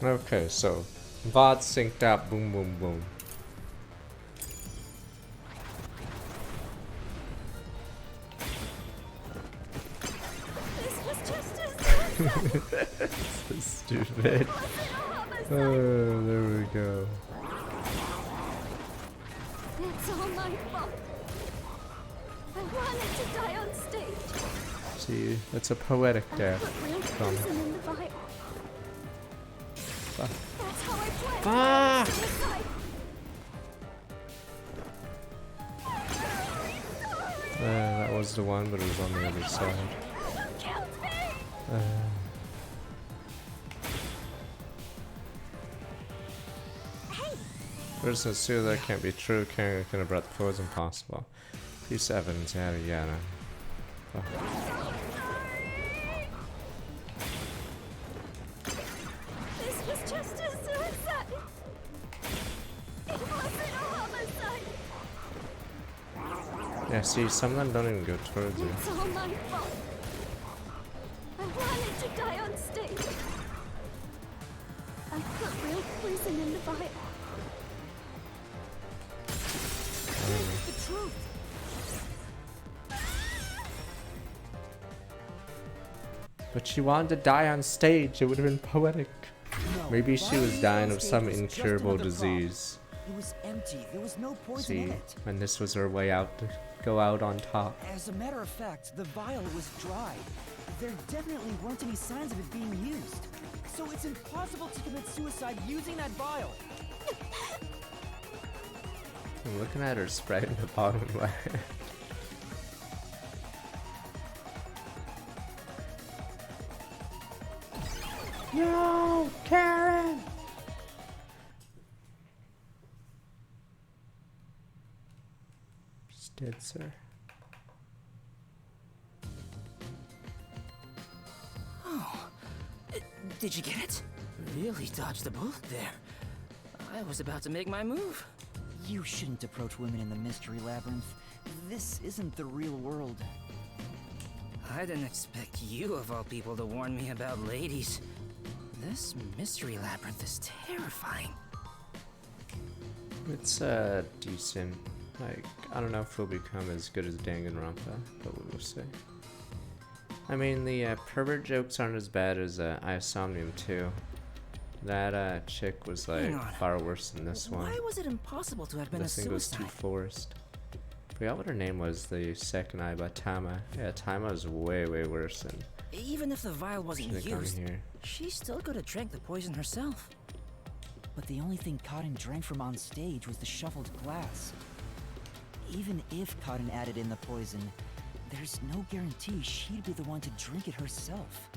Okay, so VOD synced up, boom, boom, boom. This was just a So stupid. homicide. Oh, there we go. It's all my fault. I wanted to die on stage. See, it's a poetic I death. put real From poison in the vial. Fuck. That's how I planned Ah! suicide. That was the one, but it was on the other side. Killed me. First, assume that can't be true. Can't have brought the poison possible. Piece of evidence, yada yada. Fuck. This was just a suicide. It wasn't a homicide. Yeah, see, some of them don't even go towards you. It's all my fault. I wanted to die on stage. I put real poison in the vial. The truth. But she wanted to die on stage. It would have been poetic. No, Maybe she was Violet dying of Stage some was just incurable another prop. disease. It was empty. There was no poison in See, it. and this was her way out to go out on top. As a matter of fact, the vial was dry. There definitely weren't any signs of it being used. So it's impossible to commit suicide using that vial. I'm looking at her sprite in the bottom left. No, Karen! She's dead, sir. Did you get it? Really dodged the bullet there. I was about to make my move. You shouldn't approach women in the mystery labyrinth. This isn't the real world. I didn't expect you, of all people, to warn me about ladies. This mystery labyrinth is terrifying. It's decent. Like, I don't know if we'll become as good as Danganronpa, but we will see. I mean, the pervert jokes aren't as bad as Isomnium 2. That chick was like Hang on. far worse than this one. Why was it impossible to have been This a thing was suicide? too forced. Forgot what her name was, the second eye by Tama. Yeah, Tama is way worse than Even if the vial wasn't should've come used, here. she still could have drank the poison herself. But the only thing Cotton drank from on stage was the shuffled glass. Even if Cotton added in the poison, there's no guarantee she'd be the one to drink it herself.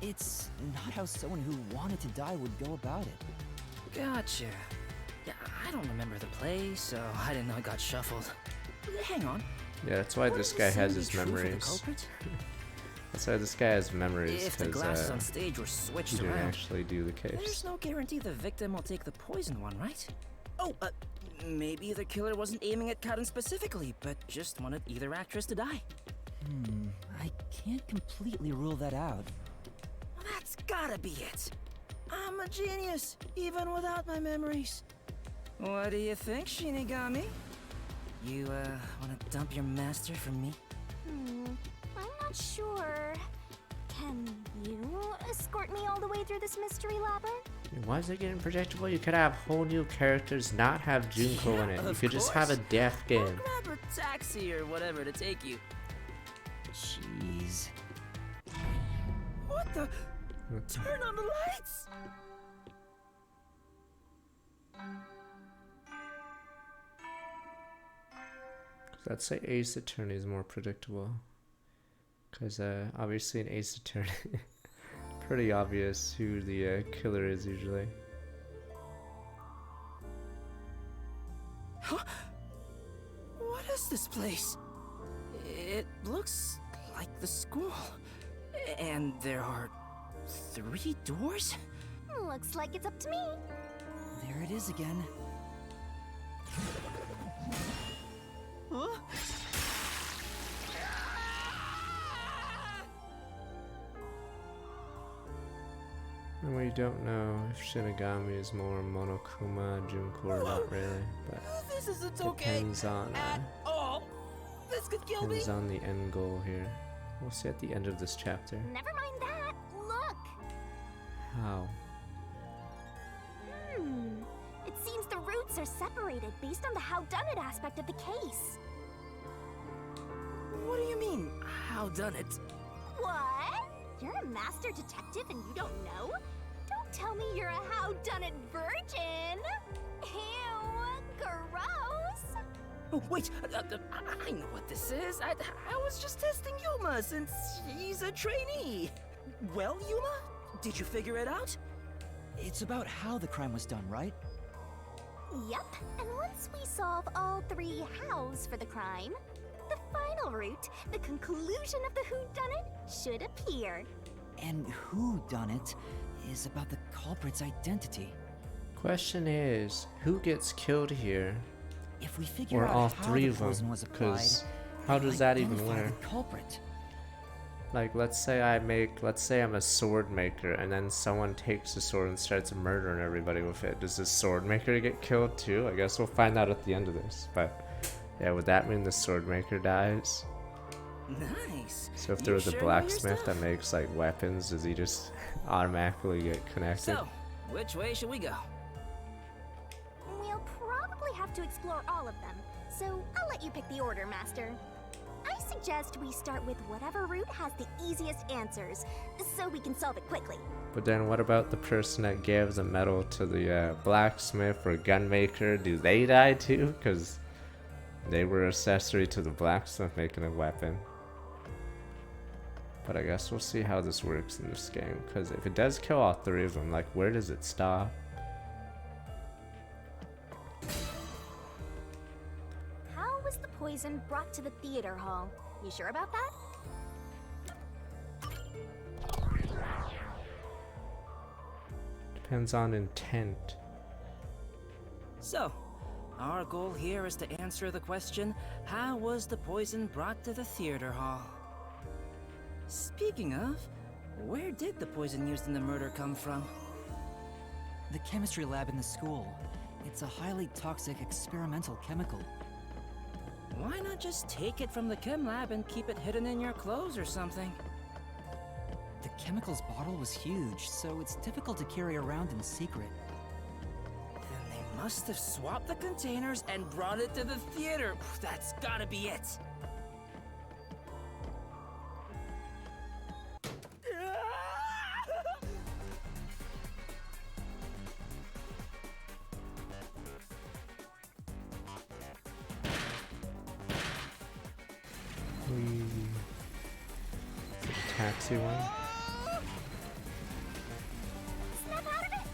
It's not how someone who wanted to die would go about it. Gotcha. Yeah, I don't remember the play, so I didn't know it got shuffled. Hang on. Yeah, that's why Wouldn't this the guy same has be his true for the memories. culprit? That's why this guy has memories, If the because glasses on stage were switched he didn't around, actually do the there's case. no guarantee the victim will take the poison one, right? Oh, maybe the killer wasn't aiming at Cotton specifically, but just wanted either actress to die. I can't completely rule that out. Well, that's gotta be it. I'm a genius, even without my memories. What do you think, Shinigami? You, wanna dump your master for me? I'm not sure. Can you escort me all the way through this mystery labyrinth? Why is it getting projectable? You could have whole new characters, not have Junko in it. You of could just have a course. death I'll game. grab a taxi or whatever to take you. Jeez. What the? Turn on the lights! I'd say Ace Attorney is more predictable. Because obviously in Ace Attorney, pretty obvious who the killer is usually. Huh? What is this place? It looks like the school. And there are 3 doors? Looks like it's up to me. There it is again. Huh? And we don't know if Shinigami is more Monokuma, Junko, or not really, but This isn't okay depends on at all. This could kill me. depends on the end goal here. We'll see at the end of this chapter. Never mind that. Look. How? It seems the roots are separated based on the howdunit aspect of the case. What do you mean, how done it? What? You're a master detective and you don't know? Don't tell me you're a howdunit virgin. Ew, gross. Oh, wait, I know what this is. I was just testing Yuma since he's a trainee. Well, Yuma, did you figure it out? It's about how the crime was done, right? Yep, and once we solve all 3 hows for the crime, the final route, the conclusion of the whodunit, should appear. And who done it is about the culprit's identity. Question is, who gets killed here? If we figure Or out all how 3 the of them? poison was applied, Because how we'll does that even identify work? the culprit. Like, let's say I'm a sword maker, and then someone takes a sword and starts murdering everybody with it. Does the sword maker get killed too? I guess we'll find out at the end of this. But yeah, would that mean the sword maker dies? Nice. So if You there was a sure know your blacksmith that stuff. makes like weapons, does he just automatically get connected? So, which way should we go? We'll probably have to explore all of them, so I'll let you pick the order, Master. I suggest we start with whatever route has the easiest answers, so we can solve it quickly. But then what about the person that gave the metal to the blacksmith or gunmaker? Do they die too? Because they were accessory to the blacksmith making a weapon. But I guess we'll see how this works in this game. Because if it does kill all 3 of them, like where does it stop? How was the poison brought to the theater hall? You sure about that? Depends on intent. So, our goal here is to answer the question, how was the poison brought to the theater hall? Speaking of, where did the poison used in the murder come from? The chemistry lab in the school. It's a highly toxic experimental chemical. Why not just take it from the chem lab and keep it hidden in your clothes or something? The chemicals bottle was huge, so it's difficult to carry around in secret. Then they must have swapped the containers and brought it to the theater. That's gotta be it. Taxi one. Snap out of it!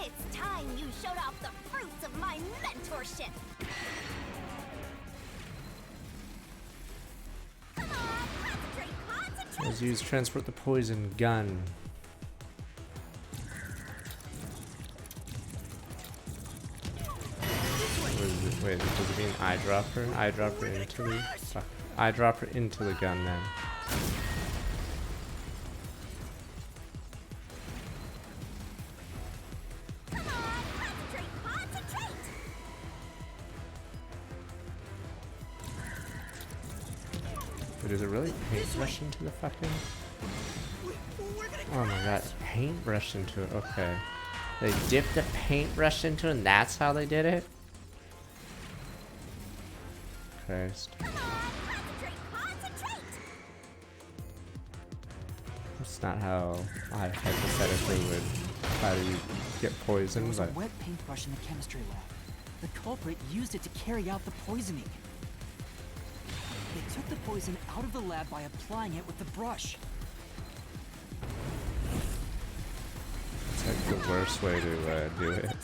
It's time you showed off the fruits of my mentorship! Come on, concentrate! Let's use transport the poison gun. Wait, does it mean eyedropper? Eyedropper into the fuck. Eyedropper into the gun then. Come on, concentrate! But is it really paintbrush into the fucking? Oh my god, paintbrush into it. Okay. They dipped the paintbrush into it and that's how they did it? Christ. That's not how I hypothetically would try to get There poisoned, was a but wet paintbrush in the chemistry lab. The culprit used it to carry out the poisoning. They took the poison out of the lab by applying it with the brush. it's like the worst way to do it.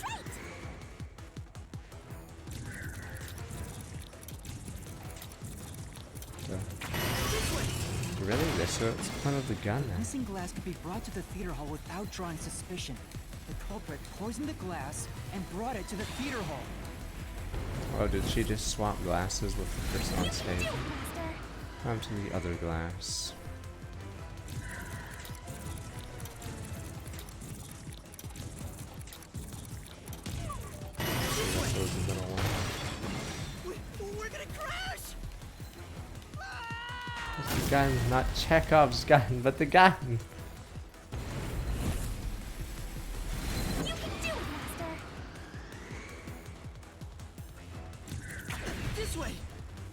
So, really? This is the point of the gun then? Missing glass could be brought to the theater hall without drawing suspicion. The culprit poisoned the glass and brought it to the theater hall. Oh, did she just swap glasses with the person on stage? Master. Time to the other glass. gun, not Chekhov's gun, but the gun. You can do it, Master! This way!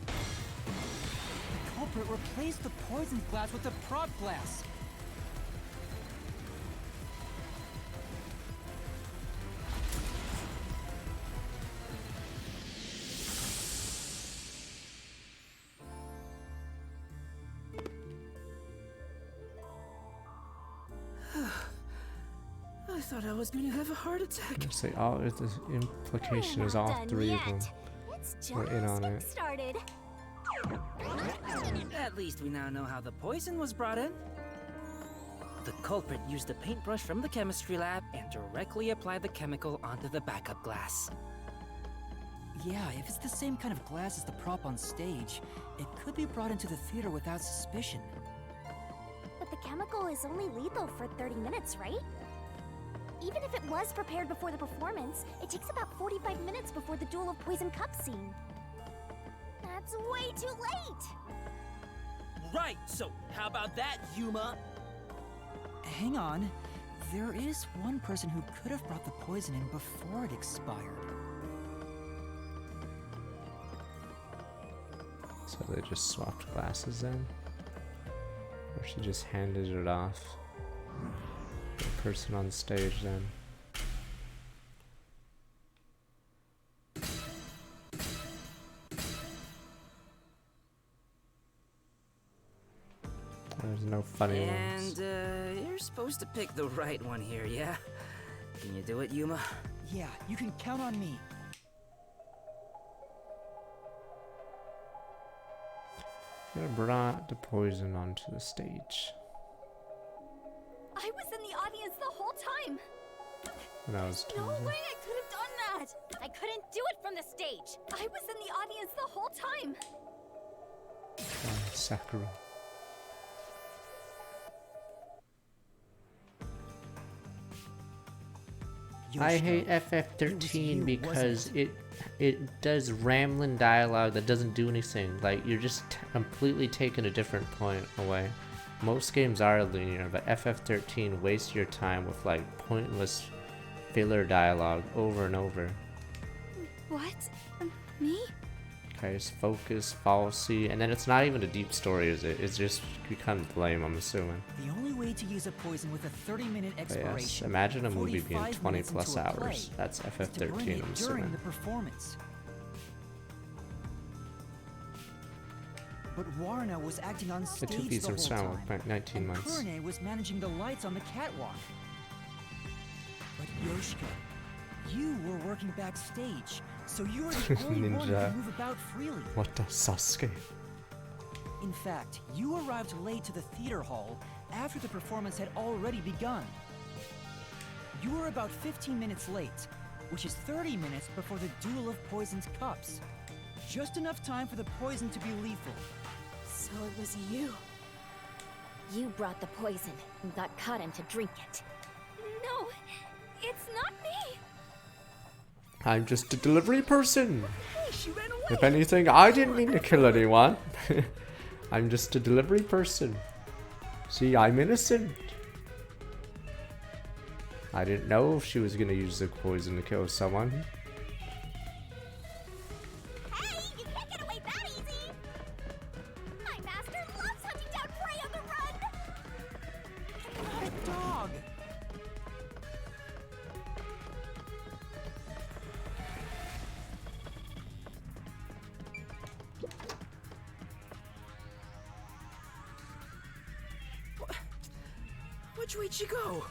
The culprit replaced the poison glass with the prop glass. I thought I was gonna have a heart attack. Say all the implication We're is not all done 3 yet. of them. It's just We're in on getting it. started. At least we now know how the poison was brought in. The culprit used a paintbrush from the chemistry lab and directly applied the chemical onto the backup glass. Yeah, if it's the same kind of glass as the prop on stage, it could be brought into the theater without suspicion. But the chemical is only lethal for 30 minutes, right? Even if it was prepared before the performance, it takes about 45 minutes before the Duel of Poison Cup scene. That's way too late! Right, so how about that, Yuma? Hang on. There is one person who could have brought the poison in before it expired. So they just swapped glasses then? Or she just handed it off to the person on stage then? There's no funny ones. And, you're supposed to pick the right one here, yeah? Can you do it, Yuma? Yeah, you can count on me. They brought the poison onto the stage. I was in the audience the whole time! When I was No teasing. way I could have done that! I couldn't do it from the stage! I was in the audience the whole time! Sakura. I hate FF13 because it does rambling dialogue that doesn't do anything. Like, you're just completely taking a different point away. Most games are linear, but FF13 wastes your time with like pointless filler dialogue over and over. What? Me? Okay, just focus, fallacy, and then it's not even a deep story, is it? It's just you kind of blame, I'm assuming. The only way to use a poison with a 30-minute But expiration. yes, imagine a movie being 45 20 minutes plus into a play, hours. That's is to bring FF13, it I'm during assuming. the performance. But Warna was acting on The stage two the fees whole from Sound time, like 19 and months. Kurene was managing the lights on the catwalk. But Yoshika, you were working backstage, so you were the only one who Ninja. could move about freely. What the Sasuke? In fact, you arrived late to the theater hall after the performance had already begun. You were about 15 minutes late, which is 30 minutes before the Duel of Poison's Cups. Just enough time for the poison to be lethal. So it was you. You brought the poison and got Kaden to drink it. No, it's not me. I'm just a delivery person. Hey, she ran away. If anything, I didn't mean to kill anyone. I'm just a delivery person. See, I'm innocent. I didn't know if she was gonna use the poison to kill someone. Hey, you can't get away that easy. My master loves hunting down prey on the run. A dog! Which way'd she go?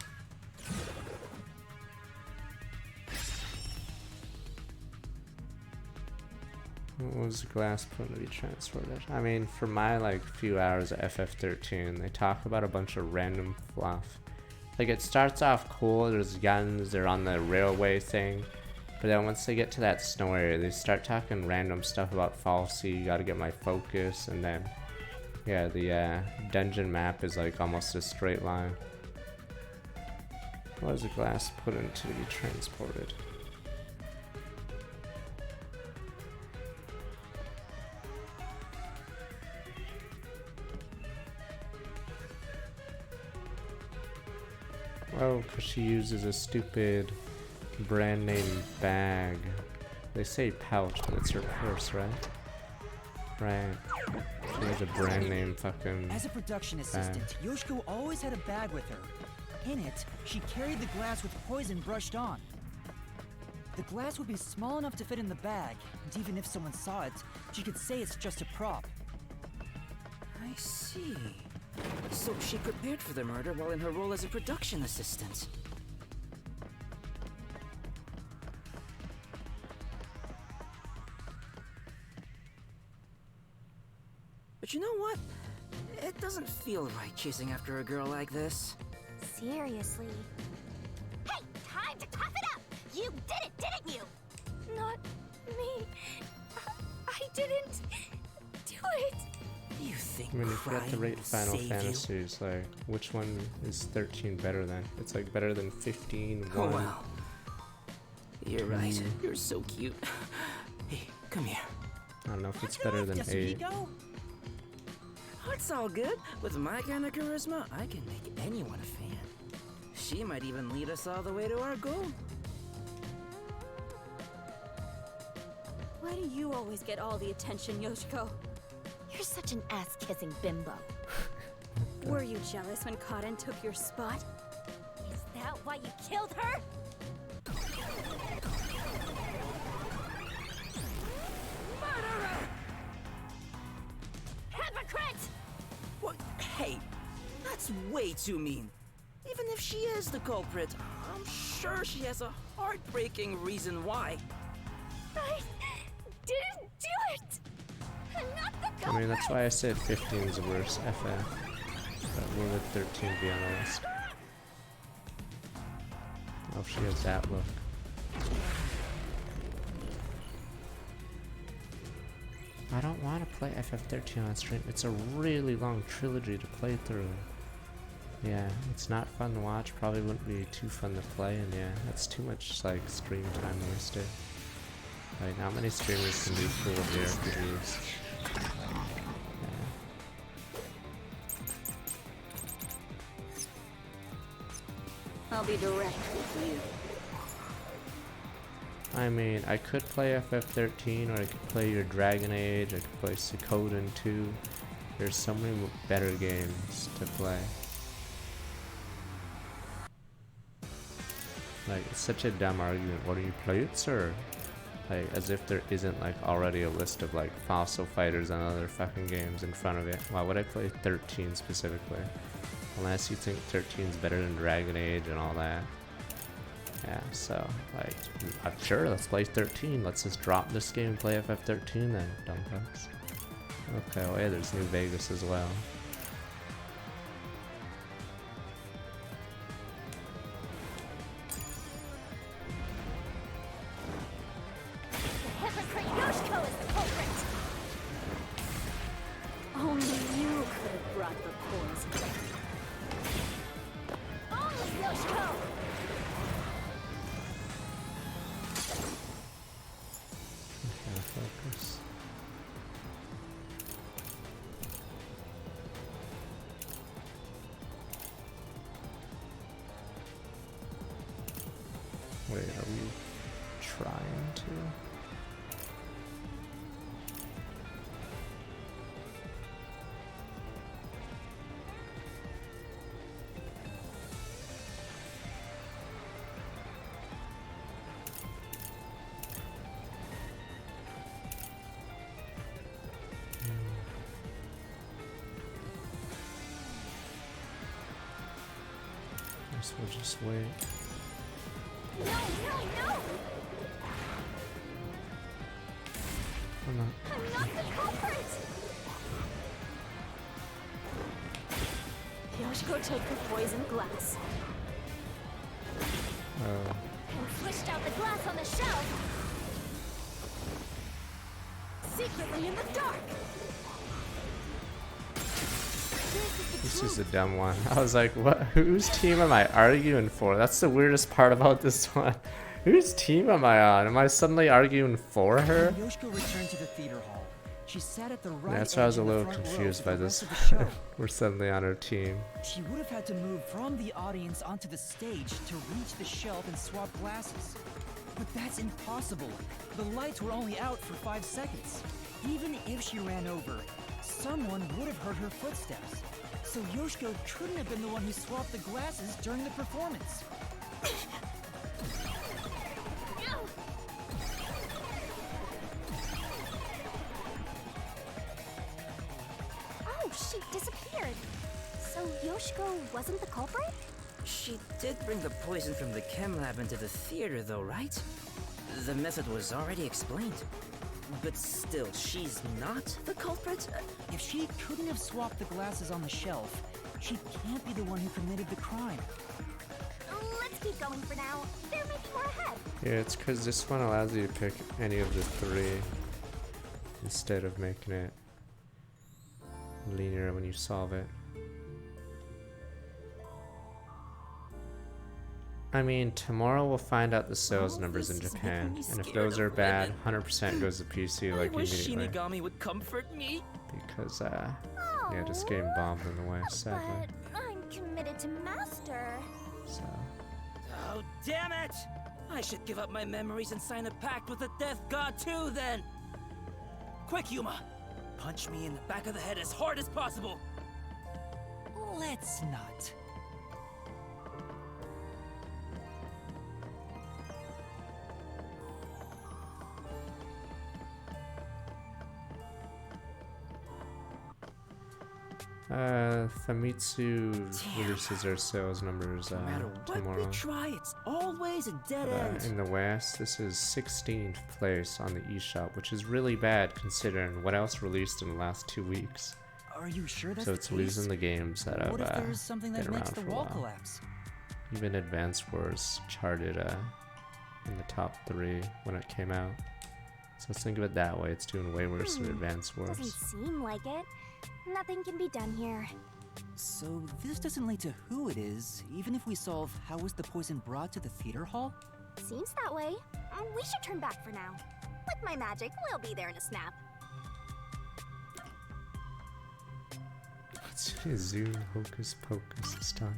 What was the glass point to be transported? I mean, for my like few hours of FF13, they talk about a bunch of random fluff. Like, it starts off cool, there's guns, they're on the railway thing. But then once they get to that snow area, they start talking random stuff about fallacy, you gotta get my focus, and then, yeah, the dungeon map is like almost a straight line. What is the glass put in to be transported? Oh, because she uses a stupid brand name bag. They say pouch, but it's her purse, right? Right. She has a brand name fucking As a production assistant, Yoshiko always had a bag with her. In it, she carried the glass with poison brushed on. The glass would be small enough to fit in the bag, and even if someone saw it, she could say it's just a prop. I see. So she prepared for the murder while in her role as a production assistant. But you know what? It doesn't feel right chasing after a girl like this. Seriously. Hey, time to cough it up! You did it, didn't you? Not me. I didn't do it. You think I mean, if you have to crying rate will Final save you? Fantasies, like, which one is 13 better than? It's like better than 15, Oh 1. wow. You're right. You're so cute. Hey, come here. I don't know if it's better than 8. Yasuhiko? Oh, it's all good. With my kind of charisma, I can make anyone a fan. She might even lead us all the way to our goal. Why do you always get all the attention, Yoshiko? You're such an ass-kissing bimbo. Were you jealous when Karen took your spot? Is that why you killed her? Murderer! Hypocrite! What? Hey, that's way too mean. Even if she is the culprit, I'm sure she has a heartbreaking reason why. I didn't do it! I'm not the I mean, that's why I said 15 is worse, FF. But we'll let 13 be on the list. Oh, she has that look. I don't want to play FF13 on stream. It's a really long trilogy to play through. Yeah, it's not fun to watch. Probably wouldn't be too fun to play, and yeah, that's too much like stream time wasted. Like, not many streamers can do full JRPGs. I'll be direct with you. I mean, I could play FF13, or I could play your Dragon Age, I could play Suikoden 2. There's so many better games to play. Like, it's such a dumb argument. What do you play it, sir? Like, as if there isn't, like, already a list of, like, Fossil Fighters and other fucking games in front of it. Why would I play 13 specifically? Unless you think 13 is better than Dragon Age and all that. Yeah, so, like, I'm sure, let's play 13. Let's just drop this game and play FF13 then, dumb fucks. Okay, well, yeah, there's New Vegas as well. The hypocrite Yoshiko is the culprit! Only you could have brought the poison. Only Yoshiko! Okay, focus. Wait, are we trying to? Guess we'll just wait. No, no, no! I'm not. I'm not the culprit! Yoshiko took the poison glass. Oh. And pushed out the glass on the shelf! Secretly in the dark! This is a dumb one. I was like, what? Whose team am I arguing for? That's the weirdest part about this one. Whose team am I on? Am I suddenly arguing for her? When Yoshiko returned to the theater hall, She sat at the right That's why I was a edge in the little front row confused with by the this. rest of the show. We're suddenly on her team. She would have had to move from the audience onto the stage to reach the shelf and swap glasses. But that's impossible. The lights were only out for 5 seconds. Even if she ran over, someone would have heard her footsteps. So Yoshiko couldn't have been the one who swapped the glasses during the performance. Oh, she disappeared. So Yoshiko wasn't the culprit? She did bring the poison from the chem lab into the theater, though, right? The method was already explained. But still, she's not the culprit? If she couldn't have swapped the glasses on the shelf, she can't be the one who committed the crime. Let's keep going for now. There may be more ahead. Yeah, it's because this one allows you to pick any of the 3 instead of making it linear when you solve it. I mean, tomorrow we'll find out the sales Oh, numbers in this is Japan, making me and if scared those of are bad, women. 100% goes to PC I like wish immediately. Shinigami would comfort me. Because, yeah, just getting bombed in the way, sadly. But I'm committed to Master. So, Oh, damn it! I should give up my memories and sign a pact with the Death God too, then! Quick, Yuma! Punch me in the back of the head as hard as possible! Let's not. Famitsu Damn. releases their sales numbers No matter what tomorrow. we try, it's always a dead end. In the West, this is 16th place on the eShop, which is really bad considering what else released in the last 2 weeks. Are you sure that's So the it's case? losing the games that have What if there's something that been makes around the for a wall while. collapse? Even Advance Wars charted in the top 3 when it came out. So let's think of it that way. It's doing way worse than Advance Doesn't Wars. seem like it. Nothing can be done here. So this doesn't lead to who it is, even if we solve how was the poison brought to the theater hall? Seems that way. We should turn back for now. With my magic, we'll be there in a snap. Let's zoom hocus pocus this time.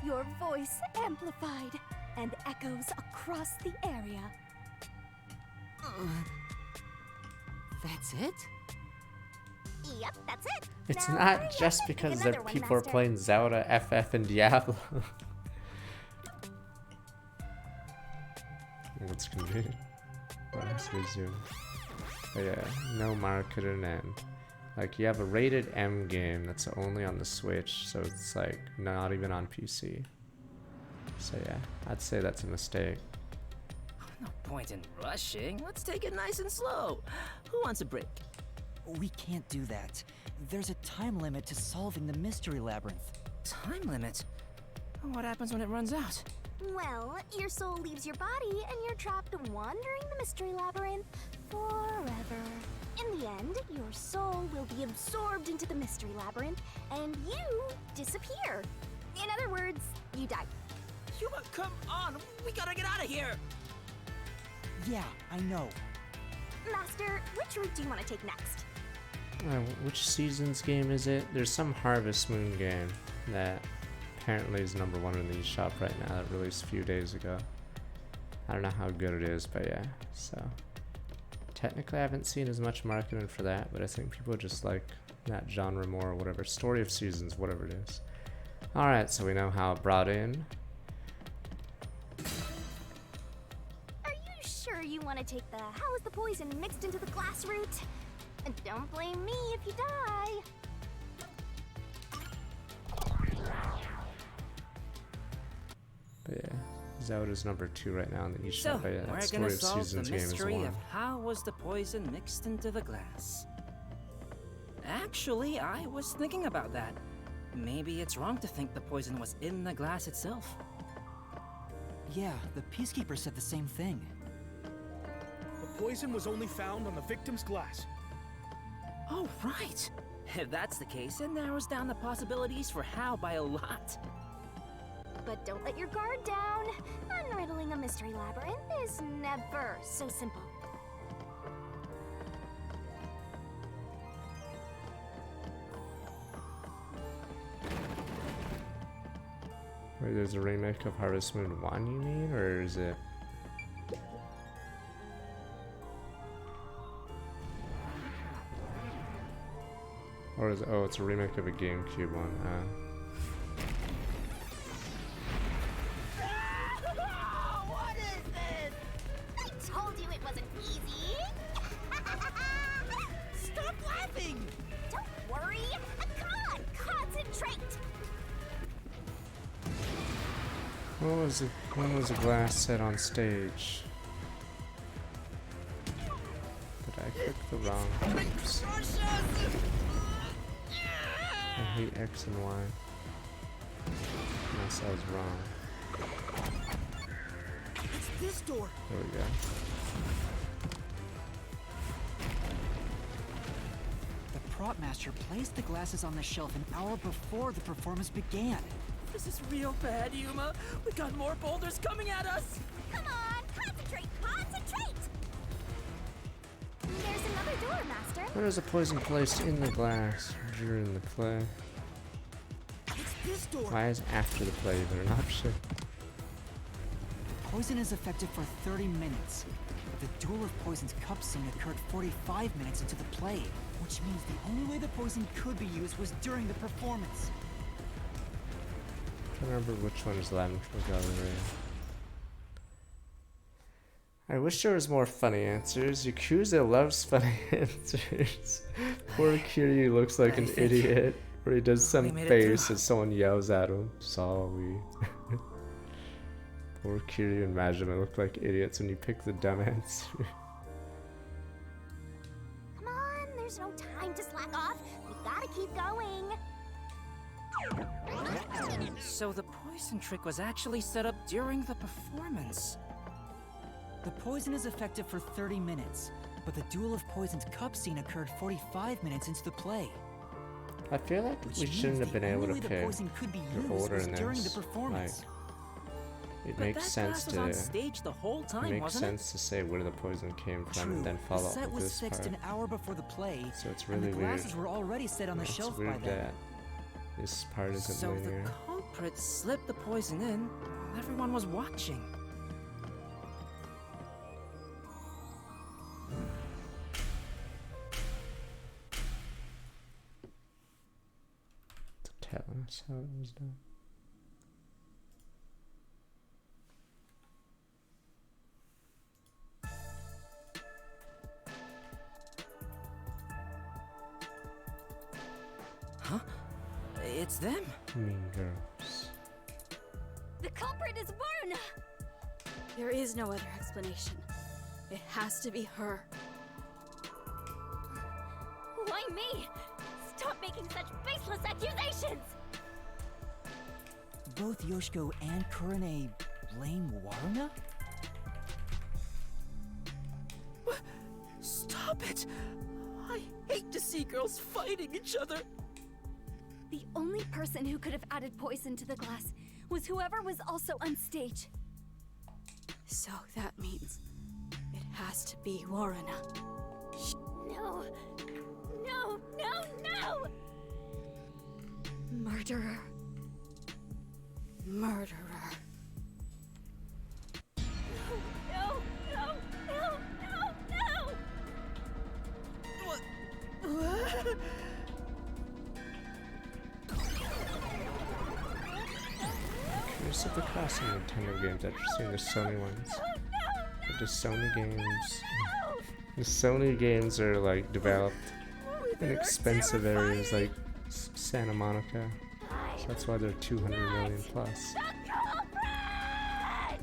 Your voice amplified and echoes across the area. That's it? Yep, that's it. It's Now, not hurry up just and pick because another one, people are Master. playing Zelda, FF, and Diablo. What's convenient? Let's resume. But yeah, no marketing and like you have a rated M game that's only on the Switch, so it's like not even on PC. So yeah, I'd say that's a mistake. No point in rushing. Let's take it nice and slow. Who wants a break? We can't do that. There's a time limit to solving the mystery labyrinth. Time limit? What happens when it runs out? Well, your soul leaves your body and you're trapped wandering the mystery labyrinth forever. In the end, your soul will be absorbed into the mystery labyrinth and you disappear. In other words, you die. Yuma, come on! We gotta get out of here! Yeah, I know. Master, which route do you want to take next? Which season's game is it? There's some Harvest Moon game that apparently is #1 in the eShop right now that released a few days ago. I don't know how good it is, but yeah, so. Technically I haven't seen as much marketing for that, but I think people just like that genre more or whatever. Story of Seasons, whatever it is. Alright, so we know how it brought in. Are you sure you want to take the how is the poison mixed into the glass route? And don't blame me if you die. But yeah, Zelda's #2 right now in the eShop, So, but yeah, we're that Story gonna of solve the Seasons game is mystery one. of how was the poison mixed into the glass. Actually, I was thinking about that. Maybe it's wrong to think the poison was in the glass itself. Yeah, the Peacekeeper said the same thing. The poison was only found on the victim's glass. Oh, right! If that's the case, it narrows down the possibilities for how by a lot. But don't let your guard down. Unriddling a mystery labyrinth is never so simple. Wait, there's a remake of Harvest Moon 1, you mean? Or is it... Or is it... Oh, it's a remake of a GameCube one. What is this? I told you it wasn't easy. Stop laughing! Don't worry. Come on, concentrate. When was the glass set on stage? Did I click the wrong things? I hate X and Y. Unless I was wrong. It's this door! There we go. The prop master placed the glasses on the shelf an hour before the performance began. This is real bad, Yuma. We got more boulders coming at us. Come on, concentrate, concentrate. There's another door, Master. When is the poison placed in the glass during the play? It's this door! Why is after the play even an option? Poison is effective for 30 minutes. But the Duel of Poison's cup scene occurred 45 minutes into the play, which means the only way the poison could be used was during the performance. I can't remember which one is Latin for Gallery. I wish there was more funny answers. Yakuza loves funny answers. Poor Kiryu looks like an idiot. Or he does some made it face through. as someone yells at him. Sorry. Poor Kiryu and Majima look like idiots when you pick the dumb answer. Come on, there's no time to slack off. We gotta keep going. So the poison trick was actually set up during the performance. The poison is effective for 30 minutes, but the Duel of Poison's cup scene occurred 45 minutes into the play. I feel like Which we means shouldn't have the been able only to way the pick poison could be your used order was in during the this. performance. It But makes that sense glass was on to stage the whole time, makes wasn't sense to say where the poison came from True, and then the follow up set with was this fixed part. an hour before the play, So it's and really the weird. glasses were already set on the It's shelf by weird then. that this part isn't So linear. the culprit slipped the poison in while everyone was watching. To tell us how it was done. Huh? It's them. Mean Girls. The culprit is Varna! There is no other explanation. It has to be her. Why me? Stop making such baseless accusations! Both Yoshiko and Kurane blame Waruna? Stop it! I hate to see girls fighting each other. The only person who could have added poison to the glass was whoever was also on stage. So that means it has to be Waruna. No! No, no, no! Murderer. Murderer. No, no, no, no, no! Curious if the classic Nintendo games after seeing the Sony ones. But the Sony games. The Sony games are like developed in expensive areas like Santa Monica. So that's why they're 200 million plus. The culprit!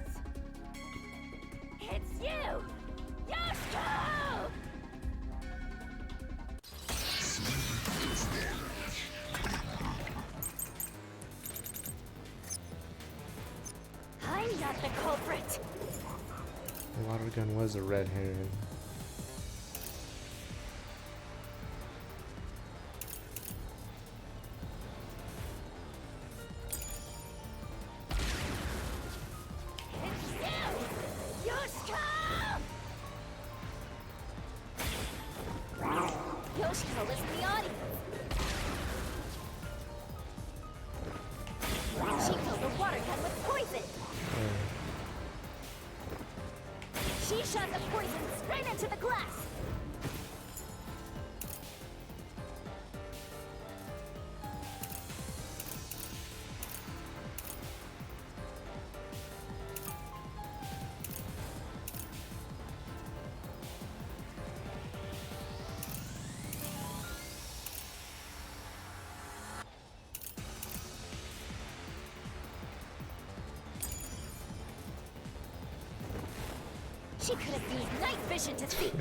It's you! Yoshiko! I'm not the culprit! Water gun was a red herring. It's you! Yoshiko! Yoshiko is in the audience. She killed the water gun She shot the poison straight into the glass. She could have used night vision to see.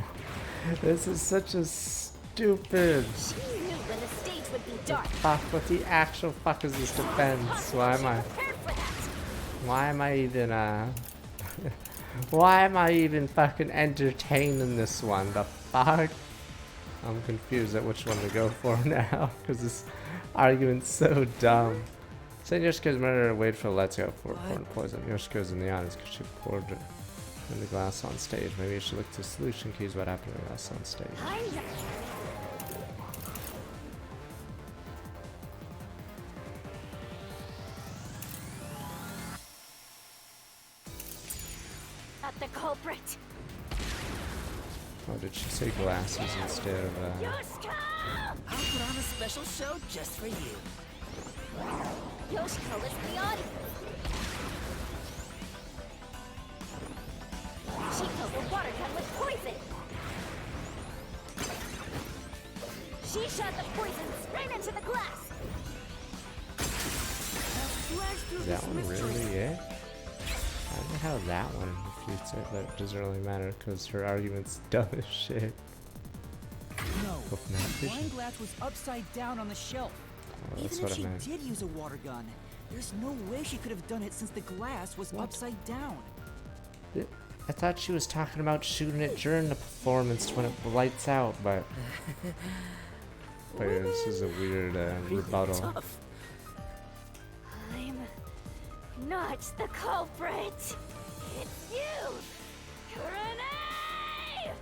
This is such a stupid. She knew when the stage would be dark. Fuck, what the actual fuck is this defense? Why am I? Prepared for that. Why am I even why am I even fucking entertaining this one? The fuck? I'm confused at which one to go for now, because this argument's so dumb. Saying Yoshiko's murderer wait for Let's Go for pouring poison. Yoshiko's in the audience because she poured it in the glass on stage. Maybe you should look to solution keys what happened to the glass on stage. Not the culprit. Oh, did she say glasses instead of Yoshiko! I'll put on a special show just for you. Yoshiko is in the audience. She killed the water gun with poison. She shot the poison straight into the glass. Is that one really it? I don't know how that one refutes it, but it doesn't really matter because her argument's dumb as shit. No, Go from that the wine vision. glass was upside down on the shelf. Oh, that's Even if what I she meant. did use a water gun, there's no way she could have done it since the glass was upside down. I thought she was talking about shooting it during the performance when it lights out, but yeah, this is a weird rebuttal. Tough. I'm not the culprit. It's you, Renee!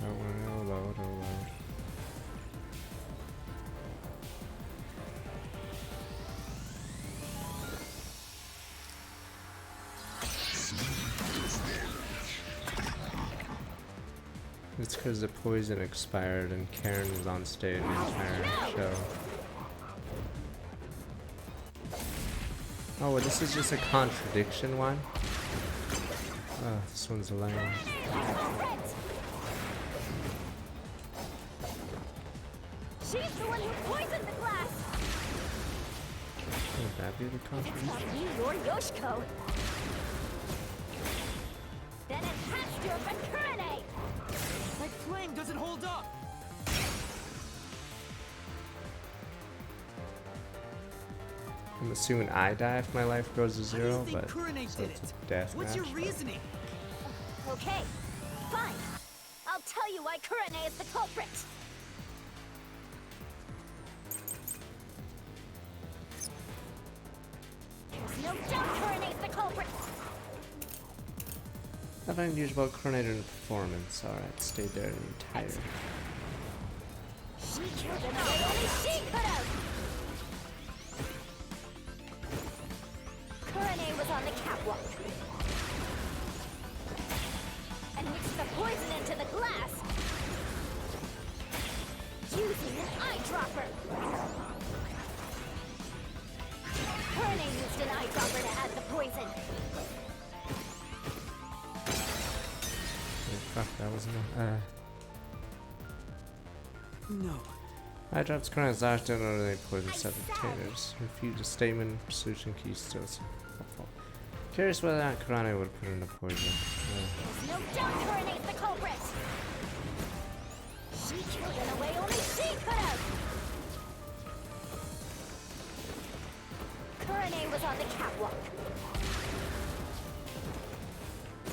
Oh, load. It's because the poison expired and Karen was on stage the entire show. Oh, well, this is just a contradiction one? Oh, this one's lame. She's the one who poisoned the glass. Would that be the It's contradiction? not me, you're Yoshiko. Then it has to have been Kurane. My flame doesn't hold up! I'm assuming I die if my life goes to How do you zero, think but Kurane so did it's it? a death What's match. your reasoning? Okay, fine. I'll tell you why Kurane is the culprit. There's no doubt Kurane's the culprit. Nothing unusual about coordinator and performance. Alright, stay there the entire. She killed him the way only she could have. Kurane was on the catwalk and mixed the poison into the glass using an eyedropper. Kurane used an eyedropper to add the poison. Oh, fuck, that wasn't. No. I dropped Kurana's Ash don't know any poison saboteurs. Refute a statement. Solution key still is helpful. Curious whether or not Kurane would put in the poison. There's no doubt Kurane's the culprit. She killed in a way only she could have. Kurane was on the catwalk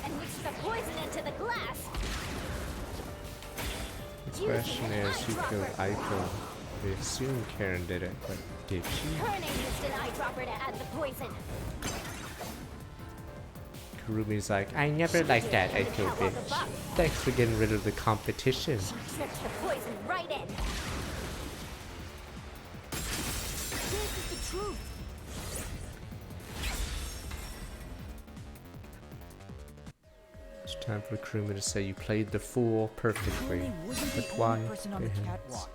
and mixed the poison into the glass. The question is, who killed Aiko? We assume Karen did it, but did she? Kurane used an eyedropper to add the poison. Kurumi's like, I never liked that Echo bitch. Thanks for getting rid of the competition. Slipped the poison right in. This is the truth. It's time for Kurumi to say you played the fool perfectly. Kurone wasn't But the why? only person on the Yes. catwalk.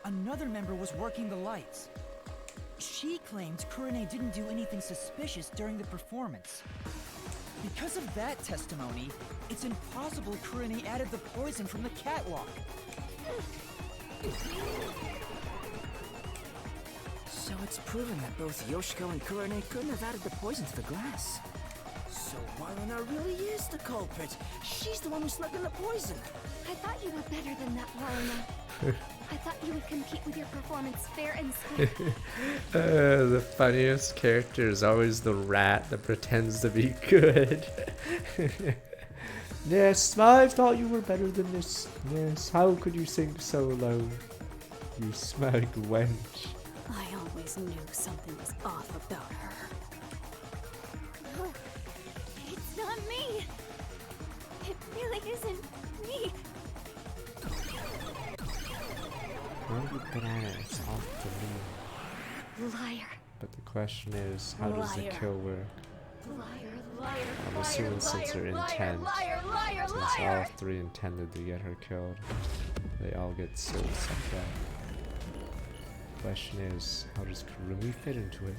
Another member was working the lights. She claimed Kurone didn't do anything suspicious during the performance. Because of that testimony, it's impossible Kurone added the poison from the catwalk. So it's proven that both Yoshiko and Kurone couldn't have added the poison to the glass. So Waruna really is the culprit. She's the one who snuck in the poison. I thought you were better than that, Waruna. I thought you would compete with your performance fair and square. The funniest character is always the rat that pretends to be good. Yes, I thought you were better than this. Yes, how could you sing so low? You smug wench. I always knew something was off about her. It's not me. It really isn't me. Well, you put on it, it's off to me. Liar, But the question is, how does the Liar. kill work? liar, liar, I'm liar, assuming since liar, they're liar, intent, liar, liar, since liar. all three intended to get her killed, they all get souls like that. Question is, how does Kurumi fit into it?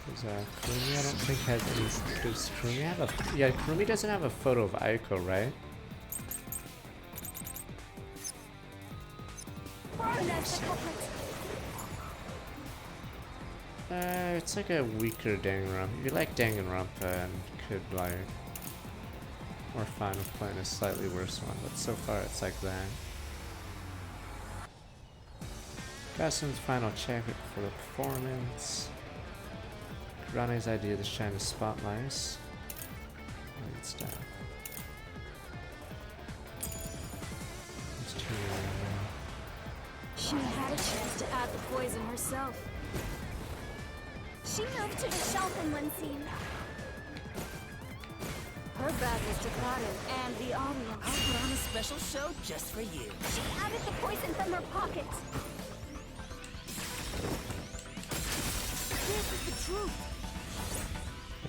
Because Kurumi, I don't think has any. Does Kurumi have a? Yeah, Kurumi doesn't have a photo of Aiko, right? Waruna's the culprit. It's like a weaker Danganronpa. If you like Danganronpa and could like, or fine with playing a slightly worse one, but so far it's like that. Gasun's final check for the performance. Rane's idea to shine the spotlights. And stuff. Let's turn it around. She had a chance to add the poison herself. She moved to the shelf in one scene. Her bad was to Karin and the audience. I'll put on a special show just for you. She added the poison from her pocket. This is the truth.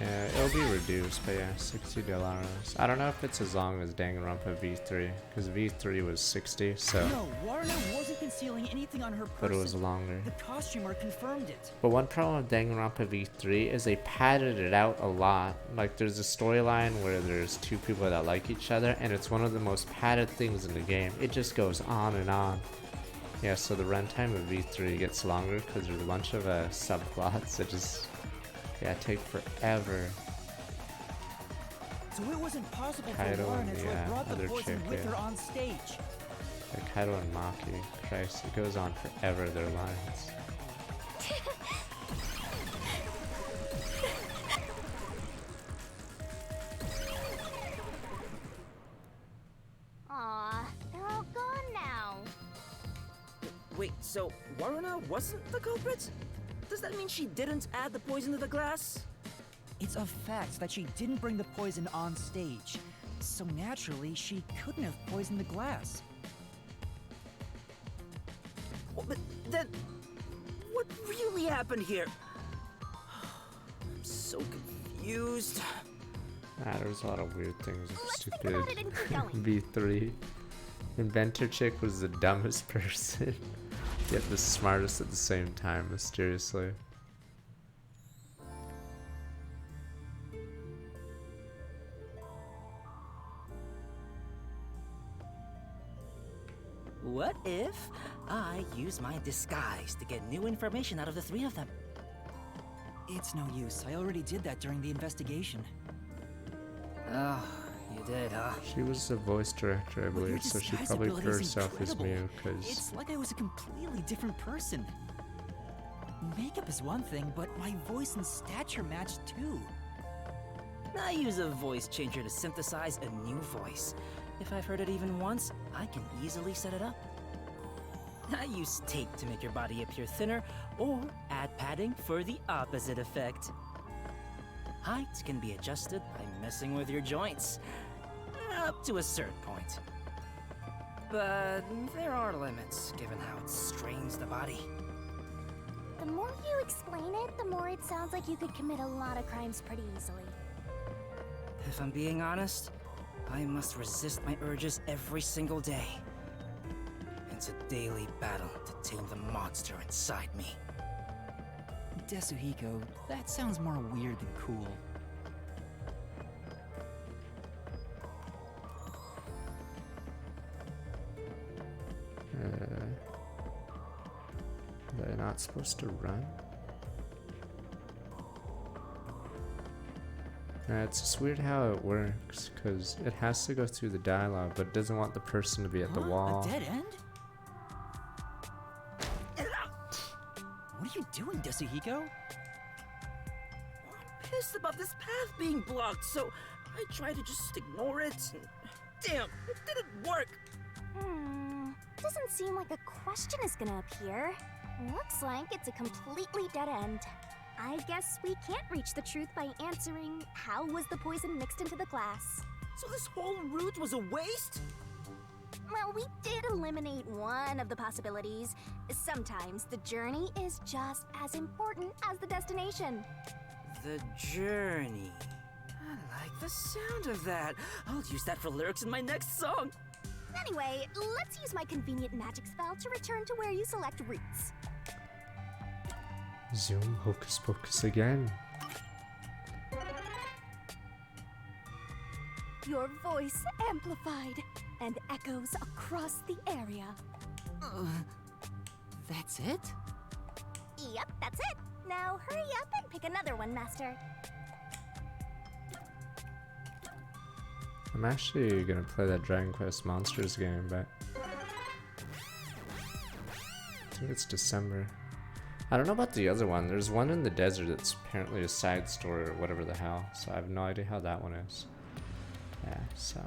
Yeah, it'll be reduced, but yeah, $60. I don't know if it's as long as Danganronpa V3, because V3 was 60, so, No, Waruna wasn't concealing anything on her person. but it was longer. The costumer confirmed it. But one problem with Danganronpa V3 is they padded it out a lot. Like, there's a storyline where there's two people that like each other, and it's one of the most padded things in the game. It just goes on and on. Yeah, so the runtime of V3 gets longer because there's a bunch of subplots that just, yeah, take forever. So it wasn't possible for Kaido Waruna and to the have brought the other poison chick, with yeah. her on stage. Like Kaido and Maki, Christ, it goes on forever, their lines. Aw, they're all gone now. Wait, so Waruna wasn't the culprit? Does that mean she didn't add the poison to the glass? It's a fact that she didn't bring the poison on stage. So naturally, she couldn't have poisoned the glass. Well, but then, what really happened here? I'm so confused. Ah, there's a lot of weird things with Let's think stupid about it and keep going. V3. Inventor chick was the dumbest person, yet the smartest at the same time, mysteriously. What if I use my disguise to get new information out of the three of them? It's no use. I already did that during the investigation. Oh, you did, huh? She was the voice director, I But your believe, so she disguise probably put ability is herself as incredible. Mew, because It's like I was a completely different person. Makeup is one thing, but my voice and stature match too. I use a voice changer to synthesize a new voice. If I've heard it even once, I can easily set it up. I use tape to make your body appear thinner, or add padding for the opposite effect. Height can be adjusted by messing with your joints, up to a certain point. But there are limits, given how it strains the body. The more you explain it, the more it sounds like you could commit a lot of crimes pretty easily. If I'm being honest, I must resist my urges every single day. It's a daily battle to tame the monster inside me. Desuhiko, that sounds more weird than cool. They're not supposed to run? It's just weird how it works, because it has to go through the dialogue, but it doesn't want the person to be at the wall. A dead end? What are you doing, Desuhiko? I'm pissed about this path being blocked, so I try to just ignore it. Damn, it didn't work. Doesn't seem like a question is gonna appear. Looks like it's a completely dead end. I guess we can't reach the truth by answering, how was the poison mixed into the glass? So this whole route was a waste? Well, we did eliminate one of the possibilities. Sometimes the journey is just as important as the destination. The journey. I like the sound of that. I'll use that for lyrics in my next song. Anyway, let's use my convenient magic spell to return to where you select routes. Zoom hocus pocus again. Your voice amplified and echoes across the area. That's it? Yep, that's it. Now hurry up and pick another one, Master. I'm actually gonna play that Dragon Quest Monsters game, but I think it's December. I don't know about the other one. There's one in the desert that's apparently a side story or whatever the hell, so I have no idea how that one is. Yeah, so.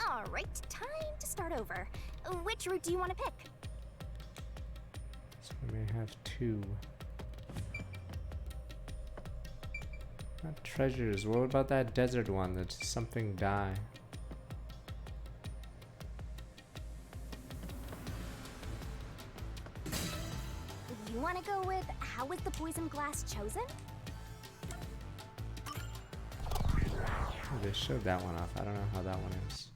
Alright, time to start over. Which route do you want to pick? So we may have two. Not treasures. What about that desert one? That something die. You want to go with how was the poison glass chosen? Oh, they showed that one off. I don't know how that one is.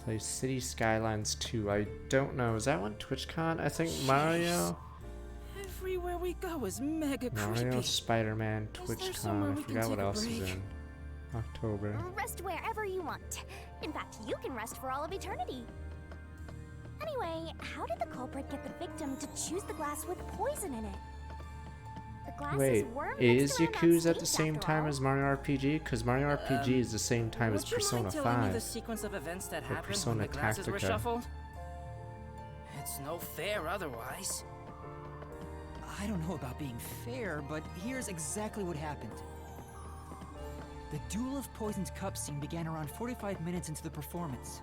Play City Skylines 2. I don't know. Is that one TwitchCon? I think Mario. Everywhere we go is mega Mario, creepy. Spider-Man, Is there somewhere TwitchCon. I we can forgot what take a else is break? in October. Rest wherever you want. In fact, you can rest for all of eternity. Anyway, how did the culprit get the victim to choose the glass with poison in it? The glass Wait, worm is mixed around on Yakuza at the stage, same after time all. as Mario RPG? Because Mario RPG is the same time as Would you Persona mind telling me the 5. sequence of events that Or happened Persona when the glasses were Tactica. shuffled? It's no fair otherwise. I don't know about being fair, but here's exactly what happened. The Duel of Poisoned Cup scene began around 45 minutes into the performance.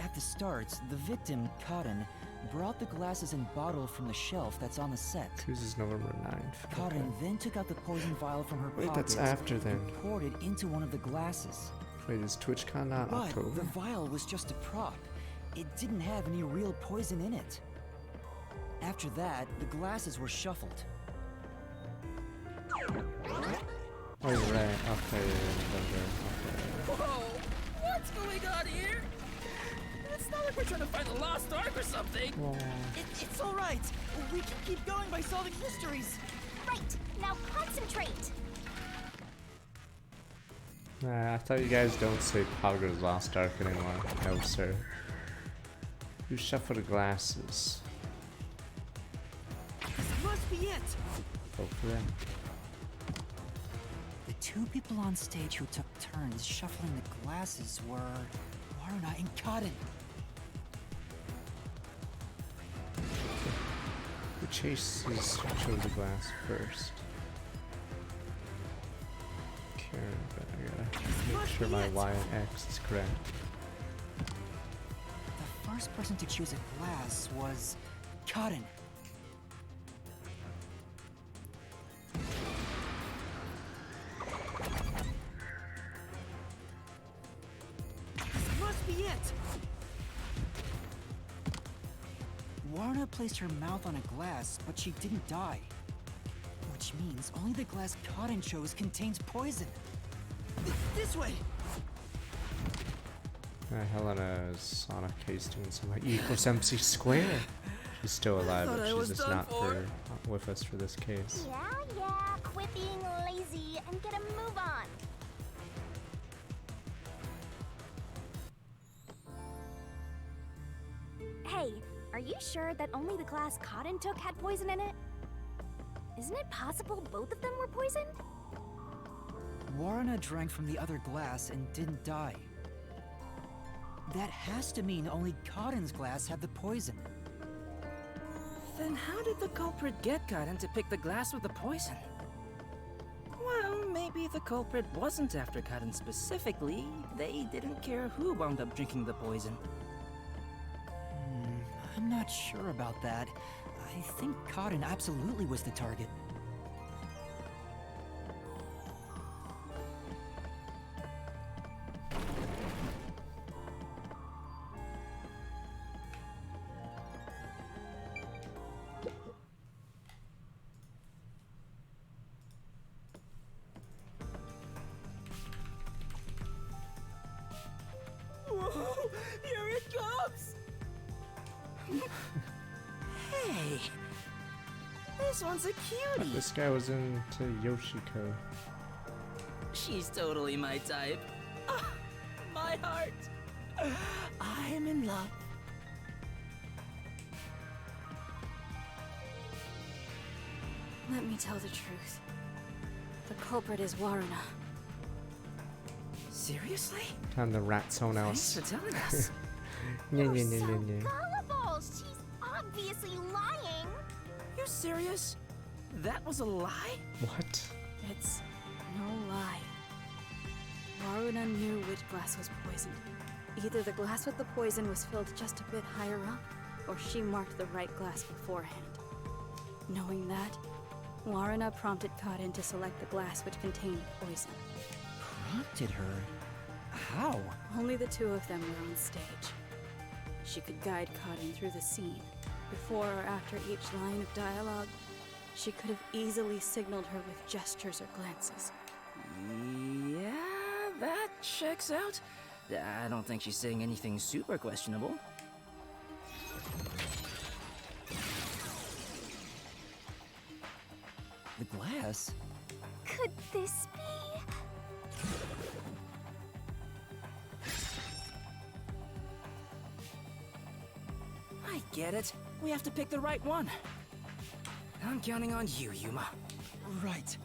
At the start, the victim, Karin, brought the glasses and bottle from the shelf that's on the set. This is November 9th. Karin then took out the poison vial from her Wait, pocket that's after then. and poured it into one of the glasses. Wait, is TwitchCon not But October? the vial was just a prop. It didn't have any real poison in it. After that, the glasses were shuffled. Oh, right. Okay, November. Okay. Whoa! What's going on here? It's not like we're trying to find a lost ark or something. It's all right. We can keep going by solving mysteries. Right, now concentrate. Nah, I thought you guys don't say Pogo's Lost Ark anymore. No, sir. You shuffle the glasses. This must be it. Go for them. The two people on stage who took turns shuffling the glasses were Warna and Karin. Who chases chose the glass first? Karen, but I gotta. make sure my Y and X is correct. The first person to choose a glass was Karin. This must be it! Warna placed her mouth on a glass, but she didn't die. Which means only the glass Karin chose contains poison. This way! Helena's Sonic Case doing some like E equals MC square. She's still alive, thought but I she's was just done not for. with us for this case. Yeah, quit being lazy and get a move on. Hey, are you sure that only the glass Cotton took had poison in it? Isn't it possible both of them were poisoned? Warna drank from the other glass and didn't die. That has to mean only Karin's glass had the poison. Then how did the culprit get Karin to pick the glass with the poison? Well, maybe the culprit wasn't after Karin specifically. They didn't care who wound up drinking the poison. I'm not sure about that. I think Karin absolutely was the target. Whoa! Here it comes! Hey! This one's a cutie! This guy was into Yoshiko. She's totally my type. Ah, my heart! I am in love. Let me tell the truth. The culprit is Warna. Seriously? Time to rat someone Thanks else. for telling us. Yeah, You're yeah, so yeah, yeah. gullible. She's obviously lying. You serious? That was a lie? What? It's no lie. Waruna knew which glass was poisoned. Either the glass with the poison was filled just a bit higher up, or she marked the right glass beforehand. Knowing that, Waruna prompted Karin to select the glass which contained poison. Prompted her? How? Only the two of them were on stage. She could guide Karin through the scene. Before or after each line of dialogue, she could have easily signaled her with gestures or glances. Yeah, that checks out. I don't think she's saying anything super questionable. The glass? Could this be? I get it. We have to pick the right one. I'm counting on you, Yuma. Right.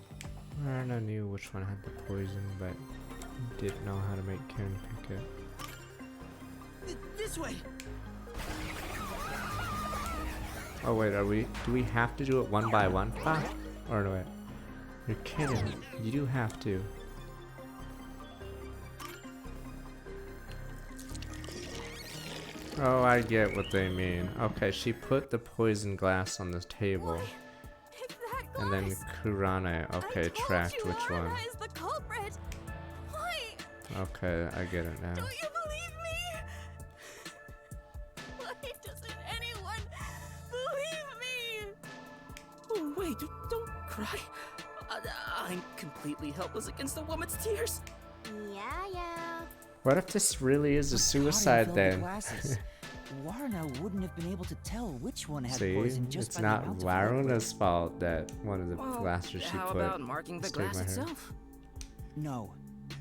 Warna knew which one had the poison, but didn't know how to make Karen pick it. This way! Oh wait, do we have to do it one by one? Ah, or no wait. You're kidding. You do have to. Oh, I get what they mean. Okay, she put the poison glass on the table. It's that glass! And then Kurane, okay, tracked which one. Waruna is the culprit! Why? Okay, I get it now. Don't you believe me? Why doesn't anyone believe me? Oh, wait, don't cry. I'm completely helpless against the woman's tears. Yeah. What if this really is a suicide then? Warna wouldn't have been able to tell which one had See, poison just it's by the not amount of Waruna's fault that one of the Well, glasses she how put about marking the stayed glass by her. itself? No.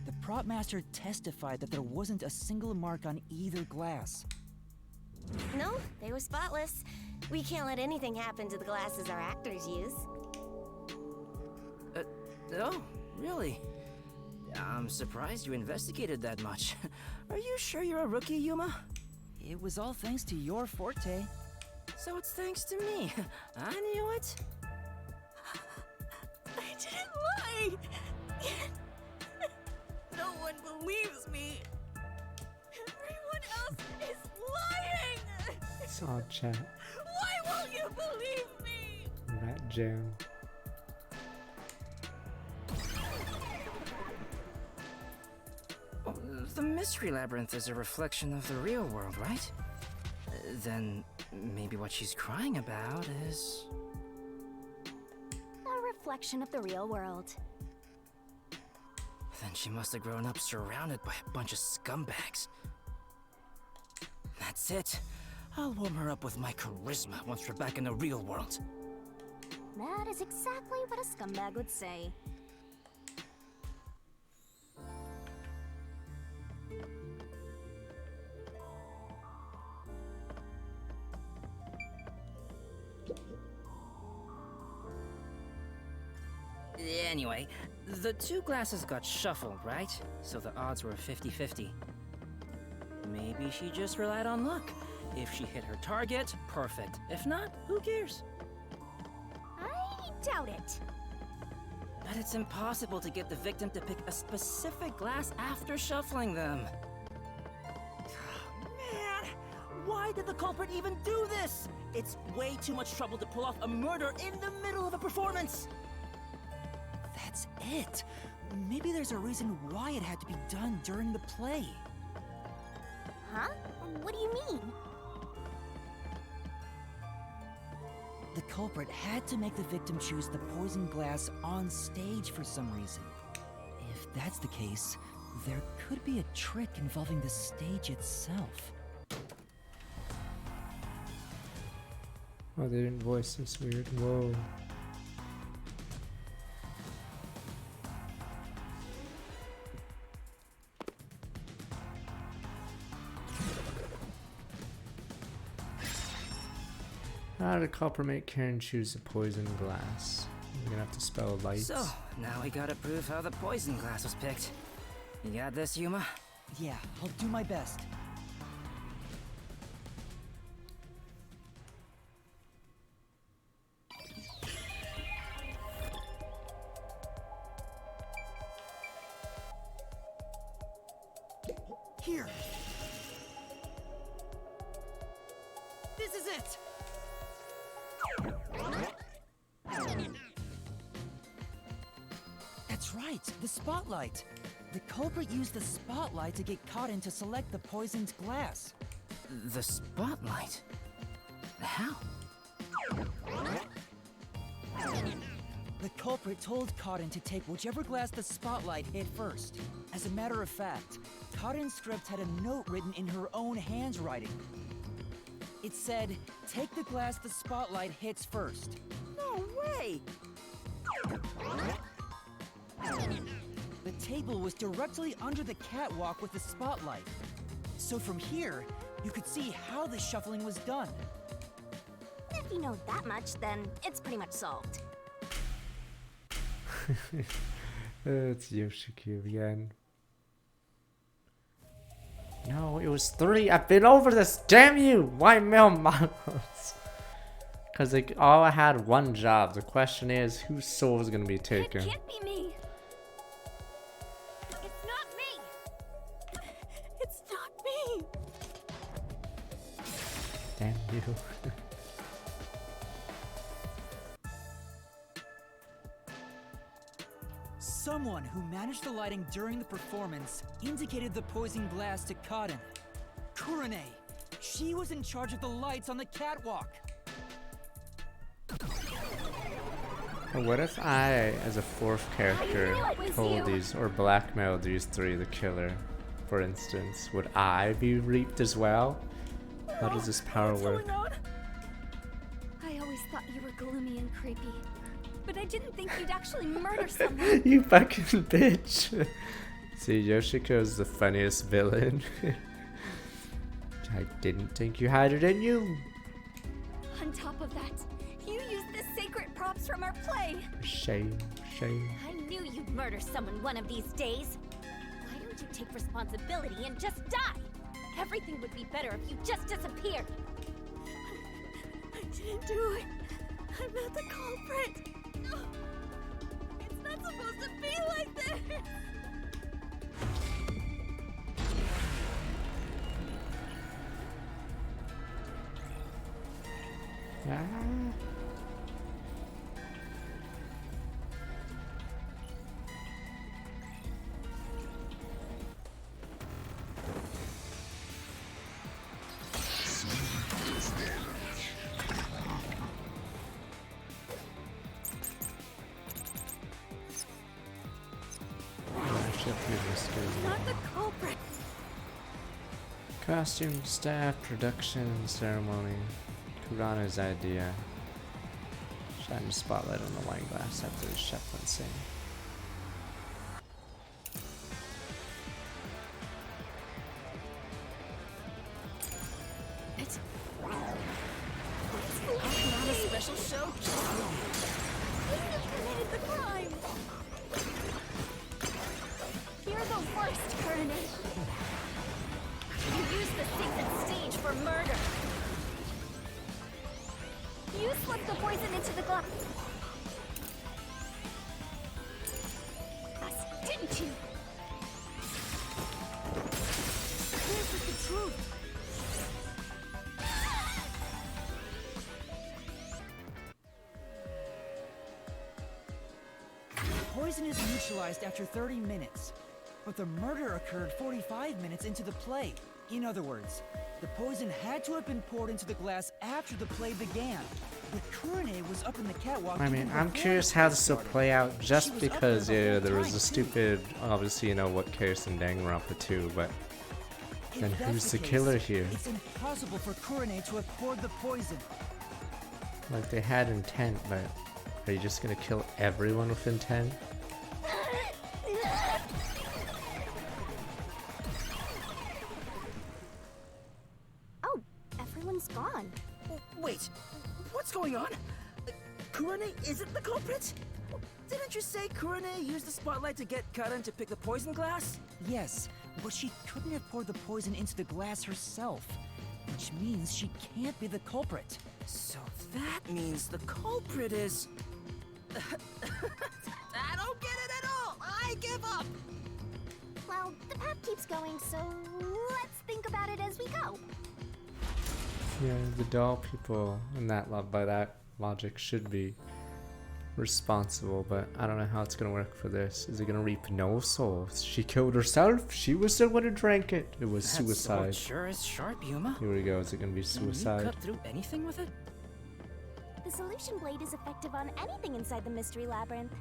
The prop master testified that there wasn't a single mark on either glass. No, they were spotless. We can't let anything happen to the glasses our actors use. Oh, really? I'm surprised you investigated that much. Are you sure you're a rookie, Yuma? It was all thanks to your forte. So it's thanks to me. I knew it. I didn't lie! No one one believes me. Everyone else is lying. It's all chat. Why won't you believe me? Rat jam. Oh, the Mystery Labyrinth is a reflection of the real world, right? Then maybe what she's crying about is... A reflection of the real world. Then she must have grown up surrounded by a bunch of scumbags. That's it. I'll warm her up with my charisma once we're back in the real world. That is exactly what a scumbag would say. Anyway, the two glasses got shuffled, right? So the odds were 50-50. Maybe she just relied on luck. If she hit her target, perfect. If not, who cares? I doubt it. But it's impossible to get the victim to pick a specific glass after shuffling them. Man, why did the culprit even do this? It's way too much trouble to pull off a murder in the middle of a performance. That's it. Maybe there's a reason why it had to be done during the play. Huh? What do you mean? The culprit had to make the victim choose the poison glass on stage for some reason. If that's the case, there could be a trick involving the stage itself. Oh, they didn't voice this weird. Whoa. How did culprit make Karen choose the poison glass? You're gonna have to spell lights. So, now we gotta prove how the poison glass was picked. You got this, Yuma? Yeah, I'll do my best. Here. This is it. That's right, the spotlight. The culprit used the spotlight to get caught in to select the poisoned glass. The spotlight? How? The culprit told Cotton to take whichever glass the spotlight hit first. As a matter of fact, Cotton's script had a note written in her own handwriting. It said, "Take the glass the spotlight hits first." No way! The table was directly under the catwalk with the spotlight. So from here, you could see how the shuffling was done. If you know that much, then it's pretty much solved. It's Yoshiki again. No, it was 3. I've been over this. Damn you! Why mail models? Because they all had one job. The question is, whose soul is going to be taken? It can't be me. It's not me. It's not me. Damn you. Someone who managed the lighting during the performance indicated the poison glass to Cotton. Kurane. She was in charge of the lights on the catwalk. What if I, as a fourth character, I knew it was told you. these or blackmailed these 3 the killer? For instance, would I be reaped as well? How does this power work? I always thought you were gloomy and creepy, but I didn't think you'd actually murder someone. You fucking bitch. See, Yoshiko is the funniest villain. I didn't think you had it in you. On top of that, you used the sacred props from our play. Shame, shame. I knew you'd murder someone one of these days. Why don't you take responsibility and just die? Everything would be better if you just disappeared. I didn't do it. I'm not the culprit. It's not supposed to be like this. Ah. Not the culprit. Costume, staff, production, ceremony. Kurana's idea. Shine the spotlight on the wine glass after the chef went sing. It's Not a special show. Committed the crime! You're the worst, Kurane. You used the sacred stage for murder. You slipped the poison into the glass, didn't you? This is the truth. Poison is neutralized after 30 minutes, but the murder occurred 45 minutes into the play. In other words, the poison had to have been poured into the glass after the play began. But Kurane was up in the catwalk. I mean, even I'm before curious the how play this will started. play out She just was up there because, the yeah, whole there was time, a too. stupid, obviously, you know, what case in Danganronpa 2, but If then that's who's the case, killer here? It's impossible for Kurane to have poured the poison. like they had intent, but are you just gonna kill everyone with intent? Oh, everyone's gone. Wait, what's going on? Kurane isn't the culprit? Didn't you say Kurane used the spotlight to get Karan to pick the poison glass? Yes, but she couldn't have poured the poison into the glass herself, which means she can't be the culprit. So that means the culprit is... I don't get it at all! I give up! Well, the path keeps going, so let's think about it as we go. Yeah, the doll people in that by that logic should be responsible, but I don't know how it's gonna work for this. Is it gonna reap no souls? She killed herself? She was the one who drank it. It was That sword suicide. sure is sharp, Yuma. Here we go. Is it gonna be Can you suicide? cut through anything with it? The solution blade is effective on anything inside the mystery labyrinth.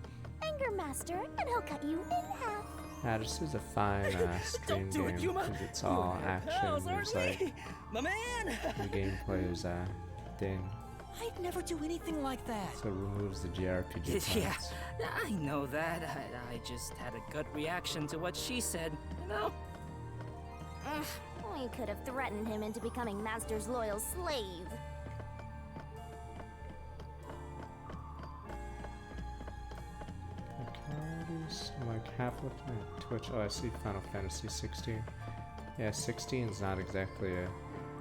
Anger Master, and he'll cut you in half. Yeah, this is a fine Scream Don't do it, game Yuma! because it's all We're action. pals, There's aren't like we? My man! the gameplay is thin, I'd never do anything like that. so it removes the JRPG Yeah, parts. I know that. I just had a gut reaction to what she said, you know? We could have threatened him into becoming Master's loyal slave. Characters. I'm like half looking at Twitch. Oh, I see Final Fantasy 16. Yeah, 16 is not exactly a.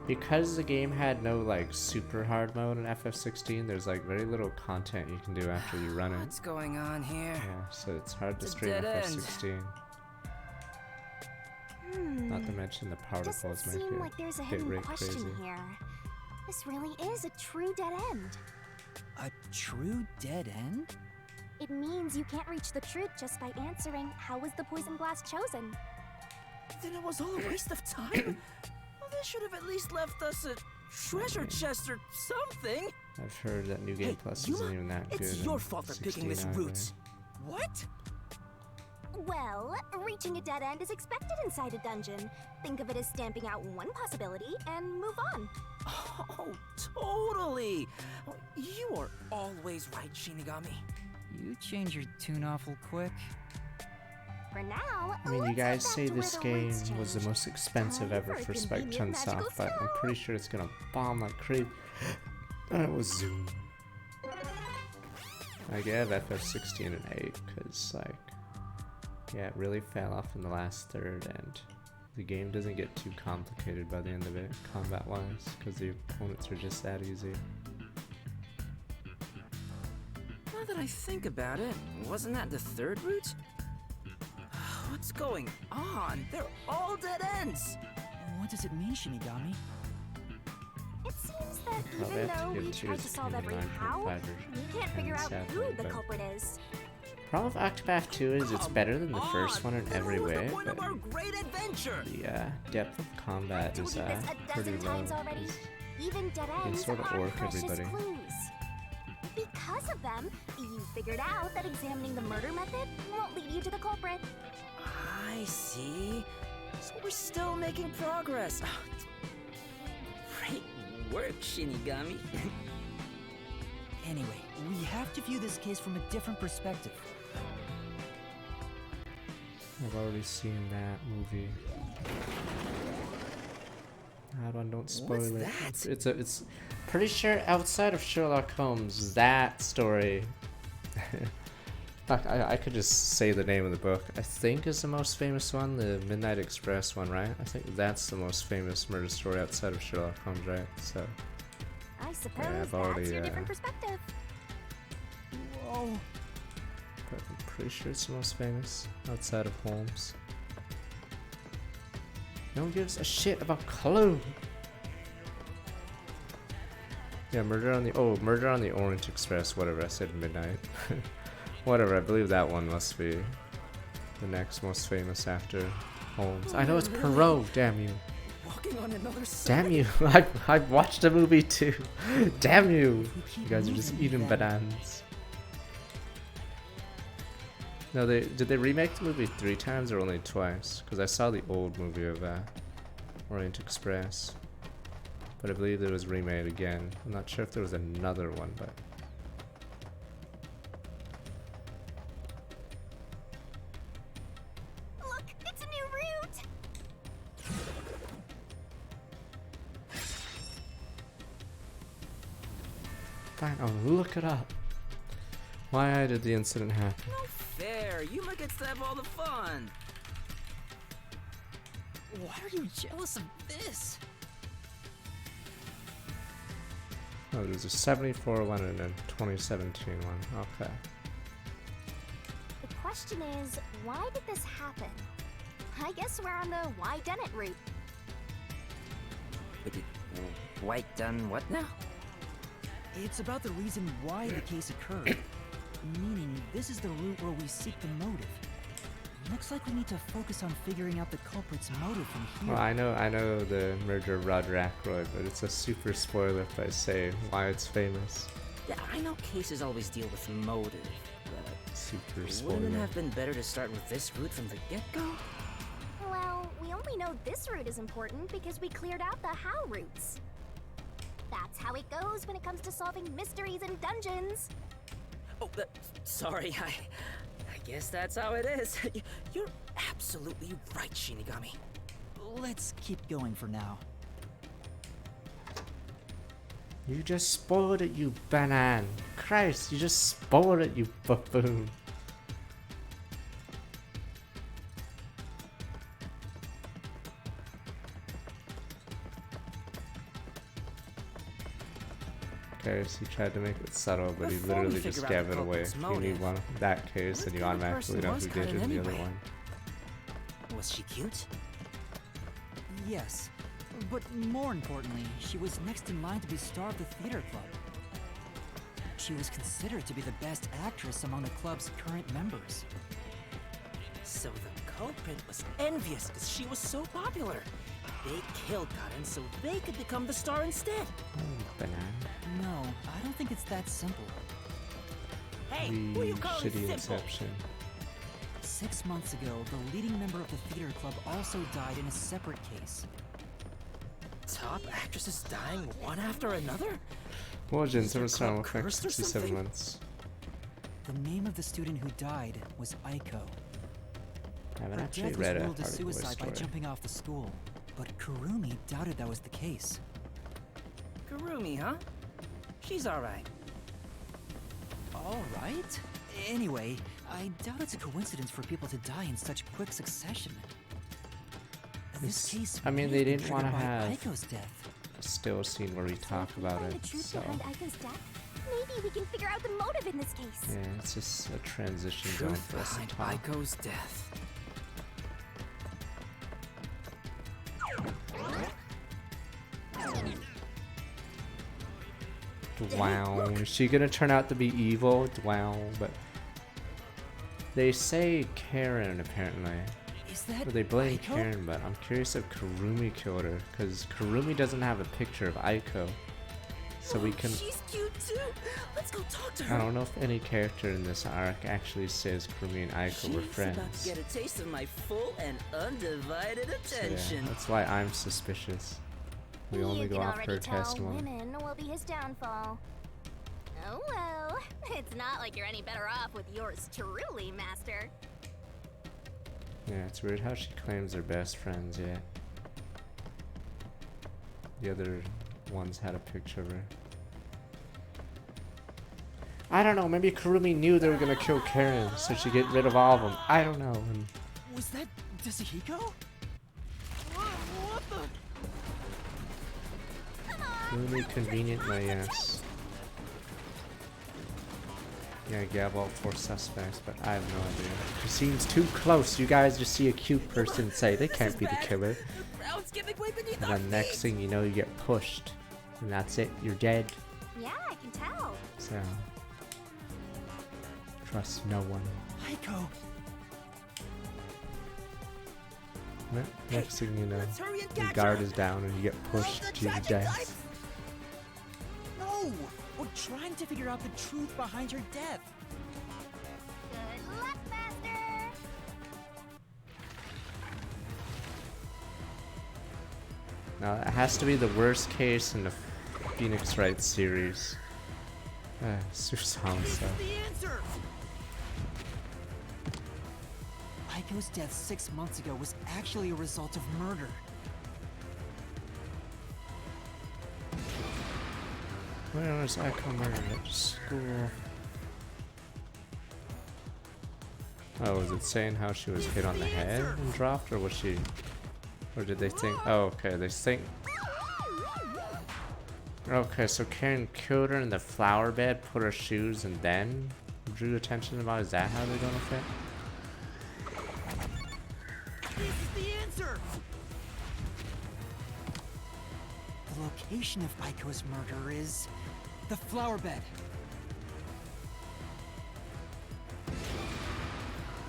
Because the game had no like super hard mode in FF16, there's like very little content you can do after you run it. What's going on here? Yeah, so it's hard to It's a stream dead end. FF16. Not to mention the Doesn't particles make seem it like there's a bit hidden rate question crazy. here. This really is a true dead end. A true dead end? It means you can't reach the truth just by answering how was the poison glass chosen. Then it was all a waste of time? Well, they should have at least left us a treasure chest or something. I've heard that New Game Hey, Plus Yuma, isn't even that good. it's in your fault for picking this 16 route. either. What? Well, reaching a dead end is expected inside a dungeon. Think of it as stamping out one possibility and move on. Oh, totally. You are always right, Shinigami. You change your tune awful quick. For now, I mean, you let's guys head back say to this where the game roots was the changed. most expensive Time ever for a for Spike convenient Chunsoft, magical but I'm spell. pretty sure it's gonna bomb like crazy. And it was Zoom. I gave FF16 an 8 because, like, yeah, it really fell off in the last third, and the game doesn't get too complicated by the end of it, combat-wise, because the opponents are just that easy. Now that I think about it, wasn't that the third route? What's going on? They're all dead ends. What does it mean, Shinigami? It seems means that Probably even have to though give we Tears tried to of solve every Kingdom how, 9.5 we can't figure out who sadly, the but- culprit is. Problem with Octopath 2 is it's better than the first one in every What was way, the point but of our great adventure? the depth of combat Told is you this a pretty dozen low. times already. It's- Even dead They ends sort of are orc precious everybody. clues. Because of them, you figured out that examining the murder method won't lead you to the culprit. I see. So we're still making progress. Great work, Shinigami. Anyway, we have to view this case from a different perspective. I've already seen that movie. Don't spoil it. that? It's pretty sure outside of Sherlock Holmes, that story. Fuck, I could just say the name of the book. I think is the most famous one, the Midnight Express one, right? I think that's the most famous murder story outside of Sherlock Holmes, right? So I suppose I've that's already, your different perspective. Whoa. but I'm pretty sure it's the most famous outside of Holmes. No one gives a shit about Clue. Yeah, Murder on the Orient Express, whatever, I said Midnight. Whatever, I believe that one must be the next most famous after Holmes. I know it's Perot, damn you. Walking on another side. Damn you, I've watched the movie too. Damn you. You guys are just eating bananas. No, did they remake the movie 3 times or only twice? Because I saw the old movie of Orient Express. But I believe it was remade again. I'm not sure if there was another one, but... Look, it's a new route! Fine, I'll look it up. Why did the incident happen? Fair. Yuma gets to have all the fun. Why are you jealous of this? Oh, there's a 74 one and a 2017 one. Okay. The question is, why did this happen? I guess we're on the why done it route. Wait, White done what now? It's about the reason why the case occurred. Meaning, this is the route where we seek the motive. Looks like we need to focus on figuring out the culprit's motive from here. Well, I know the murder of Roger Ackroyd, but it's a super spoiler if I say why it's famous. Yeah, I know cases always deal with motive, but Super wouldn't it spoiler. have been better to start with this route from the get-go? Well, we only know this route is important because we cleared out the how routes. That's how it goes when it comes to solving mysteries and dungeons. Oh, sorry, I guess that's how it is. You're absolutely right, Shinigami. Let's keep going for now. You just spoiled it, you banan. Christ, you just spoiled it, you buffoon. Case, he tried to make it subtle, but he Before we literally just figure out gave the it away. culprit's If you need motive, one that case, then you what kind of automatically person know was who did it Karen in the other anyway? one. Was she cute? Yes, but more importantly, she was next in line to be star of the theater club. She was considered to be the best actress among the club's current members. So the culprit was envious because she was so popular. They killed Karen so they could become the star instead. Oh, banana. No, I don't think it's that simple. Hey, who you calling Shitty simple? Inception. 6 months ago, the leading member of the theater club also died in a separate case. Top actresses dying one after another? Well, Jin, Is their Summer club Star cursed or 67 something? months. The name of the student who died was Aiko. I haven't Her actually death was read a ruled a Hardy Boy suicide by story. jumping off the school, but Kurumi doubted that was the case. Kurumi, huh? She's alright. All right. Anyway, I doubt it's a coincidence for people to die in such quick succession. This This- case I mean, may they have been didn't wanna triggered by have- Aiko's death. A still scene where we talk If we about find it, the truth so behind Aiko's death, maybe we can figure out the motive in this case. yeah, it's just a transition zone Truth for us to behind talk. Aiko's death. Wow. Is she gonna turn out to be evil? Wow. But they say Karen apparently. Is that Or they blame Aiko? Karen, but I'm curious if Karumi killed her, because Karumi doesn't have a picture of Aiko. So we can. She's cute too. Let's go talk to her. I don't know if any character in this arc actually says Karumi and Aiko were She's friends. about to get a taste of my full and undivided So yeah, attention. that's why I'm suspicious. We only you go can off already her tell testimony. women will be his downfall. Oh well, it's not like you're any better off with yours truly, Master. Yeah, it's weird how she claims they're best friends, yeah. The other ones had a picture of her. I don't know, maybe Karumi knew they were gonna kill Karen, so she'd get rid of all of them. I don't know. And Was that Tsuhiko? What the? Karumi conveniently, yes. Yeah, Gab all 4 suspects, but I have no idea. She seems too close. You guys just see a cute person and say they can't be the killer. The ground's giving way beneath And our then next feet. thing you know, you get pushed. And that's it, you're dead. Yeah, I can tell. So, trust no one. Aiko. Next thing you know, Let's hurry and the catch guard her. is down and you get pushed the to your tragic death. life. No! We're trying to figure out the truth behind your death. Good luck, Master. Now, it has to be the worst case in the Phoenix Wright series. Susansa. The answer. Aiko's death 6 months ago was actually a result of murder. Where was Aiko murdered at school? Oh, was it saying how she was hit on the head and dropped, or was she... Or did they think... Oh, okay, they think... Okay, so Karen killed her in the flower bed, put her shoes, and then drew attention about. Is that how they're gonna fit? This is the answer. The location of Aiko's murder is the flower bed.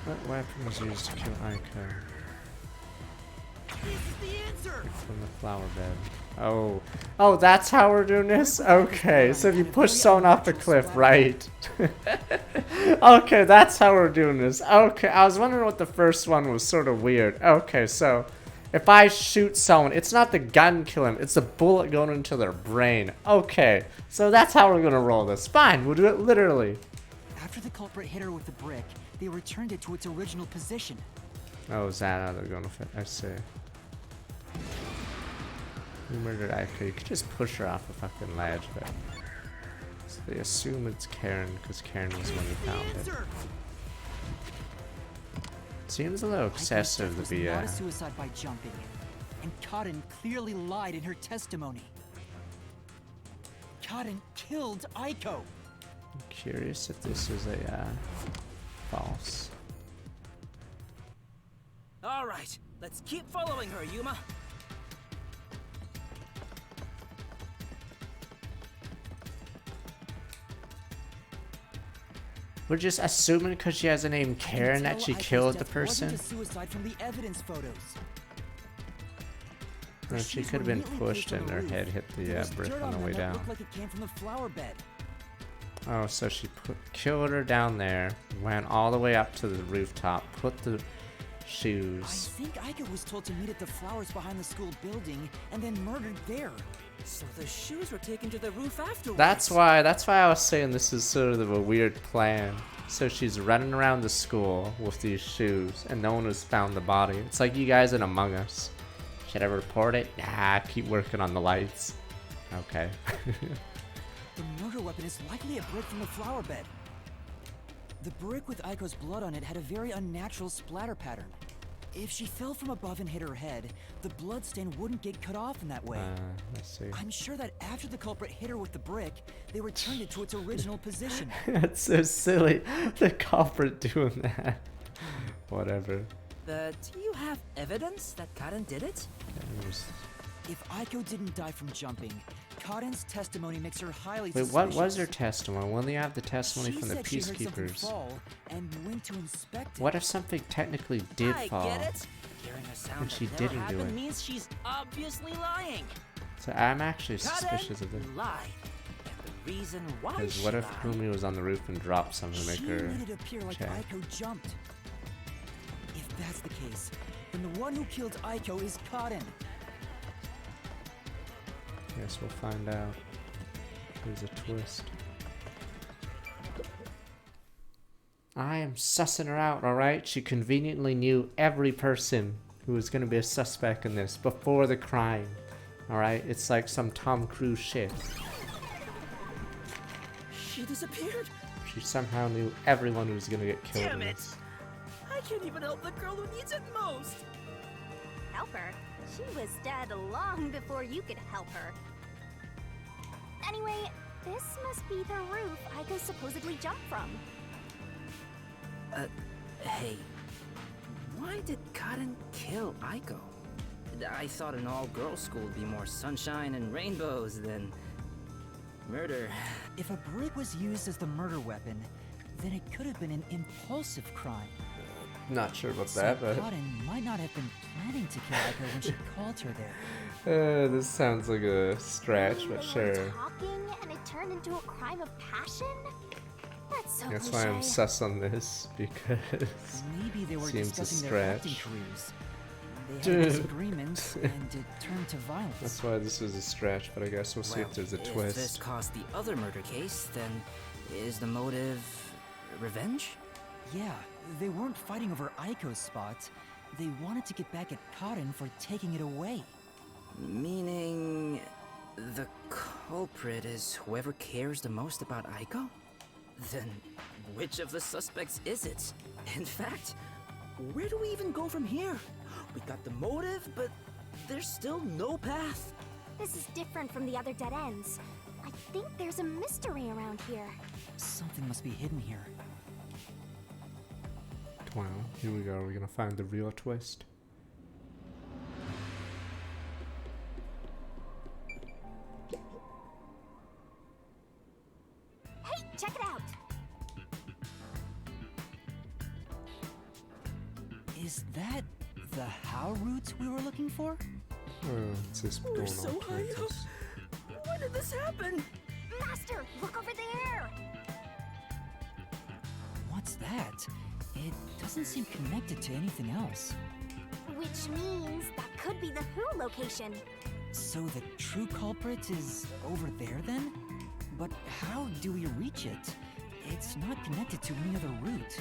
What weapon was used to kill Aiko? This is the answer. From the flower bed. Oh. Oh, that's how we're doing this? Okay, so if you push someone off the cliff, right. Okay, that's how we're doing this. Okay, I was wondering what the first one was sort of weird. Okay, so if I shoot someone, it's not the gun kill him, it's the bullet going into their brain. Okay, so that's how we're gonna roll this. Fine, we'll do it literally. After the culprit hit her with the brick, they returned it to its original position. Oh, is that how they're gonna fit? I see. You murdered Aiko. You could just push her off a fucking ledge, but so they assume it's Karen because Karen was when he found it. Answer. Seems a little Aiko's excessive death to was be not a suicide by jumping, and Cotton clearly lied in her testimony. Cotton killed Aiko. I'm curious if this is a false. All right, let's keep following her, Yuma. We're just assuming because she has a name Karen that she killed the person. Wasn't a suicide from the evidence photos. Her Or she shoes could have were been neatly pushed placed on and the her roof. head hit There the was brick dirt on the them way that down. looked like it came from the flower bed. Oh, so she killed her down there, went all the way up to the rooftop, put the I shoes. think Aiko was told to meet at the flowers behind the school building and then murdered there. So the shoes were taken to the roof afterwards. That's why I was saying this is sort of a weird plan. So she's running around the school with these shoes and no one has found the body. It's like you guys in Among Us. Should I report it? Nah, keep working on the lights. Okay. The murder weapon is likely a brick from the flower bed. The brick with Aiko's blood on it had a very unnatural splatter pattern. If she fell from above and hit her head, the bloodstain wouldn't get cut off in that way. Let's see. I'm sure that after the culprit hit her with the brick, they returned it to its original position. That's so silly. The culprit doing that. Whatever. But do you have evidence that Karen did it? It was If Aiko didn't die from jumping, Karen's testimony makes her highly Wait, suspicious. what was her testimony? We only have the testimony She from the said she heard something peacekeepers. fall and went to inspect it. What if something technically did I fall? get it. Hearing a sound And she that never didn't do happened it. means she's obviously lying. So I'm actually Karen suspicious of it. lied. And the reason why Because she what if lied, Kumi was on the roof and dropped something to make She her made it appear like check? Aiko jumped. If that's the case, then the one who killed Aiko is Karen. Guess we'll find out. There's a twist. I am sussing her out, alright? She conveniently knew every person who was going to be a suspect in this before the crime. Alright? It's like some Tom Cruise shit. she disappeared. She somehow knew everyone who was going to get killed Damn in it! this. I can't even help the girl who needs it most. Help her? She was dead long before you could help her. Anyway, this must be the roof Aiko supposedly jumped from. Hey, why did Karen kill Aiko? I thought an all-girls school would be more sunshine and rainbows than murder. If a brick was used as the murder weapon, then it could have been an impulsive crime. Not sure about So that, but Karen might not have been planning to kill Aiko when she called her there. this sounds like a stretch, Maybe but they sure. were talking and it turned into a crime of passion? That's so That's cliche. why I'm sus on this, because Maybe they were Seems a discussing their acting stretch. careers. They had Dude. disagreements, and it turned to violence. that's why this is a stretch, but I guess we'll see if there's a If this twist. caused the other murder case, then is the motive revenge? Yeah, they weren't fighting over Aiko's spot. They wanted to get back at Karen for taking it away. Meaning the culprit is whoever cares the most about Aiko? Then which of the suspects is it? In fact, where do we even go from here? We got the motive, but there's still no path. This is different from the other dead ends. I think there's a mystery around here. Something must be hidden here. Wow, here we go. We're gonna find the real twist. Hey, check it out! Is that the How route we were looking for? Oh, it's this We're going so on high up. campus. When did this happen? Master, look over there! What's that? It doesn't seem connected to anything else. Which means that could be the Who location. So the true culprit is over there then? But how do we reach it? It's not connected to any other route.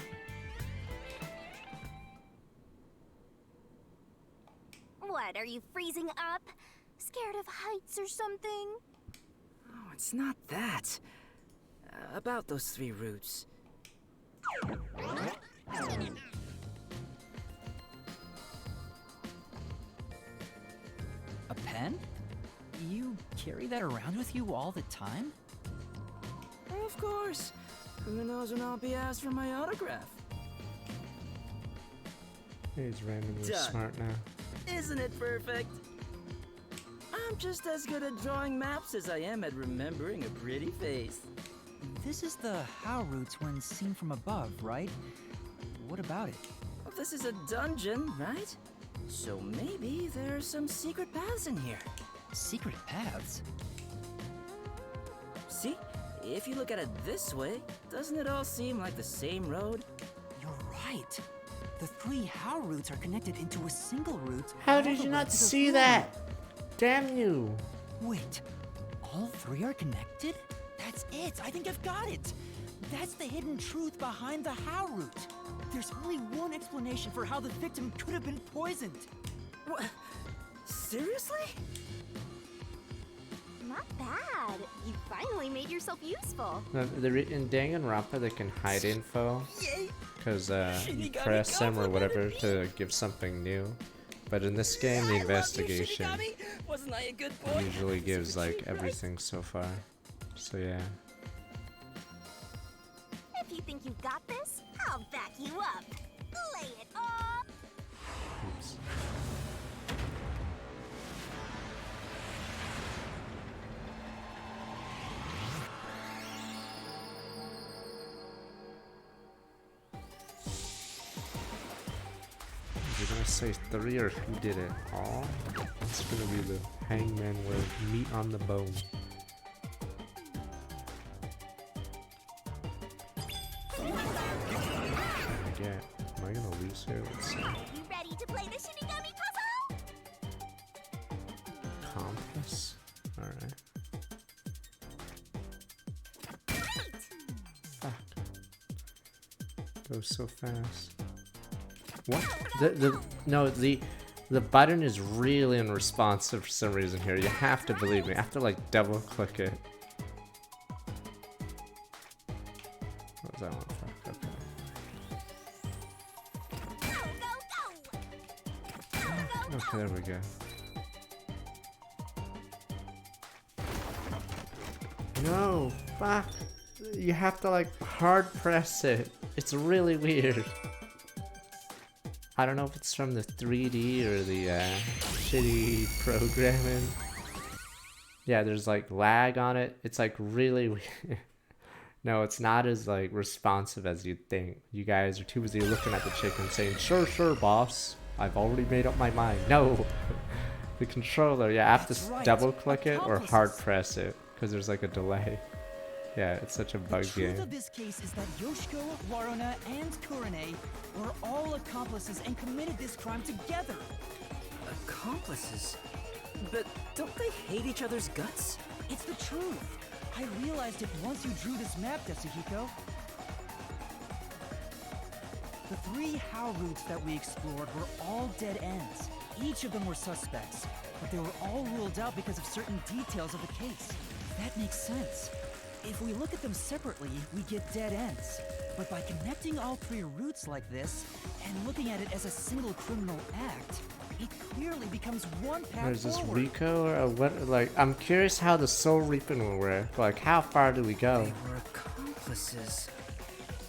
What, are you freezing up? Scared of heights or something? Oh, it's not that. About those 3 routes. A pen? You carry that around with you all the time? Of course. Who knows when I'll be asked for my autograph? He's randomly Done. smart now. Isn't it perfect? I'm just as good at drawing maps as I am at remembering a pretty face. This is the How route when seen from above, right? What about it? Well, this is a dungeon, right? So maybe there's some secret paths in here. Secret paths? See? If you look at it this way, doesn't it all seem like the same road? You're right. The 3 How routes are connected into a single route. How all did the you way not to the see Who that? route. Damn you! Wait, all 3 are connected? That's it! I think I've got it! That's the hidden truth behind the How route. There's only one explanation for how the victim could have been poisoned. What? Seriously? Not bad. You finally made yourself useful. In Danganronpa, they can hide info Yay! because you Shinigami press them or whatever complimented to give something new. But in this game, the I love you, investigation Shinigami! Wasn't I a good boy? usually gives like Right. everything so far. So yeah. If you think you got this, I'll back you up. Lay it on. Oops. say 3 or who did it all? It's gonna be the hangman with meat on the bone. Yeah, am I gonna lose here? Let's see. You ready to play the Shinigami puzzle? Compass? Alright. Fuck. Goes so fast. What? The button is really unresponsive for some reason here. You have to believe me. I have to like double click it. What was that one? Fuck, okay. Okay, there we go. No, fuck. You have to like hard press it. It's really weird. I don't know if it's from the 3D or the shitty programming. Yeah, there's like lag on it. It's like really weird. No, it's not as like responsive as you'd think. You guys are too busy looking at the chicken saying, sure, sure, boss. I've already made up my mind. No. The controller, yeah, I have to right. double click it or hard Accomplices. press it because there's like a delay. Yeah, it's such a The bug truth game. of this case is that Yoshiko, Waruna, and Kurane were all accomplices and committed this crime together. Accomplices? But don't they hate each other's guts? It's the truth. I realized it once you drew this map, Tetsuhiko. The 3 How routes that we explored were all dead ends. Each of them were suspects, but they were all ruled out because of certain details of the case. That makes sense. If we look at them separately, we get dead ends. But by connecting all 3 routes like this, and looking at it as a single criminal act, it clearly becomes one path Or is this forward. Rico or what? Like, I'm curious how the soul reaping will work. Like, how far do we go? They were accomplices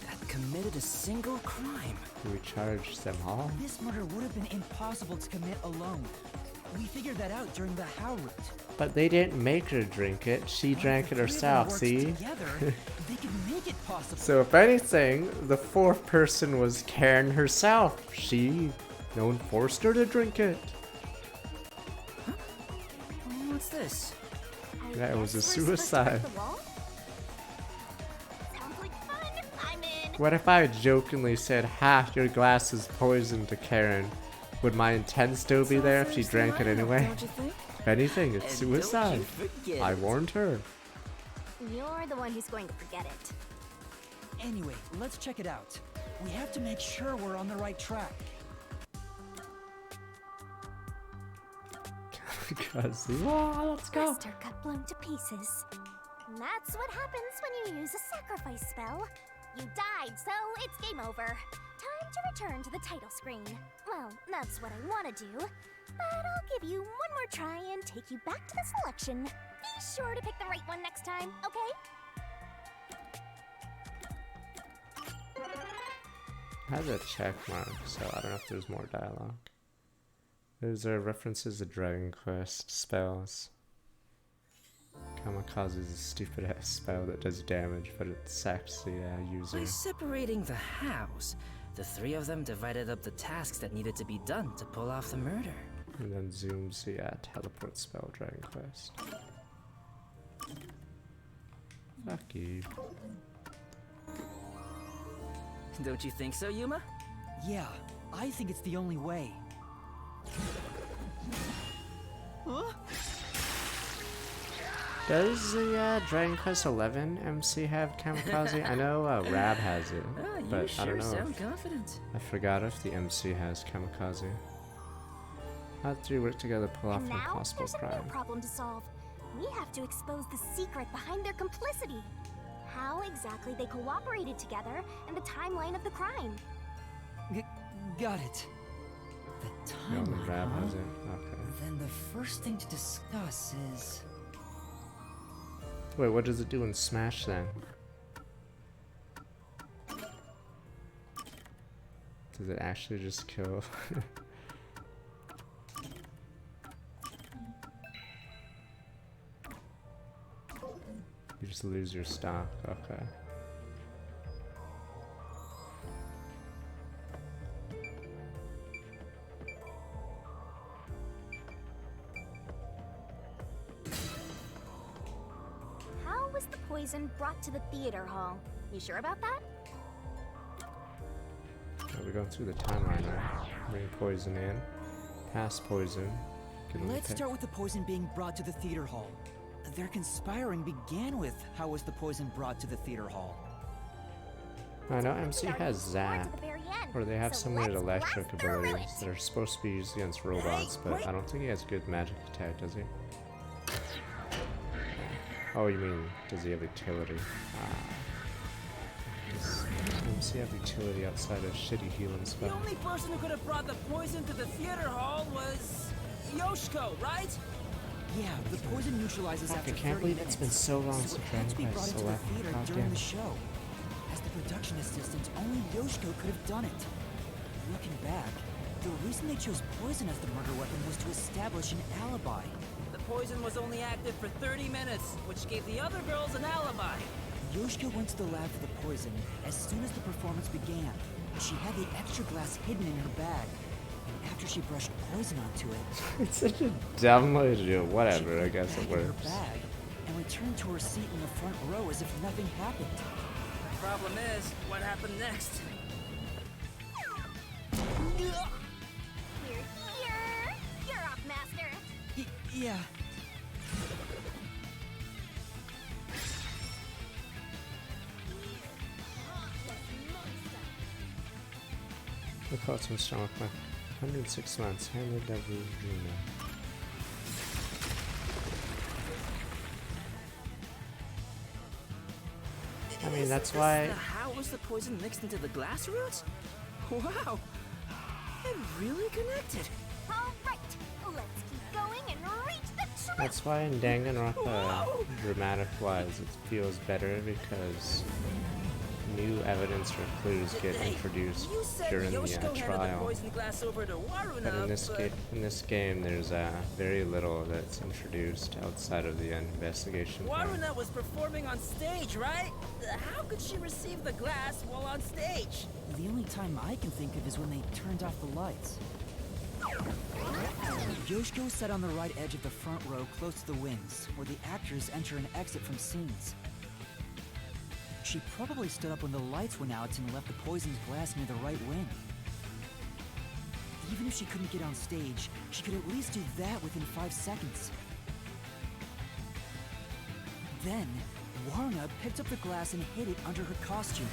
that committed a single crime. Do we charge them all? This murder would have been impossible to commit alone. We figured that out during the How route. But they didn't make her drink it. She drank it If the 3 of them herself, worked see? Together, they could make it possible. So if anything, the 4th person was Karen herself. No one forced her to drink it. What's this? I Yeah, it was guess a we're supposed to suicide. break the wall? Sounds like fun. I'm in. What if I jokingly said half your glass is poison to Karen? Would my intent still be It's all there if she first drank it lineup, anyway? Don't you think? If anything, it's And suicide. Don't you forget I it. warned her. You're the one who's going to forget it. Anyway, let's check it out. We have to make sure we're on the right track. Because, let's go. Master got blown to pieces. And that's what happens when you use a sacrifice spell. You died, so it's game over. Time to return to the title screen. Well, that's what I want to do. But I'll give you one more try and take you back to the selection. Be sure to pick the right one next time, okay? Has a check mark, so I don't know if there's more dialogue. There's references to Dragon Quest spells. Kamikaze is a stupid ass spell that does damage, but it sacks the user. By separating the hows, the 3 of them divided up the tasks that needed to be done to pull off the murder. And then zooms the teleport spell Dragon Quest. Fuck you. Don't you think so, Yuma? Yeah, I think it's the only way. Huh? Does the Dragon Quest 11 MC have Kamikaze? I know Rab has it, You but sure I don't know. sound confident. I forgot if the MC has Kamikaze. How do you work together to pull off And an now, impossible there's a new crime? problem to solve. We have to expose the secret behind their complicity. How exactly they cooperated together and the timeline of the crime. Got it. The No, the timeline, Rab huh? has it. Okay. Then the first thing to discuss is... Wait, what does it do in Smash then? Does it actually just kill? You just lose your stock. Okay. was the poison brought to the theater hall? You sure about that? Okay, we're going through the timeline now. Bring poison in. Pass poison. Get a Let's pick. start with the poison being brought to the theater hall. Their conspiring began with how was the poison brought to the theater hall? I know MC It already has was brought to Zap, the very end, or they have so some weird let's electric blast through abilities it. that are supposed to be used against robots, but I don't think he has good magic attack, does he? Oh, you mean, does he have utility? Does MC have utility outside of shitty healing The spell? only person who could have brought the poison to the theater hall was Yoshiko, right? Yeah, the poison neutralizes Fuck, after I 30 can't believe minutes. it's been so long So since it had to be Dragon brought Quest into the 11. theater God during damn the it. show. As the production assistant, only Yoshiko could have done it. Looking back, the reason they chose poison as the murder weapon was to establish an alibi. The poison was only active for 30 minutes, which gave the other girls an alibi. Yoshiko went to the lab for the poison as soon as the performance began. She had the extra glass hidden in her bag. And after she brushed poison onto it, It's such a dumb way to do it. she Whatever, put I it guess back it in her works. bag and returned to her seat in the front row as if nothing happened. The problem is, what happened next? You're here! You're off, Master! Yeah. The caught some strong with my 106 months. Handed every I mean, that's Isn't why. this how was the poison mixed into the glass roots? Wow, it really connected. Alright, let's keep going and reach the truth! That's why in Danganronpa, dramatic-wise, it feels better because new evidence or clues get Hey, introduced you said during the Yoshiko handed the trial. poison glass over to Waruna, But in this game, there's very little that's introduced outside of the investigation part. Waruna was performing on stage, right? How could she receive the glass while on stage? The only time I can think of is when they turned off the lights. Yoshiko sat on the right edge of the front row close to the wings, where the actors enter and exit from scenes. She probably stood up when the lights went out and left the poisoned glass near the right wing. Even if she couldn't get on stage, she could at least do that within 5 seconds. Then, Warna picked up the glass and hid it under her costume.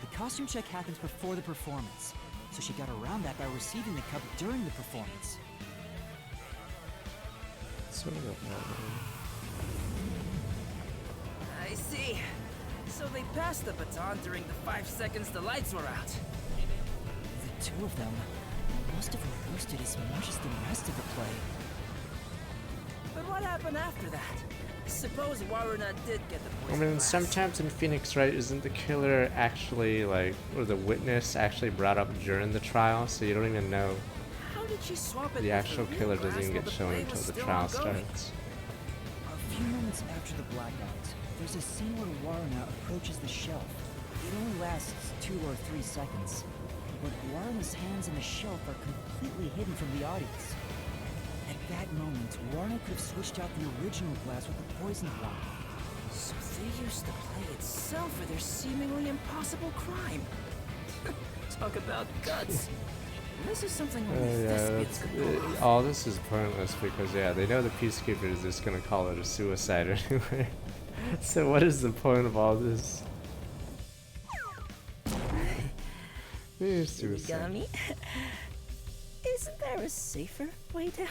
The costume check happens before the performance, so she got around that by receiving the cup during the performance. Sort of, I see. So they passed the baton during the 5 seconds the lights were out. The two of them must have rehearsed it as much as the rest of the play. But what happened after that? Suppose Waruna did get the I poison mean, glass. sometimes in Phoenix Wright, isn't the killer actually, like, or the witness actually brought up during the trial, so you don't even know. How did she swap it The with actual real killer glass doesn't even while get the shown play until was the still trial ongoing? starts. A few moments after the blackout, there's a scene where Warna approaches the shelf. It only lasts 2 or 3 seconds, but Warna's hands on the shelf are completely hidden from the audience. At that moment, Warna could have switched out the original glass with the poisoned one. So they used the play itself for their seemingly impossible crime. Talk about guts. This is something only Yeah, thespians could pull off. all this is pointless because, yeah, they know the Peacekeeper is just gonna call it a suicide anyway. So what is the point of all this? Suicide. Yummy. Isn't there a safer way down?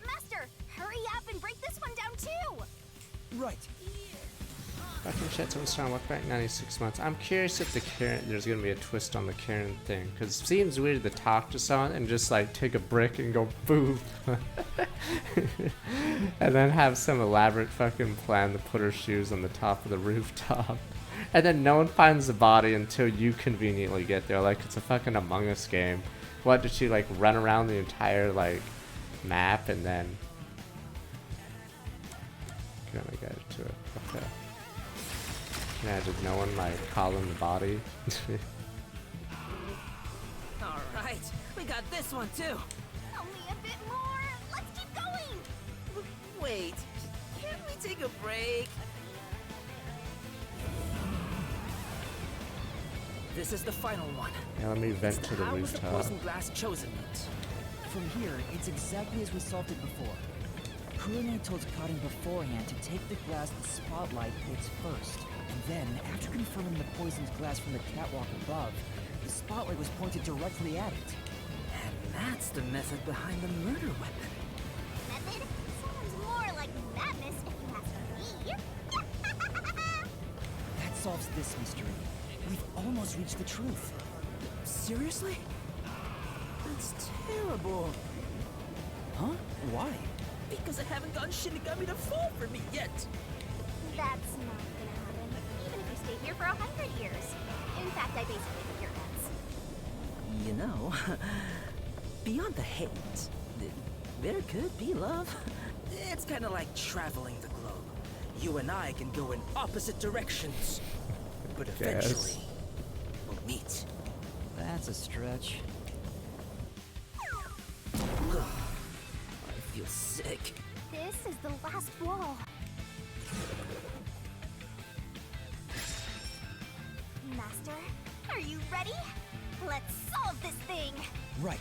Master, hurry up and break this one down too! Right. Fucking shit, so strong. Look back 96 months. I'm curious if the Karen, there's gonna be a twist on the Karen thing, because it seems weird to talk to someone and just like take a brick and go boom, and then have some elaborate fucking plan to put her shoes on the top of the rooftop, and then no one finds the body until you conveniently get there, like it's a fucking Among Us game. What did she like run around the entire like map and then? Can I get to it? Okay. Yeah, did no one like call him the body? All right, we got this one too. Only a bit more! Let's keep going! Wait, take a break. This is the final one. Yeah, let me vent to the How was the rooftop. poison glass chosen, Newt? From here, it's exactly as we solved it before. Kurone told Karin beforehand to take the glass the spotlight hits first. And then, after confirming the poisoned glass from the catwalk above, the spotlight was pointed directly at it. And that's the method behind the murder weapon. Method? Sounds more like madness if you ask me. That solves this mystery. We've almost reached the truth. Seriously? That's terrible. Huh? Why? Because I haven't gotten Shinigami to fall for me yet. That's not gonna happen, even if you stay here for 100 years. In fact, I basically think you're nuts. You know, beyond the hate, there could be love. It's kind of like traveling the globe. You and I can go in opposite directions, but eventually we'll meet. That's a stretch. I feel sick. This is the last wall. Master, are you ready? Let's solve this thing! Right.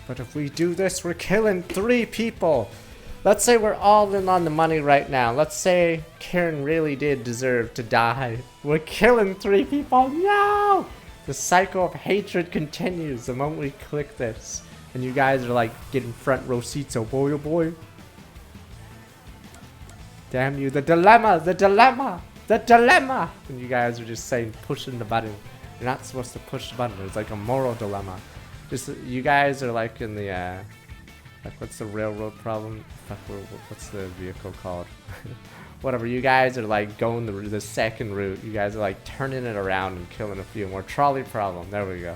But if we do this, we're killing 3 people. Let's say we're all in on the money right now. Let's say Karen really did deserve to die. We're killing 3 people. No! The cycle of hatred continues the moment we click this. And you guys are like getting front row seats. Oh boy, oh boy. Damn you. The dilemma, the dilemma, the dilemma. And you guys are just saying pushing the button. You're not supposed to push the button. It's like a moral dilemma. Just you guys are like in the like what's the railroad problem? Fuck, what's the vehicle called? Whatever. You guys are like going the second route. You guys are like turning it around and killing a few more. Trolley problem. There we go.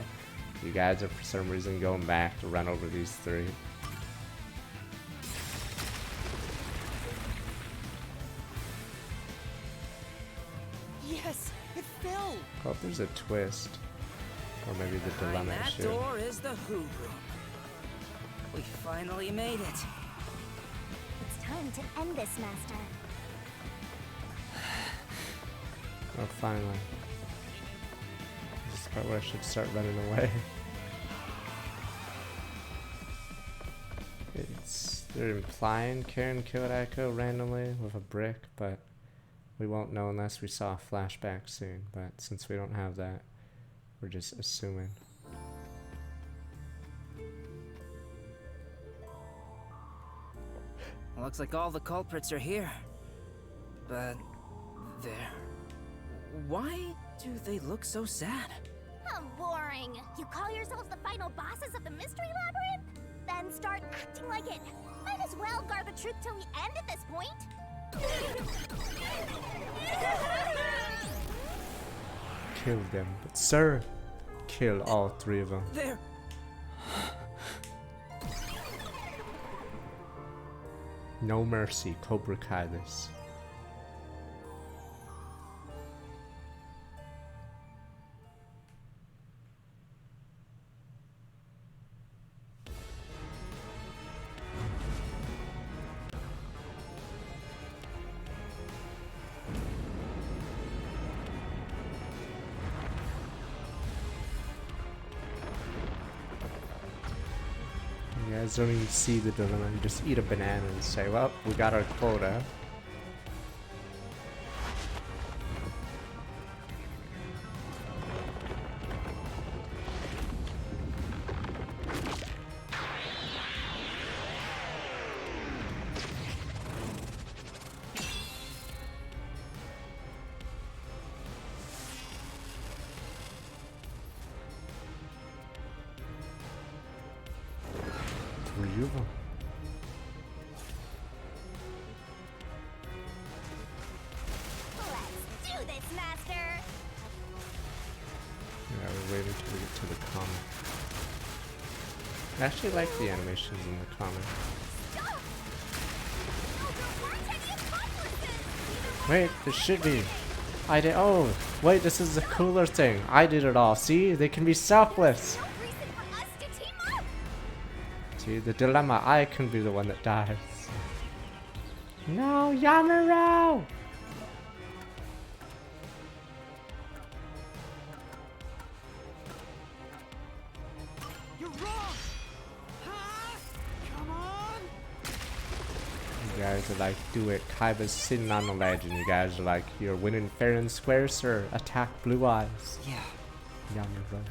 You guys are for some reason going back to run over these 3. Yes, it fell. Oh, there's a twist. Or maybe the Behind dilemma that issue. door is the Who Room. We finally made it. It's time to end this, Master. Oh, finally. This is the part where I should start running away. They're implying Karen killed Echo randomly with a brick, but we won't know unless we saw a flashback soon. But since we don't have that, we're just assuming. Looks like all the culprits are here. But there. Why do they look so sad? How boring! You call yourselves the final bosses of the Mystery Labyrinth? Then start acting like it. Might as well guard the truth till the end at this point. Kill them. But sir, kill all 3 of them. There. No mercy, Cobra Kai this. You guys don't even see the dilemma. You just eat a banana and say, well, we got our quota. Three of them. Let's do this, Master! Yeah, we're waiting till we get to the comic. I actually like the animations in the comic. Stop! No, there weren't any accomplices! Wait, there should be. I did. Oh, wait, this is the cooler thing. I did it all. See? They can be selfless. No reason for us to team up! See, the dilemma, I can be the one that dies. No, Yamaro! You're wrong! Huh? Come on! You guys are like, do it. Kaiba's sitting on the ledge, and you guys are like, you're winning fair and square, sir. Attack Blue Eyes. Yeah. Yamaro.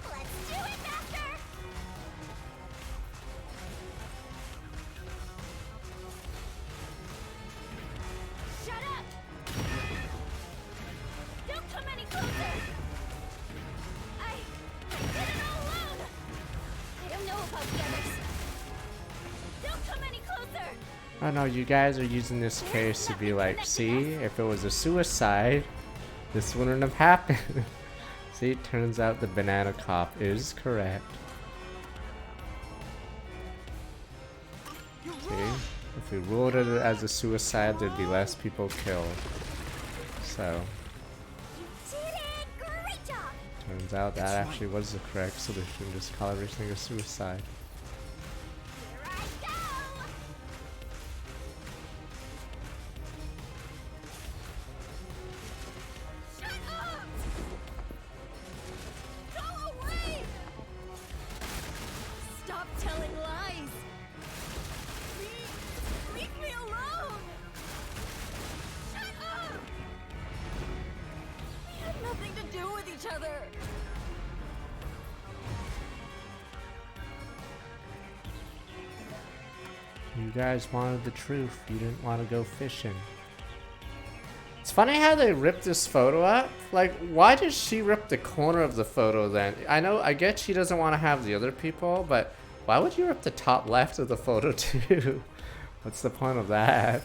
Let's do it, Master! Shut up! Don't come any closer! I did it all alone! I don't know about the others. Don't come any closer! Oh no, you guys are using this case to be like, see, if it was a suicide, this wouldn't have happened. See, it turns out the banana cop is correct. See, if we ruled it as a suicide, there'd be less people killed. So, You did it! Great job! turns out that actually was the correct solution. Just call everything a suicide. Here I go! Shut up! Go away! Stop telling lies! Please, leave me alone! Shut up! We had nothing to do with each other! You guys wanted the truth. You didn't want to go fishing. It's funny how they ripped this photo up. Like, why did she rip the corner of the photo then? I get she doesn't want to have the other people, but why would you rip the top left of the photo too? What's the point of that?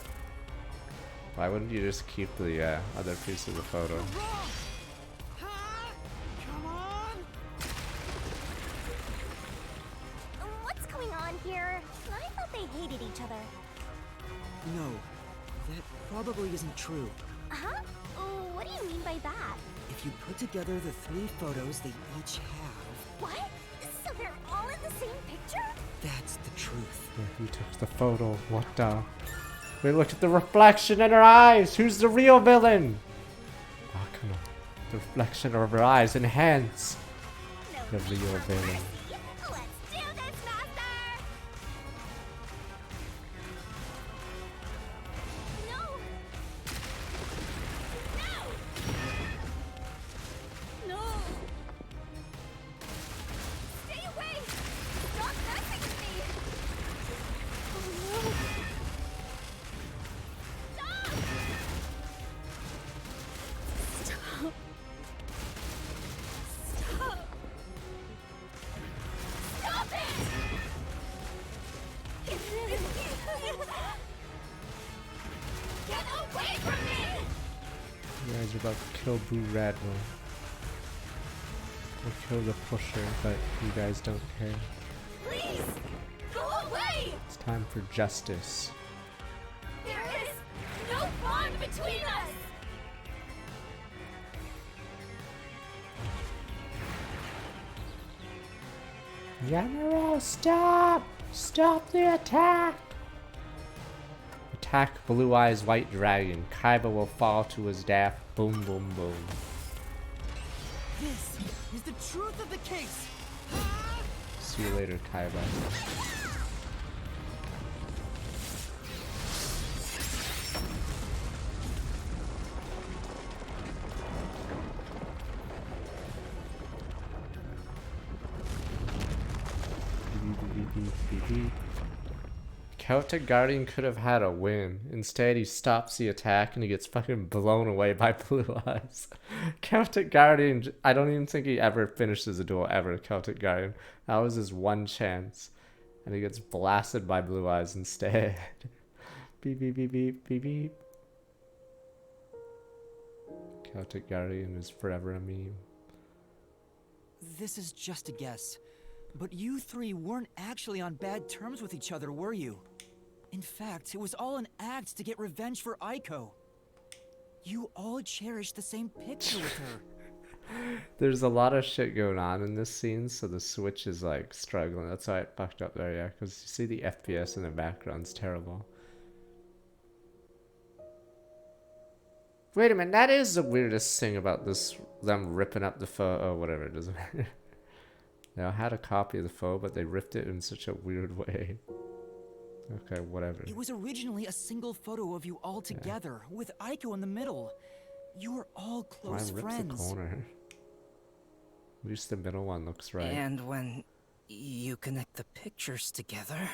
Why wouldn't you just keep the other piece of the photo? Wrong! Huh? Come on! What's going on here? I thought they hated each other. No, that probably isn't true. Huh? What do you mean by that? If you put together the 3 photos they each have, What? So they're all in the same picture? that's the truth. Yeah, who took the photo? What the? We looked at the reflection in her eyes. Who's the real villain? Oh, come on. The reflection of her eyes enhance No the real villain. mercy. Let's do this, Master! No! No! No! Stay away! Stop messing with me! Oh no! Stop! Stop! Stop it! Get away from me! You guys are about to kill Boo Radwell. Or kill the pusher, but you guys don't care. Please! Go away! It's time for justice. There is no bond between us! Yamaro, stop! Stop the attack! Attack Blue Eyes White Dragon. Kaiba will fall to his death. Boom, boom, boom. This is the truth of the case! See you later, Kaiba. Celtic Guardian could have had a win. Instead, he stops the attack and he gets fucking blown away by Blue Eyes. Celtic Guardian, I don't even think he ever finishes a duel ever, Celtic Guardian. That was his one chance. And he gets blasted by Blue Eyes instead. Beep, beep, beep, beep, beep, beep. Celtic Guardian is forever a meme. This is just a guess, but you 3 weren't actually on bad terms with each other, were you? In fact, it was all an act to get revenge for Aiko. You all cherished the same picture with her. There's a lot of shit going on in this scene, so the Switch is like struggling. That's why it fucked up there, yeah. Because you see the FPS in the background's terrible. Wait a minute, that is the weirdest thing about this. Them ripping up the photo, whatever, it doesn't matter. Now, I had a copy of the photo, but they ripped it in such a weird way. Okay, whatever. It was originally a single photo of you all together, with Aiko in the middle. You were all close Why rip friends. the corner? At least the middle one looks right. And when you connect the pictures together,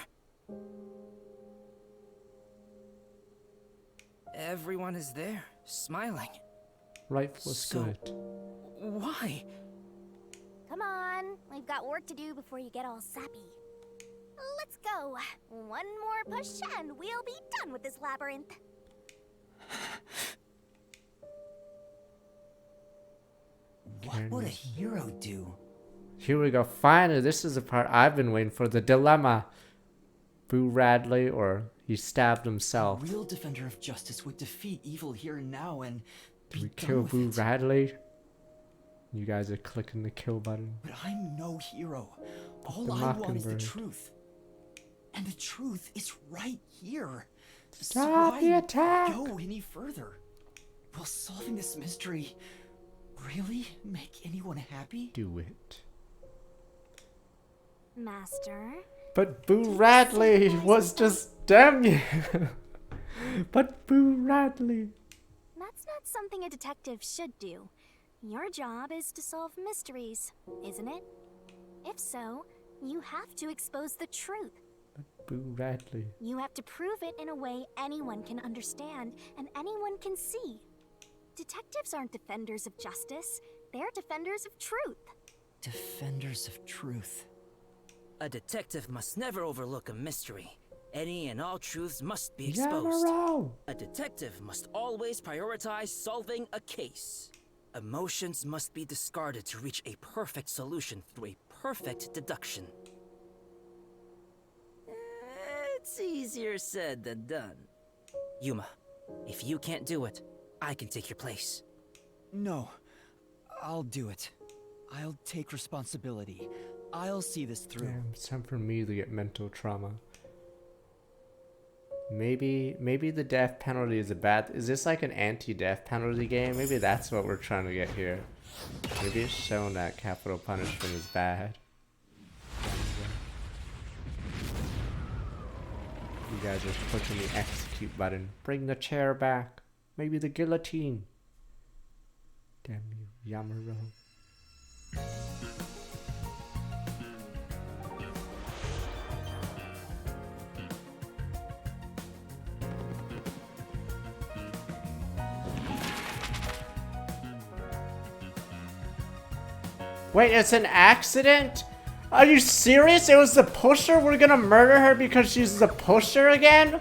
everyone is there, smiling. Right was So- good. Why? Come on, we've got work to do before you get all sappy. Let's go. One more push and we'll be done with this labyrinth. What would a hero do? Here we go. Finally, this is the part I've been waiting for. The dilemma. Boo Radley or he stabbed himself. A real defender of justice would defeat evil here and now and Do be we done kill with Boo it. Radley? You guys are clicking the kill button. But I'm no hero. All The I want is the Mockingbird. truth. And the truth is right here. So Stop the why attack! go any further? Will solving this mystery really make anyone happy? Do it. Master, But Boo Radley was just damn you. But Boo Radley. that's not something a detective should do. Your job is to solve mysteries, isn't it? If so, you have to expose the truth. Boo Radley. You have to prove it in a way anyone can understand and anyone can see. Detectives aren't defenders of justice, they're defenders of truth. Defenders of truth. A detective must never overlook a mystery. Any and all truths must be exposed. Yamaro. A detective must always prioritize solving a case. Emotions must be discarded to reach a perfect solution through a perfect deduction. It's easier said than done. Yuma, if you can't do it, I can take your place. No, I'll do it. I'll take responsibility. I'll see this through. Damn, it's time for me to get mental trauma. Maybe the death penalty is a bad. Is this like an anti-death penalty game? Maybe that's what we're trying to get here. Maybe it's shown that capital punishment is bad. You guys are clicking the execute button. Bring the chair back. Maybe the guillotine. Damn you, Yamaro. Wait, it's an accident? Are you serious? It was the pusher? We're gonna murder her because she's the pusher again?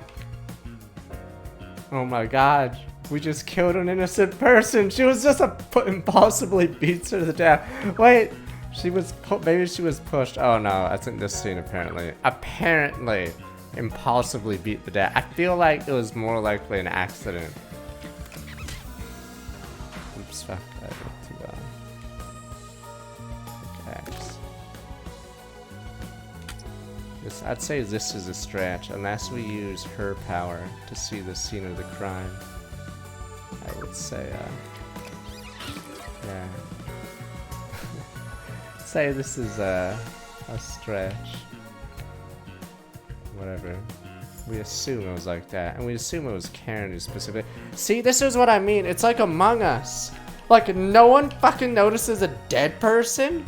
Oh my god. We just killed an innocent person. She was just impossibly beats her to death. Wait, she was maybe she was pushed. Oh no, that's in this scene apparently. Apparently, impulsively beat the death. I feel like it was more likely an accident. Oops, fuck. I went too X. I'd say this is a stretch, unless we use her power to see the scene of the crime. I would say, yeah. Say this is a stretch. Whatever. We assume it was like that, and we assume it was Karen who specifically. See, this is what I mean. It's like Among Us. Like, no one fucking notices a dead person?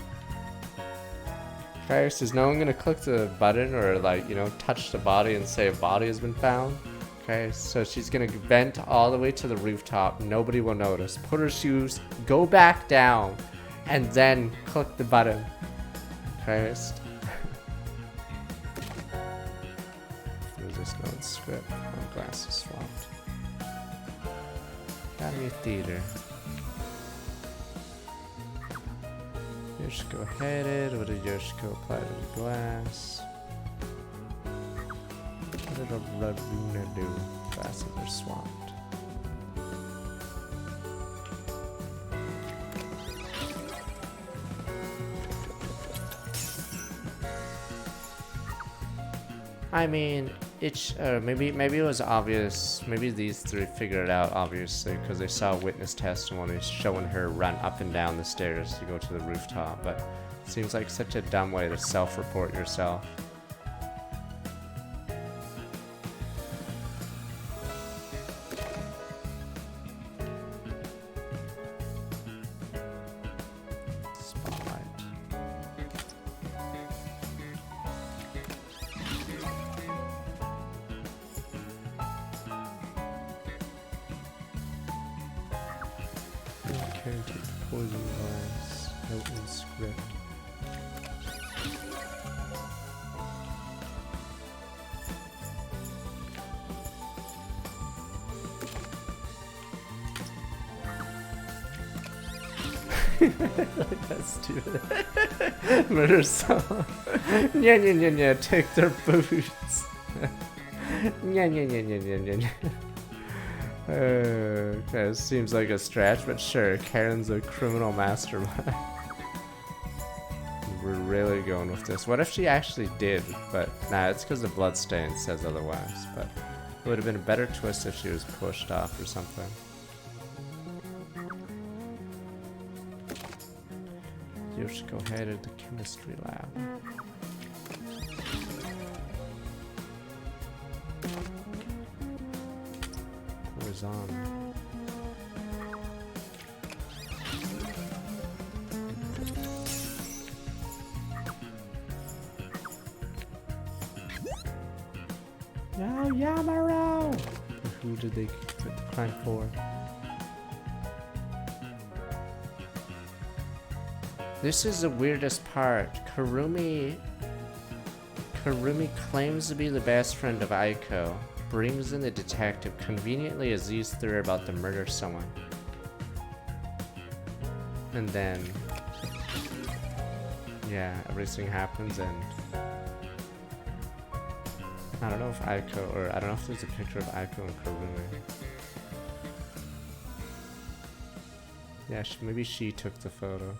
Okay, so is no one gonna click the button or, like, you know, touch the body and say a body has been found? Okay, so she's gonna vent all the way to the rooftop. Nobody will notice. Put her shoes, go back down, and then click the button. Okay, there's this note script. Oh, glasses swapped. Academy Theater. Yoshiko headed. What did Yoshiko apply to the glass? What did a Raruna do? Glasses are swapped. I mean, maybe it was obvious. Maybe these three figured it out obviously because they saw witness testimony showing her run up and down the stairs to go to the rooftop. But it seems like such a dumb way to self-report yourself. Spotlight. Character poison glass. Note in script. That's stupid. Murder someone. Nya nya nya nya. Take their boots. Nya nya nya nya nya nya nya. Okay, seems like a stretch, but sure, Karen's a criminal mastermind. We're really going with this. What if she actually did? But nah, it's because the bloodstain says otherwise. But it would have been a better twist if she was pushed off or something. Yoshiko headed the chemistry lab. On. No, Yamaro! Who did they commit the crime for? This is the weirdest part. Karumi claims to be the best friend of Aiko. Brings in the detective conveniently as these three are about to murder someone. And then, yeah, everything happens and I don't know if Aiko, or I don't know if there's a picture of Aiko and Karumi. Yeah, maybe she took the photo.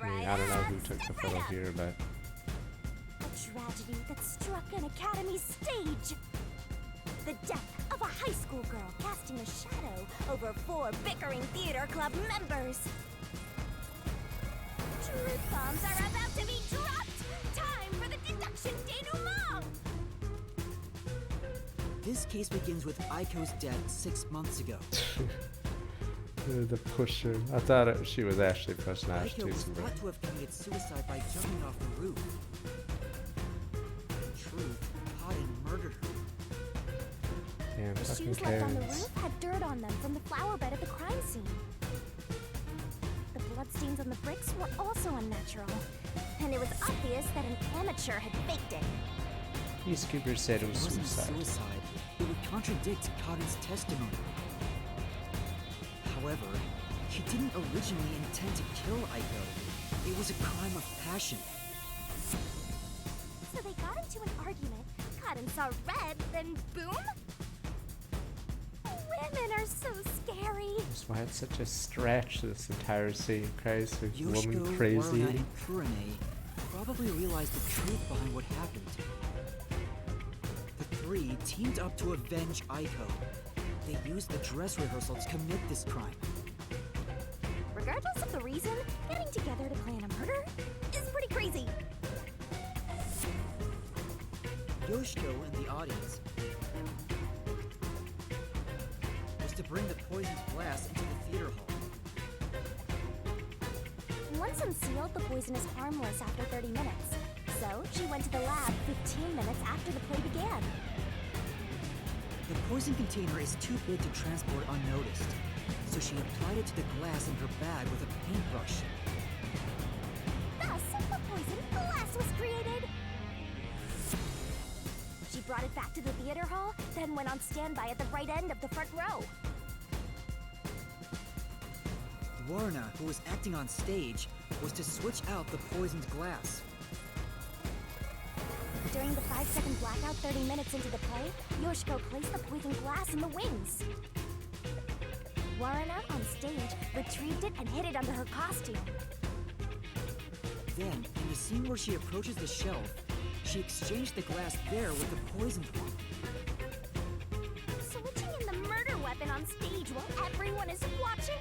I mean, I don't know who took the photo here, but... Tragedy that struck an academy stage. The death of a high school girl casting a shadow over 4 bickering theater club members. Truth bombs are about to be dropped. Time for the deduction denouement. This case begins with Aiko's death 6 months ago. The pusher. I thought she was actually pushing Ash Aiko to was somebody. thought to have committed suicide by jumping off the roof. Truth, Cotton murdered her. Damn, The fucking shoes left on the Karens. roof had dirt on them from the flower bed at the crime scene. The bloodstains on the bricks were also unnatural, and it was obvious that an amateur had faked it. Peacekeeper said it was It wasn't suicide. suicide. It would contradict Cotton's testimony. However, he didn't originally intend to kill Aiko. It was a crime of passion. So they got into an argument, Cotton saw red, then boom? Women are so scary. That's why it's such a stretch, this entire scene. Christ, this Yoshiko, woman crazy. Waruna, and Kurane probably realized the truth behind what happened. The three teamed up to avenge Aiko. They used the dress rehearsal to commit this crime. Regardless of the reason, getting together to plan a murder is pretty crazy. Yoshiko and the audience was to bring the poisoned glass into the theater hall. Once unsealed, the poison is harmless after 30 minutes. So she went to the lab 15 minutes after the play began. The poison container is too big to transport unnoticed, so she applied it to the glass in her bag with a paintbrush. Thus, the poison glass was created. She brought it back to the theater hall, then went on standby at the right end of the front row. Waruna, who was acting on stage, was to switch out the poisoned glass. During the 5-second blackout 30 minutes into the play, Yoshiko placed the poison glass in the wings. Waruna, on stage, retrieved it and hid it under her costume. Then, in the scene where she approaches the shelf, She exchanged the glass there with the poisoned one. Switching in the murder weapon on stage while everyone is watching?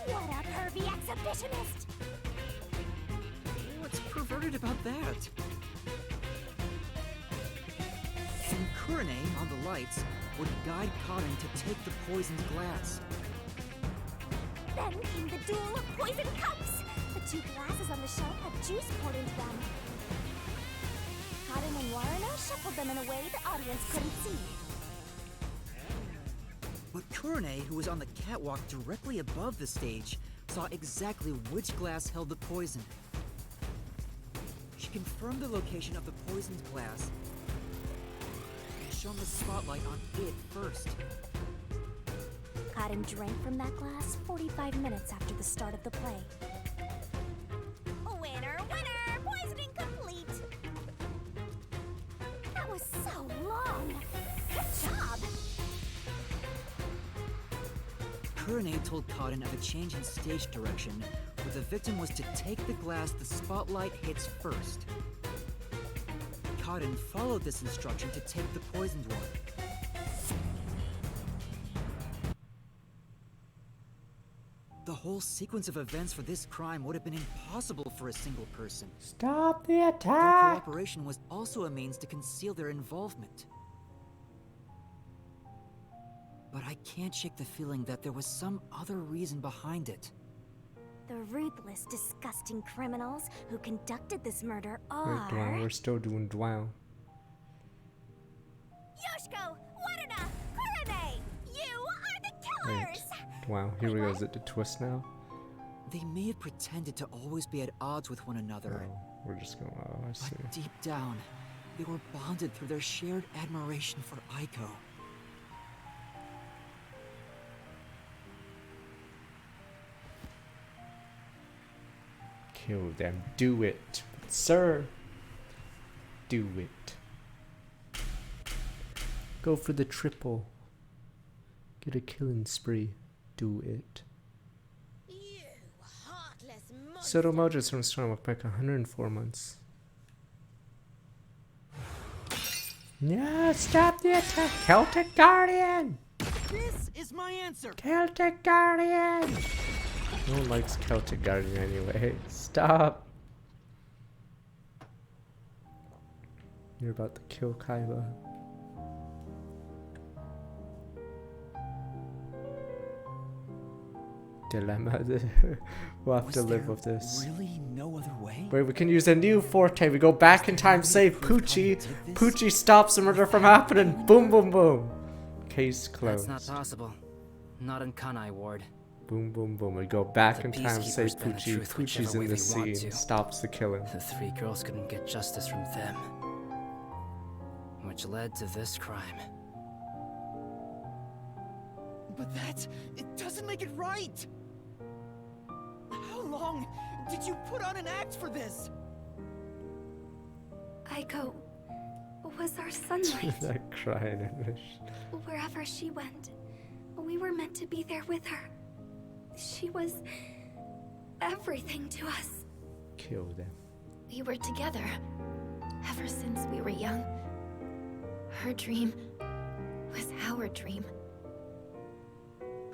What a pervy exhibitionist! What's perverted about that? And Kurane, on the lights, would guide Cotton to take the poisoned glass. Then came the duel of poison cups! The two glasses on the shelf had juice poured into them. Cotton and Waruna shuffled them in a way the audience couldn't see. But Kurane, who was on the catwalk directly above the stage, saw exactly which glass held the poison. She confirmed the location of the poisoned glass and shone the spotlight on it first. Cotton drank from that glass 45 minutes after the start of the play. Winner, winner! Poisoning complete! That was so long! Good job! Kurane told Cotton of a change in stage direction, where the victim was to take the glass the spotlight hits first. Cotton followed this instruction to take the poisoned one. The whole sequence of events for this crime would have been impossible for a single person. Stop the Their attack! cooperation was also a means to conceal their involvement. But I can't shake the feeling that there was some other reason behind it. The ruthless, disgusting criminals who conducted this murder Wait, are... Dwell, we're still doing Dwell. Yoshiko, Waruna, Kurane! You are the Wait, killers! Dwell, here we go. Is it the twist now? They may have pretended to always be at odds with one another, Oh, we're just going, oh, I see. but deep down, they were bonded through their shared admiration for Aiko. Kill them. Do it. Sir. Do it. Go for the triple. Get a killing spree. Do it. Soto Mojo's from Stormwalk back 104 months. No, stop the attack! Celtic Guardian! This is my answer! Celtic Guardian! No one likes Celtic Guardian anyway. Stop! You're about to kill Kaiba. Dilemma. We'll have Was to live there with this. really no other way? Wait, we can use a new forte. We go back in time, save Poochie. Poochie stops the murder from happening. Boom, boom, boom. Case closed. That's not possible. Not in Kanai Ward. Boom, boom, boom. We go back The in time, save Peacekeepers bend the Poochie. truth whichever Poochie's in way the they want scene. to. Stops the killing. The three girls couldn't get justice from them. Which led to this crime. But it doesn't make it right! How long did you put on an act for this? Aiko was our sunlight. That crying English. Wherever she went, we were meant to be there with her. She was everything to us. Kill them. We were together ever since we were young. Her dream was our dream.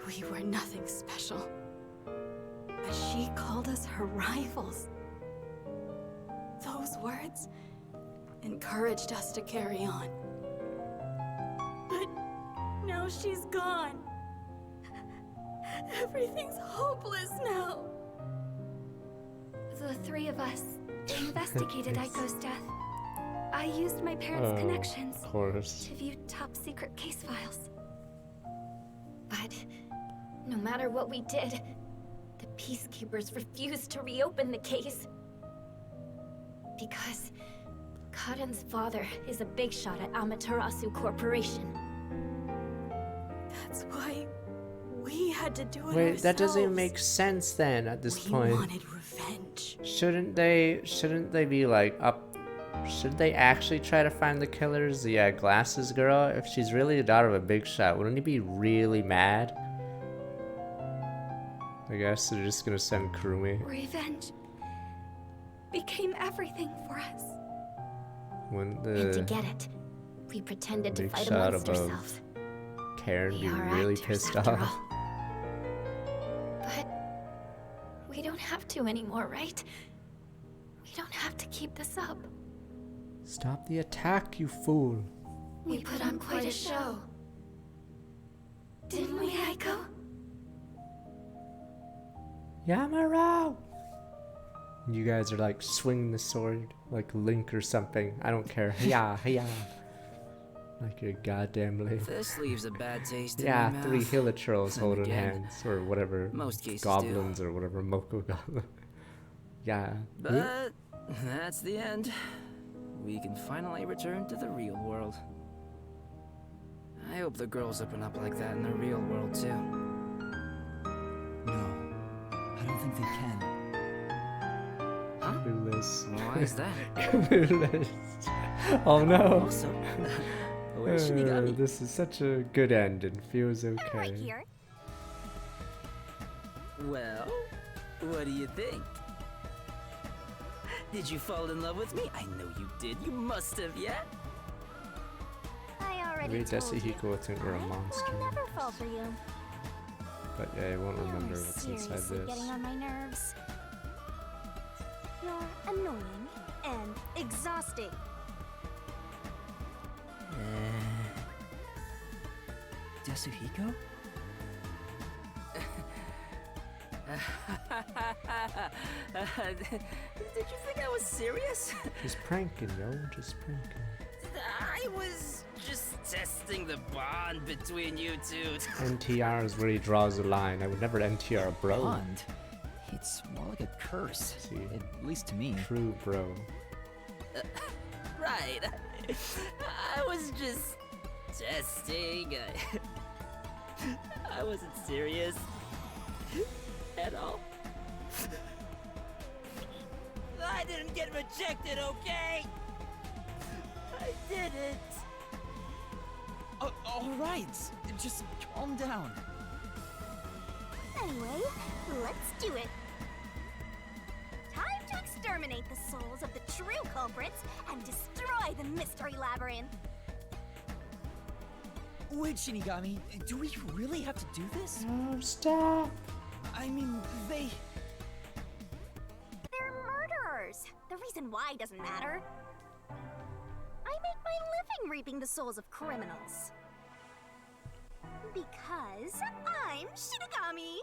We were nothing special. But she called us her rivals. Those words encouraged us to carry on. But now she's gone. Everything's hopeless now. The three of us investigated Aiko's death. I used my parents' connections Of course. to view top secret case files. But no matter what we did, the Peacekeepers refused to reopen the case. Because Cotton's father is a big shot at Amaterasu Corporation. That's why we had to do it Wait, ourselves. that doesn't even make sense then at this We point. wanted revenge. Shouldn't they be like up? Should they actually try to find the killers? The glasses girl? If she's really the daughter of a big shot, wouldn't he be really mad? I guess they're just gonna send Kurumi. Revenge became everything for us. When And to the get it, we pretended to big fight shot amongst above ourselves. Karen We being are really actors, pissed after off. all. But we don't have to anymore, right? We don't have to keep this up. Stop the attack, you fool. We put on quite a show. Didn't we, Aiko? Yamaro! You guys are like swinging the sword like Link or something. I don't care. Yeah, yeah. Like you're goddamn Link. This leaves a bad taste in Yeah, my 3 mouth. Hilichurls Then holding again, hands or whatever. most cases Goblins or whatever. Moko goblin. Yeah. But that's the end. We can finally return to the real world. I hope the girls open up like that in the real world too. No, I don't think they can. Clueless. Why is that? Clueless. Oh no. Also, where's Shinigami? This is such a good end and feels I'm right okay. here. Well, what do you think? Did you fall in love with me? I know you did. You must have, yeah? I already Maybe told you. Yasuhiko will think we're a I monster. will never fall for you. But yeah, I won't You're remember what's inside seriously this. getting on my nerves. You're annoying and exhausting. Yasuhiko? Did you think I was serious? Just pranking, yo. Just pranking. I was just testing the bond between you two. NTR is where he draws the line. I would never NTR bro. Bond? It's more like a curse. See. At least to me. True, bro. Right. I was just testing. I wasn't serious at all. I didn't get rejected, okay? I didn't. All right, just calm down. Anyway, let's do it. Time to exterminate the souls of the true culprits and destroy the mystery labyrinth. Wait, Shinigami, do we really have to do this? Oh, stop. I mean, they... They're murderers. The reason why doesn't matter. I make my living reaping the souls of criminals. Because I'm Shinigami.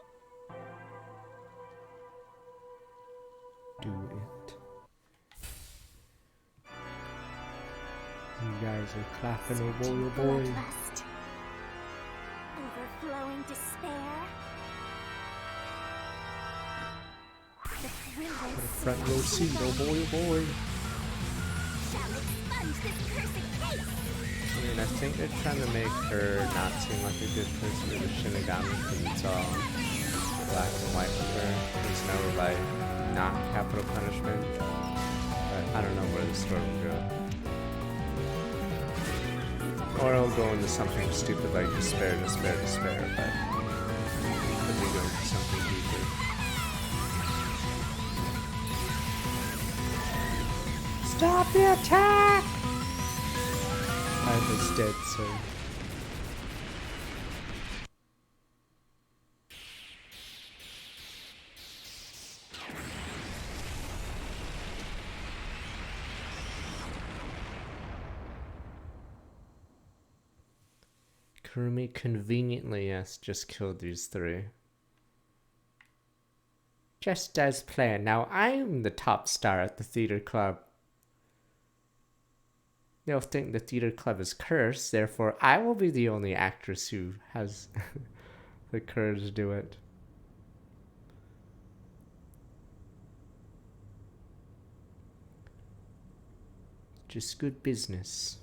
Do it. You guys are clapping, oh boy, oh boy. Bloodlust. Overflowing despair. The thrilling Front row seat, oh boy, oh boy. shall expunge this cursed case. I mean, I think they're trying to make her not seem like a good person with a Shinigami because it's all black and white with her. There's no, like, not capital punishment. But I don't know where the story will go. Or it'll go into something stupid like despair, despair, despair, but it could be going to something deeper. Stop the attack! I was dead, so. Kurumi conveniently, yes, just killed these 3. Just as planned. Now I'm the top star at the theater club. They'll think the theater club is cursed, therefore I will be the only actress who has the courage to do it. Just good business.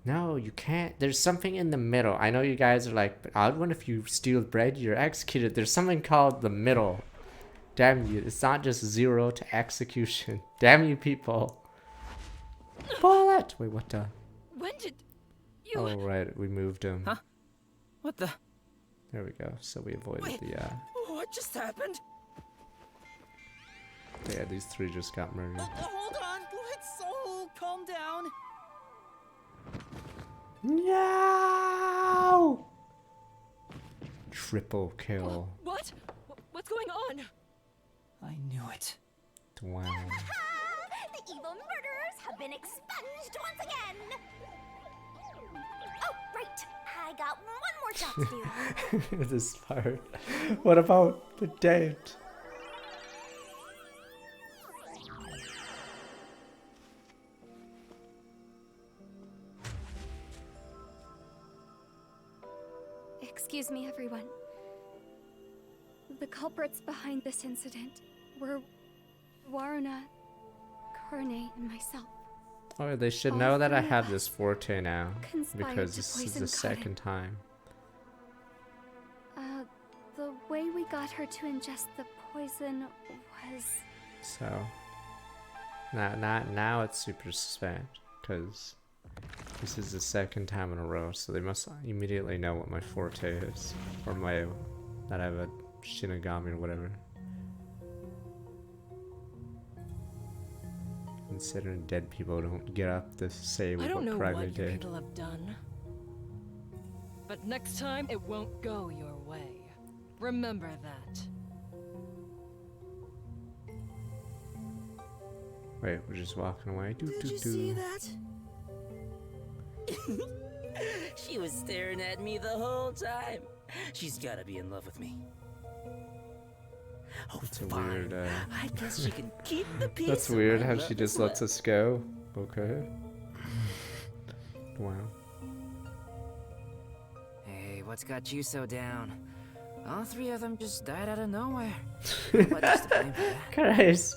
No, you can't. There's something in the middle. I know you guys are like, but odd one, if you steal bread, you're executed. There's something called the middle. Damn you. It's not just 0 to execution. Damn you people. Bullet! Wait, what the? When did you... Oh, right. We moved him. Huh? What the? There we go. So we avoided Wait. the, What just happened? yeah, these 3 just got murdered. Hold on, let's No! Triple kill. What? What's going on? I knew it. Wow. The evil murderers have been expunged once again! Oh, right! I got one more job to do. This part. What about the dead? Excuse me, everyone. The culprits behind this incident were Waruna, Kurne, and myself. Oh, they should All know that I three have of this forte now. conspired Because to this is poison the Karen. second time. The way we got her to ingest the poison was... So now it's super suspect because this is the second time in a row, so they must immediately know what my forte is, or that I have a Shinigami or whatever. Considering dead people don't get up to say I what don't know crime what they your did. people have done. But next time, it won't go your way. Remember that. Wait, we're just walking away. Did you see that? She was staring at me the whole time. She's gotta be in love with me. Oh, It's a fine. weird. I guess she can keep the peace. That's of weird my how love she just as lets well. us go. Okay. Wow. Hey, what's got you so down? All three of them just died out of nowhere. Nobody's to blame for that. Christ.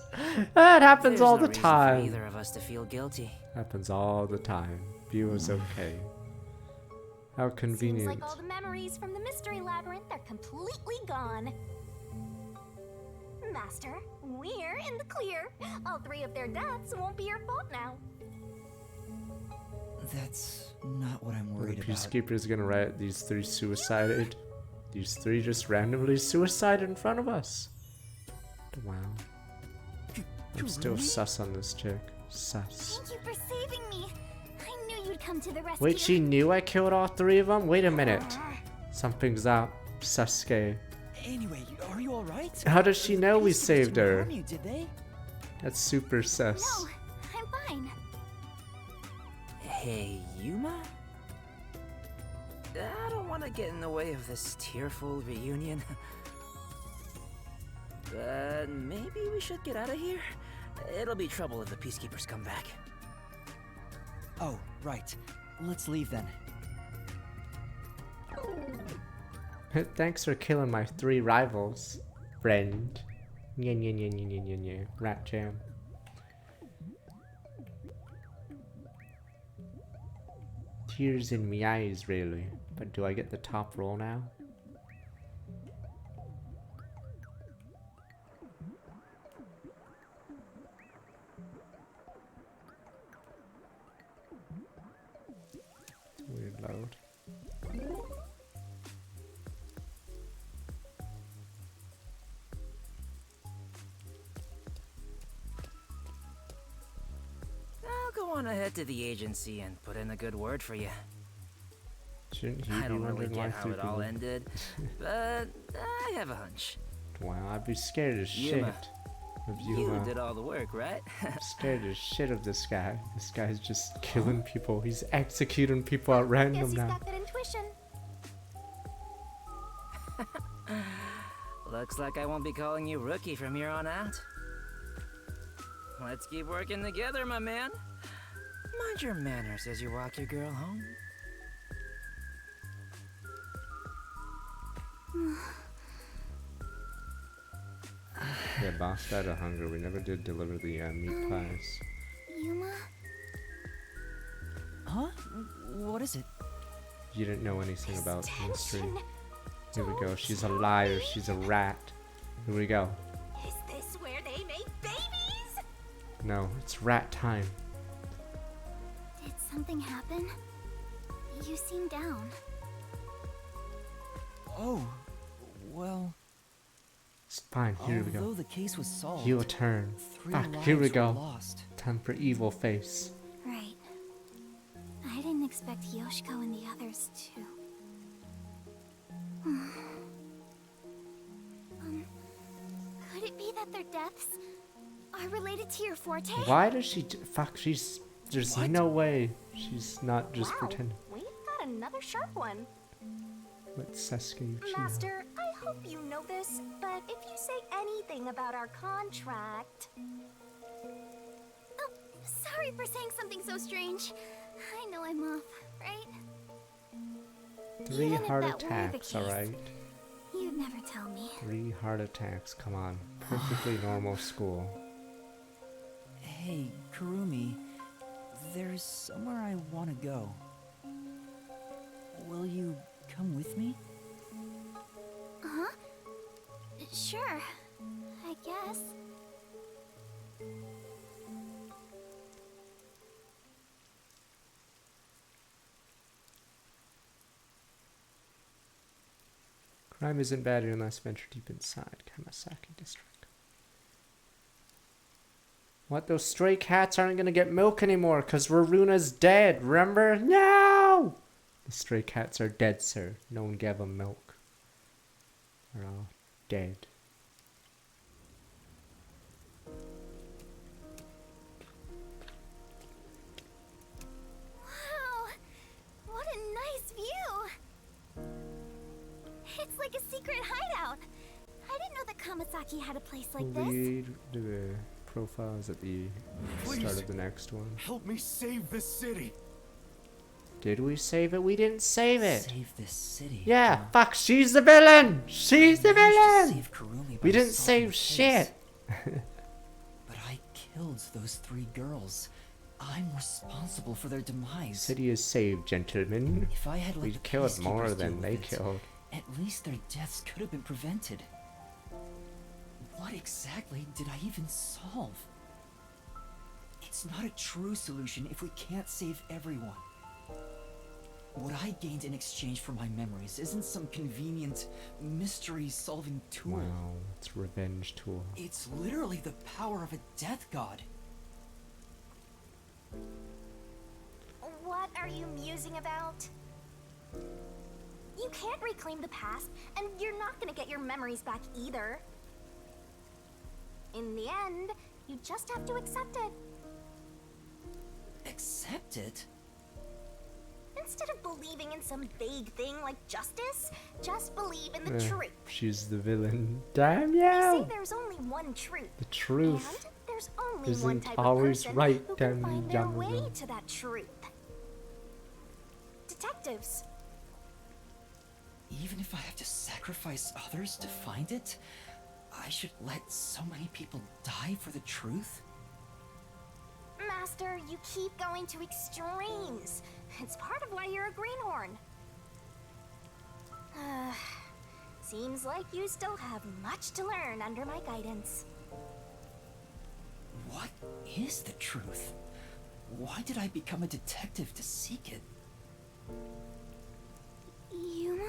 That happens There's all no the reason time. For either of us to feel guilty. Happens all the time. View is okay. How Seems convenient. like all the memories from the mystery labyrinth are completely gone. Master, we're in the clear. All three of their deaths won't be your fault now. That's not what I'm The worried about. peacekeeper's gonna write these three suicided. These three just randomly suicided in front of us. Wow. I'm still sus on this chick. Sus. Thank you for saving me. I knew you'd come to the rescue. Wait, she knew I killed all three of them? Wait a minute. Something's up. Sasuke. Anyway, are you alright? How does she know we Peacekeepers saved didn't her? harm you, did they? That's super sus. No, I'm fine. Hey, Yuma? I don't want to get in the way of this tearful reunion. But maybe we should get out of here? It'll be trouble if the peacekeepers come back. Oh, right. Let's leave then. Thanks for killing my three rivals, friend. Nya nya nya nya nya nya nya. Rat jam. Tears in my eyes, really. But do I get the top roll now? It's a weird load. I'll go on ahead to the agency and put in a good word for you. Shouldn't he I be don't really wondering why get how three it all people- ended, but I have a hunch. Wow, I'd be scared as shit Yuma. of You Yuma. did all the work, right? I'm scared as shit of this guy. This guy's just killing people. He's executing people at Guess random he's now. got good intuition. Looks like I won't be calling you Rookie from here on out. Let's keep working together, my man. Mind your manners as you walk your girl home. Yeah, boss died of hunger. We never did deliver the meat pies. Yuma? Huh? What is it? You didn't know anything about the mystery. Tension. Here we go. She's a liar. She's a rat. Here we go. Is this where they make babies? No, it's rat time. Did something happen? You seem down. Oh, well, It's fine. Here we although go. the case was solved, Heel turn. 3 Fuck. lives Here we were go. lost. Time for evil face. Right. I I didn't expect Yoshiko and the others to. Could it be that their deaths are related to your forte? Why does she... Fuck, she's... There's no way she's not just Wow, pretending. we've got another sharp one. With Sasuke Uchiha. Master, I hope you know this, but if you say anything about our contract... Oh, sorry for saying something so strange. I know I'm off, right? 3 Even if heart that were the attacks, case, alright? You'd never tell me. 3 heart attacks, come on. Perfectly normal school. Hey, Kurumi, there's somewhere I want to go. Will you come with me? Huh? Sure, I guess. Crime isn't bad unless venture deep inside. Kamasaki District. What? Those stray cats aren't gonna get milk anymore because Ruruna's dead, remember? No! The stray cats are dead, sir. No one gave them milk. They're all dead. Wow! What a nice view! It's like a secret hideout. I didn't know that Kamasaki had a place like this. Read the profiles at the start Please. of the next one. Help me save this city. Did we save it? We didn't save it. Save this city. Yeah, fuck, she's the villain! She's the I managed to villain! save Kurumi by We didn't solving save the shit. case. But I killed those 3 girls. I'm responsible for their demise. City is saved, gentlemen. If I had let We the killed more peacekeepers than deal they with it, killed. at least their deaths could have been prevented. What exactly did I even solve? It's not a true solution if we can't save everyone. What I gained in exchange for my memories isn't some convenient mystery-solving tool. Wow, it's a revenge tool. It's literally the power of a death god. What are you musing about? You can't reclaim the past, and you're not gonna get your memories back either. In the end, you just have to accept it. Accept it? Instead of believing in some vague thing like justice, just believe in the truth. She's the villain. Damn They say you! there's only one truth. The truth And there's only isn't one type always of person right, who can damn find their Yamamoto. way to that truth. Detectives. Even if I have to sacrifice others to find it, I should let so many people die for the truth? Master, you keep going to extremes. It's part of why you're a greenhorn. Seems like you still have much to learn under my guidance. What is the truth? Why did I become a detective to seek it? Yuma?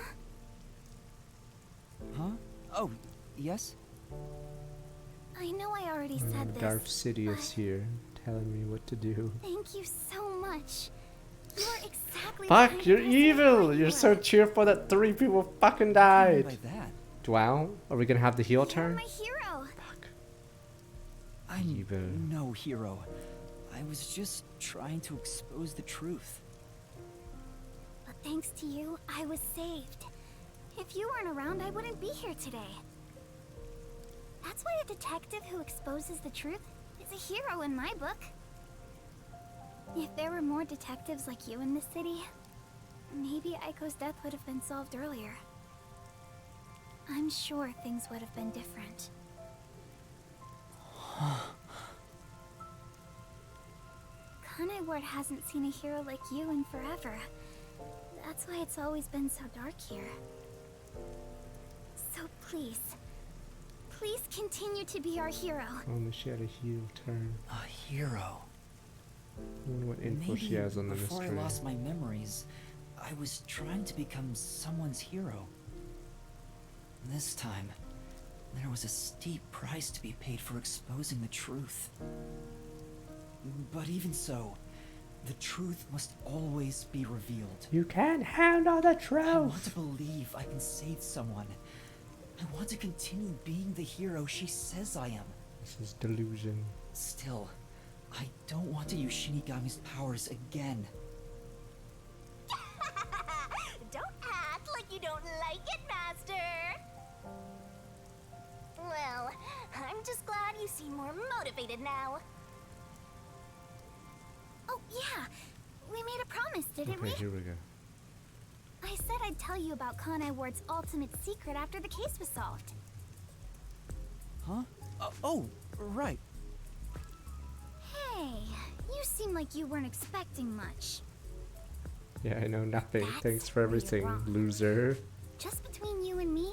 Huh? Oh, yes? I know I already said this. Darth Sidious but here, telling me what to do. Thank you so much. You are exactly the Fuck, kind of you're person evil! I You're would. so cheerful that 3 people fucking What do you mean died. by that? Wow, are we gonna have the heel You're turn? my hero. Fuck. I'm Evil. no hero. I was just trying to expose the truth. But thanks to you, I was saved. If you weren't around, I wouldn't be here today. That's why a detective who exposes the truth is a hero in my book. If there were more detectives like you in this city, maybe Aiko's death would have been solved earlier. I'm sure things would have been different. Kanai Ward hasn't seen a hero like you in forever. That's why it's always been so dark here. So please, please continue to be our hero. Only she had a heel turn. A hero. I wonder what info Maybe she has on the before mystery. I lost my memories, I was trying to become someone's hero. This time, there was a steep price to be paid for exposing the truth. But even so, The truth must always be revealed. You can't handle the I truth. want to believe I can save someone. I want to continue being the hero she says I am. This is delusion. Still, I don't want to use Shinigami's powers again. Don't act like you don't like it, Master! Well, I'm just glad you seem more motivated now. Oh, yeah. We made a promise, didn't we? Okay, here we go. I said I'd tell you about Kanai Ward's ultimate secret after the case was solved. Huh? Oh, right. Hey, you seem like you weren't expecting much. Yeah, I know nothing. That's Thanks for where you're everything, wrong. loser. Just between you and me,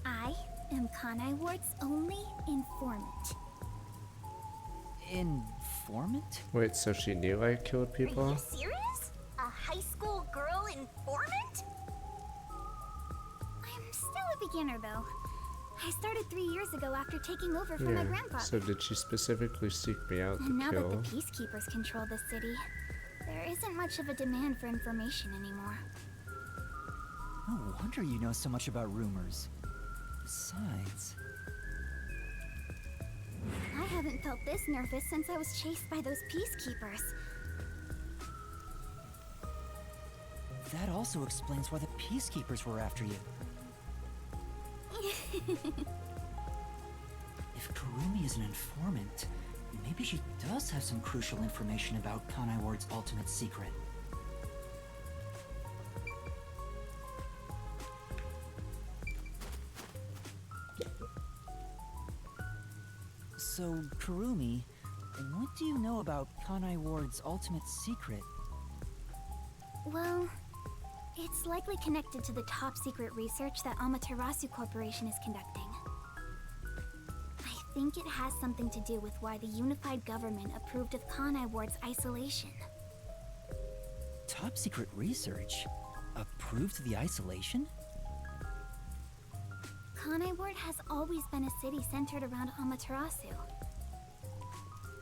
I am Kanai Ward's only informant. Informant? Wait, so she knew I killed Are people? you serious? A high school girl informant? I'm still a beginner, though. I started 3 years ago after taking over from my grandpa. So did she specifically seek me out And to now that kill? the peacekeepers control the city, there isn't much of a demand for information anymore. No wonder you know so much about rumors. Besides... I haven't felt this nervous since I was chased by those peacekeepers. That also explains why the peacekeepers were after you. If Kurumi is an informant, maybe she does have some crucial information about Kanai Ward's ultimate secret. So, Kurumi, what do you know about Kanai Ward's ultimate secret? Well, it's likely connected to the top secret research that Amaterasu Corporation is conducting. I think it has something to do with why the unified government approved of Kanai Ward's isolation. Top secret research? Approved the isolation? Kanai Ward has always been a city centered around Amaterasu.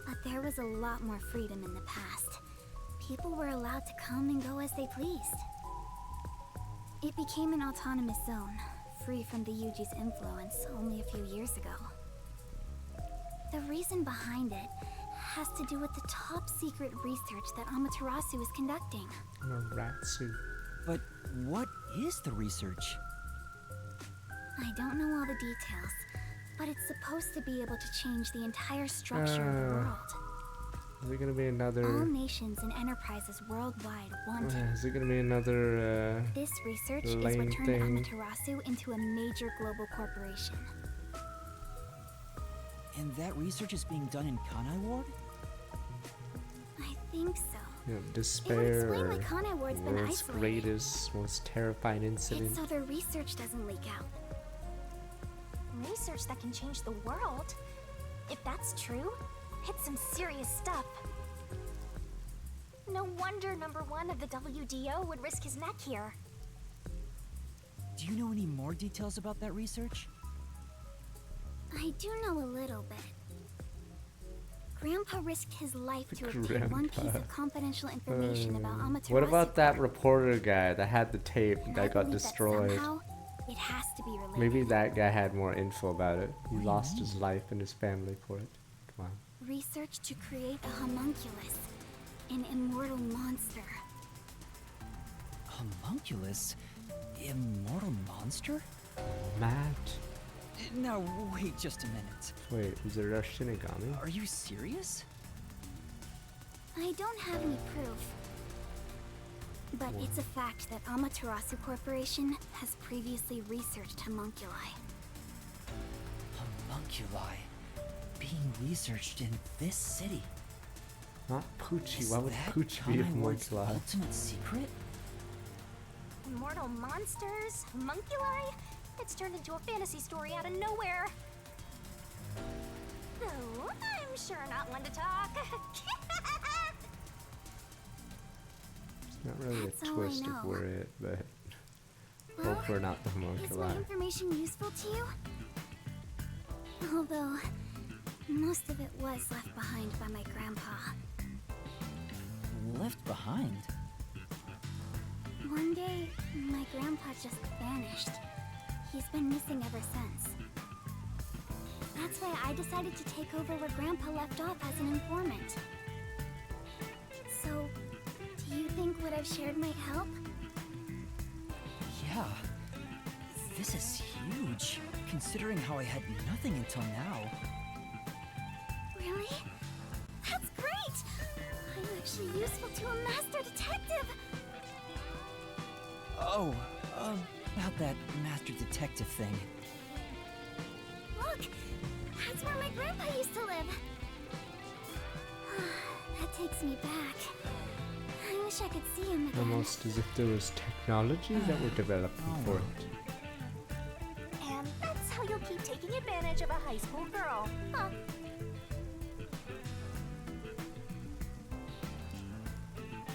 But there was a lot more freedom in the past. People were allowed to come and go as they pleased. It became an autonomous zone, free from the Yuji's influence only a few years ago. The reason behind it has to do with the top secret research that Amaterasu is conducting. I'm a rat suit. But what is the research? I don't know all the details, but it's supposed to be able to change the entire structure of the world. Is it gonna be All another? nations and enterprises worldwide want it. Is it gonna be another? This research is lame what turned thing. Amaterasu into a major global corporation. And that research is being done in Kanai Ward? I think so. Despair explain or why Kanai Ward's been world's isolated. greatest, most terrifying incident. It's so their research doesn't leak out. Research that can change the world? If that's true, it's some serious stuff. No wonder #1 of the WDO would risk his neck here. Do you know any more details about that research? I do know a little bit. Grandpa risked his life to obtain one piece Grandpa. of confidential information about Amaterasu. What about that reporter guy that had the tape And I that got believe destroyed? That somehow, it has to be related. Maybe that guy had more info about it. He lost his life and his family for it. Come on. Research to create a homunculus, an immortal monster. Homunculus? Immortal monster? Matt. Now, wait just a minute. Wait, is it a Shinigami? Are you serious? I don't have any proof. But it's a fact that Amaterasu Corporation has previously researched homunculi. Homunculi? Being researched in this city? Not Poochie. Is Why would that Poochie be a Kanai Ward's homunculi? ultimate secret? Immortal monsters? Homunculi? It's turned into a fantasy story out of nowhere. Oh, I'm sure not one to talk. It's not really That's a all I twist if know. we're it, but Well, hope we're not the is my homunculi. information useful to you? Although, most of it was left behind by my grandpa. left behind. One day, my grandpa just vanished. He's been missing ever since. That's why I decided to take over where Grandpa left off as an informant. So, do you think what I've shared might help? Yeah. This is huge, considering how I had nothing until now. Really? That's great! I'm actually useful to a master detective! Oh, about that master detective thing. Look! That's where my grandpa used to live! That takes me back. I wish I could see him again. Almost as if there was technology that were developing for it. And that's how you'll keep taking advantage of a high school girl, huh?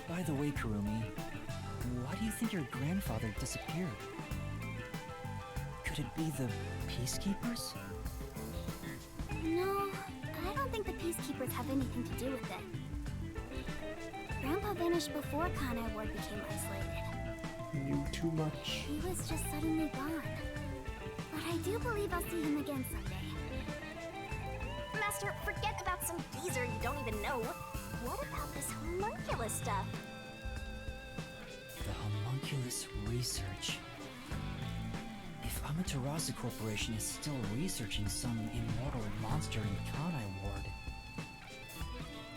By the way, Kurumi, why do you think your grandfather disappeared? Could it be the Peacekeepers? No, I don't think the Peacekeepers have anything to do with it. Grandpa vanished before Kanai Ward became isolated. Knew too much. He was just suddenly gone. But I do believe I'll see him again someday. Master, forget about some geezer you don't even know. What about this homunculus stuff? The homunculus research. If Amaterasu Corporation is still researching some immortal monster in Kanai Ward,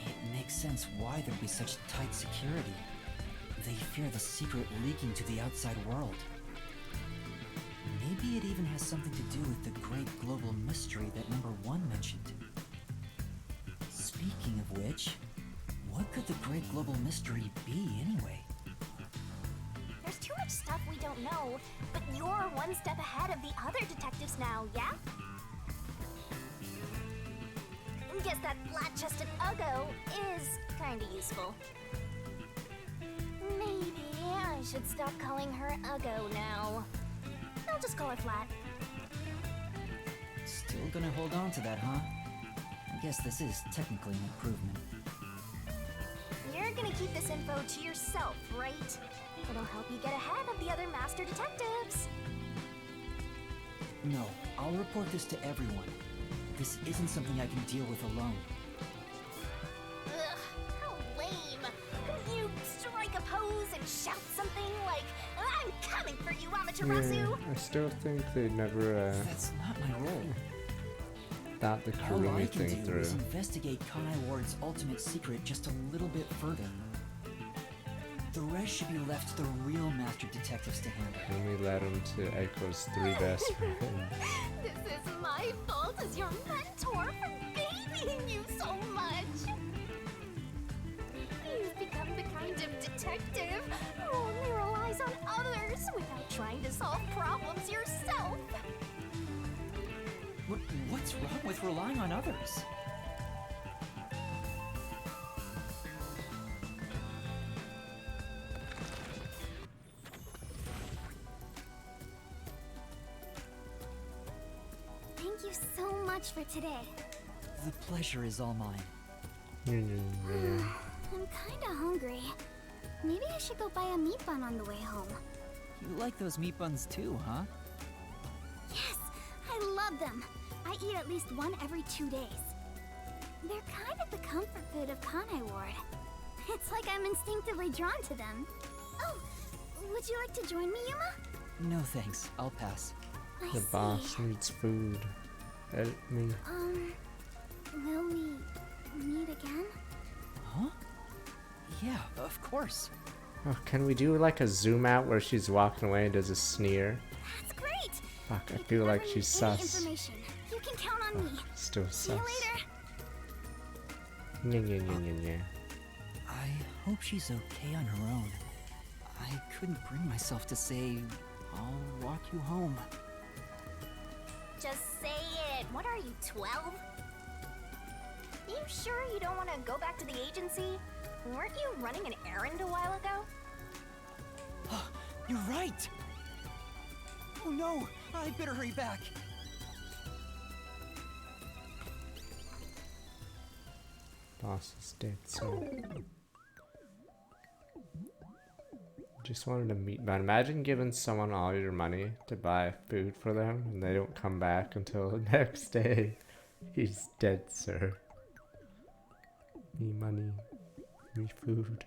it makes sense why there'd be such tight security. They fear the secret leaking to the outside world. Maybe it even has something to do with the great global mystery that Number 1 mentioned. Speaking of which, what could the great global mystery be anyway? There's too much stuff we don't know, but you're one step ahead of the other detectives now, yeah? Guess that flat-chested Uggo is kinda useful. Maybe I should stop calling her Uggo now. I'll just call her Flat. Still gonna hold on to that, huh? I guess this is technically an improvement. You're gonna keep this info to yourself, right? It'll help you get ahead of the other master detectives. No, I'll report this to everyone. This isn't something I can deal with alone. Ugh, how lame. Couldn't you strike a pose and shout something like, "I'm coming for you, Amaterasu"? Yeah, I still think they never That's not my role. thought the All I Kurumi can thing do through. is investigate Kanai Ward's ultimate secret just a little bit further. The rest should be left to the real master detectives to handle. Kurumi led him to Echo's 3 best friends. This is my fault as your mentor for babying you so much. You've become the kind of detective who only relies on others without trying to solve problems yourself. What's wrong with relying on others? Thank you so much for today. The pleasure is all mine. Yeah. I'm kinda hungry. Maybe I should go buy a meat bun on the way home. You like those meat buns too, huh? Yes, I love them. I eat at least one every 2 days. They're kind of the comfort food of Kanai Ward. It's like I'm instinctively drawn to them. Oh, would you like to join me, Yuma? No thanks, I'll pass. I The see. boss needs food. Help me. Will we meet again? Huh? Yeah, of course. Oh, can we do like a zoom out where she's walking away and does a sneer? That's great. Fuck, I If feel you like ever she's need any sus. information, you can count on me. Still See you sus. later. Yeah. I hope she's okay on her own. I couldn't bring myself to say, I'll walk you home. Just say it. What are you, 12? You sure you don't want to go back to the agency? Weren't you running an errand a while ago? You're right! Oh no! I better hurry back! Boss is dead, so. just wanted to meet, but imagine giving someone all your money to buy food for them and they don't come back until the next day. He's dead, sir. Me money, me food.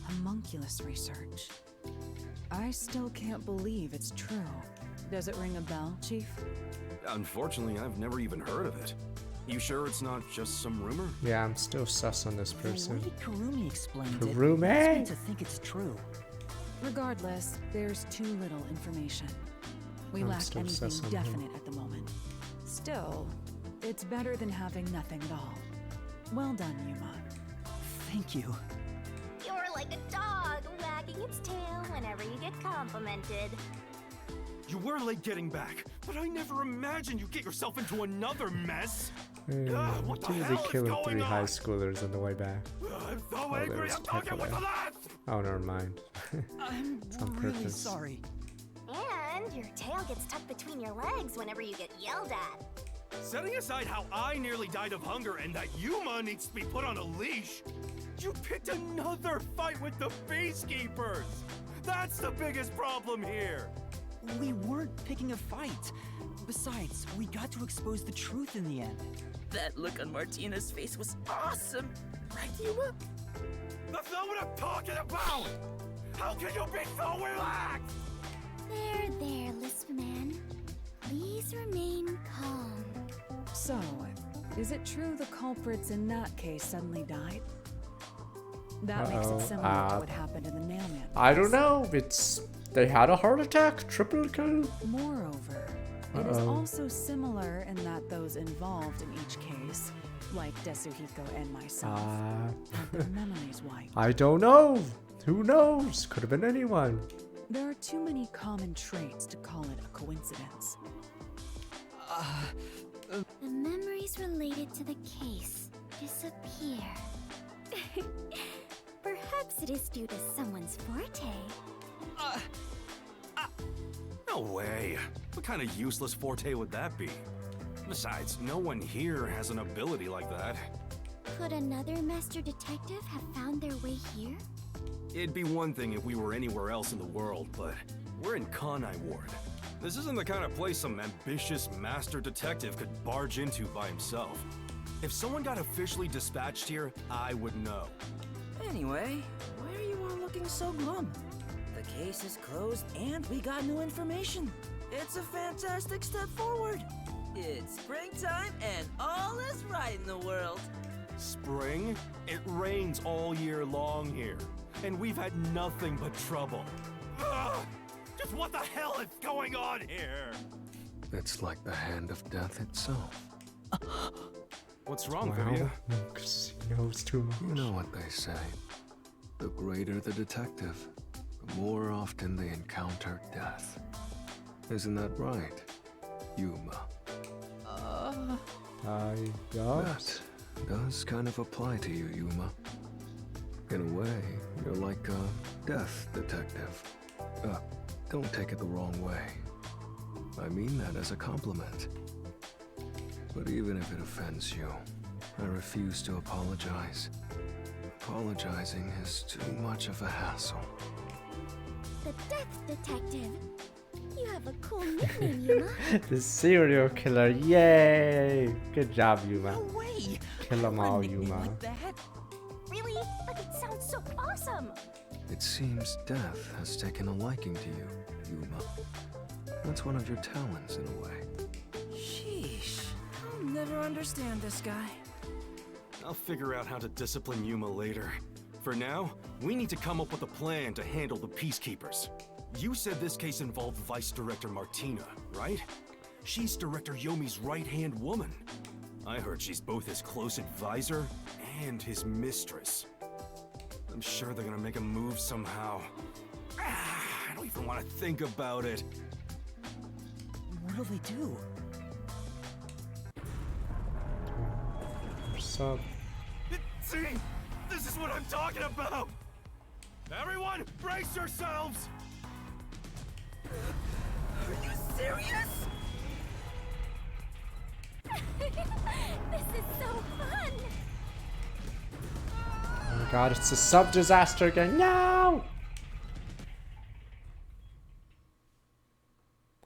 Homunculus research. I still can't believe it's true. Does it ring a bell, Chief? Unfortunately, I've never even heard of it. You sure it's not just some rumor? Yeah, I'm still sus on this person. The way Kurumi explained Kurumi? it leads me to think it's true. Regardless, there's too little information. We I'm lack still anything sus on him. definite at the moment. Still, it's better than having nothing at all. Well done, Yuma. Thank you. You're like a dog wagging its tail whenever you get complimented. You were late getting back, but I never imagined you'd get yourself into another mess. What the Too busy hell is killing going 3 high on? schoolers on the way back. I'm so Oh, there angry, was I'm talking Tekla with the there. lads! Oh, never mind. I'm It's on really purpose. sorry. And your tail gets tucked between your legs whenever you get yelled at. Setting aside how I nearly died of hunger and that Yuma needs to be put on a leash, you picked another fight with the Peacekeepers! That's the biggest problem here! We weren't picking a fight. Besides, we got to expose the truth in the end. That look on Martina's face was awesome. Right, Yuma? That's not what I'm talking about! How can you be so relaxed? There, Lisp Man. Please remain calm. So, is it true the culprits in that case suddenly died? That makes Uh-oh. it similar to what happened in the Nailman. I don't case. know. They had a heart attack. Triple kill. Moreover, it is Uh-oh. also similar in that those involved in each case, like Desuhiko and myself, had their memories wiped. I don't know. Who knows? Could have been anyone. There are too many common traits to call it a coincidence. The memories related to the case disappear. Perhaps it is due to someone's forte. No way. What kind of useless forte would that be? Besides, no one here has an ability like that. Could another master detective have found their way here? It'd be one thing if we were anywhere else in the world, but we're in Kanai Ward. This isn't the kind of place some ambitious master detective could barge into by himself. If someone got officially dispatched here, I would know. Anyway, why are you all looking so glum? The case is closed and we got new information. It's a fantastic step forward. It's springtime and all is right in the world. Spring? It rains all year long here, and we've had nothing but trouble. Ugh! Just what the hell is going on here? It's like the hand of death itself. What's wrong, Wow. Vivian? Because he knows too much. You know what they say. The greater the detective, the more often they encounter death. Isn't that right, Yuma? That That does kind of apply to you, Yuma. In a way, you're like a death detective. Don't take it the wrong way. I mean that as a compliment. But even if it offends you, I refuse to apologize. Apologizing is too much of a hassle. The Death Detective. You have a cool nickname, Yuma. the serial killer. Yay! Good job, Yuma. No way! Kill them all, Yuma. Like that? Really? But it sounds so awesome. It seems death has taken a liking to you, Yuma. That's one of your talents in a way. Sheesh. I'll never understand this guy. I'll figure out how to discipline Yuma later. For now, we need to come up with a plan to handle the Peacekeepers. You said this case involved Vice Director Martina, right? She's Director Yomi's right-hand woman. I heard she's both his close advisor and his mistress. I'm sure they're gonna make a move somehow. I don't even want to think about it. What'll they do? What's up? See? This is what I'm talking about! Everyone, brace yourselves! Are you serious? This is so fun! Oh my god, it's a sub disaster again. No!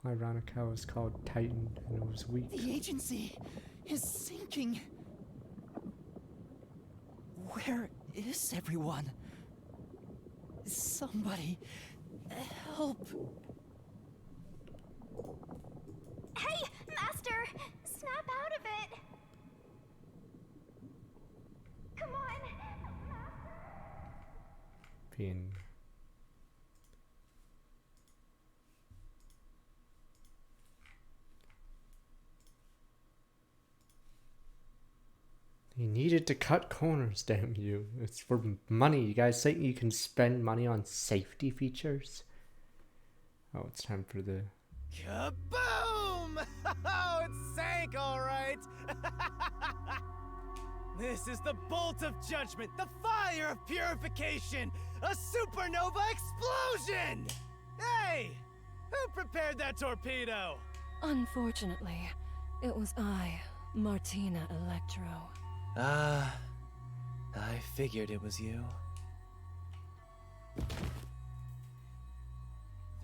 Ironic how it was called Titan and it was weak. The agency is sinking. Where is everyone? Somebody help. Hey, Master! Snap out of it! Come on! Being you needed to cut corners, damn you. It's for money. You guys think you can spend money on safety features? Oh, it's time for the... Kaboom! Oh, it sank, all right. This is the bolt of judgment, the fire of purification, a supernova explosion! Hey! Who prepared that torpedo? Unfortunately, it was I, Martina Electro. Ah, I figured it was you.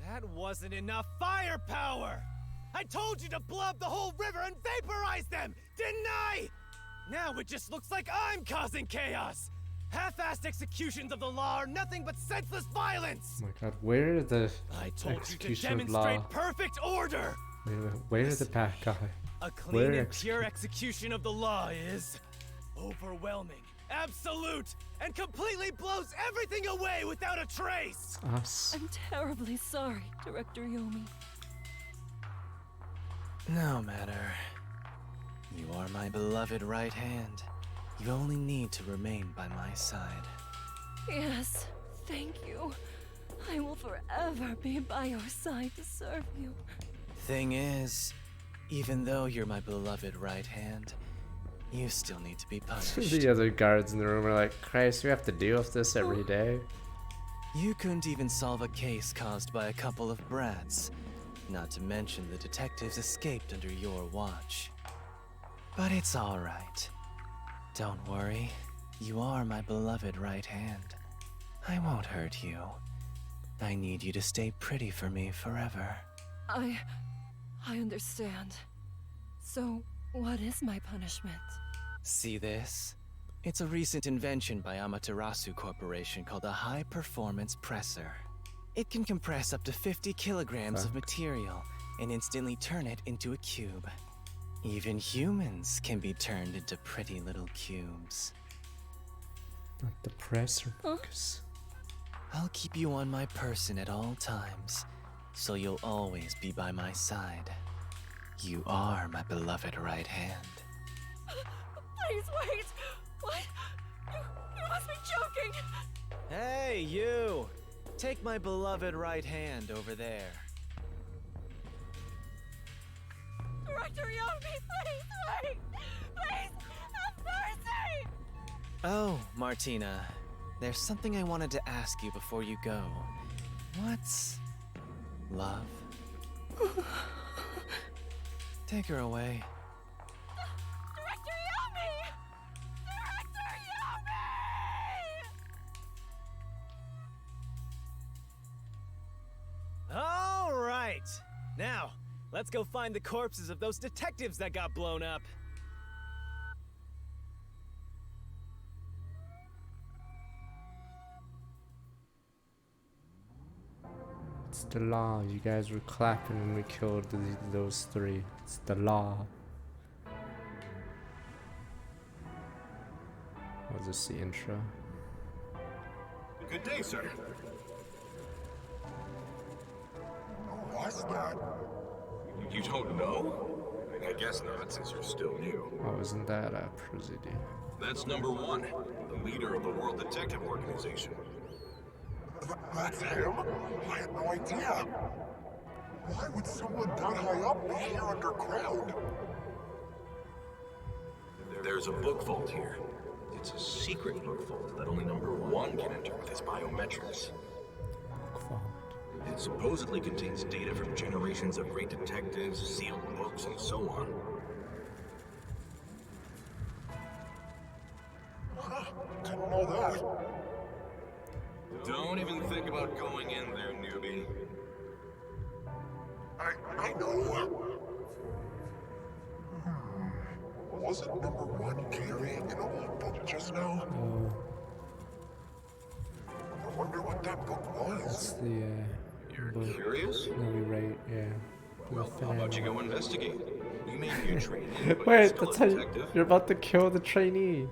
That wasn't enough firepower! I told you to blow up the whole river and vaporize them, didn't I? Now it just looks like I'm causing chaos! Half-assed executions of the law are nothing but senseless violence! Oh my god, where are the I told you to execution of demonstrate law? perfect order! Wait a minute, where are the bad guy? A clean Where and pure execution of the law is overwhelming, absolute, and completely blows everything away without a trace! Us. I'm terribly sorry, Director Yomi. No matter. You are my beloved right hand. You only need to remain by my side. Yes, thank you. I will forever be by your side to serve you. Thing is, even though you're my beloved right hand, you still need to be punished. The other guards in the room are like, Christ, we have to deal with this every day. You couldn't even solve a case caused by a couple of brats. Not to mention the detectives escaped under your watch. But it's all right. Don't worry. You are my beloved right hand. I won't hurt you. I need you to stay pretty for me forever. I understand. So, what is my punishment? See this? It's a recent invention by Amaterasu Corporation called a High Performance Presser. It can compress up to 50 kilograms of material and instantly turn it into a cube. Even humans can be turned into pretty little cubes. Not the presser, Marcus. I'll keep you on my person at all times, so you'll always be by my side. You are my beloved right hand. Please wait! What? You must be joking! Hey, you! Take my beloved right hand over there. Director Yomi, please wait! Please, have mercy! Oh, Martina. There's something I wanted to ask you before you go. What's... love? Take her away. Director Yomi! Director Yomi! All right. Now, let's go find the corpses of those detectives that got blown up. It's the law. You guys were clapping when we killed those three. It's the law. Was this the intro? Good day, sir. What's that? You don't know? I guess not, since you're still new. Oh, isn't that Presidio? That's number one, the leader of the World Detective Organization. That's him? I had no idea. Why would someone that high up be here underground? There's a book vault here. It's a secret book vault that only number 1 can enter with his biometrics. It supposedly contains data from generations of great detectives, sealed books, and so on. Huh, didn't know that. Don't even think about going in there, newbie. I know. Wasn't number 1 carrying an old book just now? I wonder what that book was. It's the, You're book. curious? No, we right, yeah. Well, how about you go investigate? You may be a trainee, but you're Wait, still that's a how detective. you're about to kill the trainee.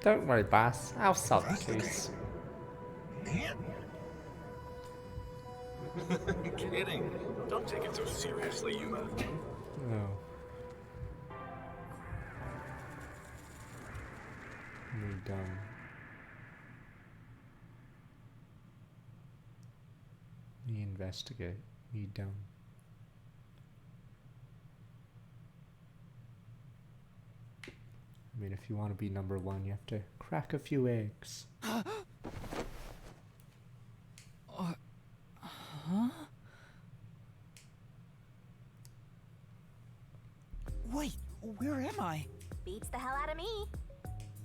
Don't worry, boss. I'll solve the case. Kidding. Don't take it so seriously, Yuma. No. Me dumb. Me investigate. Me dumb. I mean, if you want to be number 1, you have to crack a few eggs. Huh? Wait, where am I? Beats the hell out of me.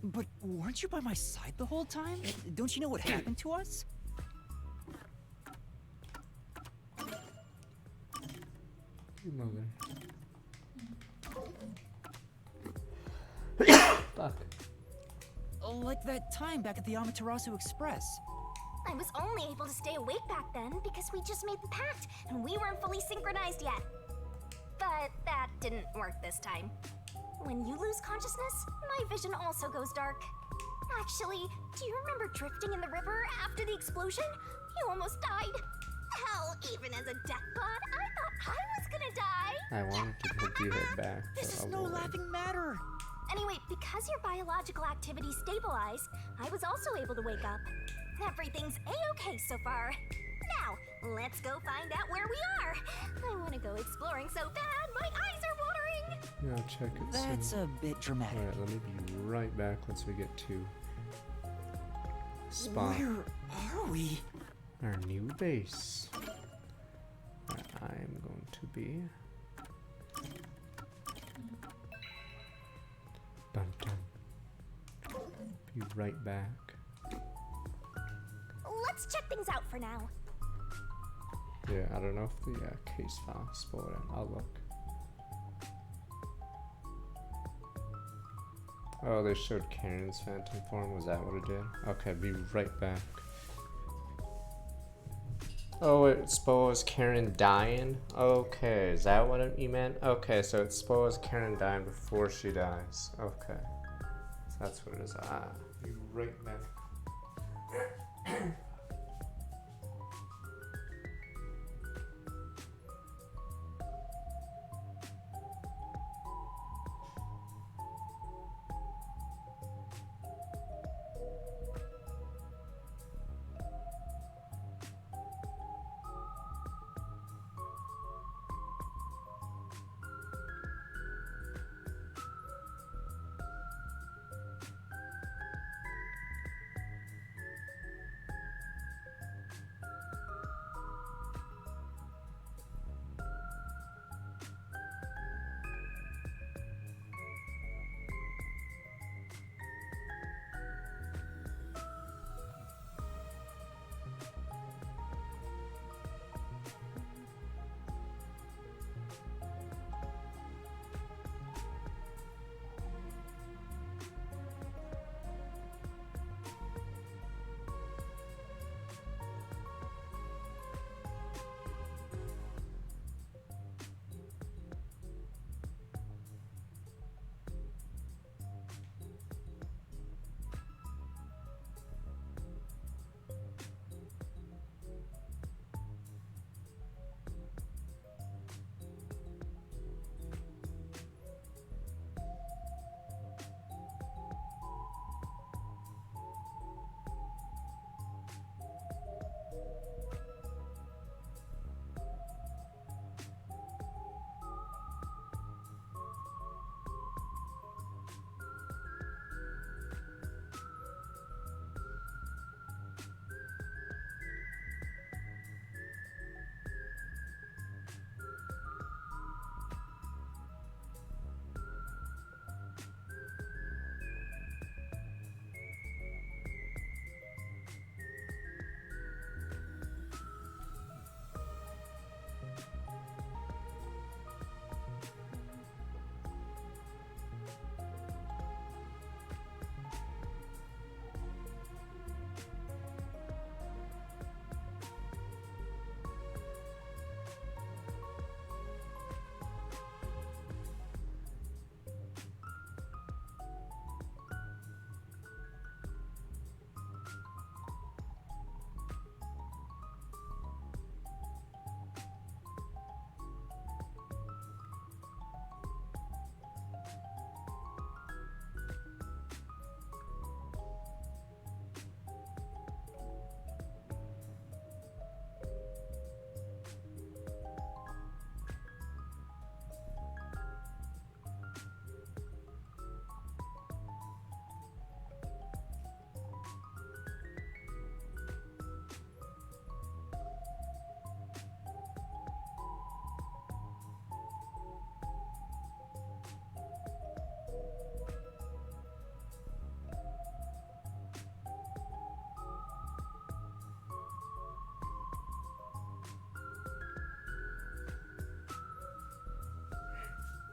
But weren't you by my side the whole time? Don't you know what happened to us? You moving. Fuck. Like that time back at the Amaterasu Express. I was only able to stay awake back then because we just made the pact and we weren't fully synchronized yet. But that didn't work this time. When you lose consciousness, my vision also goes dark. Actually, do you remember drifting in the river after the explosion? You almost died. Hell, even as a death god, I thought I was gonna die. I wanted to put you head back. This but is I'll no wait. laughing matter. Anyway, because your biological activity stabilized, I was also able to wake up. Everything's a-okay so far. Now, let's go find out where we are. I want to go exploring so bad, my eyes are watering. Yeah, I'll check it That's soon. a bit dramatic. Alright, let me be right back once we get to spawn. Where are we? Our new base. Where I'm going to be. Dun dun. Be right back. Let's check things out for now. Yeah, I don't know if the case file spoiled it. I'll look. Oh, they showed Karen's phantom form. Was that what it did? Okay, be right back. Oh, it spoils Karen dying? Okay, is that what you meant? Okay, so it spoils Karen dying before she dies. Okay. So that's what it is. Ah, be right back.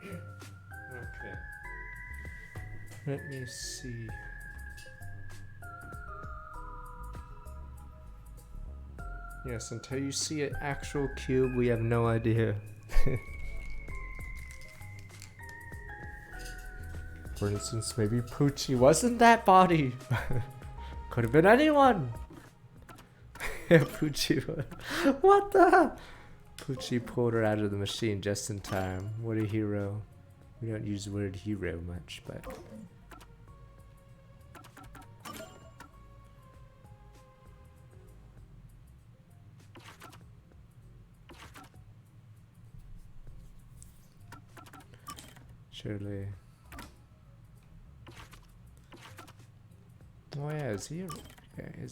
Okay. Let me see. Yes, until you see an actual cube, we have no idea. For instance, maybe Poochie wasn't that body. Could have been anyone. Poochie, what the? Poochie pulled her out of the machine just in time. What a hero. We don't use the word hero much, but... surely... Oh yeah, is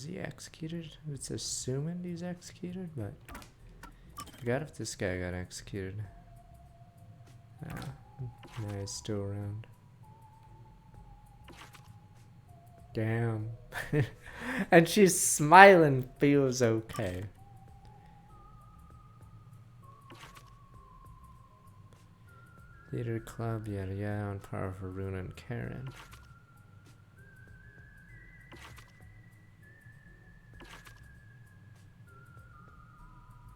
he executed? It's assuming he's executed, but... I forgot if this guy got executed. Ah, no, he's still around. Damn. And she's smiling, feels okay. Theater club, yada yada, on par for Runa and Karen.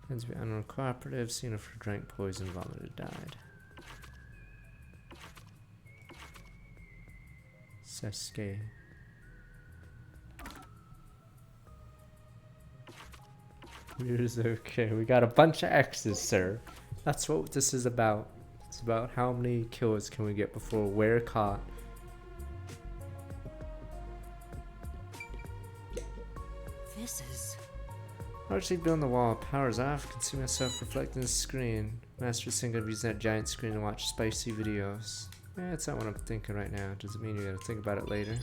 Tends to be uncooperative, seen if drank poison, vomited, died. Sesuke. It's okay. We got a bunch of X's, sir. That's what this is about. It's about how many kills can we get before we're caught. This is... Largely building the wall. Power's off. Can see myself reflecting the screen. Master think of using that giant screen to watch spicy videos. Yeah, that's not what I'm thinking right now. Doesn't mean you gotta think about it later.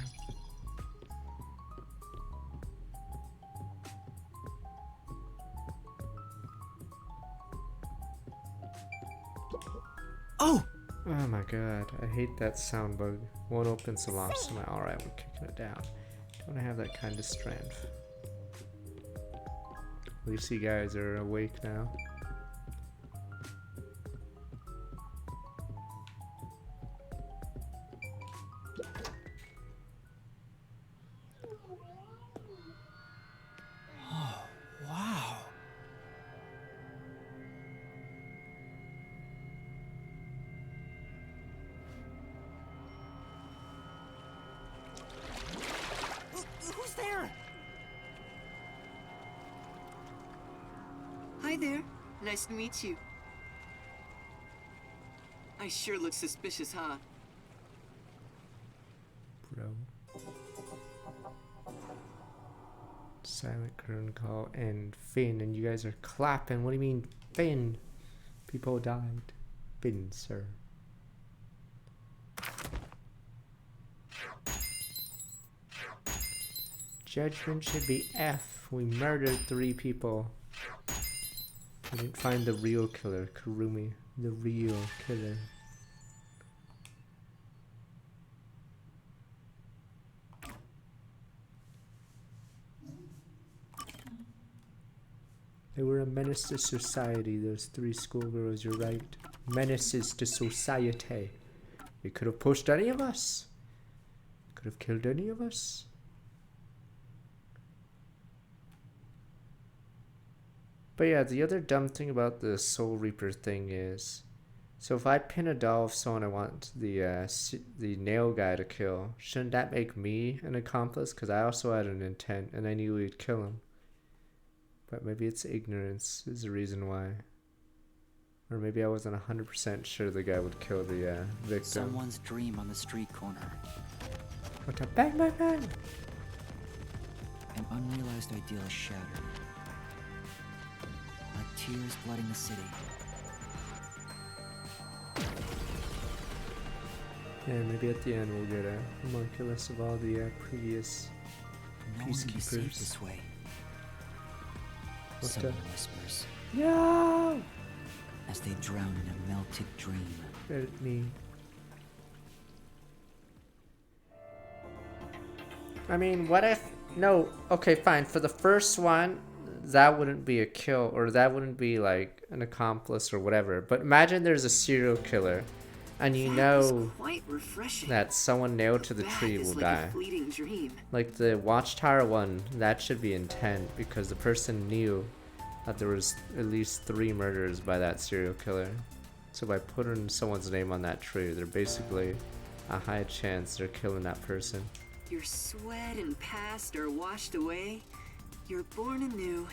Oh! Oh my god, I hate that sound bug. Won't open Salas. Alright, we're kicking it down. Don't have that kind of strength. At least you guys are awake now. Oh, wow. Who's there? Hi there. Nice to meet you. I sure look suspicious, huh? Bro. Silent curtain call and Finn, and you guys are clapping. What do you mean, Finn? People died. Finn, sir. Judgment should be F. We murdered 3 people. We didn't find the real killer, Kurumi. The real killer. They were a menace to society, those 3 schoolgirls, you're right. Menaces to society. They could have pushed any of us. Could have killed any of us. But yeah, the other dumb thing about the Soul Reaper thing is, so if I pin a doll of someone I want the nail guy to kill, shouldn't that make me an accomplice? Because I also had an intent and I knew we'd kill him. But maybe it's ignorance is the reason why. Or maybe I wasn't 100% sure the guy would kill the victim. Someone's dream on the street corner. What a bang, bang, bang! An unrealized ideal is shattered. Like tears flooding the city. Yeah, maybe at the end we'll get a homunculus of all the previous peacekeepers. This way. What Someone the? whispers. No! As they drown in a melted dream. Help me. I mean, what if... No, okay, fine. For the first one, that wouldn't be a kill, or that wouldn't be like an accomplice or whatever. But imagine there's a serial killer And you That was know quite refreshing. that someone nailed to the Bath tree is will like die. a fleeting dream. Like the Watchtower one, that should be intent because the person knew that there was at least 3 murders by that serial killer. So by putting someone's name on that tree, they're basically a high chance they're killing that person. Your sweat and past are washed away. You're born anew.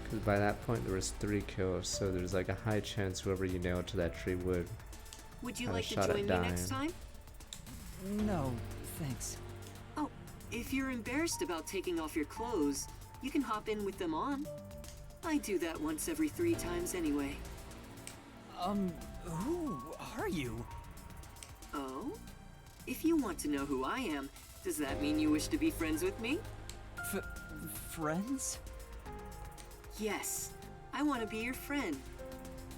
Because by that point there was 3 kills, so there's like a high chance whoever you nailed to that tree would Would you have a like to shot join at me dying. next time? No, thanks. Oh, if you're embarrassed about taking off your clothes, you can hop in with them on. I do that once every 3 times anyway. Who are you? Oh? If you want to know who I am, does that mean you wish to be friends with me? Friends? Yes, I want to be your friend.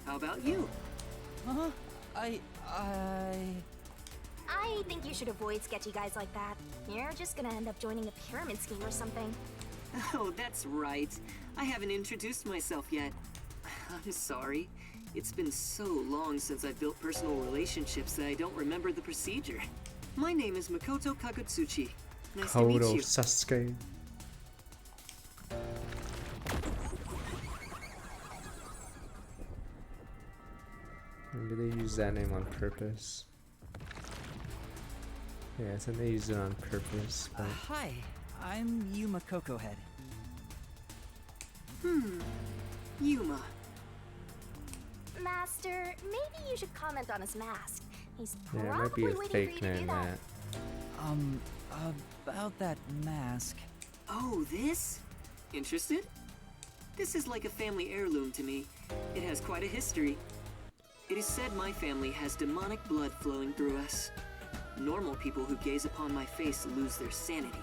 How about you? Huh? I think you should avoid sketchy guys like that. You're just gonna end up joining a pyramid scheme or something. Oh, that's right. I haven't introduced myself yet. I'm sorry. It's been so long since I've built personal relationships that I don't remember the procedure. My name is Makoto Kagutsuchi. Nice to meet Kodo you. Sasuke. Maybe they use that name on purpose. Yeah, I think they used it on purpose. But Hi, I'm Yuma Cocohead. Yuma. Master, maybe you should comment on his mask. He's yeah, it might probably be a waiting fake for you to do name. that. That. About that mask. Oh, this? Interested? This is like a family heirloom to me. It has quite a history. It is said my family has demonic blood flowing through us. Normal people who gaze upon my face lose their sanity.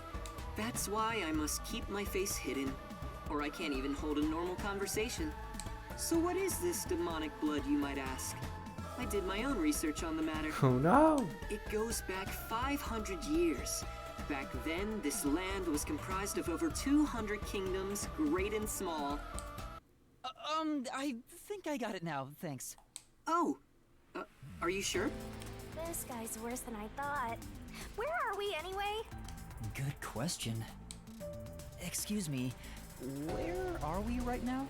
That's why I must keep my face hidden, or I can't even hold a normal conversation. So what is this demonic blood, you might ask? I did my own research on the matter. Oh no! It goes back 500 years. Back then, this land was comprised of over 200 kingdoms, great and small. I think I got it now, thanks. Oh, are you sure? This guy's worse than I thought. Where are we anyway? Good question. Excuse me, where are we right now?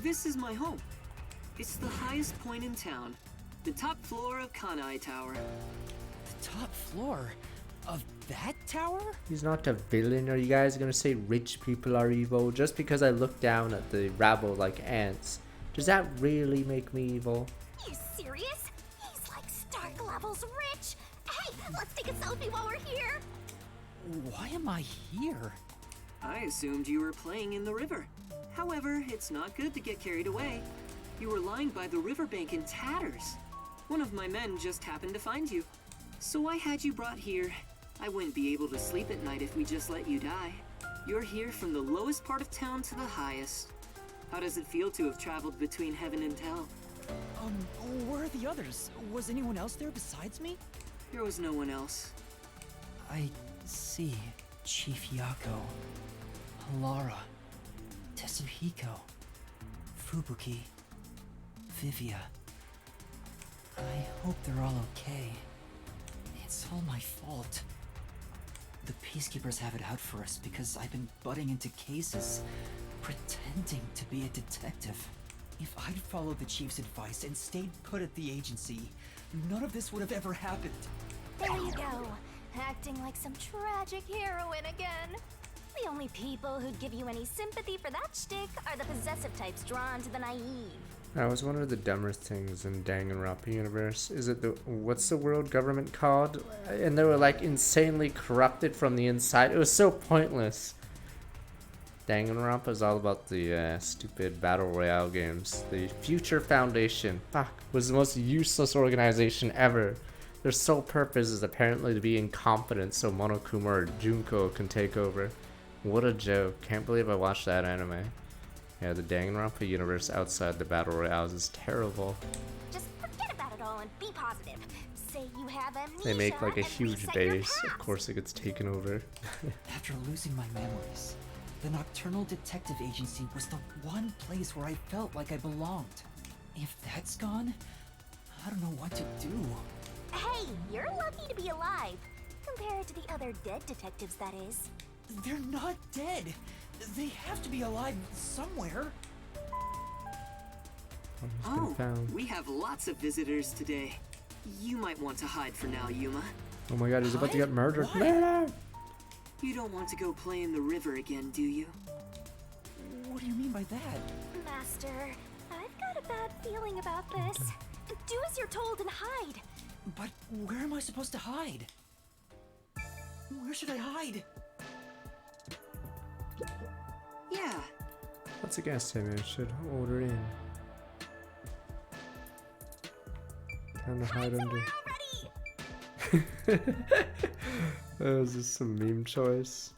This is my home. It's the highest point in town. The top floor of Kanai Tower. The top floor of that tower? He's not a villain. Are you guys gonna say rich people are evil? Just because I look down at the rabble like ants, does that really make me evil? You serious? He's like Stark levels rich. Hey, let's take a selfie while we're here. Why am I here? I assumed you were playing in the river. However, it's not good to get carried away. You were lying by the riverbank in tatters. One of my men just happened to find you. So I had you brought here. I wouldn't be able to sleep at night if we just let you die. You're here from the lowest part of town to the highest. How does it feel to have traveled between heaven and hell? Where are the others? Was anyone else there besides me? There was no one else. I see. Chief Yako, Lara, Tetsuhiko, Fubuki, Vivia. I hope they're all okay. It's all my fault. The Peacekeepers have it out for us because I've been butting into cases, pretending to be a detective. If I'd followed the Chief's advice and stayed put at the agency, none of this would have ever happened. There you go. Acting like some tragic heroine again. The only people who'd give you any sympathy for that shtick are the possessive types drawn to the naive. That was one of the dumbest things in Danganronpa universe. Is it the what's the world government called? And they were like insanely corrupted from the inside. It was so pointless. Danganronpa is all about the stupid battle royale games. The Future Foundation, was the most useless organization ever. Their sole purpose is apparently to be incompetent so Monokuma or Junko can take over. What a joke. Can't believe I watched that anime. Yeah, the Danganronpa universe outside the battle royales is terrible. Just forget about it all and be positive. Say you have amnesia. They make like a and huge reset your base. Of past. course it gets taken over. After losing my memories, the Nocturnal Detective Agency was the one place where I felt like I belonged. If that's gone, I don't know what to do. Hey, you're lucky to be alive. Compared to the other dead detectives, that is. They're not dead. They have to be alive somewhere. Oh, we have lots of visitors today. You might want to hide for now, Yuma. Oh my god, he's about to get murdered. No! You don't want to go play in the river again, do you? What do you mean by that? Master, I've got a bad feeling about this. Do as you're told and hide. But where am I supposed to hide? Where should I hide? Yeah. What's against him? I should order in. Time to hide under. That was just some meme choice.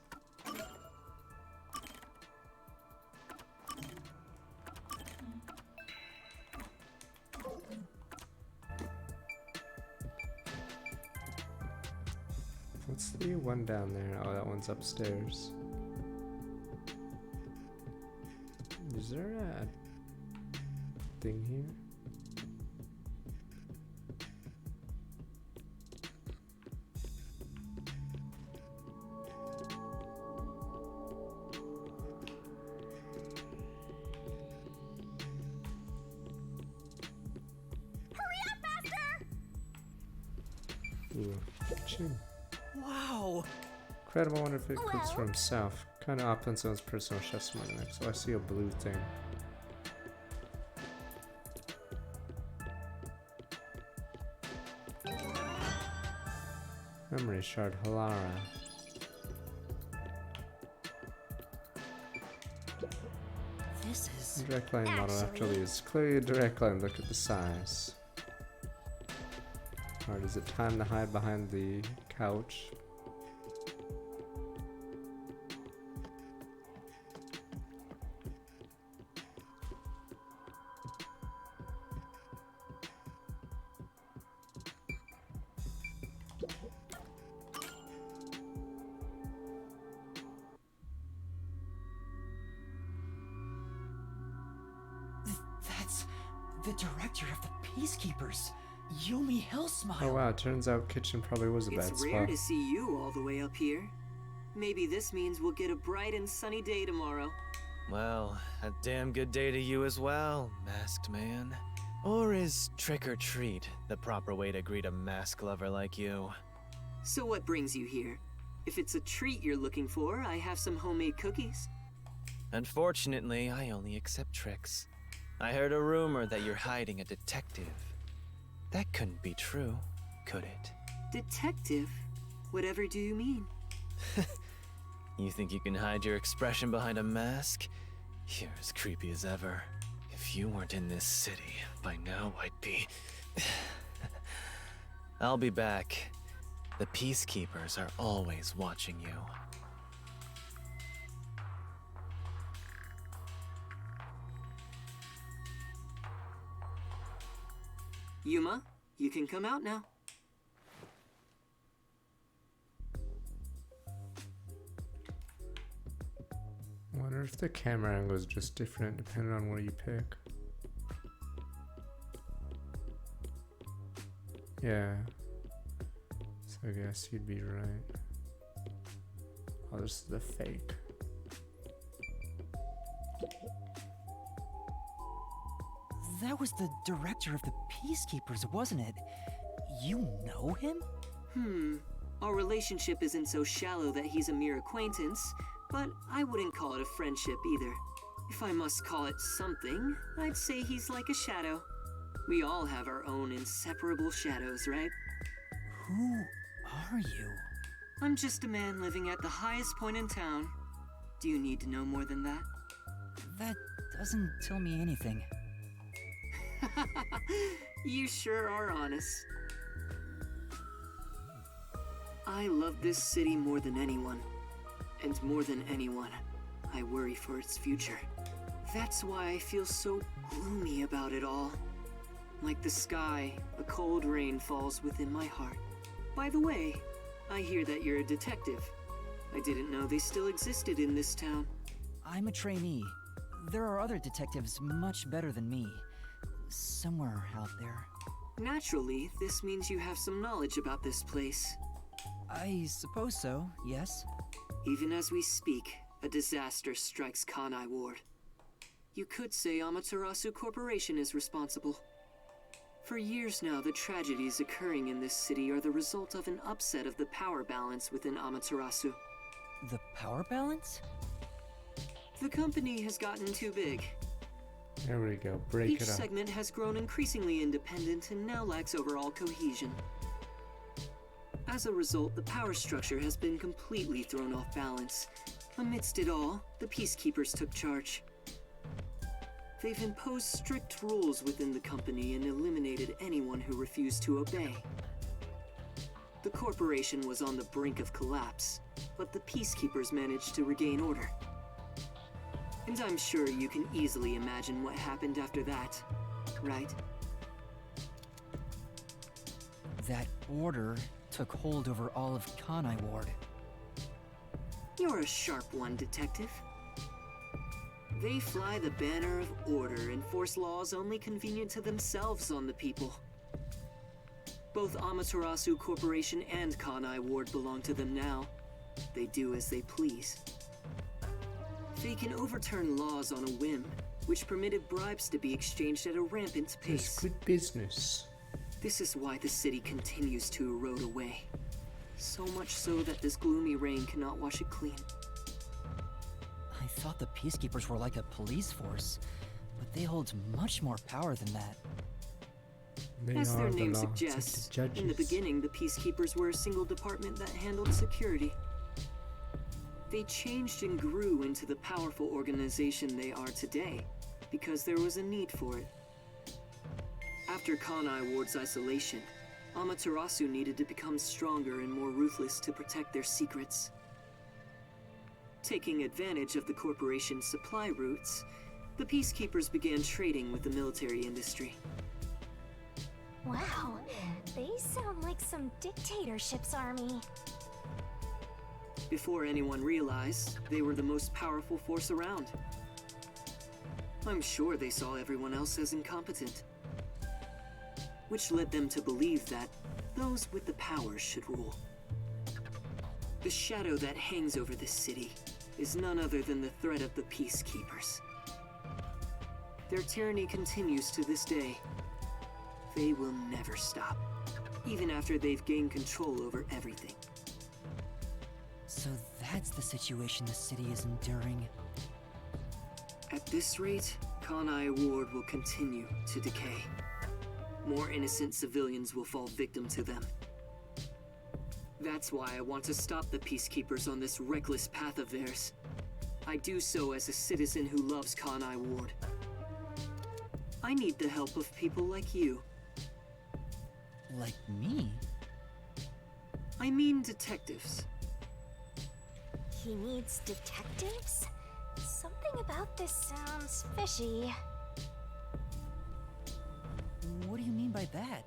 What's the one down there? Oh, that one's upstairs. Is there a thing here? Ooh, chin. Wow! Incredible, I wonder if it cooks for himself. Kind of up on someone's personal chef's next. So I see a blue thing. Memory shard, Halara. This is... Direct line model after these. Clearly a direct line, look at the size. Alright, is it time to hide behind the couch? That's the director of the Peacekeepers, Yomi Hellsmile. Oh wow, turns out kitchen probably was a bad It's spot. rare to see you all the way up here. Maybe this means we'll get a bright and sunny day tomorrow. Well, a damn good day to you as well, masked man. Or is trick or treat the proper way to greet a mask lover like you? So what brings you here? If it's a treat you're looking for, I have some homemade cookies. Unfortunately, I only accept tricks. I heard a rumor that you're hiding a detective. That couldn't be true, could it? Detective? Whatever do you mean? You think you can hide your expression behind a mask? You're as creepy as ever. If you weren't in this city, by now I'd be... I'll be back. The Peacekeepers are always watching you. Yuma, you can come out now. Wonder if the camera angle is just different depending on where you pick. Yeah. So I guess you'd be right. Oh, this is the fake. That was the director of the Peacekeepers, wasn't it? You know him? Our relationship isn't so shallow that he's a mere acquaintance, but I wouldn't call it a friendship either. If I must call it something, I'd say he's like a shadow. We all have our own inseparable shadows, right? Who are you? I'm just a man living at the highest point in town. Do you need to know more than that? That doesn't tell me anything. You sure are honest. I love this city more than anyone. And more than anyone, I worry for its future. That's why I feel so gloomy about it all. Like the sky, a cold rain falls within my heart. By the way, I hear that you're a detective. I didn't know they still existed in this town. I'm a trainee. There are other detectives much better than me. Somewhere out there. Naturally, this means you have some knowledge about this place. I suppose so, yes. Even as we speak, a disaster strikes Kanai Ward. You could say Amaterasu Corporation is responsible. For years now, the tragedies occurring in this city are the result of an upset of the power balance within Amaterasu. The power balance? The company has gotten too big. There we go, break Each it up. segment has grown increasingly independent and now lacks overall cohesion. As a result, the power structure has been completely thrown off balance. Amidst it all, the Peacekeepers took charge. They've imposed strict rules within the company and eliminated anyone who refused to obey. The corporation was on the brink of collapse, but the Peacekeepers managed to regain order. And I'm sure you can easily imagine what happened after that, right? That order took hold over all of Kanai Ward. You're a sharp one, Detective. They fly the banner of order and force laws only convenient to themselves on the people. Both Amaterasu Corporation and Kanai Ward belong to them now. They do as they please. They can overturn laws on a whim, which permitted bribes to be exchanged at a rampant pace. It's good business. This is why the city continues to erode away. So much so that this gloomy rain cannot wash it clean. I thought the Peacekeepers were like a police force, but they hold much more power than that. They As are their the name law, suggests, it's like the in the judges. beginning the Peacekeepers were a single department that handled security. They changed and grew into the powerful organization they are today, because there was a need for it. After Kanai Ward's isolation, Amaterasu needed to become stronger and more ruthless to protect their secrets. Taking advantage of the corporation's supply routes, the Peacekeepers began trading with the military industry. Wow, they sound like some dictatorship's army. Before anyone realized, they were the most powerful force around. I'm sure they saw everyone else as incompetent, which led them to believe that those with the power should rule. The shadow that hangs over this city is none other than the threat of the Peacekeepers. Their tyranny continues to this day. They will never stop, even after they've gained control over everything. So that's the situation the city is enduring. At this rate, Kanai Ward will continue to decay. More innocent civilians will fall victim to them. That's why I want to stop the Peacekeepers on this reckless path of theirs. I do so as a citizen who loves Kanai Ward. I need the help of people like you. Like me? I mean detectives. He needs detectives? Something about this sounds fishy. What do you mean by that?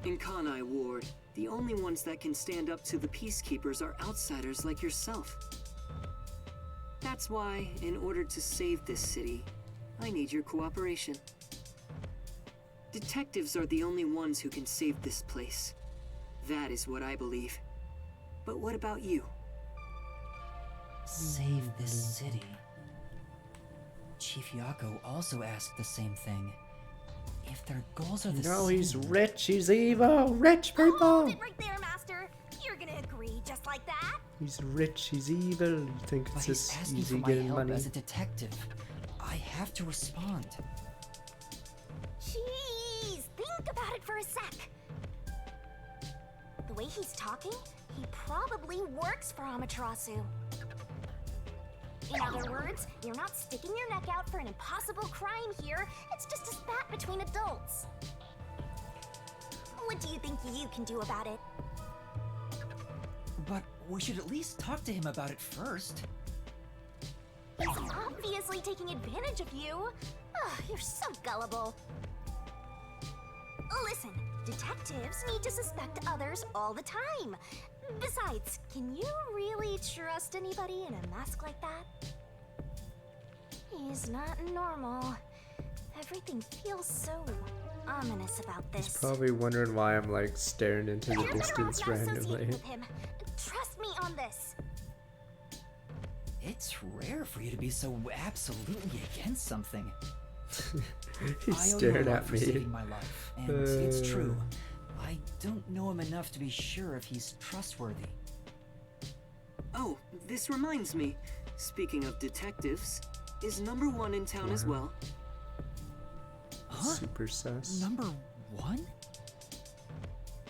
In Kanai Ward, the only ones that can stand up to the Peacekeepers are outsiders like yourself. That's why, in order to save this city, I need your cooperation. Detectives are the only ones who can save this place. That is what I believe. But what about you? Save this city. Chief Yako also asked the same thing. If their goals are the same... No, he's rich, he's evil! Rich people! Hold it right there, Master! You're gonna agree just like that? He's rich, he's evil. You think But it's he's just asking easy for my getting help money? as a detective. I have to respond. Jeez, think about it for a sec. The way he's talking, he probably works for Amaterasu. In other words, you're not sticking your neck out for an impossible crime here. It's just a spat between adults. What do you think you can do about it? But we should at least talk to him about it first. He's obviously taking advantage of you. Ugh, you're so gullible. Listen, detectives need to suspect others all the time. Besides, can you really trust anybody in a mask like that? He's not normal. Everything feels so ominous about this. He's probably wondering why I'm like staring into the distance randomly. With him. Trust me on this. It's rare for you to be so absolutely against something. He stared at for me. saving my life, and it's true. I don't know him enough to be sure if he's trustworthy. Oh, this reminds me. Speaking of detectives, is number 1 in town as well? Huh? Super sus. Number 1?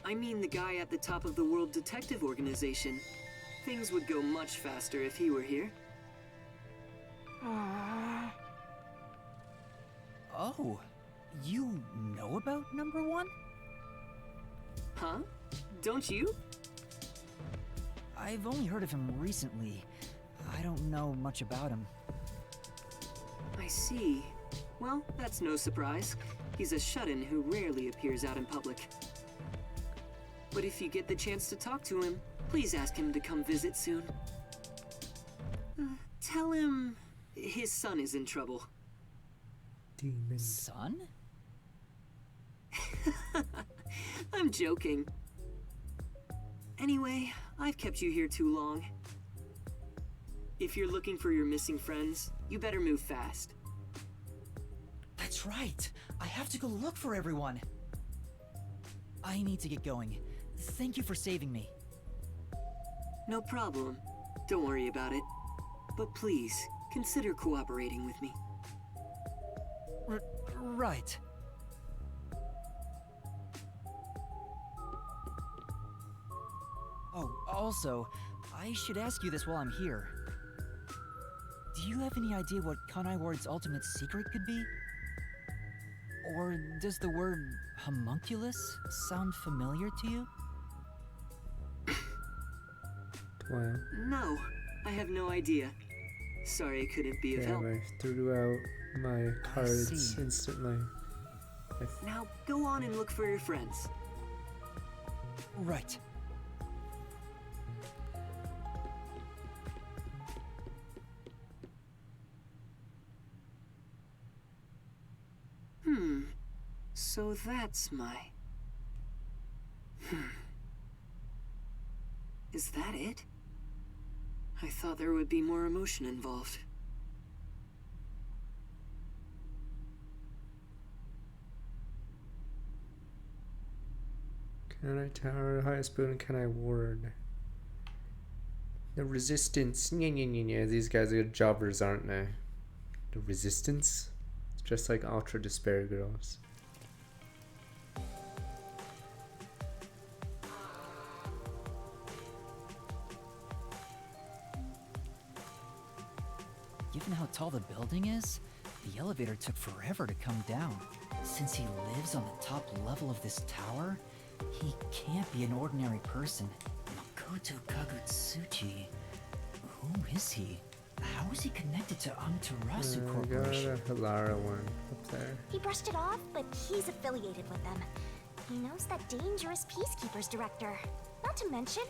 I mean the guy at the top of the World Detective Organization. Things would go much faster if he were here. Oh, you know about number 1? Huh? Don't you? I've only heard of him recently. I don't know much about him. I see. Well, that's no surprise. He's a shut-in who rarely appears out in public. But if you get the chance to talk to him, please ask him to come visit soon. Tell him his son is in trouble. Demon. Son? I'm joking. Anyway, I've kept you here too long. If you're looking for your missing friends, you better move fast. That's right. I have to go look for everyone. I need to get going. Thank you for saving me. No problem. Don't worry about it. But please, consider cooperating with me. Right. Oh, also, I should ask you this while I'm here. Do you have any idea what Kanai Ward's ultimate secret could be? Or does the word homunculus sound familiar to you? Wow. No, I have no idea. Sorry I couldn't be of help. Damn, I threw out my cards instantly. Now go on and look for your friends. Right. So that's my... Is that it? I thought there would be more emotion involved. Kanai Tower, highest boon, Kanai Ward. The Resistance. Yeah. These guys are jobbers, aren't they? The Resistance? It's just like Ultra Despair Girls. Given how tall the building is, the elevator took forever to come down. Since he lives on the top level of this tower, he can't be an ordinary person. Makoto Kagutsuchi. Who is he? How is he connected to Amaterasu Corporation? Got a Hilara one up there. He brushed it off, but he's affiliated with them. He knows that dangerous Peacekeepers director. Not to mention,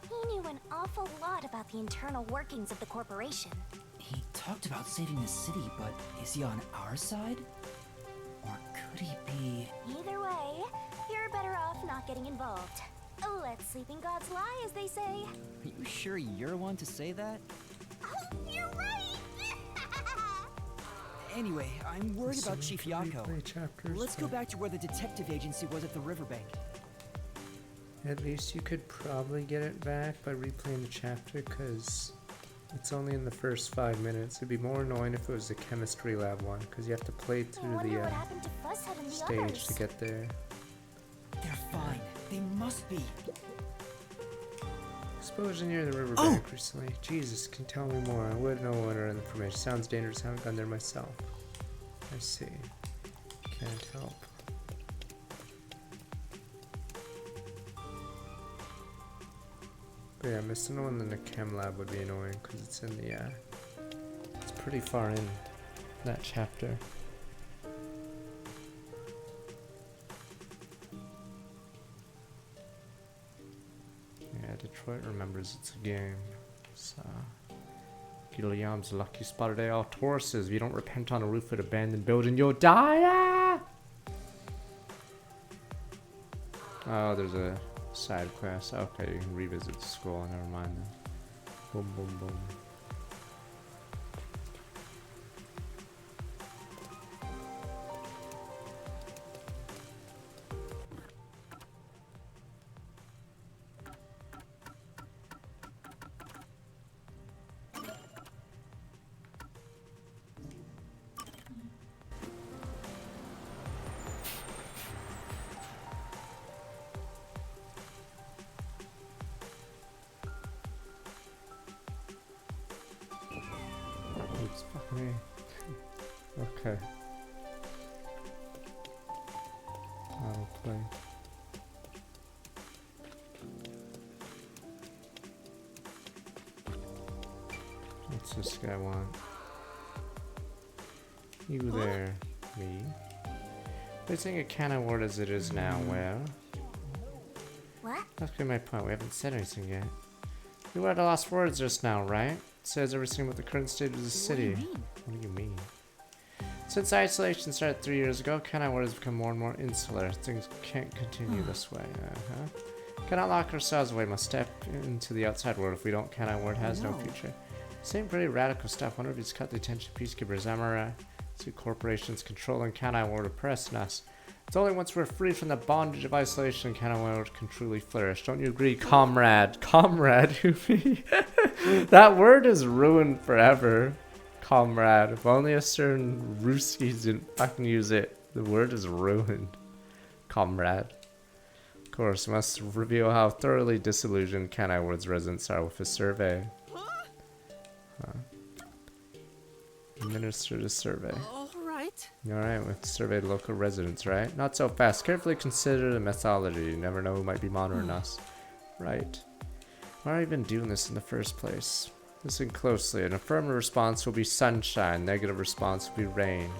he knew an awful lot about the internal workings of the corporation. He talked about saving the city, but is he on our side? Or could he be... Either way, you're better off not getting involved. Let sleeping gods lie, as they say. Are you sure you're one to say that? Oh, you're right! Anyway, I'm worried about Chief Yako. Let's go but back to where the detective agency was at the riverbank. At least you could probably get it back by replaying the chapter, because it's only in the first 5 minutes. It'd be more annoying if it was the chemistry lab one, because you have to play through the stage to get there. They're fine. They must be. Explosion near the riverbank recently. Jesus, can you tell me more? I would know other information. Sounds dangerous. I haven't gone there myself. I see. Can't help. But yeah, missing one in the chem lab would be annoying because it's in the it's pretty far in that chapter. Yeah, Detroit remembers it's a game. So Guillaume's lucky spotted all Tauruses. If you don't repent on a roof of an abandoned building, you'll die. Oh, there's a side quest. Okay, you can revisit the school. Never mind then. Boom, boom, boom. Oops, fuck me. Okay. I'll play. What's this guy want? You there, me. Placing a canon word as it is now, well. What? That's been my point. We haven't said anything yet. You were at the last words just now, right? It says everything about the current state of the city. What do you mean? Since isolation started 3 years ago, Canon Ward has become more and more insular. Things can't continue this way. Cannot lock ourselves away. Must step into the outside world. If we don't, Canon Ward has no future. Saying pretty radical stuff. Wonder if he's cut the attention of peacekeepers. Amara, see corporations controlling Canon Ward, oppressing us. It's only once we're free from the bondage of isolation Canon Ward can truly flourish. Don't you agree, comrade? Comrade, who me? That word is ruined forever. Comrade. If only a certain Ruskies didn't fucking use it. The word is ruined. Comrade. Of course, must reveal how thoroughly disillusioned Canon Ward's residents are with his survey. Administer the survey. Alright, we've surveyed local residents, right? Not so fast. Carefully consider the methodology. You never know who might be monitoring us. Right. Why are we even doing this in the first place? Listen closely. An affirmative response will be sunshine. Negative response will be rain.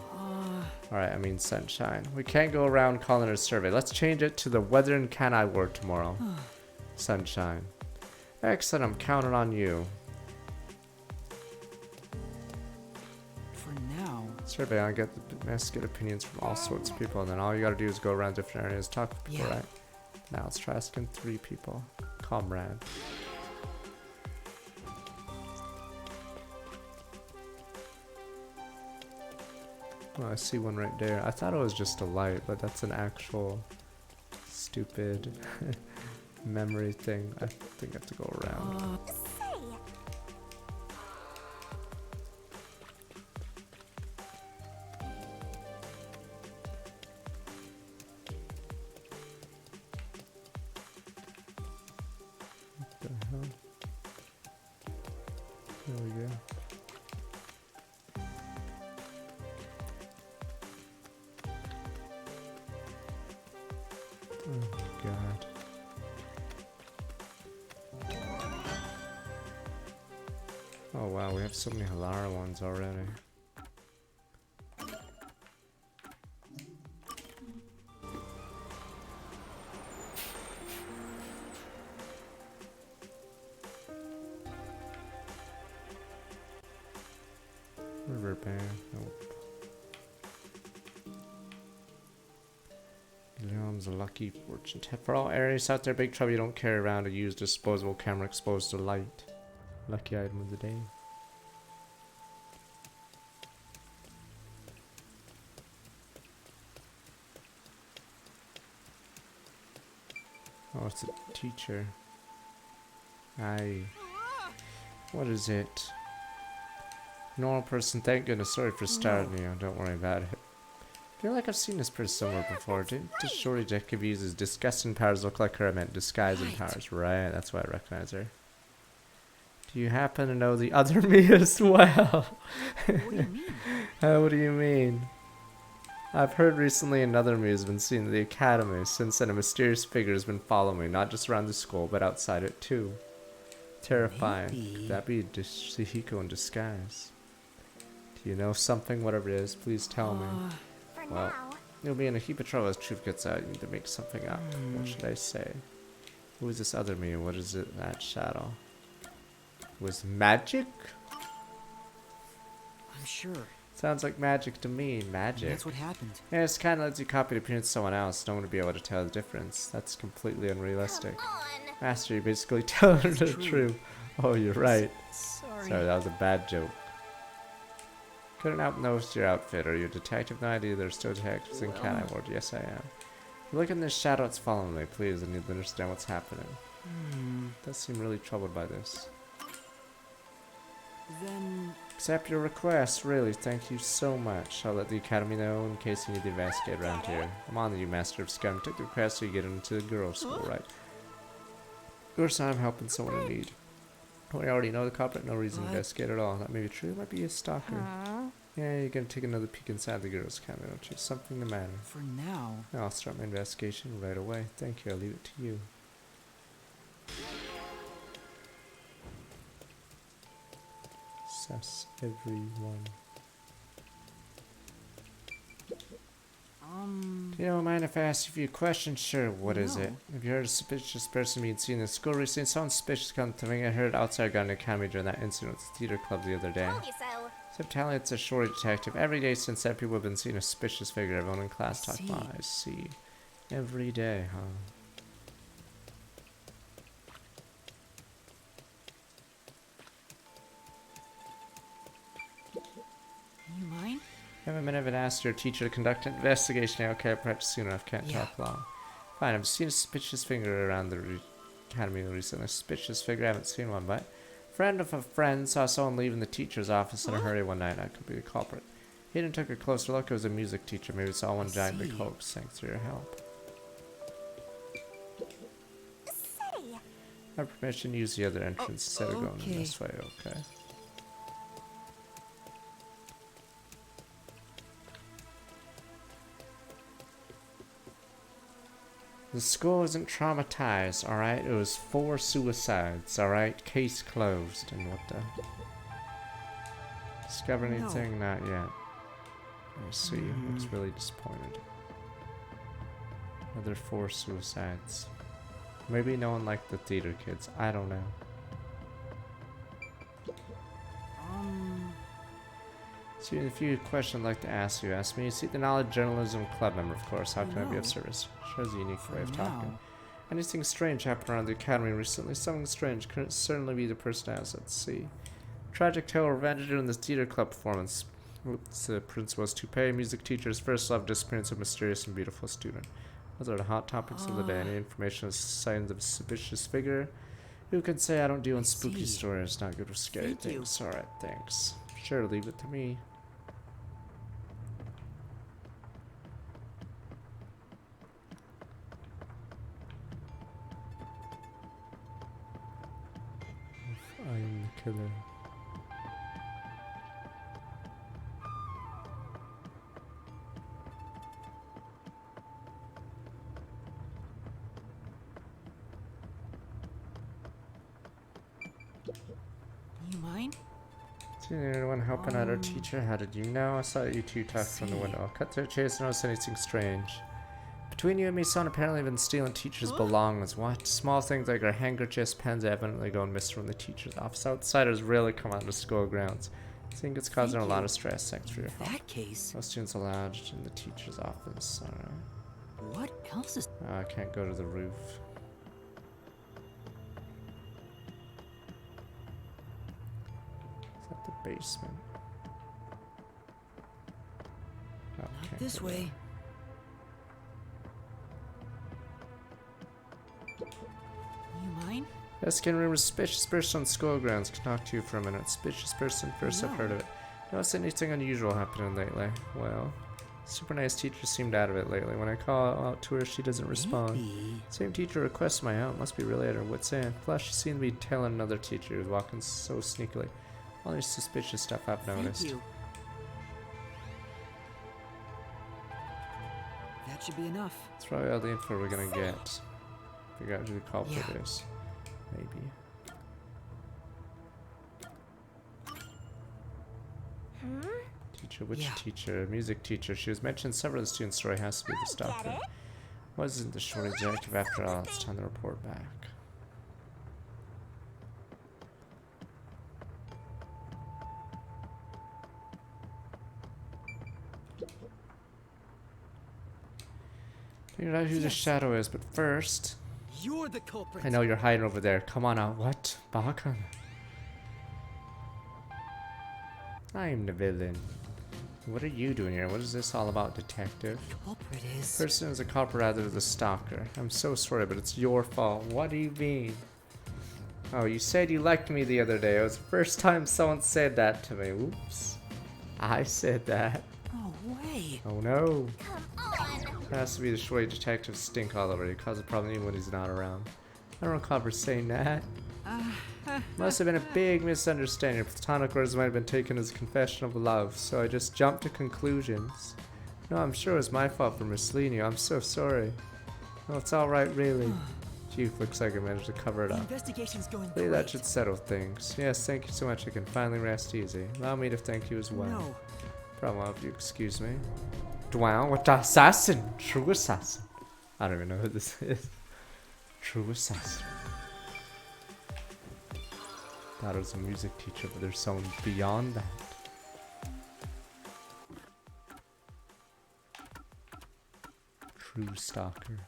Alright, I mean sunshine. We can't go around calling it a survey. Let's change it to the weather and Kanai word tomorrow. Sunshine. Excellent, I'm counting on you. Survey, I get opinions from all sorts of people, and then all you gotta do is go around different areas, talk to people, right? Now let's try asking 3 people. Comrade. Oh, I see one right there. I thought it was just a light, but that's an actual stupid memory thing. I think I have to go around. There we go. Oh my god. Oh wow, we have so many Halara ones already. River Bear, nope. Guillaume's a lucky fortune tip. For all areas out there, big trouble, you don't carry around a used disposable camera exposed to light. Lucky item of the day. Oh, it's a teacher. Aye. What is it? Normal person, thank goodness. Sorry for starting me. Don't worry about it. I feel like I've seen this person somewhere before. Didn't the shorty Jacob uses disgusting powers look like her? I meant disguising powers. Right, that's why I recognize her. Do you happen to know the other me as well? What do you mean? What do you mean? I've heard recently another me has been seen at the academy. Since then, a mysterious figure has been following me, not just around the school, but outside it too. Terrifying. Could that be Sihiko in disguise? Do you know something? Whatever it is, please tell me. Well, you'll be in a heap of trouble as truth gets out. You need to make something up. What should I say? Who is this other me? What is it? That shadow. Was magic? I'm sure. Sounds like magic to me. Magic. That's what happened. Yeah, it's kind of lets you copy the appearance of someone else. No one would be able to tell the difference. That's completely unrealistic. Master, you basically tell her the truth. Oh, you're right. Sorry. Sorry, that was a bad joke. Couldn't help notice your outfit. Are you a detective? No idea. There's still detectives in Canine Ward. Yes, I am. Look in this shadow. It's following me. Please, I need to understand what's happening. Does seem really troubled by this. Then... Accept your request, really. Thank you so much. I'll let the academy know in case you need to investigate around here. I'm on to you, Master of Scum. Take the request so you get into the girls' school, right? Of course, I'm helping someone in need. We already know the culprit, no reason to investigate at all. That may be true. It might be a stalker. Yeah, you're gonna take another peek inside the girls' academy, don't you? Something the matter. For now... I'll start my investigation right away. Thank you. I'll leave it to you. Assess everyone. Do you don't mind if I ask you a few questions? Sure, what is it? Have you heard a suspicious person being seen in the school recently? Someone suspicious come to me. I heard outside Garden Academy during that incident with the theater club the other day. Except telling it's a shorty detective. Every day since that, people have been seeing a suspicious figure. Everyone in class talked about. I see. Every day, huh? You mind? Have a minute of an asked your teacher to conduct an investigation. Okay, perhaps soon enough. Can't talk long. Fine, I've seen a suspicious figure around the academy recently. A suspicious figure? I haven't seen one, but friend of a friend saw someone leaving the teacher's office in a hurry one night. I could be the culprit. He didn't took a closer look. It was a music teacher. Maybe saw one giant big hoax. Thanks for your help. I have permission to use the other entrance instead of going in this way. Okay. The school isn't traumatized, alright? It was 4 suicides, alright? Case closed. And what the? Discover anything? Not yet. I see. Looks really disappointed. Another 4 suicides. Maybe no one liked the theater kids. I don't know. See, a few questions I'd like to ask you. Ask me. You see, the Knowledge Journalism Club member, of course. How can I be of service? Shows a unique way of talking. Anything strange happened around the academy recently? Something strange could certainly be the person I was at sea. Tragic tale of revenge during the theater club performance. Oops, the principal's toupee, music teacher's first love, disappearance of a mysterious and beautiful student. Those are the hot topics of the day. Any information on signs of a suspicious figure? Who can say I don't deal in spooky stories? Not good with scary things. Alright, thanks. Sure, leave it to me. I'm the killer. You mind? See anyone helping out our teacher? How did you know? I saw you two talk from the window. I'll cut to the chase and notice anything strange. Between you and me, son apparently been stealing teachers' belongings. What? Small things like our handkerchiefs, pens evidently going missing from the teacher's office. Outsiders rarely come out to school grounds. I think it's causing a lot of stress. Thanks for your help. In that case... No students allowed in the teacher's office. Alright. What else is... I can't go to the roof. Is that the basement? Oh, Not this way. You mind? Eskin room, suspicious person on school grounds. Can talk to you for a minute. Suspicious person, first I've heard of it. Notice anything unusual happening lately? Well, super nice teacher seemed out of it lately. When I call out to her, she doesn't respond. Same teacher requests my help. Must be really at her wit's end. Plus, she seemed to be telling another teacher who's walking so sneakily. All this suspicious stuff I've noticed. That should be enough. That's probably all the info we're gonna get. Figure out who the culprit is. Maybe. Teacher, which teacher? Music teacher. She was mentioned several of the students' story has to be the stalker. Wasn't the short objective after all? It's time to report back. Figure out who the shadow is, but first... You're the culprit. I know you're hiding over there. Come on out. What? Bakan? I'm the villain. What are you doing here? What is this all about, detective? The culprit is... Person is a culprit rather than the stalker. I'm so sorry, but it's your fault. What do you mean? Oh, you said you liked me the other day. It was the first time someone said that to me. Oops. I said that. Oh, way. Oh no. Come on! It has to be the shorty detective stink all over. He causes a problem even when he's not around. I don't recall her saying that. Must have been a big misunderstanding. Platonic words might have been taken as a confession of love, so I just jumped to conclusions. No, I'm sure it was my fault for misleading you. I'm so sorry. No, it's alright, really. Chief looks like I managed to cover it The up. investigation's going Maybe great. that should settle things. Yes, thank you so much. I can finally rest easy. Allow me to thank you as well. No. Problem, if you excuse me. Dwell, what the assassin? True assassin. I don't even know who this is. True assassin. Thought it was a music teacher, but there's someone beyond that. True stalker.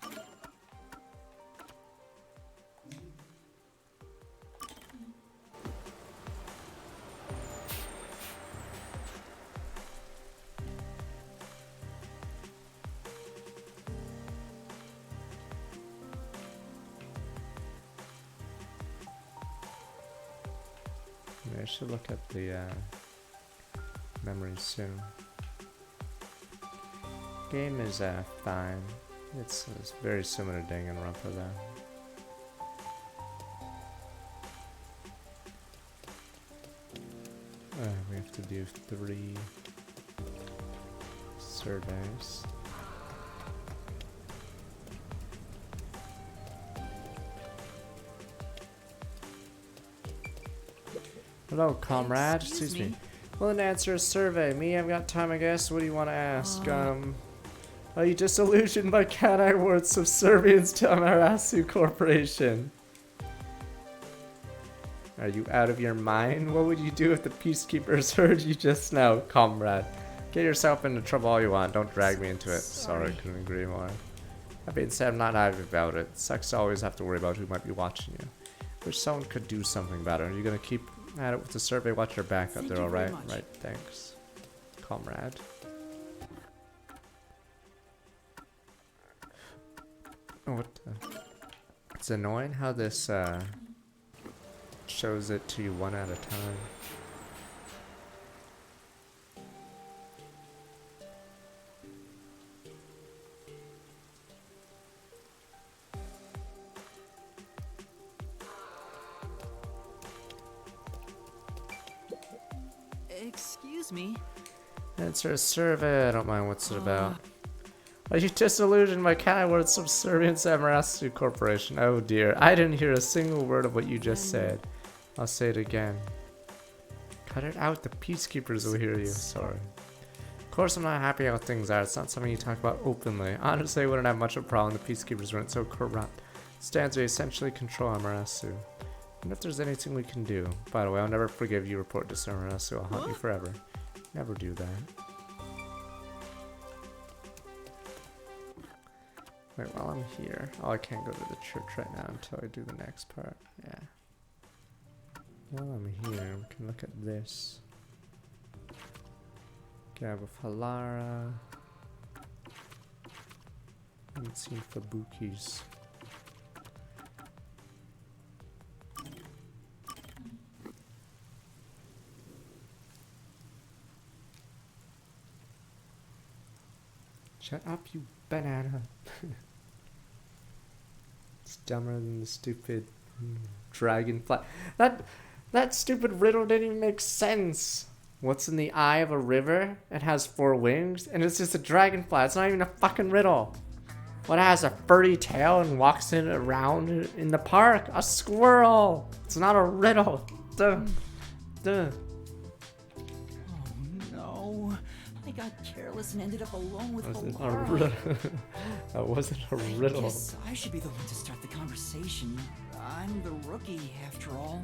I should look at the memories soon. Game is fine. It's very similar to Danganronpa though. We have to do 3 surveys. Hello, comrade. Excuse me. Willing to answer a survey. Me, I've got time, I guess. What do you want to ask? Are you disillusioned by Cat Eye Ward's subservience to Amaterasu Corporation? Are you out of your mind? What would you do if the Peacekeepers heard you just now, comrade? Get yourself into trouble all you want. Don't drag me into it. Sorry, I couldn't agree more. That being said, I'm not happy about it. It sucks to always have to worry about who might be watching you. Wish someone could do something about it. Are you gonna keep at it with the survey? Watch your back up there, alright? Right, thanks. Comrade. Oh, what the? It's annoying how this shows it to you one at a time. Excuse me. Answer a survey. I don't mind what's it about. Are you disillusioned by Cat Eye Ward's subservience to Amaterasu Corporation? Oh dear, I didn't hear a single word of what you just said. I'll say it again. Cut it out, the Peacekeepers will hear you. Sorry. Of course I'm not happy how things are. It's not something you talk about openly. Honestly, I wouldn't have much of a problem if the Peacekeepers weren't so corrupt. Stands to essentially control Amaterasu. And if there's anything we can do. By the way, I'll never forgive you. Report to Amaterasu. I'll haunt you forever. Never do that. Wait, while I'm here. Oh, I can't go to the church right now until I do the next part. Yeah. While I'm here, we can look at this. Gab of Halara. Haven't seen Fubuki's. Shut up, you banana. It's dumber than the stupid dragonfly. That stupid riddle didn't even make sense. What's in the eye of a river? It has 4 wings, and it's just a dragonfly. It's not even a fucking riddle. What has a furry tail and walks in around in the park? A squirrel. It's not a riddle. Duh. Duh. Oh no. I got careless and ended up alone with Wasn't a Halara. riddle. That wasn't a riddle. I guess I should be the one to start the conversation. I'm the rookie, after all.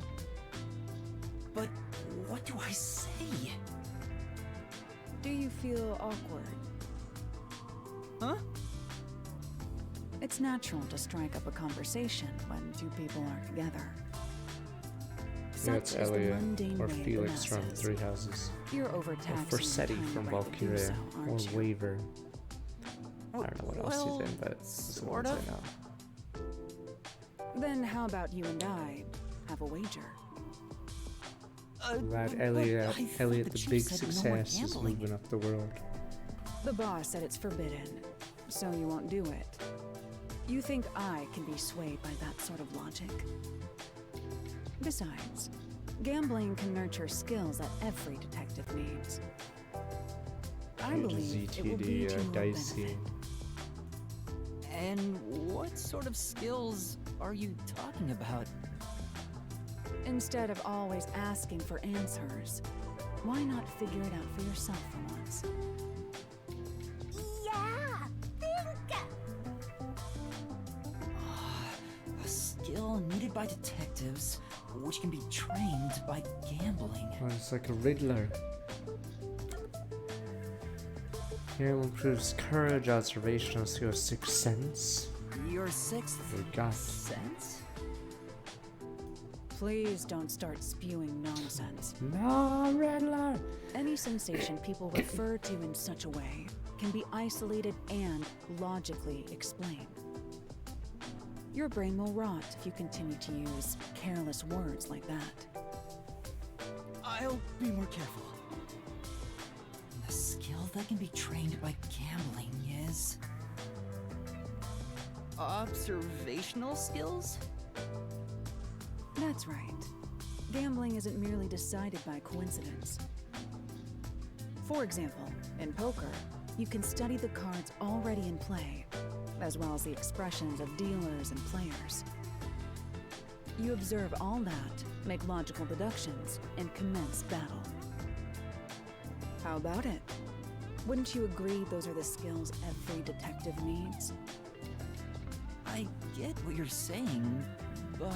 But what do I say? Do you feel awkward? Huh? It's natural to strike up a conversation when two people are together. Yeah, it's Such is the Elliot mundane or way of the Felix from masses. Three Houses. You're Or overtaxing Forsetti the time from right to do Valkyria. so, Or aren't you? Waver. I don't know what else he's in, but those are the sort ones of. I know. Then how about you and I have a wager? Glad but Elliot, I thought Elliot the the chief big said no more success, is gambling. moving up the world. The boss said it's forbidden, so you won't do it. You think I can be swayed by that sort of logic? Besides, gambling can nurture skills that every detective needs. I Huge believe it will be ZTD to your dicey. benefit. And what sort of skills are you talking about? Instead of always asking for answers, why not figure it out for yourself for once? Yeah, think. A skill needed by detectives, which can be trained by gambling. Oh, it's like a Riddler. Here improves courage, observational skills, sixth sense. Your sixth We got. sense? Please don't start spewing nonsense. No, Riddler! Any sensation people refer to in such a way can be isolated and logically explained. Your brain will rot if you continue to use careless words like that. I'll be more careful. The skill that can be trained by gambling is... observational skills? That's right. Gambling isn't merely decided by coincidence. For example, in poker, you can study the cards already in play, as well as the expressions of dealers and players. You observe all that, make logical deductions, and commence battle. How about it? Wouldn't you agree those are the skills every detective needs? I get what you're saying, but...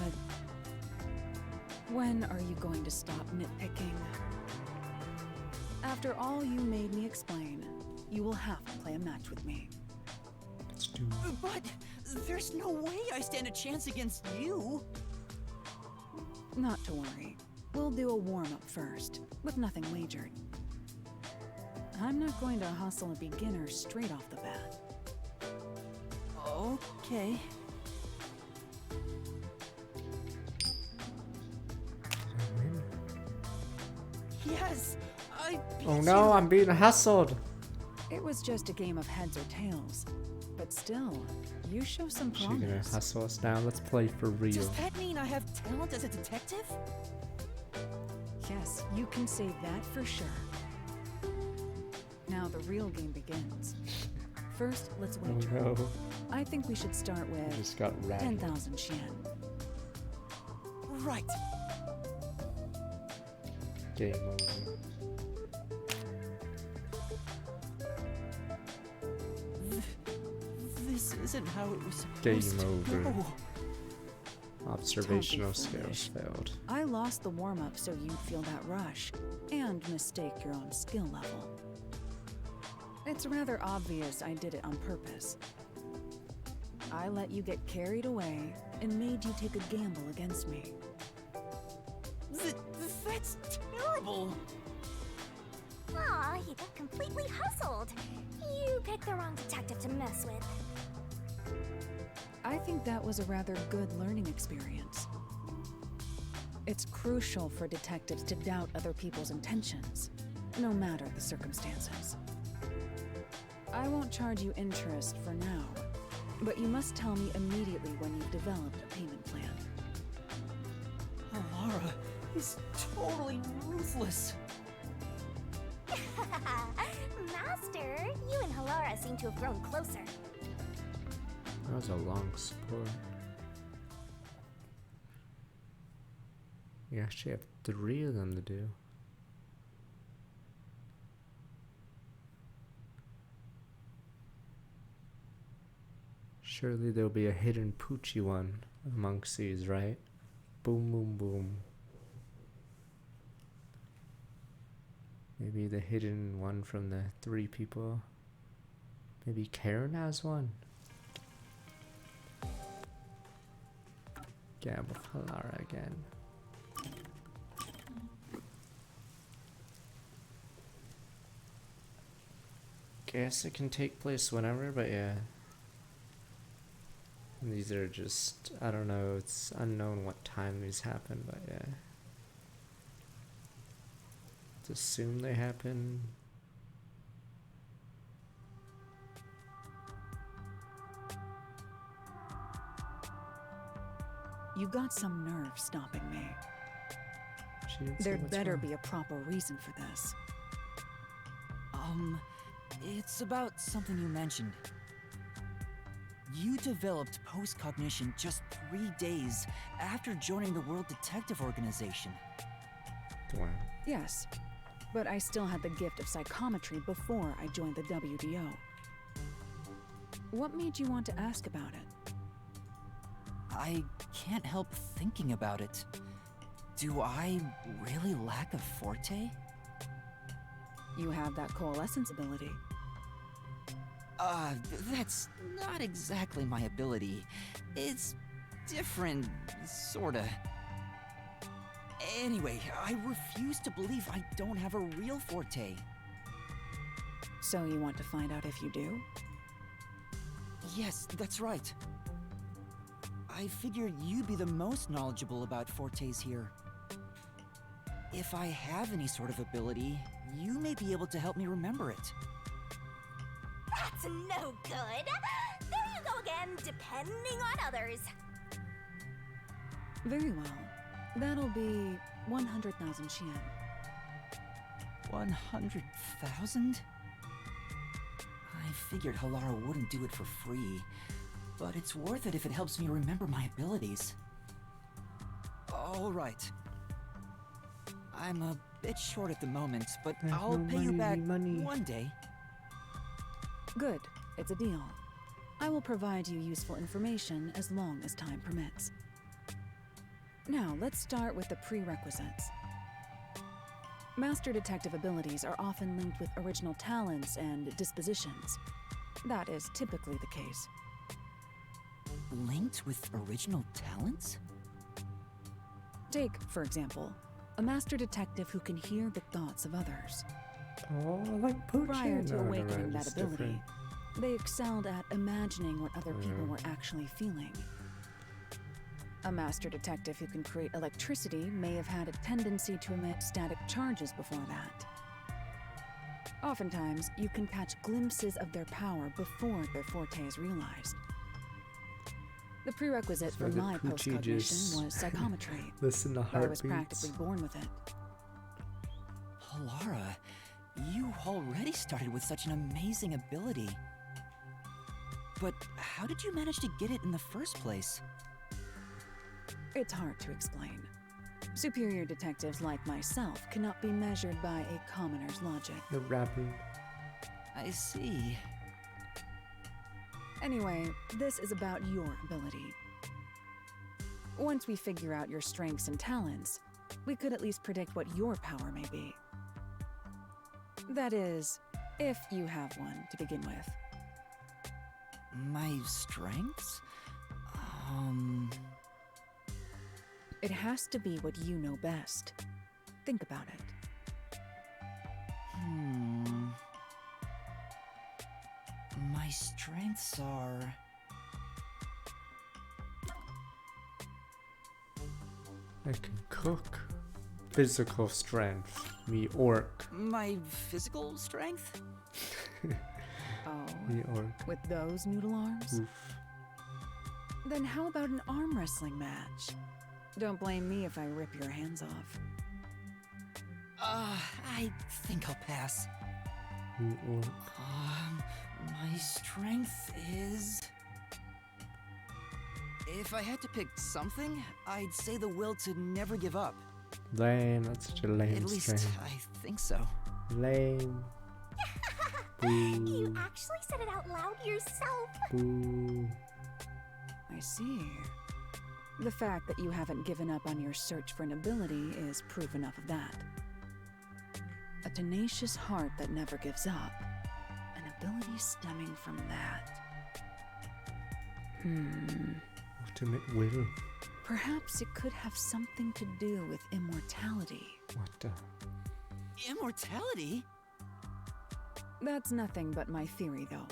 When are you going to stop nitpicking? After all you made me explain, you will have to play a match with me. Let's do But there's no way I stand a chance against you. Not to worry. We'll do a warm-up first, with nothing wagered. I'm not going to hustle a beginner straight off the bat. Okay. Yes! I beat Oh no, you. I'm being hustled! It was just a game of heads or tails. But still, you show some She gonna promise. hustle us now? Let's play for real. Does that mean I have talent as a detective? Yes, you can say that for sure. Now the real game begins. First, let's Oh wager. no. I think we should start I with just got rattled. 10,000 yen. Right. Game over. This isn't how it was Game supposed to over. go. Observational Don't be skills failed. I lost the warm-up so you'd feel that rush, and mistake your own skill level. It's rather obvious I did it on purpose. I let you get carried away and made you take a gamble against me. That's terrible. Aw, you got completely hustled. You picked the wrong detective to mess with. I think that was a rather good learning experience. It's crucial for detectives to doubt other people's intentions, no matter the circumstances. I won't charge you interest for now, but you must tell me immediately when you've developed a payment plan. Alara is totally ruthless. Master, you and Halara seem to have grown closer. That was a long support. You actually have 3 of them to do. Surely there'll be a hidden Poochie one amongst these, right? Boom, boom, boom. Maybe the hidden one from the 3 people. Maybe Karen has one. Gab of Halara again. Guess it can take place whenever, but yeah. These are just, I don't know, it's unknown what time these happen, but yeah. Let's assume they happen. You got some nerve stopping me. She didn't say There'd what's better wrong. be a proper reason for this. It's about something you mentioned. You developed post-cognition just 3 days after joining the World Detective Organization. Wow. Yes, but I still had the gift of psychometry before I joined the WDO. What made you want to ask about it? I can't help thinking about it. Do I really lack a forte? You have that coalescence ability. That's not exactly my ability. It's different, sorta. Anyway, I refuse to believe I don't have a real forte. So you want to find out if you do? Yes, that's right. I figured you'd be the most knowledgeable about fortes here. If I have any sort of ability, you may be able to help me remember it. That's no good. There you go again, depending on others. Very well. That'll be 100,000 Xian. 100,000? I figured Halara wouldn't do it for free, but it's worth it if it helps me remember my abilities. All right. I'm a bit short at the moment, but I'll pay you back one day. Good. It's a deal. I will provide you useful information as long as time permits. Now, let's start with the prerequisites. Master detective abilities are often linked with original talents and dispositions. That is typically the case. Linked with original talents? Take, for example, a master detective who can hear the thoughts of others. Oh, I like poaching. Prior to No, never awakening mind, that it's ability, different. they excelled at imagining what other people were actually feeling. A master detective who can create electricity may have had a tendency to emit static charges before that. Oftentimes, you can catch glimpses of their power before their forte is realized. The prerequisite So for the my Poochie post-cognition just was psychometry. listen to I was heartbeats. practically born with it. Halara, you already started with such an amazing ability. But how did you manage to get it in the first place? It's hard to explain. Superior detectives like myself cannot be measured by a commoner's logic. The rapping. I see. Anyway, this is about your ability. Once we figure out your strengths and talents, we could at least predict what your power may be. That is, if you have one to begin with. My strengths? It has to be what you know best. Think about it. My strengths are... I can cook. Physical strength. Me orc. My physical strength? Oh, Me orc. with those noodle arms? Oof. Then how about an arm wrestling match? Don't blame me if I rip your hands off. I think I'll pass. Me orc. My strength is... If I had to pick something, I'd say the will to never give up. Lame. That's such a lame At least, strength. I think so. Lame. You Boo. actually said it out loud yourself. Boo. I see. The fact that you haven't given up on your search for an ability is proof enough of that. A tenacious heart that never gives up. An ability stemming from that. Ultimate will. Perhaps it could have something to do with immortality. What the? Immortality? That's nothing but my theory, though.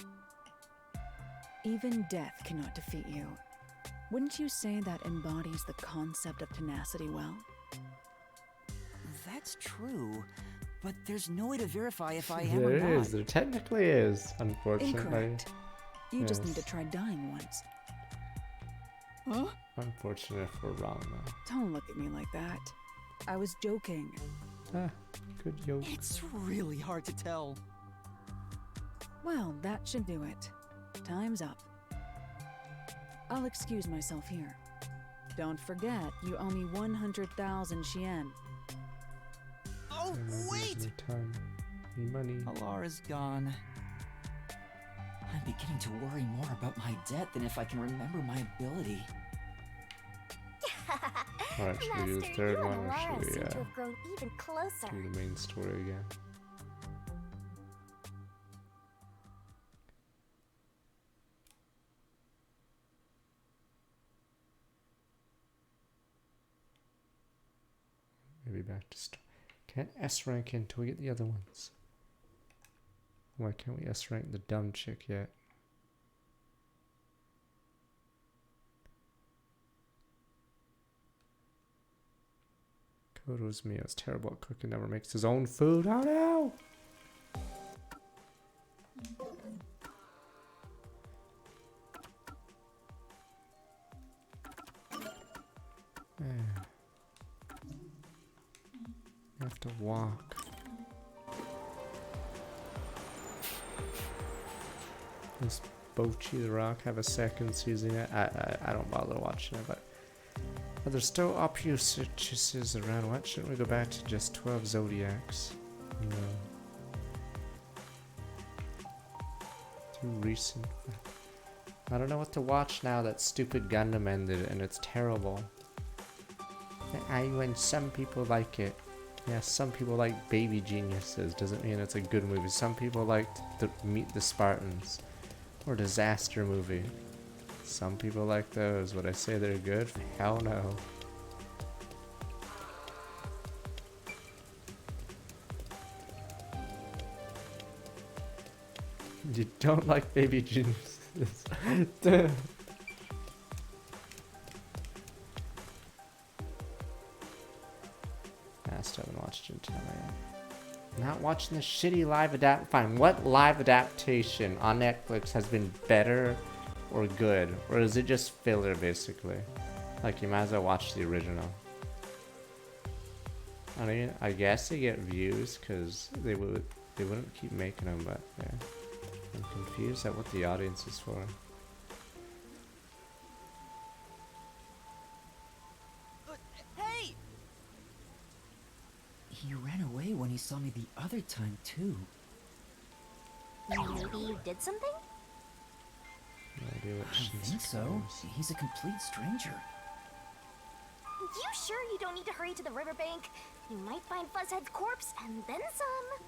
Even death cannot defeat you. Wouldn't you say that embodies the concept of tenacity well? That's true, but there's no way to verify if I am or There not. is. There technically is, unfortunately. Incorrect. You just need to Yes. try dying once. Huh? Unfortunate if we're wrong, though. Don't look at me like that. I was joking. Ah, good yoke. It's really hard to tell. Well, that should do it. Time's up. I'll excuse myself here. Don't forget, you owe me 100,000 Xian. Oh, wait! Time. Need money. Alara's gone. I'm beginning to worry more about my debt than if I can remember my ability. Alright, should we do the Master, third you one, and or Lara should we seem to have grown even closer. do the main story again? Maybe back to story. Can't S rank until we get the other ones. Why can't we S rank the dumb chick yet? Koto's Mio's terrible at cooking, never makes his own food. Oh no! You have to walk. Does Bochi the Rock have a second season yet? I don't bother watching it, but there's still opposites around. Why shouldn't we go back to just 12 Zodiacs? No. Too recent. I don't know what to watch now that stupid Gundam ended and it's terrible. When some people like it. Yeah, some people like Baby Geniuses. Doesn't mean it's a good movie. Some people liked Meet the Spartans or Disaster Movie. Some people like those. Would I say they're good? Hell no. You don't like Baby Geniuses. Duh. I still haven't watched it until now. Not watching the shitty live adapt. Fine. What live adaptation on Netflix has been better or good, or is it just filler basically? Like you might as well watch the original. I mean, I guess they get views because they wouldn't keep making them, but yeah, I'm confused at what the audience is for. Hey! He ran away when he saw me the other time, too. Maybe you did something? No idea what I she's think so. doing. He's a complete stranger. You sure you don't need to hurry to the riverbank? You might find Fuzzhead's corpse and then some.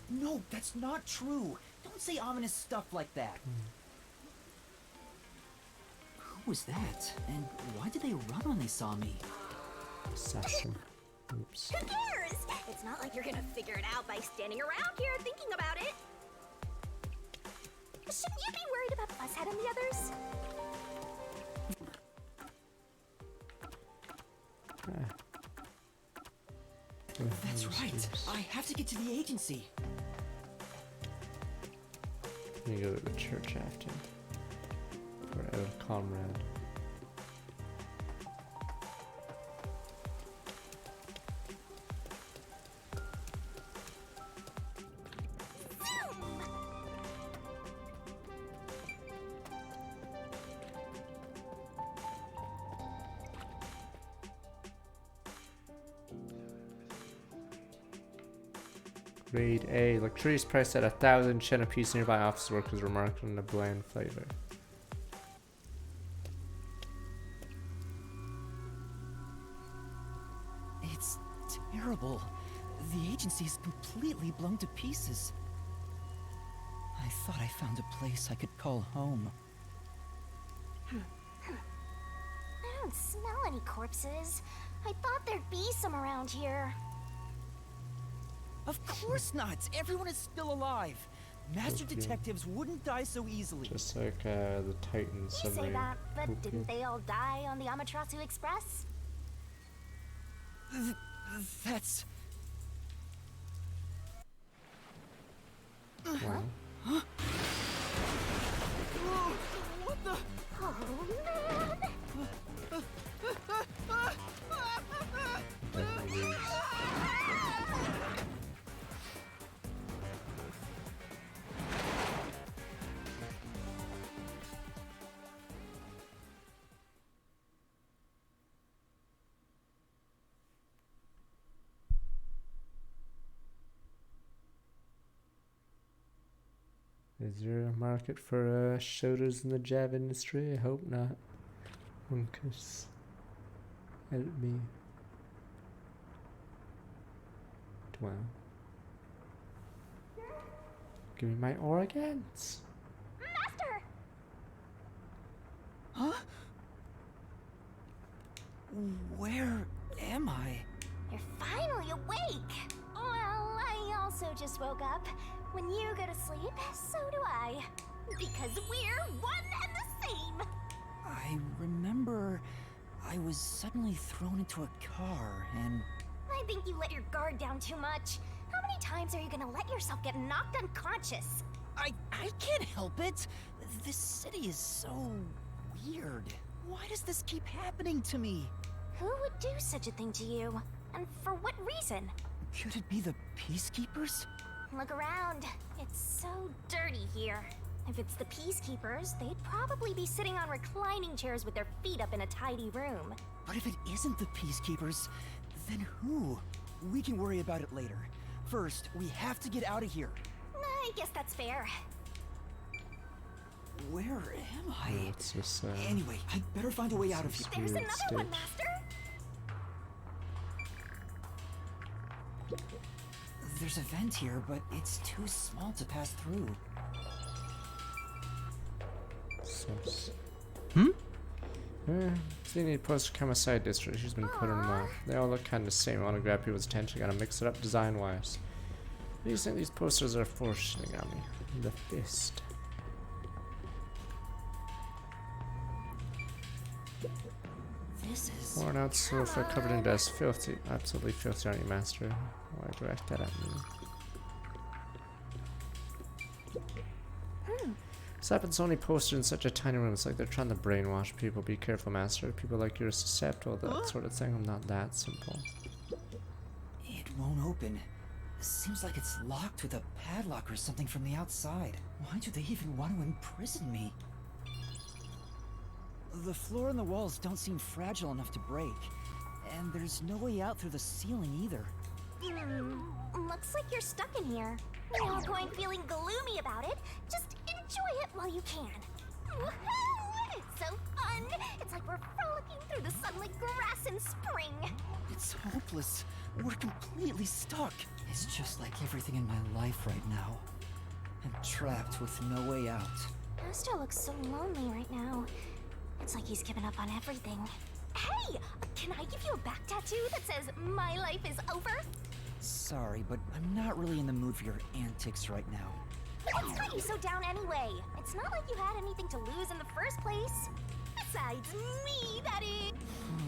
No, that's not true. Don't say ominous stuff like that. Who was that? And why did they run when they saw me? Assassin. Oops. Who cares? It's not like you're gonna figure it out by standing around here thinking about it. Shouldn't you be worried about Fuzzhead and the others? That's right. I have to get to the agency. You go to the church after. For a comrade. Grade A. Electricity is priced at 1,000 Chen apiece. Nearby office workers remarked on the bland flavor. It's terrible. The agency is completely blown to pieces. I thought I found a place I could call home. don't smell any corpses. I thought there'd be some around here. Of course not! Everyone is still alive! Master detectives wouldn't die so easily. Just like the Titan You say submarine. that, but didn't they all die on the Amaterasu Express? That's... Wow. Huh? Whoa, what the? Oh man! Definitely. Is there a market for shooters in the Jav industry? I hope not. Uncas, help me. Wow. Give me my organs. Master! Huh? Where am I? You're finally awake! Well, I also just woke up. When you go to sleep, so do I. Because we're one and the same! I remember I was suddenly thrown into a car and... I think you let your guard down too much. How many times are you gonna let yourself get knocked unconscious? I can't help it! This city is so... weird. Why does this keep happening to me? Who would do such a thing to you? And for what reason? Could it be the Peacekeepers? Look around. It's so dirty here. If it's the Peacekeepers, they'd probably be sitting on reclining chairs with their feet up in a tidy room. But if it isn't the Peacekeepers, then who? We can worry about it later. First, we have to get out of here. I guess that's fair. Where am I? Oh, it's just, Anyway, I'd better find a way out of here. There's another one, Master! There's a vent here, but it's too small to pass through. So you need poster camera side district. She's been putting them off. They all look kind of the same. I want to grab people's attention. Gotta mix it up design wise. What do you think these posters are for, Shinigami? The fist. This is... Worn out sofa covered in dust. Filthy. Absolutely filthy, aren't you, Master? Why direct that at me? This happens only posted in such a tiny room. It's like they're trying to brainwash people. Be careful, Master. People like you are susceptible to that sort of thing. I'm not that simple. It won't open. Seems like it's locked with a padlock or something from the outside. Why do they even want to imprison me? The floor and the walls don't seem fragile enough to break. And there's no way out through the ceiling either. Looks like you're stuck in here. No point feeling gloomy about it. Just enjoy it while you can. Woohoo! It's so fun! It's like we're frolicking through the sunlit grass in spring. It's hopeless. We're completely stuck. It's just like everything in my life right now. I'm trapped with no way out. Master looks so lonely right now. It's like he's given up on everything. Hey! Can I give you a back tattoo that says, "My life is over"? Sorry, but I'm not really in the mood for your antics right now. What's got you so down anyway? It's not like you had anything to lose in the first place. Besides me, that is.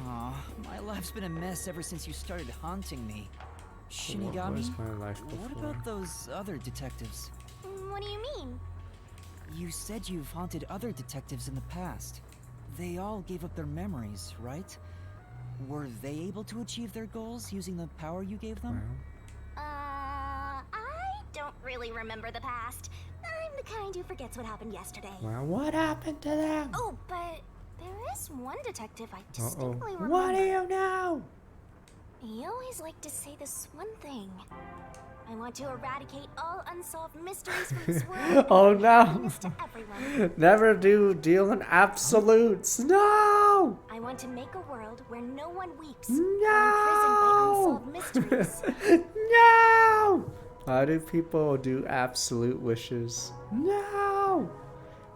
Aw, my life's been a mess ever since you started haunting me. What Shinigami, was my life what before? about those other detectives? What do you mean? You said you've haunted other detectives in the past. They all gave up their memories, right? Were they able to achieve their goals using the power you gave them? I don't really remember the past. I'm the kind who forgets what happened yesterday. Well, what happened to them? Oh, but there is one detective I distinctly remember. What do you know? He always liked to say this one thing. I want to eradicate all unsolved mysteries from this world. Oh and no! happiness to everyone. Never do deal in absolutes. No! I want to make a world where no one weeps No! or imprisoned by unsolved mysteries. No! Why do people do absolute wishes? No!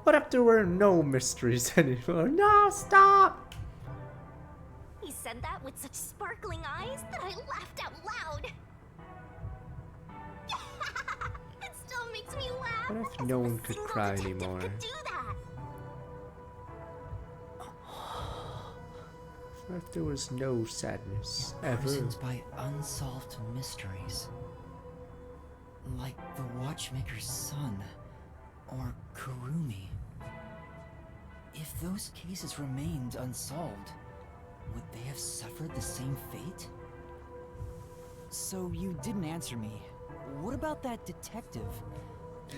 What if there were no mysteries anymore? No, stop! He said that with such sparkling eyes that I laughed out loud. It still makes me laugh. What if no one could cry anymore? Could do that. What if there was no sadness ever? Imprisoned by unsolved mysteries. Like the Watchmaker's son, or Kurumi. If those cases remained unsolved, would they have suffered the same fate? So you didn't answer me. What about that detective?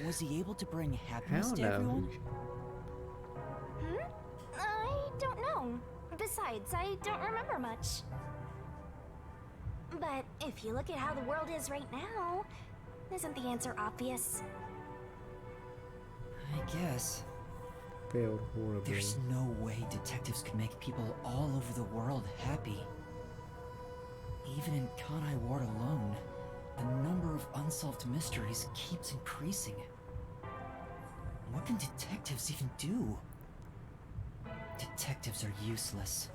Was he able to bring happiness Hell to no. everyone? I don't know. Besides, I don't remember much. But if you look at how the world is right now, isn't the answer obvious? I guess. Failed horribly. There's no way detectives can make people all over the world happy. Even in Kanai Ward alone, the number of unsolved mysteries keeps increasing. What can detectives even do? Detectives are useless.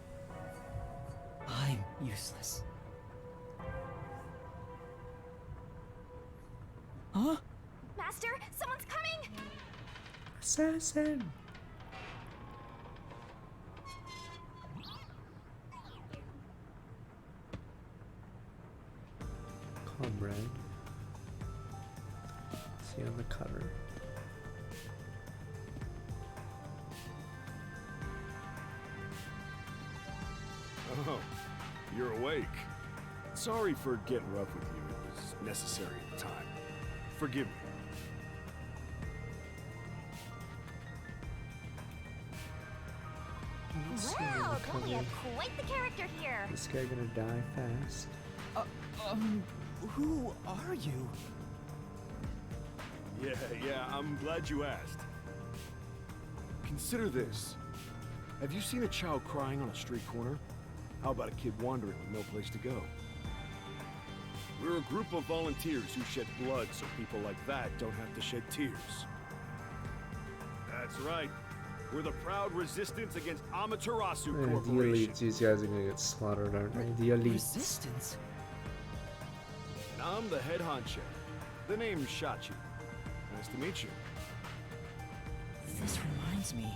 I'm useless. Huh? Master, someone's coming! Assassin! Comrade. See on the cover. Oh, you're awake. Sorry for getting rough with you. It was necessary at the time. Forgive me. Wow, don't we have quite the character here? This guy gonna die fast? Who are you? Yeah, I'm glad you asked. Consider this. Have you seen a child crying on a street corner? How about a kid wandering with no place to go? We're a group of volunteers who shed blood so people like that don't have to shed tears. That's right. We're the proud resistance against Amaterasu Yeah, the Corporation. elites, these guys are gonna get slaughtered, aren't they? The elites. Resistance? And I'm the head honcho. The name's Shachi. Nice to meet you. This reminds me.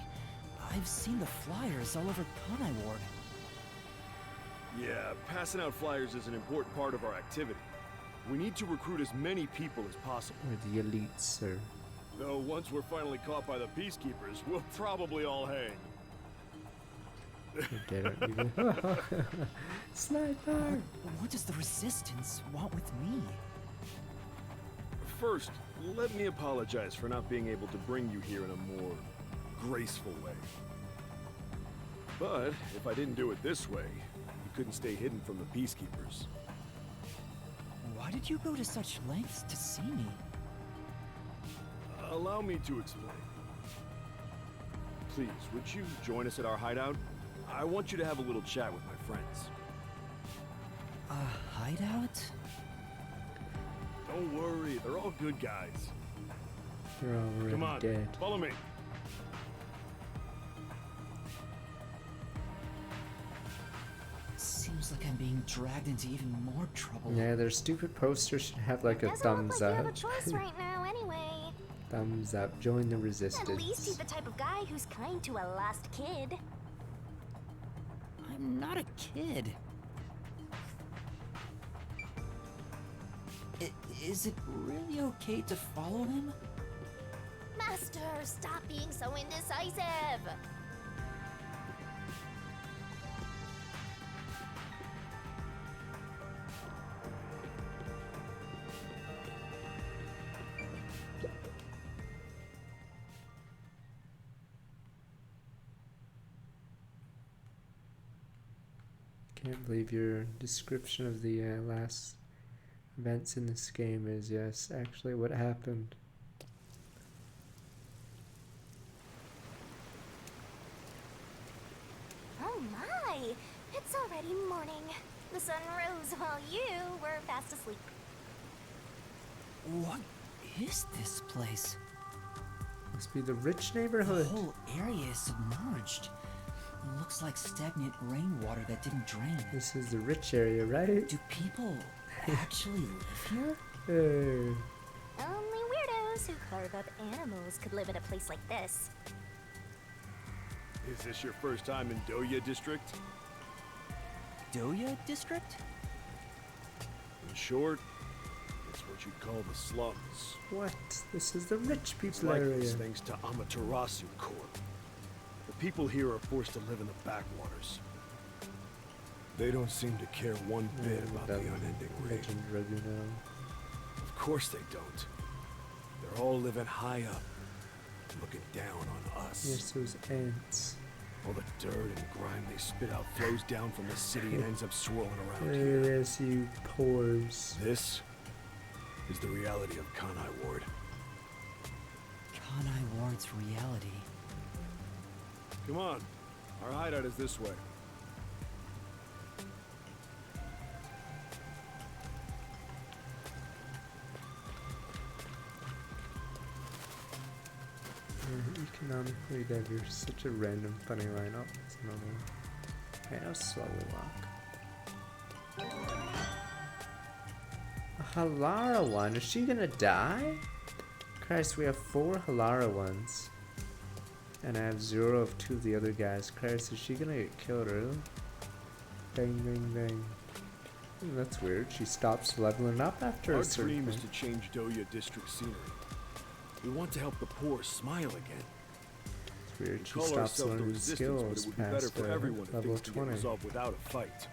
I've seen the flyers all over Kanai Ward. Yeah, passing out flyers is an important part of our activity. We need to recruit as many people as possible. We're the elites, sir. Though once we're finally caught by the Peacekeepers, we'll probably all hang. You dare it, Sniper! What does the Resistance want with me? First, let me apologize for not being able to bring you here in a more graceful way. But if I didn't do it this way, you couldn't stay hidden from the Peacekeepers. Why did you go to such lengths to see me? Allow me to explain. Please, would you join us at our hideout? I want you to have a little chat with my friends. A hideout? Don't worry, they're all good guys. They're already Come on, dead. follow me. Seems like I'm being dragged into even more trouble. Yeah, their stupid poster should have like a thumbs You up. have a choice right now, anyway. Thumbs up. Join the resistance. At least he's the type of guy who's kind to a lost kid. I'm not a kid. Is it really okay to follow him? Master, stop being so indecisive. Can't believe your description of the last events in this game is yes, actually what happened. Oh my! It's already morning. The sun rose while you were fast asleep. What is this place? Must be the rich The neighborhood. whole area is submerged. Looks like stagnant rainwater that didn't drain. This is the rich area, right? Do people actually live here? Hey. Only weirdos who carve up animals could live in a place like this. Is this your first time in Doya District? Doya District? In short, it's what you'd call the slums. What? This is the rich It's people like area. this thanks to Amaterasu Corp. The people here are forced to live in the backwaters. They don't seem to care one bit about the unending rain. Of course they don't. They're all living high up, looking down on us. Yes, those ants. All the dirt and grime they spit out flows down from the city and ends up swirling around here. Yes, you pores. This is the reality of Kanai Ward. Kanai Ward's reality. Come on, our hideout is this way. Economically diverse. Such a random, funny lineup. It's another one. Okay, I'll slowly walk. A Halara one? Is she gonna die? Christ, we have 4 Halara ones. And I have 0 of 2 of the other guys. Christ, is she gonna get killed early? Bang, bang, bang. That's weird. She stops leveling up after Our a certain dream is point. to change Doya District scenery. We want to help the poor smile again. It's weird. We She call stops ourselves the learning Resistance, but skills it would be better past for everyone if level things could get 20. resolved without a fight.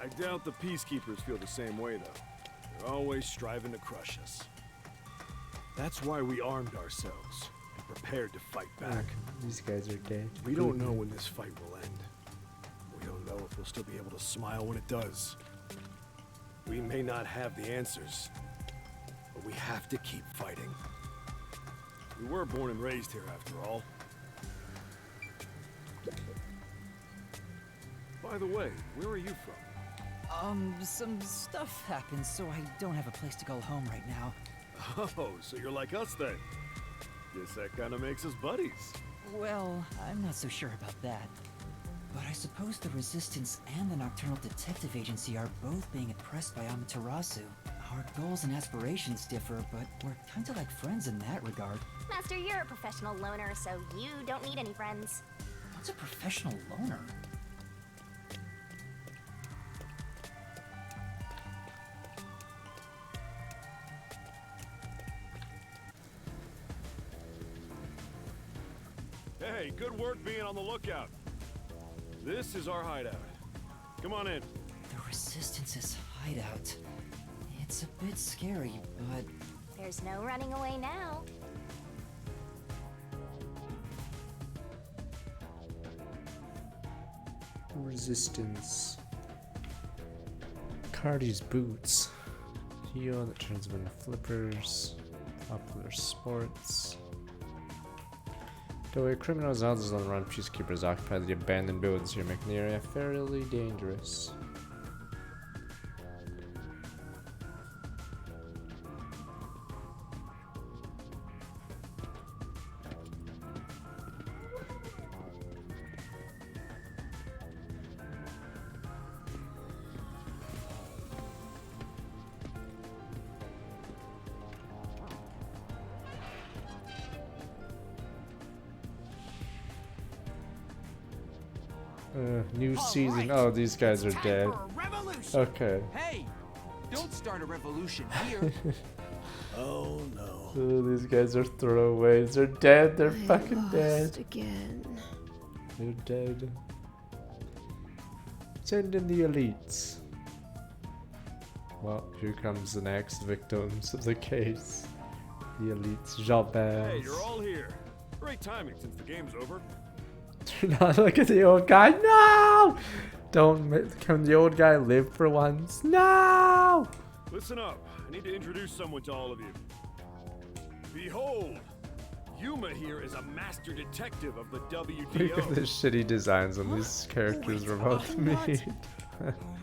I doubt the peacekeepers feel the same way, though. They're always striving to crush us. That's why we armed ourselves and prepared to fight back. These guys are dead. We don't know when this fight will end. We don't know if we'll still be able to smile when it does. We may not have the answers, but we have to keep fighting. We were born and raised here, after all. By the way, where are you from? Some stuff happened, so I don't have a place to go home right now. Oh, so you're like us then. Guess that kind of makes us buddies. Well, I'm not so sure about that. But I suppose the Resistance and the Nocturnal Detective Agency are both being oppressed by Amaterasu. Our goals and aspirations differ, but we're kinda like friends in that regard. Master, you're a professional loner, so you don't need any friends. What's a professional loner? Hey, good work being on the lookout. This is our hideout. Come on in. The Resistance's hideout. It's a bit scary, but... There's no running away now. Resistance. Cardi's boots. Heal that turns them into flippers. Popular sports. Though criminals and others on the run, peacekeepers occupy the abandoned buildings here, making the area fairly dangerous. New season. Oh, these guys are dead. Okay. Hey, don't start a revolution here. Oh no. Oh, these guys are throwaways. They're dead. They're fucking dead. Again. They're dead. Send in the elites. Well, here comes the next victims of the case. The elites. Jabez. Hey, you're all here. Great timing since the game's over. Do not look at the old guy. No! Can the old guy live for once? No! Listen up. I need to introduce someone to all of you. Behold, Yuma here is a master detective of the WDO. Look at the shitty designs on these characters we're about to meet.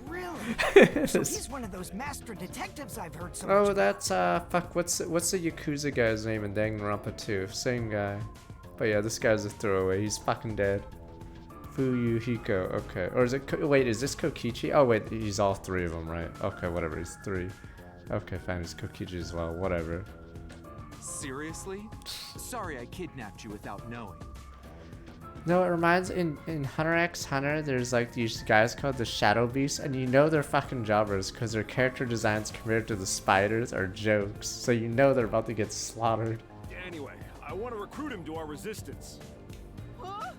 Really? So he's one of those master detectives I've heard so much Oh, about. that's fuck. What's the Yakuza guy's name in Danganronpa 2? Same guy. But yeah, this guy's a throwaway. He's fucking dead. Fuyuhiko. Okay. Or is it... wait, is this Kokichi? Oh, wait. He's all three of them, right? Okay, whatever. He's three. Okay, fine. He's Kokichi as well. Whatever. Seriously? Sorry I kidnapped you without knowing. No, it reminds... In Hunter x Hunter, there's like these guys called the Shadow Beasts, and you know they're fucking jobbers because their character designs compared to the spiders are jokes. So you know they're about to get slaughtered. Anyway, I want to recruit him to our resistance. Huh?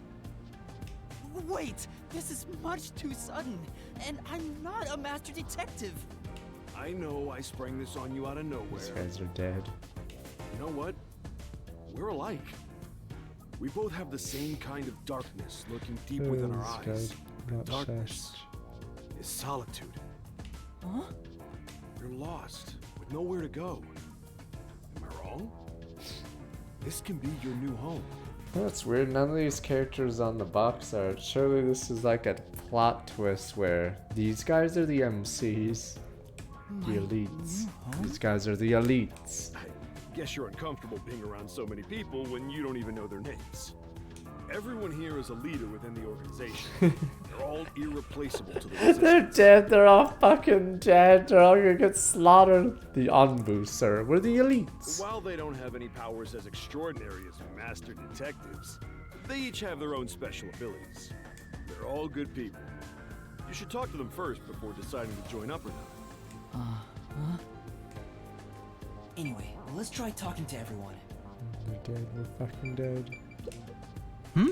Wait, this is much too sudden, and I'm not a master detective. I know I sprang this on you out of nowhere. These guys are dead. You know what? We're alike. We both have the same kind of darkness lurking deep within our eyes. And darkness is solitude. Huh? You're lost, with nowhere to go. Am I wrong? This can be your new home. That's weird. None of these characters on the box art. Surely this is like a plot twist where these guys are the MCs. The elites. These guys are the elites. I guess you're uncomfortable being around so many people when you don't even know their names. Everyone here is a leader within the organization. They're all irreplaceable to the resistance. They're dead. They're all fucking dead. They're all gonna get slaughtered. The Anbu, sir. We're the elites. While they don't have any powers as extraordinary as master detectives, they each have their own special abilities. They're all good people. You should talk to them first before deciding to join up or not. Huh? Anyway, let's try talking to everyone. They're dead. We're fucking dead. Hmm?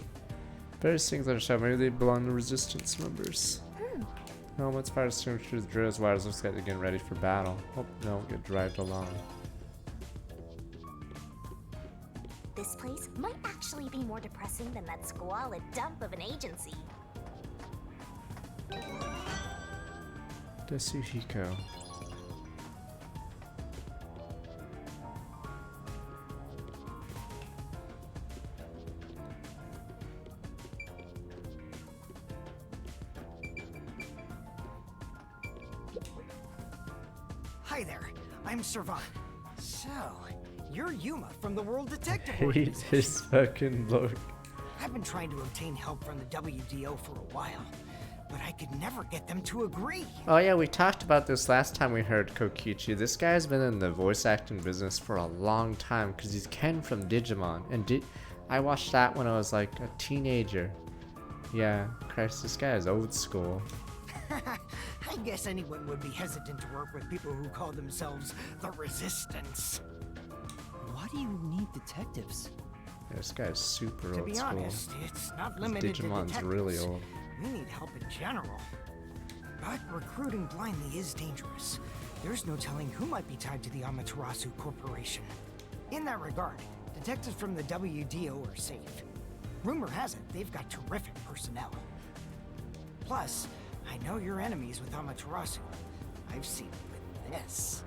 Various things on the show. Maybe they belong to resistance members. Helmets, fire extinguishers, drills, wires. Looks like they're getting ready for battle. Hope they don't get dragged along. This place might actually be more depressing than that squalid dump of an agency. Desuhiko. Hi there, I'm Servant. So, you're Yuma from the World Detective Hate Organization. his fucking look. I've been trying to obtain help from the WDO for a while, but I could never get them to agree. Oh yeah, we talked about this last time we heard Kokichi. This guy's been in the voice acting business for a long time because he's Ken from Digimon. And I watched that when I was like a teenager. Yeah, Christ, this guy is old school. I guess anyone would be hesitant to work with people who call themselves the Resistance. Why do you need detectives? Yeah, this guy's super To old be school. honest, it's not limited to Digimon's detectives. really old. We need help in general. But recruiting blindly is dangerous. There's no telling who might be tied to the Amaterasu Corporation. In that regard, detectives from the WDO are safe. Rumor has it they've got terrific personnel. Plus, I know your enemies with Amaterasu. I've seen it with this.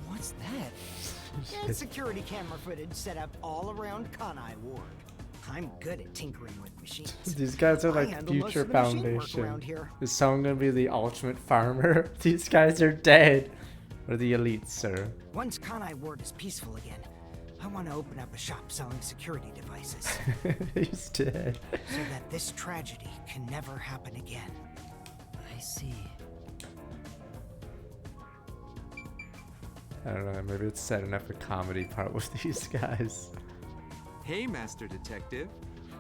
What's that? It's security camera footage set up all around Kanai Ward. I'm good at tinkering with machines. These guys are I like handle most Future of the machine work Foundation. around here. Is someone gonna be the ultimate farmer? These guys are dead. Or the elites, sir. Once Kanai Ward is peaceful again, I want to open up a shop selling security devices. He's dead. So that this tragedy can never happen again. I see. I don't know, maybe it's setting up a comedy part with these guys. Hey, Master Detective.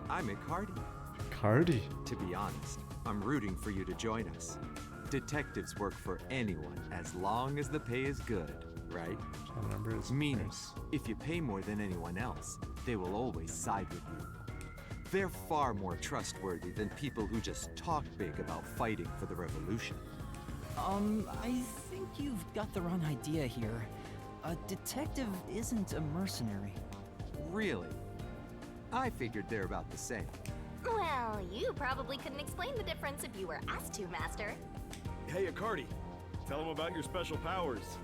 I'm Icardi. Cardi. To be honest, I'm rooting for you to join us. Detectives work for anyone as long as the pay is good, right? Meaning, if you pay more than anyone else, they will always side with you. They're far more trustworthy than people who just talk big about fighting for the revolution. I think you've got the wrong idea here. A detective isn't a mercenary. Really? I figured they're about the same. Well, you probably couldn't explain the difference if you were asked to, Master. Hey, Icardi, tell them about your special powers.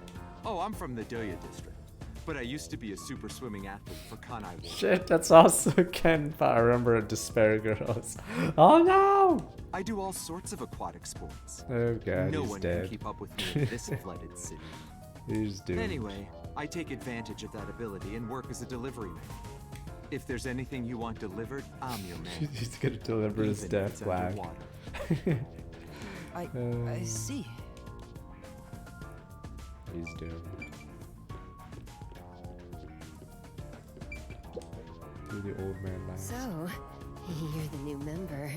Oh, I'm from the Doya district, but I used to be a super swimming athlete for Kanai Ward. Shit, that's also Ken, but I remember Despair Girls. Oh no! I do all sorts of aquatic sports. Oh god, no he's one dead. can keep up with me in this flooded city. He's doomed. Anyway, I take advantage of that ability and work as a delivery man. If there's anything you want delivered, I'm your man. He's gonna deliver his Even if death it's flag. underwater. I see. He's doomed. Do the old man last. So, you're the new member.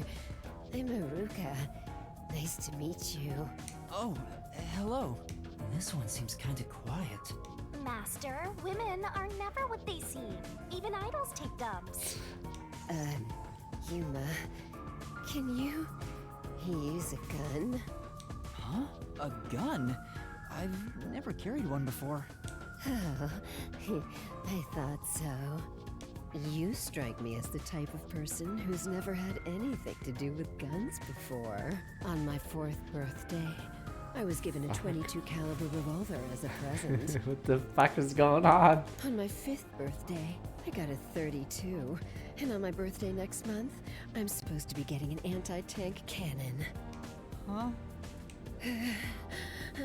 I'm Haruka. Nice to meet you. Oh, hello. This one seems kinda quiet. Master, women are never what they seem. Even idols take dumps. Yuma, can you use a gun? Huh? A gun? I've never carried one before. Oh, I thought so. You strike me as the type of person who's never had anything to do with guns before. On my 4th birthday, I was given a 22 caliber revolver as a present. What the fuck is going on? On my 5th birthday, I got a 32. And on my birthday next month, I'm supposed to be getting an anti-tank cannon. Huh?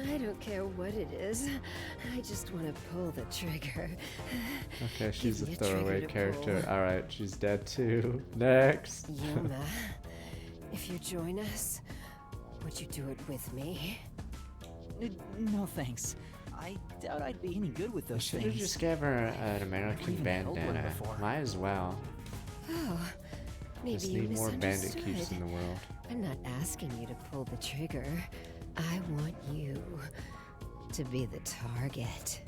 I don't care what it is. I just want to pull the trigger. Okay, she's a Give me trigger throwaway to character. pull. Alright, she's dead too. Next. Yuma, if you join us, would you do it with me? No thanks. I doubt I'd be any good with those Should things. have just gave her an Never American even held one bandana. before. Might as well. Oh, maybe Just you need more bandit misunderstood. keeps in the world. I'm not asking you to pull the trigger. I want you to be the target.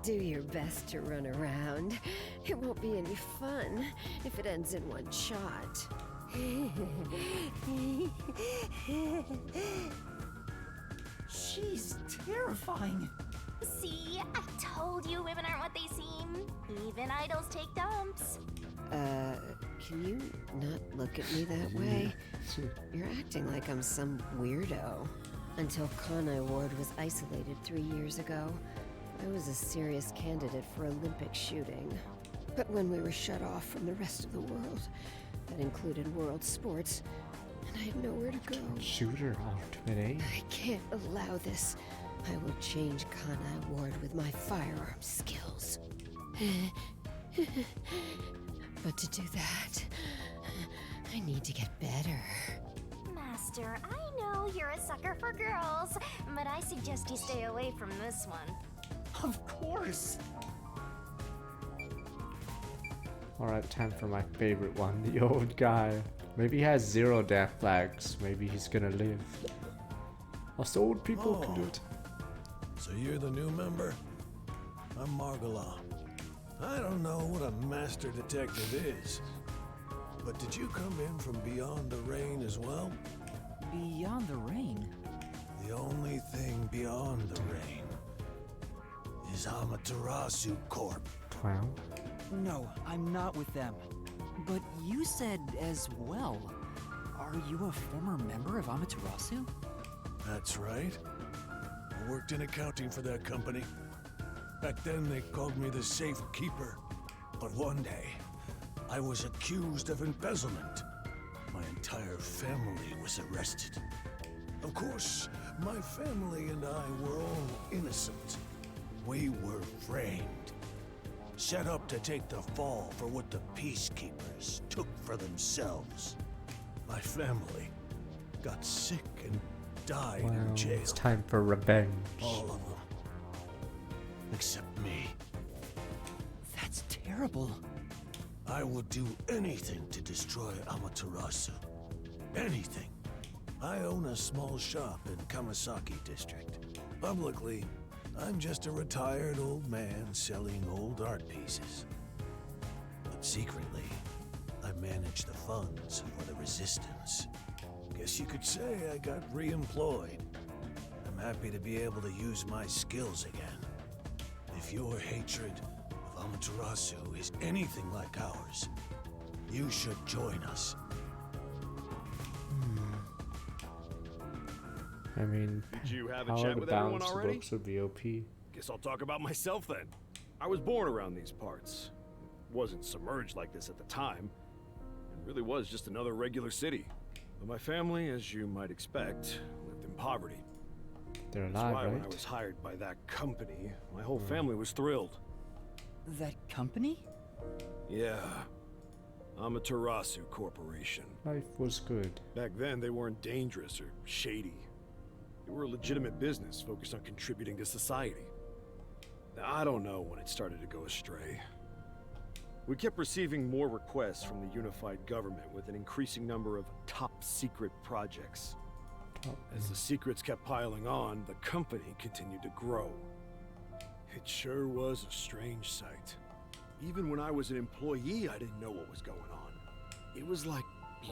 Do your best to run around. It won't be any fun if it ends in one shot. She's terrifying. See, I told you women aren't what they seem. Even idols take dumps. Can you not look at me that way? You're acting like I'm some weirdo. Until Kanai Ward was isolated 3 years ago, I was a serious candidate for Olympic shooting. But when we were shut off from the rest of the world, that included world sports, and I had nowhere to go. Shooter ultimate aim. I can't allow this. I will change Kanai Ward with my firearm skills. But to do that, I need to get better. Master, I know you're a sucker for girls, but I suggest you stay away from this one. Of course. Alright, time for my favorite one, the old guy. Maybe he has 0 death flags. Maybe he's gonna live. Us old people can do it. So you're the new member? I'm Margala. I don't know what a master detective is, but did you come in from beyond the rain as well? Beyond the rain? The only thing beyond the rain is Amaterasu Corp. Clown? No, I'm not with them. But you said as well. Are you a former member of Amaterasu? That's right. I worked in accounting for that company. Back then they called me the safe keeper. But one day, I was accused of embezzlement. My entire family was arrested. Of course, my family and I were all innocent. We were framed. Set up to take the fall for what the Peacekeepers took for themselves. My family got sick and died in Well, jail. it's time for revenge. All of them. Except me. That's terrible. I would do anything to destroy Amaterasu. Anything. I own a small shop in Kamasaki District. Publicly, I'm just a retired old man selling old art pieces. But secretly, I manage the funds for the Resistance. Guess you could say I got re-employed. I'm happy to be able to use my skills again. If your hatred of Amaterasu is anything like ours, you should join us. I mean, Did you have a how chat to with everyone balance the already? books would be OP. Guess I'll talk about myself then. I was born around these parts. Wasn't submerged like this at the time. It really was just another regular city. But my family, as you might expect, lived in poverty. They're That's alive, why when I right? was hired by that company, my whole family was thrilled. That company? Yeah, Amaterasu Corporation. Life was good. Back then, they weren't dangerous or shady. They were a legitimate business focused on contributing to society. Now, I don't know when it started to go astray. We kept receiving more requests from the unified government with an increasing number of top-secret projects. As the secrets kept piling on, the company continued to grow. It sure was a strange sight. Even when I was an employee, I didn't know what was going on. It was like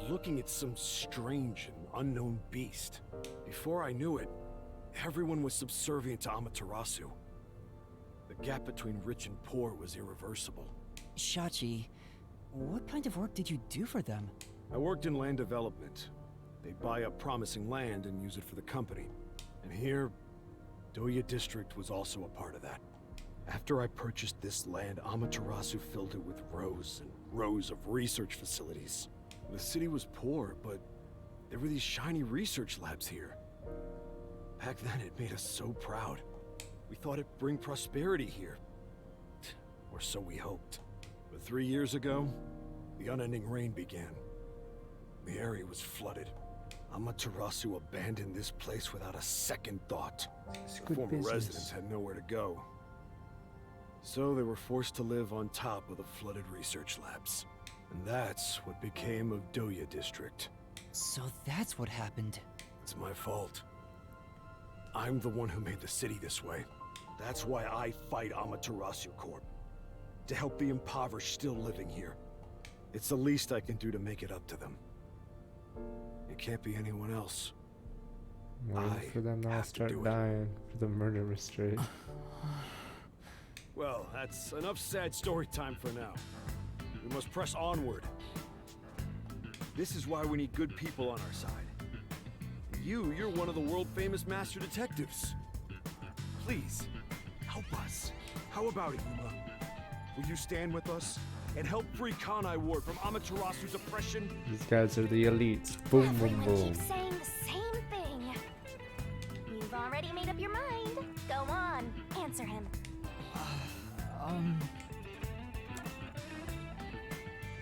looking at some strange and unknown beast. Before I knew it, everyone was subservient to Amaterasu. The gap between rich and poor was irreversible. Shachi, what kind of work did you do for them? I worked in land development. They buy up promising land and use it for the company. And here, Doya District was also a part of that. After I purchased this land, Amaterasu filled it with rows and rows of research facilities. The city was poor, but there were these shiny research labs here. Back then, it made us so proud. We thought it'd bring prosperity here. Or so we hoped. But 3 years ago, the unending rain began. The area was flooded. Amaterasu abandoned this place without a second thought. The former residents had nowhere to go. So they were forced to live on top of the flooded research labs. And that's what became of Doya District. So that's what happened. It's my fault. I'm the one who made the city this way. That's why I fight Amaterasu Corp. To help the impoverished still living here. It's the least I can do to make it up to them. It can't be anyone else. Waiting for them to all start dying for the murder mystery. Well, that's enough sad story time for now. We must press onward. This is why we need good people on our side. You're one of the world-famous master detectives. Please, help us. How about it, Yuma? Will you stand with us and help free Kanai Ward from Amaterasu's oppression? These guys are the elites. Boom, boom, Everyone boom. keeps saying the same thing. You've already made up your mind. Go on, answer him.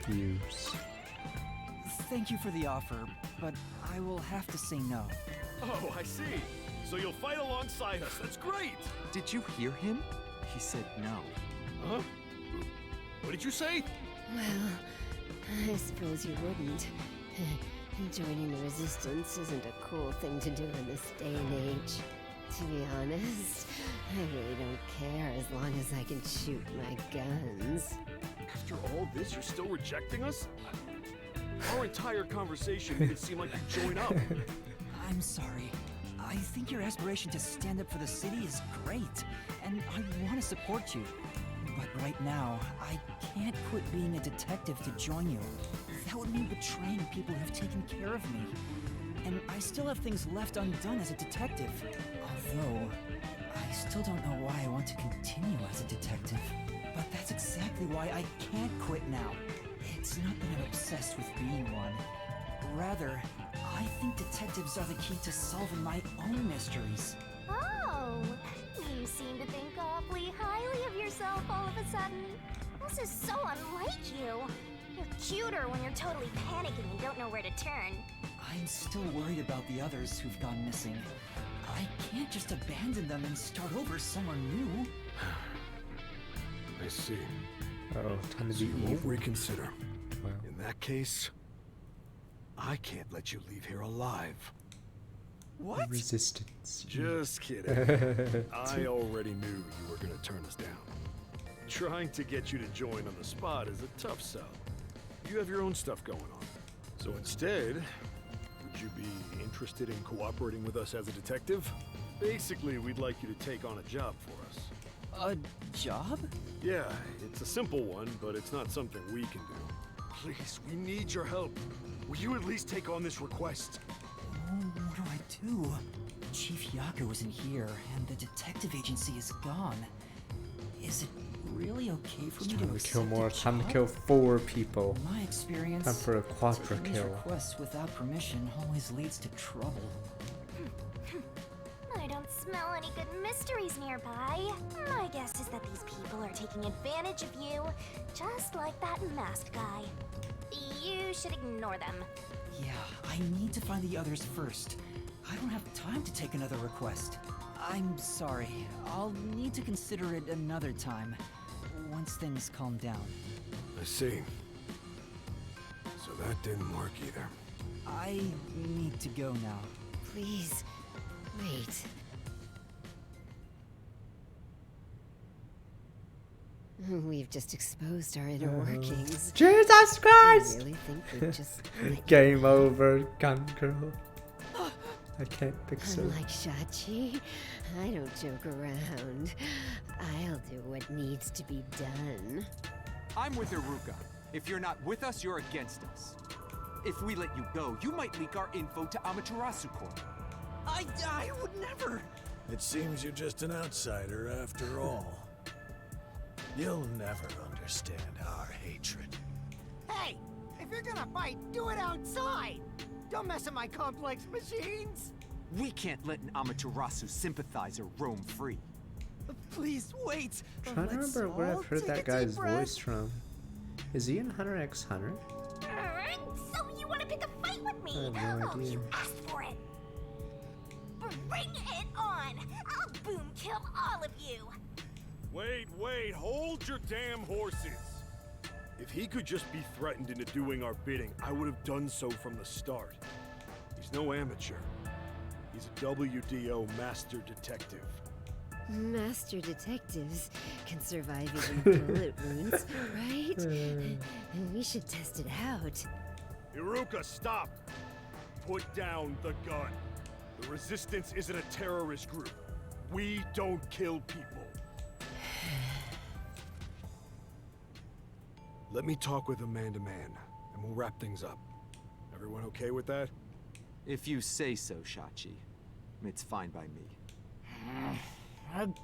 Views. Thank you for the offer, but I will have to say no. Oh, I see. So you'll fight alongside us. That's great. Did you hear him? He said no. Huh? What did you say? Well, I suppose you wouldn't. Joining the Resistance isn't a cool thing to do in this day and age. To be honest, I really don't care as long as I can shoot my guns. After all this, you're still rejecting us? Our entire conversation made it seem like you join up. I'm sorry. I think your aspiration to stand up for the city is great, and I want to support you. But right now, I can't quit being a detective to join you. That would mean betraying people who've taken care of me. And I still have things left undone as a detective. Although, I still don't know why I want to continue as a detective. But that's exactly why I can't quit now. It's not that I'm obsessed with being one. Rather, I think detectives are the key to solving my own mysteries. Oh, you seem to think awfully highly of yourself all of a sudden. This is so unlike you. You're cuter when you're totally panicking and don't know where to turn. I'm still worried about the others who've gone missing. I can't just abandon them and start over somewhere new. I see. Oh, time to So be you won't evil. reconsider. Wow. In that case, I can't let you leave here alive. What? Resistance. Just kidding. I already knew you were gonna turn us down. Trying to get you to join on the spot is a tough sell. You have your own stuff going on. So instead, would you be interested in cooperating with us as a detective? Basically, we'd like you to take on a job for us. A job? Yeah, it's a simple one, but it's not something we can do. Please, we need your help. Will you at least take on this request? What do I do? Chief Yaku isn't here, and the detective agency is gone. Is it really okay for me to Time to accept kill more. a Time to job? kill 4 people. In my experience, Time for a quadra taking these kill. requests without permission always leads to trouble. I don't smell any good mysteries nearby. My guess is that these people are taking advantage of you, just like that masked guy. You should ignore them. Yeah, I need to find the others first. I don't have time to take another request. I'm sorry. I'll need to consider it another time, once things calm down. I see. So that didn't work either. I need to go now. Please, wait. We've just exposed our inner workings. Jesus Christ! I really think we've just... Game over, gun girl. I can't fix it. Unlike Shachi, I don't joke around. I'll do what needs to be done. I'm with Iruka. If you're not with us, you're against us. If we let you go, you might leak our info to Amaterasu Corp. I would never! It seems you're just an outsider after all. You'll never understand our hatred. Hey, if you're gonna fight, do it outside. Don't mess with my complex machines. We can't let an Amaterasu sympathizer roam free. Please wait. I'm trying to remember where I've heard that guy's voice from. Is he in Hunter x Hunter? So you want to pick a fight with me? I have no idea. You asked for it. Bring it on. I'll boom kill all of you. Wait, hold your damn horses. If he could just be threatened into doing our bidding, I would have done so from the start. He's no amateur. He's a WDO master detective. Master detectives can survive even bullet wounds, right? We should test it out. Iruka, stop! Put down the gun. The Resistance isn't a terrorist group. We don't kill people. Let me talk with him man to man, and we'll wrap things up. Everyone okay with that? If you say so, Shachi. It's fine by me.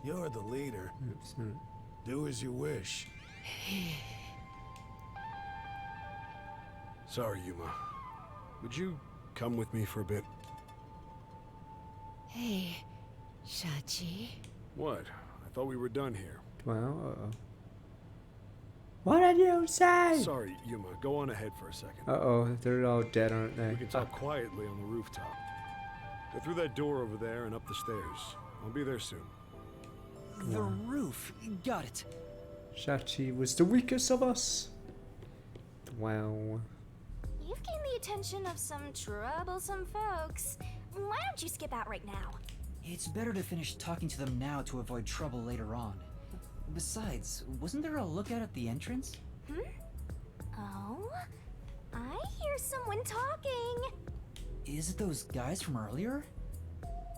You're the leader. Do as you wish. Sorry, Yuma. Would you come with me for a bit? Hey, Shachi. What? I thought we were done here. Well, uh-oh. What did you say? Sorry, Yuma. Go on ahead for a second. Uh-oh, they're all dead, aren't they? We can talk quietly on the rooftop. Go through that door over there and up the stairs. I'll be there soon. The roof. Got it. Shachi was the weakest of us. Wow. You've gained the attention of some troublesome folks. Why don't you skip out right now? It's better to finish talking to them now to avoid trouble later on. Besides, wasn't there a lookout at the entrance? Oh? I hear someone talking. Is it those guys from earlier?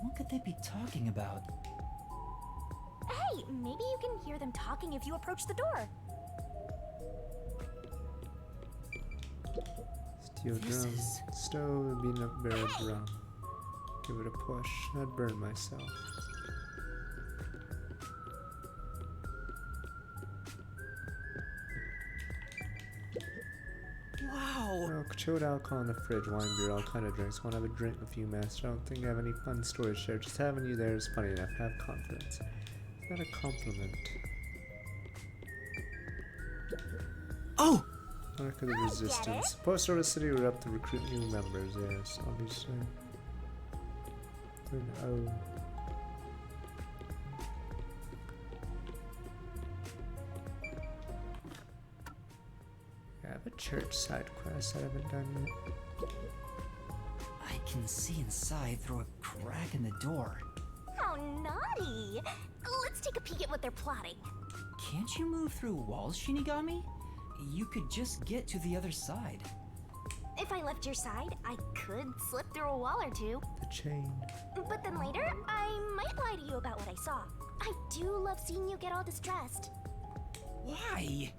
What could they be talking about? Hey, maybe you can hear them talking if you approach the door. Steel drum, stove, and beating up barrel drum. Give it a push. I'd burn myself. Wow! Chilled alcohol in the fridge, wine, beer, all kind of drinks. Won't have a drink with you, master. I don't think I have any fun stories to share. Just having you there is funny enough. Have confidence. It's not a compliment. Oh! Mark of the Resistance. Post Order City were up to recruit new members, yes, obviously. Oh. I have a church side quest I haven't done yet. I can see inside through a crack in the door. How naughty! Let's take a peek at what they're plotting. Can't you move through walls, Shinigami? You could just get to the other side. If I left your side, I could slip through a wall or two. The chain. But then later, I might lie to you about what I saw. I do love seeing you get all distressed. Why?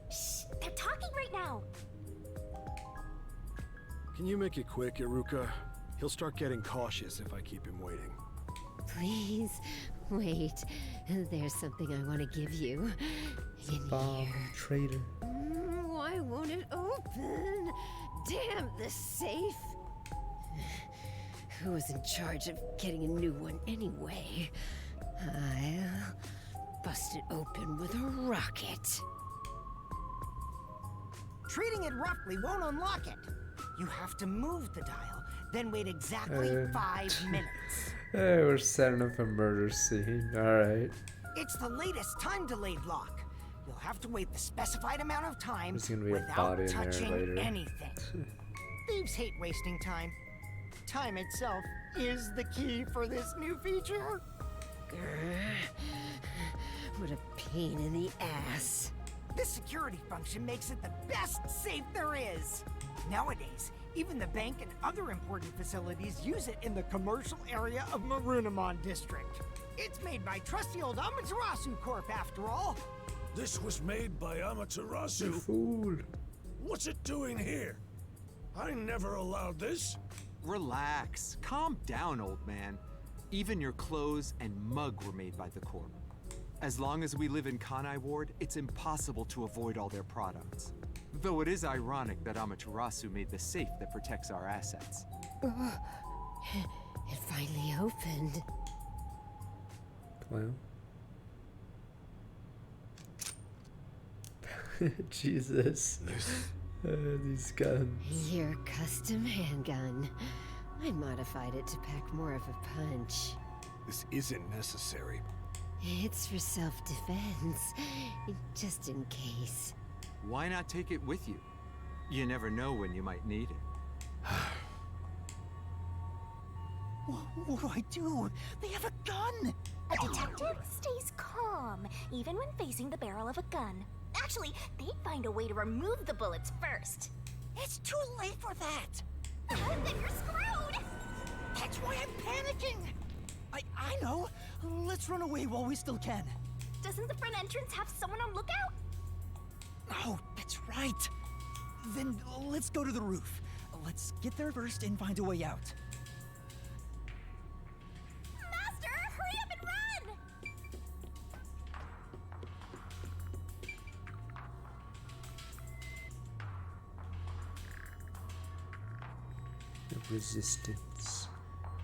Shh, they're talking right now. Can you make it quick, Iruka? He'll start getting cautious if I keep him waiting. Please, wait. There's something I want to give you. In Bomb, here. traitor. Why won't it open? Damn the safe. who was in charge of getting a new one anyway? I'll bust it open with a rocket. Treating it roughly won't unlock it. You have to move the dial, then wait exactly 5 minutes. Hey, we're setting up a murder scene. Alright. It's the latest time-delayed lock. You'll have to wait the specified amount of time There's gonna be a without body in there touching later. anything. Thieves hate wasting time. Time itself is the key for this new feature. What a pain in the ass. This security function makes it the best safe there is. Nowadays, even the bank and other important facilities use it in the commercial area of Marunimon District. It's made by trusty old Amaterasu Corp, after all. This was made by Amaterasu? You fool. What's it doing here? I never allowed this. Relax. Calm down, old man. Even your clothes and mug were made by the Corp. As long as we live in Kanai Ward, it's impossible to avoid all their products. Though it is ironic that Amaterasu made the safe that protects our assets. It finally opened. Well. Jesus. These guns. Your custom handgun. I modified it to pack more of a punch. This isn't necessary. It's for self-defense, just in case. Why not take it with you? You never know when you might need it. What do I do? They have a gun! A detective stays calm, even when facing the barrel of a gun. Actually, they'd find a way to remove the bullets first. It's too late for that! Then you're screwed! That's why I'm panicking! I know! Let's run away while we still can. Doesn't the front entrance have someone on lookout? Oh, that's right! Then let's go to the roof. Let's get there first and find a way out. Master, hurry up and run! Resistance.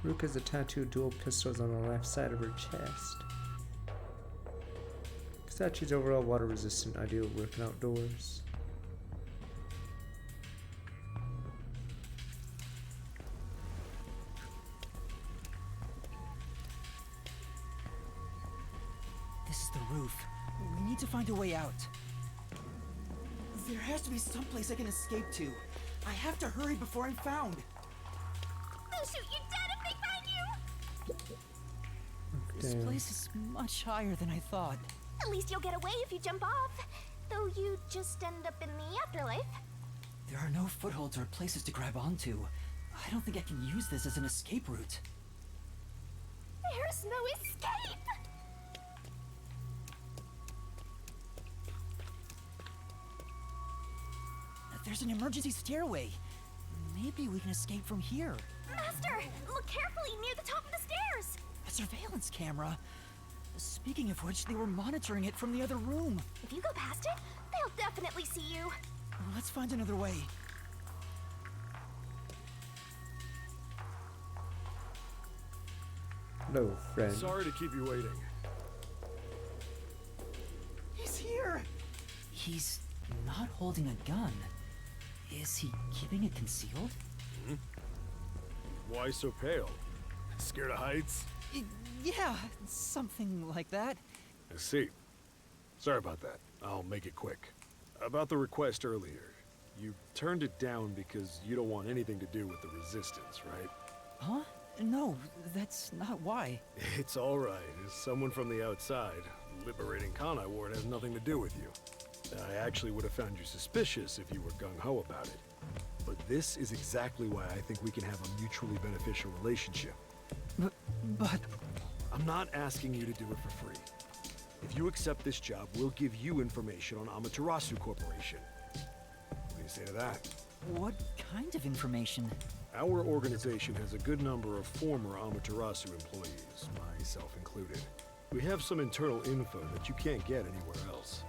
Rook has a tattooed dual pistols on the left side of her chest. Statue's overall water resistant, ideal working outdoors. This is the roof. We need to find a way out. There has to be some place I can escape to. I have to hurry before I'm found. They'll shoot you dead if they find you! This Damn. place is much higher than I thought. At least you'll get away if you jump off. Though you just end up in the afterlife. There are no footholds or places to grab onto. I don't think I can use this as an escape route. There's no escape! There's an emergency stairway. Maybe we can escape from here. Master, look carefully near the top of the stairs! A surveillance camera. Speaking of which, they were monitoring it from the other room. If you go past it, they'll definitely see you. Let's find another way. Hello, friend. Sorry to keep you waiting. He's here! He's not holding a gun. Is he keeping it concealed? Hmm? Why so pale? Scared of heights? Yeah, something like that. I see. Sorry about that. I'll make it quick. About the request earlier. You turned it down because you don't want anything to do with the Resistance, right? Huh? No, that's not why. It's all right. As someone from the outside, liberating Kanai Ward has nothing to do with you. I actually would have found you suspicious if you were gung-ho about it. But this is exactly why I think we can have a mutually beneficial relationship. But... I'm not asking you to do it for free. If you accept this job, we'll give you information on Amaterasu Corporation. What do you say to that? What kind of information? Our organization has a good number of former Amaterasu employees, myself included. We have some internal info that you can't get anywhere else.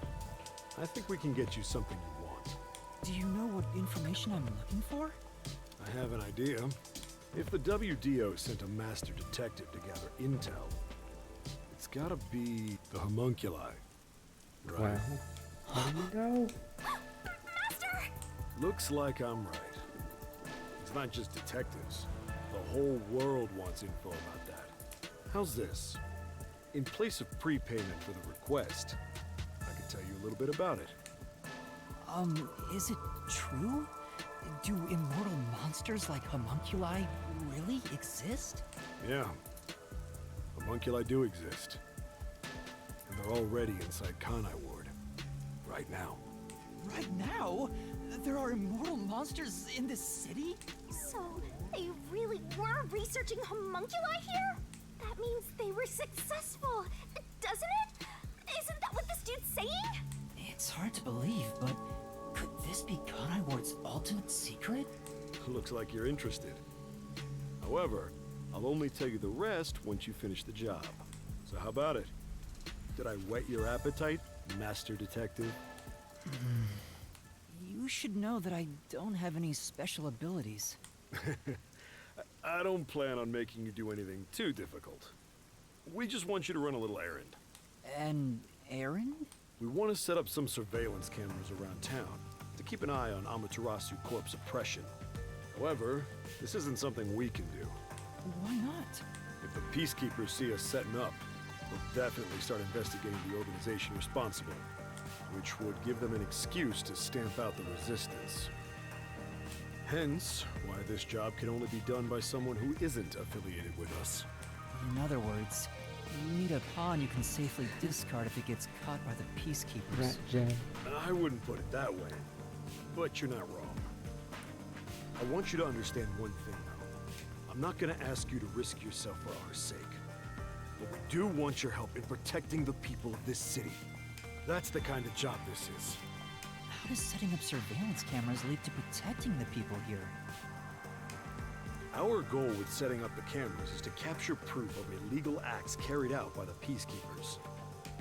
I think we can get you something you want. Do you know what information I'm looking for? I have an idea. If the WDO sent a master detective to gather intel, it's gotta be the homunculi, right? Wow. How do you know? Master! Looks like I'm right. It's not just detectives. The whole world wants info about that. How's this? In place of prepayment for the request, I can tell you a little bit about it. Is it true? Do immortal monsters like homunculi really exist? Yeah. Homunculi do exist. And they're already inside Kanai Ward. Right now. Right now? There are immortal monsters in this city? So, they really were researching homunculi here? That means they were successful, doesn't it? Isn't that what this dude's saying? It's hard to believe, but could this be Kanai Ward's ultimate secret? Looks like you're interested. However, I'll only tell you the rest once you finish the job. So how about it? Did I whet your appetite, Master Detective? You should know that I don't have any special abilities. I don't plan on making you do anything too difficult. We just want you to run a little errand. An errand? We want to set up some surveillance cameras around town to keep an eye on Amaterasu Corp's oppression. However, this isn't something we can do. Why not? If the Peacekeepers see us setting up, they'll definitely start investigating the organization responsible, which would give them an excuse to stamp out the resistance. Hence, why this job can only be done by someone who isn't affiliated with us. In other words, you need a pawn you can safely discard if it gets caught by the Peacekeepers. Rat Jam. I wouldn't put it that way, but you're not wrong. I want you to understand one thing, though. I'm not gonna ask you to risk yourself for our sake, but we do want your help in protecting the people of this city. That's the kind of job this is. How does setting up surveillance cameras lead to protecting the people here? Our goal with setting up the cameras is to capture proof of illegal acts carried out by the Peacekeepers.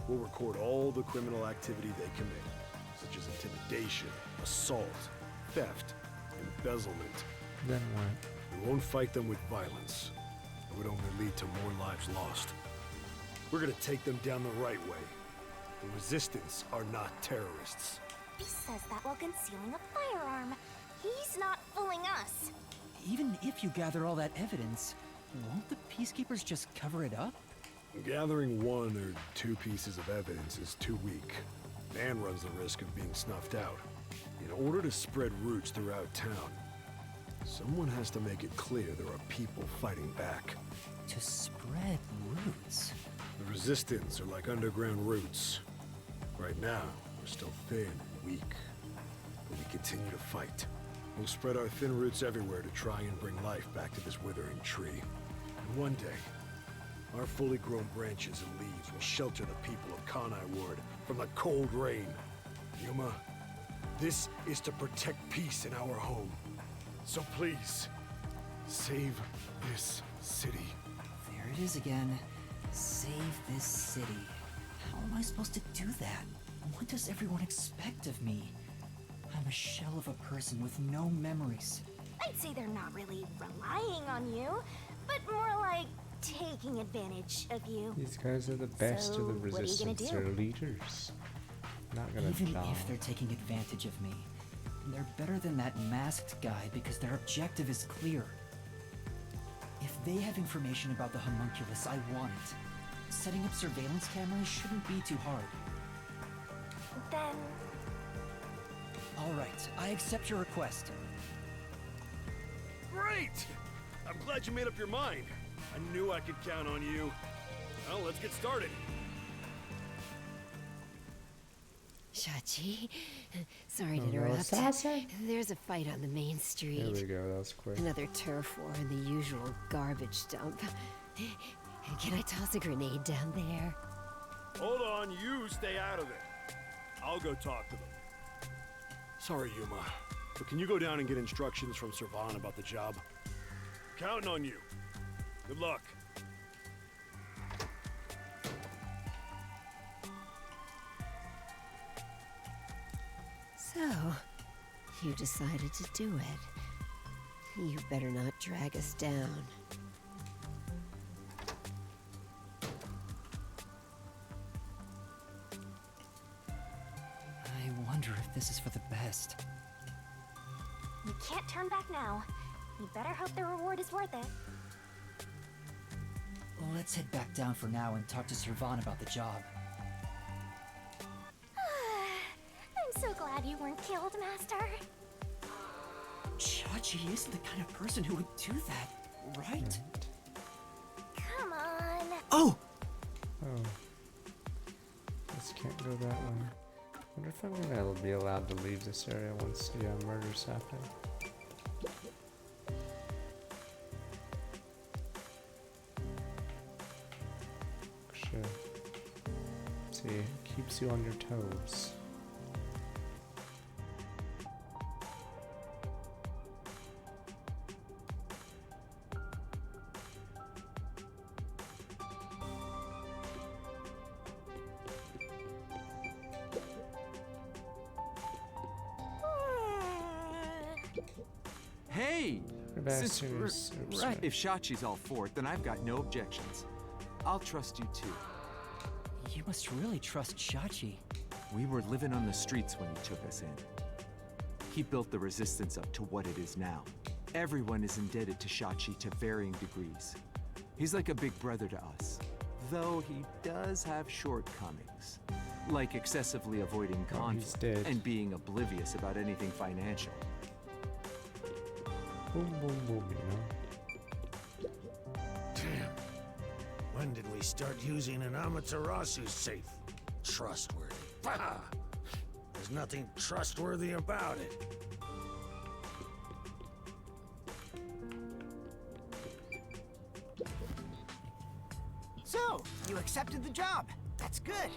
We'll record all the criminal activity they commit, such as intimidation, assault, theft, embezzlement. Then what? We won't fight them with violence. It would only lead to more lives lost. We're gonna take them down the right way. The Resistance are not terrorists. He says that while concealing a firearm. He's not fooling us. Even if you gather all that evidence, won't the Peacekeepers just cover it up? Gathering one or two pieces of evidence is too weak, and runs the risk of being snuffed out. In order to spread roots throughout town, someone has to make it clear there are people fighting back. To spread roots? The Resistance are like underground roots. Right now, we're still thin and weak, but we continue to fight. We'll spread our thin roots everywhere to try and bring life back to this withering tree. And one day, our fully grown branches and leaves will shelter the people of Kanai Ward from the cold rain. Yuma, this is to protect peace in our home. So please, save this city. There it is again. Save this city. How am I supposed to do that? What does everyone expect of me? I'm a shell of a person with no memories. I'd say they're not really relying on you, but more like taking advantage of you. These guys are the best So, of the what are you gonna Resistance. do? They're leaders. Not gonna Even die. if they're taking advantage of me, they're better than that masked guy because their objective is clear. If they have information about the homunculus, I want it. Setting up surveillance cameras shouldn't be too hard. Then, All right, I accept your request. Great! I'm glad you made up your mind. I knew I could count on you. Well, let's get started. Shachi, sorry to Oh, no, interrupt. assassin? There's a fight on the main street. There we go, that was quick. Another turf war in the usual garbage dump. Can I toss a grenade down there? Hold on, you stay out of it. I'll go talk to them. Sorry, Yuma, but can you go down and get instructions from Servan about the job? Counting on you. Good luck. So, you decided to do it. You better not drag us down. I wonder if this is for the best. You can't turn back now. You better hope the reward is worth it. Let's head back down for now and talk to Servan about the job. I'm so glad you weren't killed, Master. Chachi isn't the kind of person who would do that, right? Come on. Oh! Oh. This can't go that way. Wonder if I'm gonna be allowed to leave this area once the murders happen. Sure. See, it keeps you on your toes. Hey! Since Oops, right, if Shachi's all for it, then I've got no objections. I'll trust you too. You must really trust Chachi. We were living on the streets when he took us in. He built the resistance up to what it is now. Everyone is indebted to Shachi to varying degrees. He's like a big brother to us, though he does have shortcomings, like excessively avoiding conflict and being oblivious about anything financial. Boom, boom, boom, you know? Damn. When did we start using an Amaterasu safe? Trustworthy. Bah! There's nothing trustworthy about it. So, you accepted the job. That's good.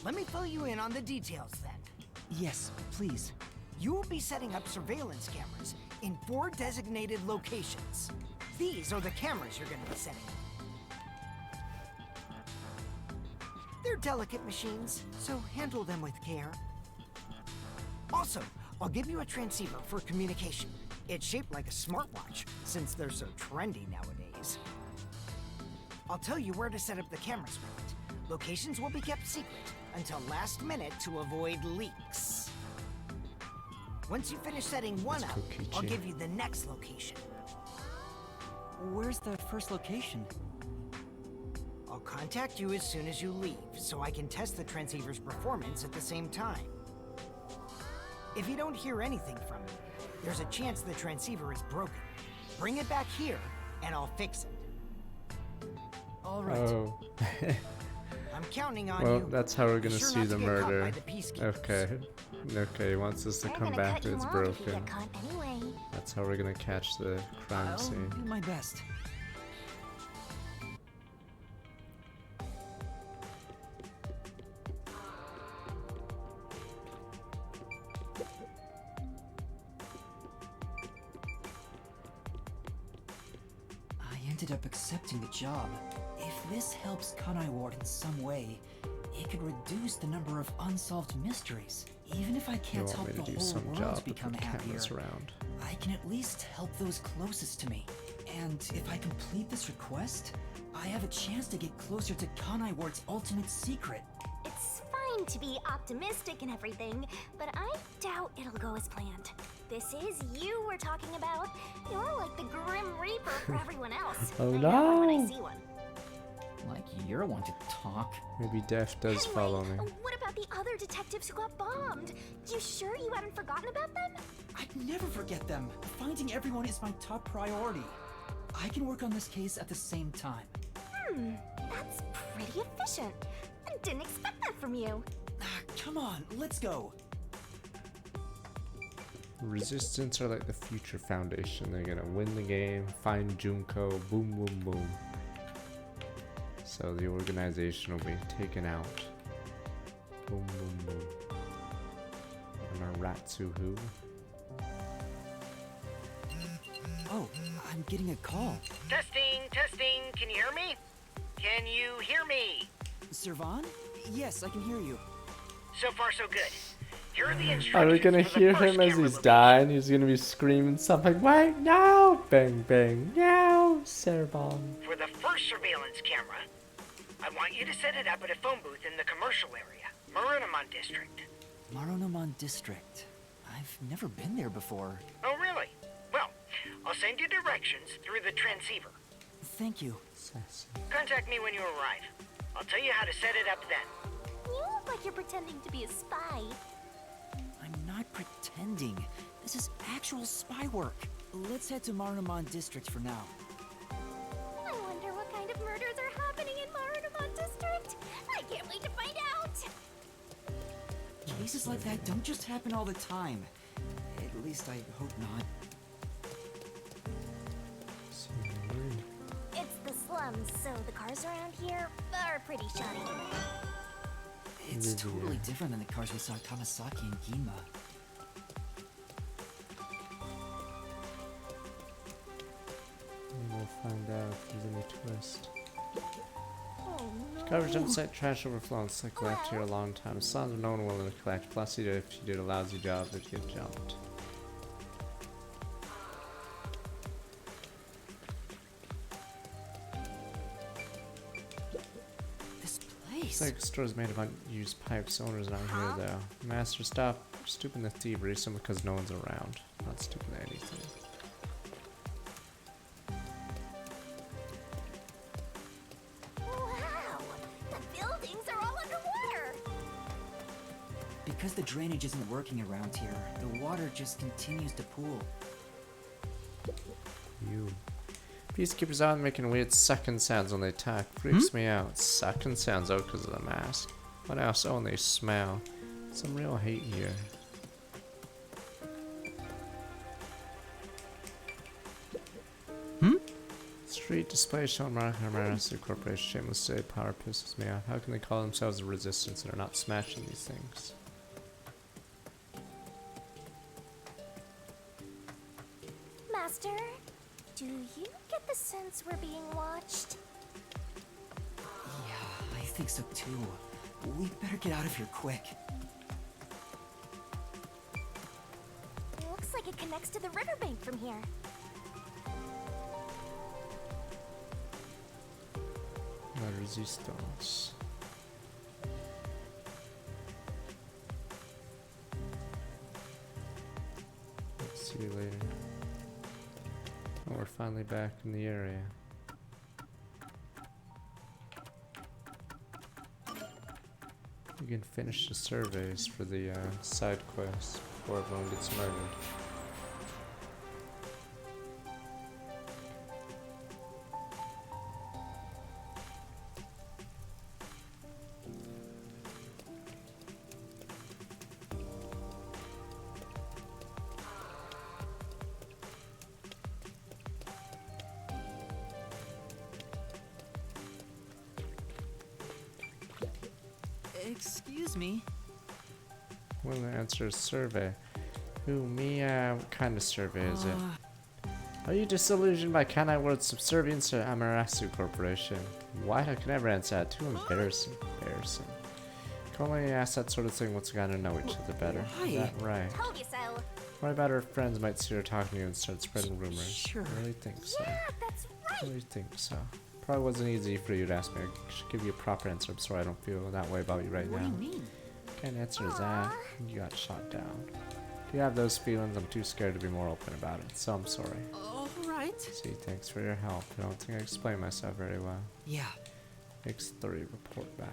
Let me fill you in on the details then. Yes, please. You will be setting up surveillance cameras in 4 designated locations. These are the cameras you're going to be setting up. They're delicate machines, so handle them with care. Also, I'll give you a transceiver for communication. It's shaped like a smartwatch, since they're so trendy nowadays. I'll tell you where to set up the cameras with it. Locations will be kept secret until last minute to avoid leaks. Once you finish setting one up, I'll give you the next location. Where's the first location? I'll contact you as soon as you leave, so I can test the transceiver's performance at the same time. If you don't hear anything from me, there's a chance the transceiver is broken. Bring it back here, and I'll fix it. All right. Oh. I'm counting on well, you. that's how we're gonna Be sure see not the to get caught murder. by the peacekeepers. Okay. Okay, he wants us to They're come gonna back cut to you it's off if you broken. get caught anyway. That's how we're gonna catch the crime I'll scene. do my best. I ended up accepting the job. If this helps Kanai Ward in some way, it could reduce the number of unsolved mysteries. Even if I can't help the whole world become happier, around. I can at least help those closest to me. And if I complete this request, I have a chance to get closer to Kanai Ward's ultimate secret. It's fine to be optimistic and everything, but I doubt it'll go as planned. This is you we're talking about. You're like the Grim Reaper for everyone else. Oh, I know when I no. see one. Like you're one to talk. Maybe Def does follow me. What about the other detectives who got bombed? You sure you haven't forgotten about them? I'd never forget them. Finding everyone is my top priority. I can work on this case at the same time. That's pretty efficient. I didn't expect that from you. Come on, let's go. Resistance are like the future foundation. They're gonna win the game, find Junko, boom, boom, boom. So the organization will be taken out. Boom, boom, boom. And Aratsu who? Oh, I'm getting a call. Testing, testing. Can you hear me? Can you hear me? Servan? Yes, I can hear you. So far, so good. Here are the Are instructions we gonna for the hear first him as camera he's dying? He's gonna be screaming something. Wait, no! Bang, bang, no! Cerebon. For the first surveillance camera, I want you to set it up at a phone booth in the commercial area, Marunamon District. Marunamon District. I've never been there before. Oh, really? Well, I'll send you directions through the transceiver. Thank you. Contact me when you arrive. I'll tell you how to set it up then. You look like you're pretending to be a spy. I'm not pretending. This is actual spy work. Let's head to Marunamon District for now. I wonder what kind of murders are happening in Marunamon District. I can't wait to find out. Cases like that don't just happen all the time. At least I hope not. It's the slums, so the cars around here are pretty shoddy. It's totally different than the cars we saw at Kamasaki and Ginma. We'll find out if there's any twist. Oh no. Garbage dump site, trash overflow, and slick left here a long time. Slums are no one willing to collect. Plus, if you did a lousy job, it'd get jumped. Looks like the store's made of unused pipes. Owners aren't here though. Master, stop stooping to thievery simply because no one's around. Not stooping to anything. Wow! The buildings are all underwater! Because the drainage isn't working around here, the water just continues to pool. You. Peacekeepers out making weird sucking sounds when they attack. Freaks me out. Sucking sounds out because of the mask. What else? Oh, and they smell. Some real hate here. Street display showing Marunamon Corporation. Shameless state power pisses me off. How can they call themselves the resistance and are not smashing these things? Master, do you get the sense we're being watched? Yeah, I think so too. We better get out of here quick. Looks like it connects to the riverbank from here. La resistance. See you later. Oh, we're finally back in the area. We can finish the surveys for the side quests before everyone gets murdered. Excuse me. Will answer a survey. Ooh, me, what kind of survey is it? Are you disillusioned by Kanai World's subservience to Amaterasu Corporation? What? I can never answer that. Too embarrassing. Embarrassing. Can only ask that sort of thing once we got to know each other better. Is that right? Told you so. What about our friends might see her talking to you and start spreading rumors? Sure. I really think so. Yeah, that's right. I really think so. Probably wasn't easy for you to ask me. I should give you a proper answer. I'm sorry I don't feel that way about you right now. What do you mean? Can't answer is that. You got shot down. If you have those feelings, I'm too scared to be more open about it, so I'm sorry. Alright. See, thanks for your help. I don't think I explained myself very well. Yeah. X3, report back.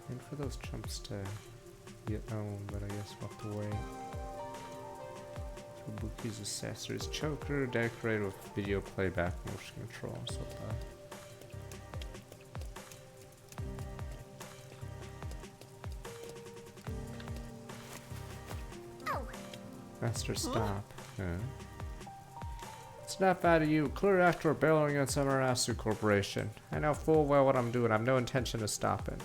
And for those chumps to get owned, but I guess we'll have to wait. Fubuki's accessories. Choker decorated with video playback motion controls. What the? Master, stop. Snap out of you. Clear after rebelling against Amaterasu Corporation. I know full well what I'm doing. I have no intention of stopping.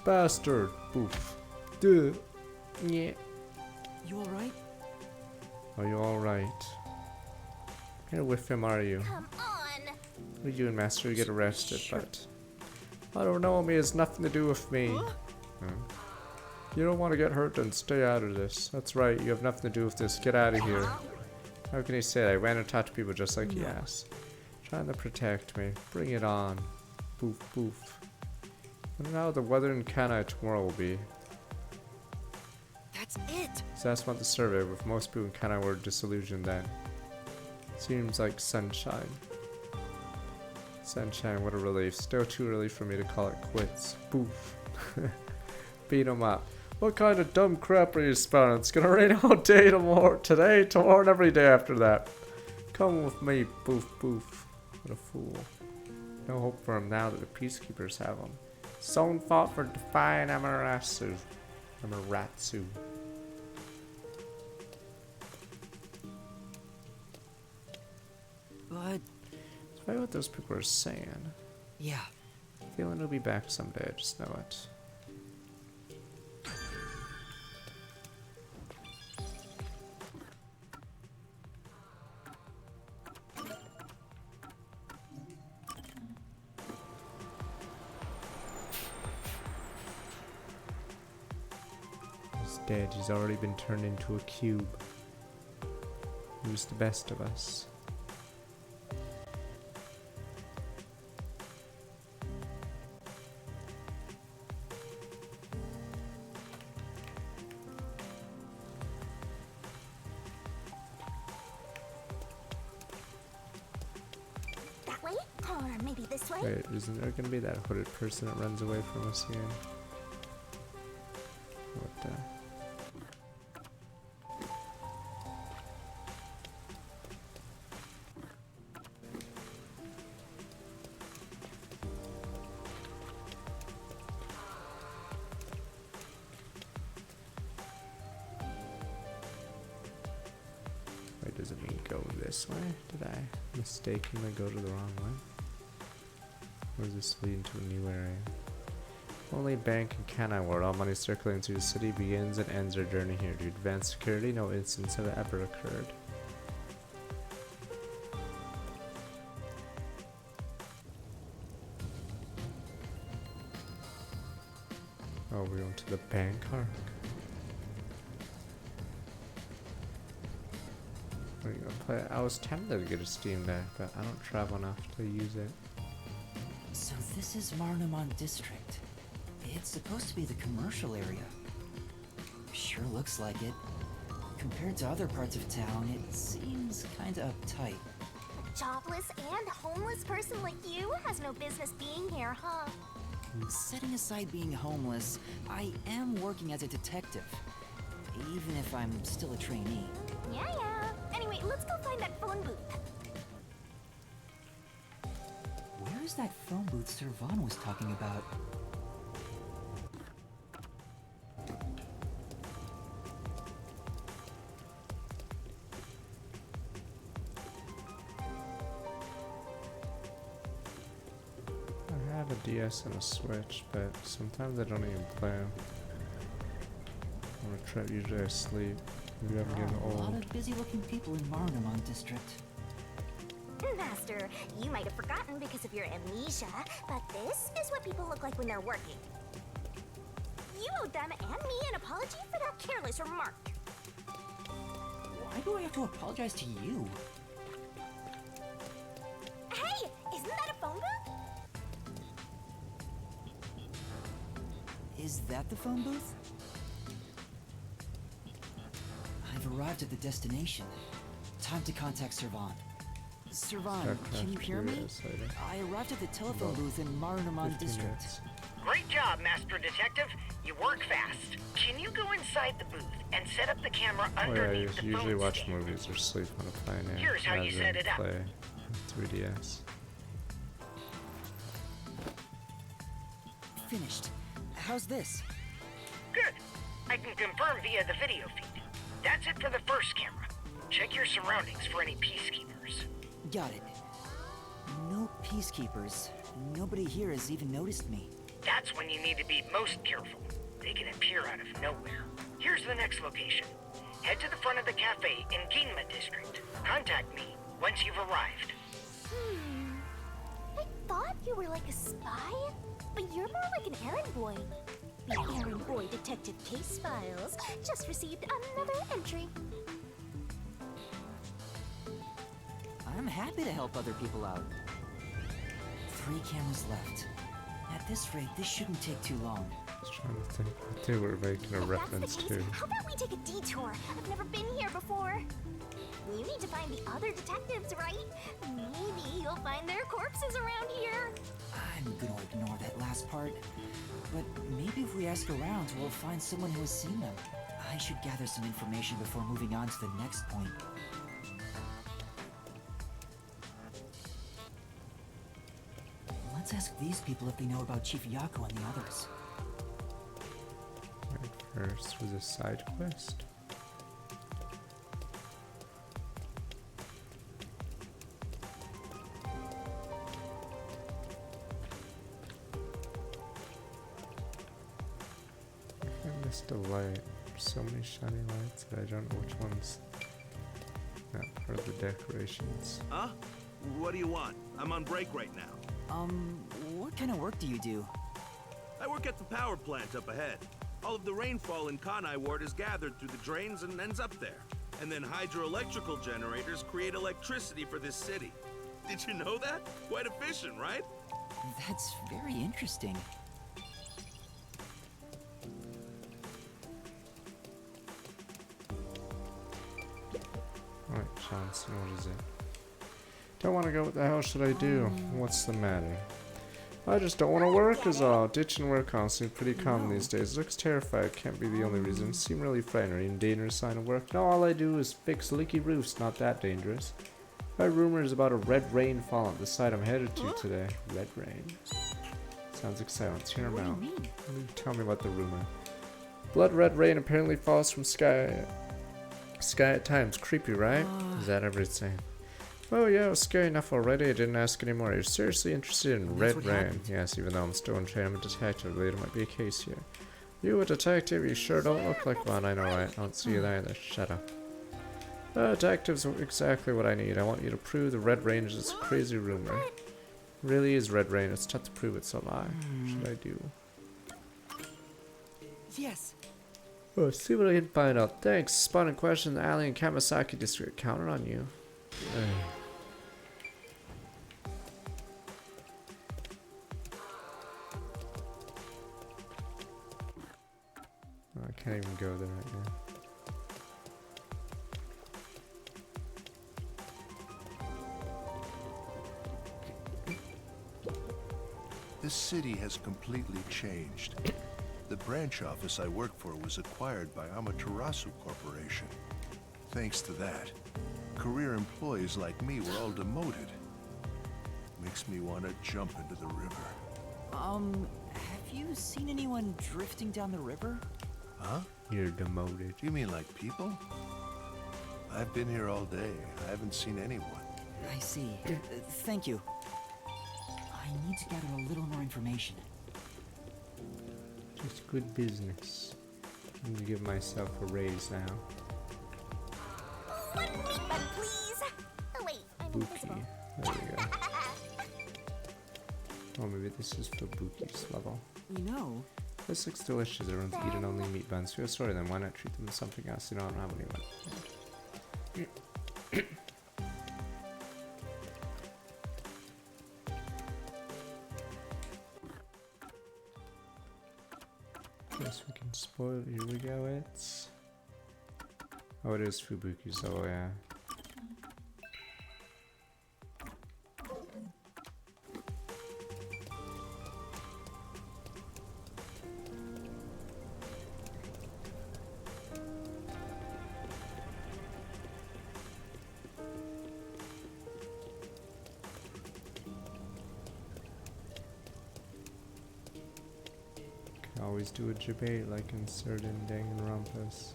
Bastard. Poof. Duh. Yeah. You alright? Are you alright? Here with him, are you? Come on. What are you doing, Master? You get arrested, but... I don't know, me. It's nothing to do with me. You don't want to get hurt, then stay out of this. That's right, you have nothing to do with this. Get out of here. How can he say that? I ran and talked to people just like he asked. Trying to protect me. Bring it on. Boof, boof. I don't know how the weather in Kanai tomorrow will be. That's it! So that's what the survey, with most people in Kanai were disillusioned then. Seems like sunshine. Sunshine, what a relief. Still too early for me to call it quits. Boof. Beat 'em up. What kind of dumb crap are you spouting? It's gonna rain all day tomorrow, today, tomorrow, and every day after that. Come with me, boof, boof. What a fool. No hope for him now that the peacekeepers have him. Someone fought for defying Amaterasu. Amaterasu. But... It's probably what those people are saying. Yeah. Feeling he'll be back someday, I just know it. He's dead. He's already been turned into a cube. He was the best of us. That way? Or maybe this way? Wait, isn't there gonna be that hooded person that runs away from us again? What the? Wait, does it mean go this way? Did I mistakenly go to the wrong way? Or does this lead into a new area? Only bank in Kanai World. All money circulating through the city begins and ends their journey here. Due to advanced security, no incidents have ever occurred. Oh, we're going to the bank arc. We're gonna play. I was tempted to get a Steam Deck, but I don't travel enough to use it. So this is Marnamon District. It's supposed to be the commercial area. Sure looks like it. Compared to other parts of town, it seems kinda uptight. A jobless and homeless person like you has no business being here, huh? Setting aside being homeless, I am working as a detective. Even if I'm still a trainee. Yeah. Anyway, let's go find that phone booth. Where is that phone booth Servan was talking about? I have a DS and a Switch, but sometimes I don't even play them. On a trip, usually I sleep. Maybe I'm getting A lot old. of busy-looking people in Marnamon District. Master, you might have forgotten because of your amnesia, but this is what people look like when they're working. You owed them and me an apology for that careless remark. Why do I have to apologize to you? Hey, isn't that a phone booth? Is that the phone booth? I've arrived at the destination. Time to contact Servan. Servan, can you hear me? I arrived at the telephone booth in Marnamon District. Great job, Master Detective. You work fast. Can you go inside the booth and set up the camera Oh yeah, I underneath the usually phone watch stand? movies or sleep on a plane. Here's how you set it up. Play 3DS. Finished. How's this? Good. I can confirm via the video feed. That's it for the first camera. Check your surroundings for any peacekeepers. Got it. No peacekeepers. Nobody here has even noticed me. That's when you need to be most careful. They can appear out of nowhere. Here's the next location. Head to the front of the cafe in Ginma District. Contact me once you've arrived. I thought you were like a spy, but you're more like an errand boy. The errand boy detective case files just received another entry. I'm happy to help other people out. 3 cameras left. At this rate, this shouldn't take too long. Just trying to think what they were making a reference to. How about we take a detour? I've never been here before. You need to find the other detectives, right? Maybe you'll find their corpses around here. I'm gonna ignore that last part. But maybe if we ask around, we'll find someone who has seen them. I should gather some information before moving on to the next point. Let's ask these people if they know about Chief Yako and the others. Right, first was a side quest. I missed a light. There's so many shiny lights that I don't know which one's not part of the decorations. Huh? What do you want? I'm on break right now. What kind of work do you do? I work at the power plant up ahead. All of the rainfall in Kanai Ward is gathered through the drains and ends up there. And then hydroelectrical generators create electricity for this city. Did you know that? Quite efficient, right? That's very interesting. Alright, Johnson, what is it? Don't want to go, what the hell should I do? What's the matter? I just don't want to work is all. Ditching work constantly pretty common these days. Looks terrified, can't be the only reason. Seem really frightened. Are you in dangerous line of work? No, all I do is fix leaky roofs, not that dangerous. I heard rumors about a red rain fall at the site I'm headed to today. Red rain. Sounds exciting. Let's hear him out. Tell me about the rumor. Blood red rain apparently falls from sky at times. Creepy, right? Is that everything? Oh yeah, it was scary enough already. I didn't ask anymore. You're seriously interested in red rain? Yes, even though I'm still in training, I'm a detective. Later might be a case here. You a detective? You sure don't look like one. I know, right? I don't see you there either. Shut up. Detectives are exactly what I need. I want you to prove the red rain is a crazy rumor. It really is red rain. It's tough to prove it's a lie. What should I do? Yes. Oh, see what I can find out. Thanks. Spotted question in the alley in Kamasaki district. Counting on you. Oh, I can't even go there right now. This city has completely changed. The branch office I work for was acquired by Amaterasu Corporation. Thanks to that, career employees like me were all demoted. Makes me want to jump into the river. Have you seen anyone drifting down the river? Huh? You're demoted. You mean like people? I've been here all day. I haven't seen anyone. I see. Thank you. I need to gather a little more information. Just good business. I need to give myself a raise now. One meat bun, please. Oh wait, I'm invisible. There we go. Oh, maybe this is for Buki's level. You know, this looks delicious. Everyone's eating only meat buns. Feel sorry then. Why not treat them to something else? You know, I don't have anyone. Guess we can spoil. Here we go. It's. Oh, it is Fubuki's. Oh, yeah. Always do a debate like in certain Danganronpas.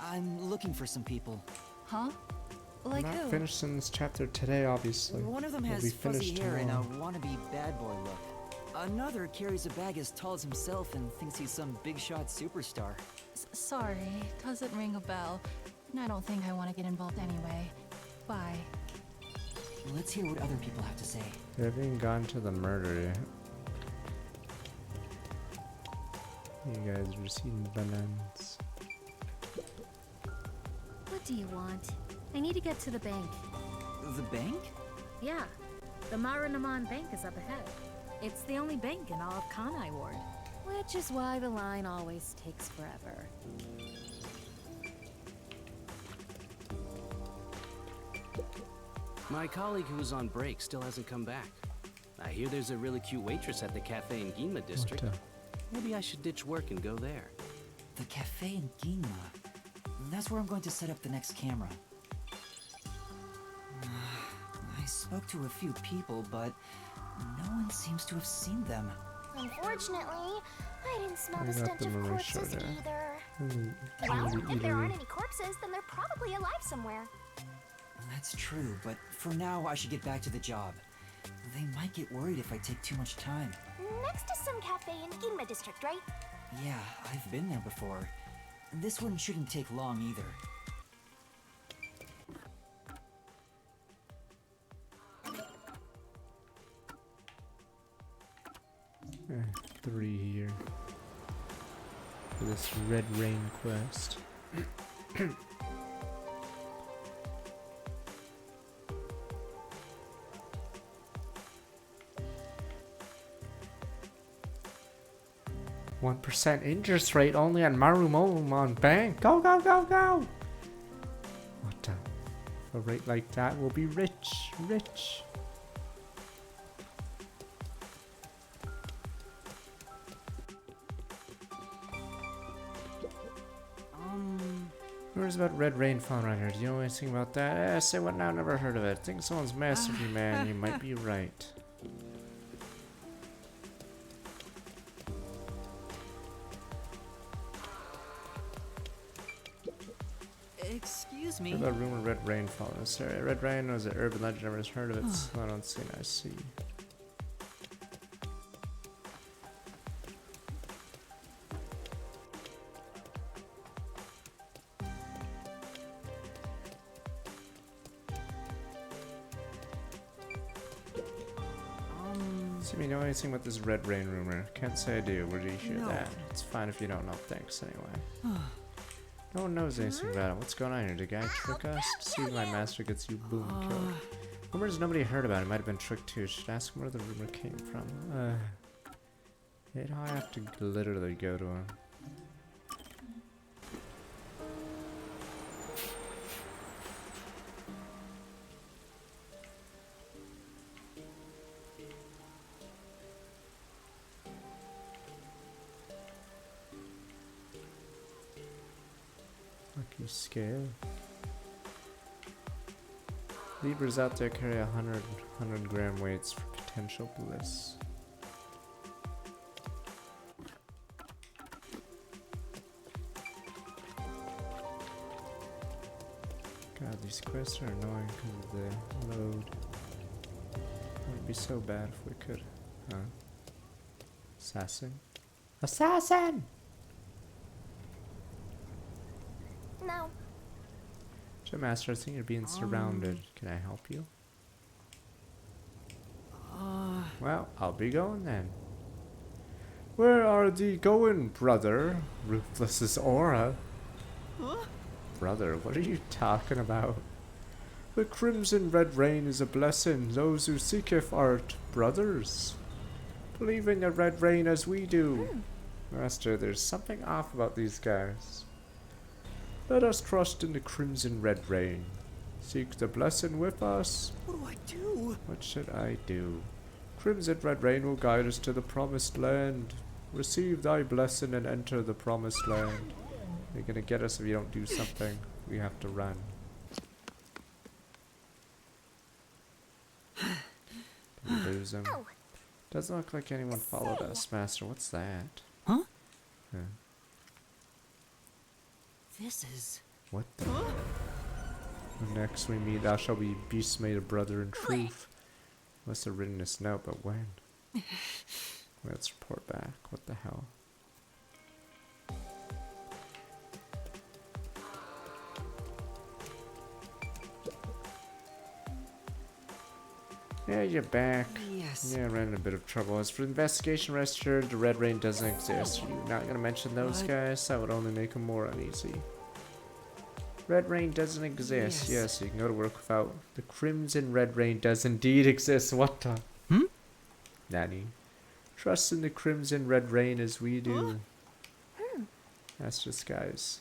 I'm looking for some people. Huh? Like Not who? finishing this chapter today, obviously. One of them We'll has be fuzzy finished hair and a tomorrow. wannabe bad boy look. Another carries a bag as tall as himself and thinks he's some big shot superstar. Sorry, doesn't ring a bell. And I don't think I want to get involved anyway. Bye. Let's hear what other people have to say. They haven't even gone to the murder yet. You guys are seeing bananas. What do you want? I need to get to the bank. The bank? Yeah, the Marunamon Bank is up ahead. It's the only bank in all of Kanai Ward. Which is why the line always takes forever. My colleague who was on break still hasn't come back. I hear there's a really cute waitress at the cafe in Ginma district. Maybe I should ditch work and go there. The cafe in Ginma. That's where I'm going to set up the next camera. I spoke to a few people, but no one seems to have seen them. Unfortunately, I didn't smell I the got stench the of Marisha corpses there. either. Well, if there aren't any corpses, then they're probably alive somewhere. That's true, but for now I should get back to the job. They might get worried if I take too much time. Next to some cafe in Ginma district, right? Yeah, I've been there before. This one shouldn't take long either. 3 here for this Red Rain quest. 1% interest rate only on Marunamon Bank. Go, go, go, go! What the? A rate like that will be rich, rich. Rumors about Red Rain falling around here. Do you know anything about that? Say what now? Never heard of it. Think someone's messing with you, man. You might be right. Excuse me. What about rumor Red Rain falling in this area? Red Rain was an urban legend. Never heard of it. So I don't see. I see. See me know anything about this Red Rain rumor? Can't say I do. Where did you hear No. that? It's fine if you don't know. Thanks anyway. No one knows anything about it. What's going on here? Did the guy trick us? See if my master gets you boom killed. Rumors nobody heard about. It might have been tricked too. Should ask him where the rumor came from. I have to literally go to him. Lucky scale. Libras out there carry 100 gram weights for potential bliss. God, these quests are annoying because of the load. It would be so bad if we could, huh? Assassin? Assassin! No. Gym Master, I think you're being surrounded. Can I help you? Well, I'll be going then. Where are thee going, brother? Ruthless's aura. Huh? Brother, what are you talking about? The crimson red rain is a blessing. Those who seeketh art, brothers. Believe in the red rain as we do. Master, there's something off about these guys. Let us trust in the crimson red rain. Seek the blessing with us. What do I do? What should I do? Crimson red rain will guide us to the promised land. Receive thy blessing and enter the promised land. You're gonna get us if you don't do something. We have to run. Did we lose him? Doesn't look like anyone followed us, Master. What's that? Huh? Yeah. This is... What the? Next we meet, thou shalt be beast made a brother in truth. Must have written this note, but when? Let's report back. What the hell? Yeah, you're back. Yes. Yeah, I ran in a bit of trouble. As for the investigation, rest assured, the Red Rain doesn't exist. You're not gonna mention those guys? That would only make them more uneasy. Red Rain doesn't exist. Yes, you can go to work without. The Crimson Red Rain does indeed exist. What the? Nanny. Trust in the Crimson Red Rain as we do. That's just guys.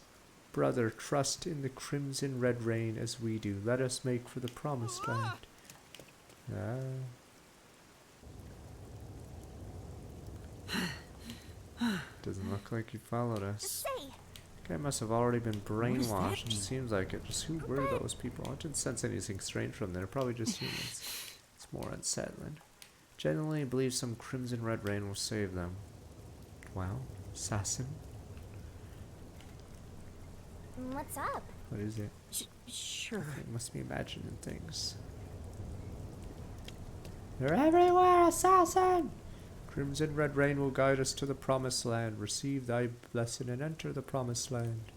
Brother, trust in the Crimson Red Rain as we do. Let us make for the promised land. Doesn't look like you followed us. Guy must have already been brainwashed. Seems like it. Just who were those people? I didn't sense anything strange from them. They're probably just humans. It's more unsettling. Genuinely believe some Crimson Red Rain will save them. Wow, assassin. What's up? What is it? Sure. It must be imagining things. They're everywhere, assassin! Crimson Red Rain will guide us to the promised land. Receive thy blessing and enter the promised land.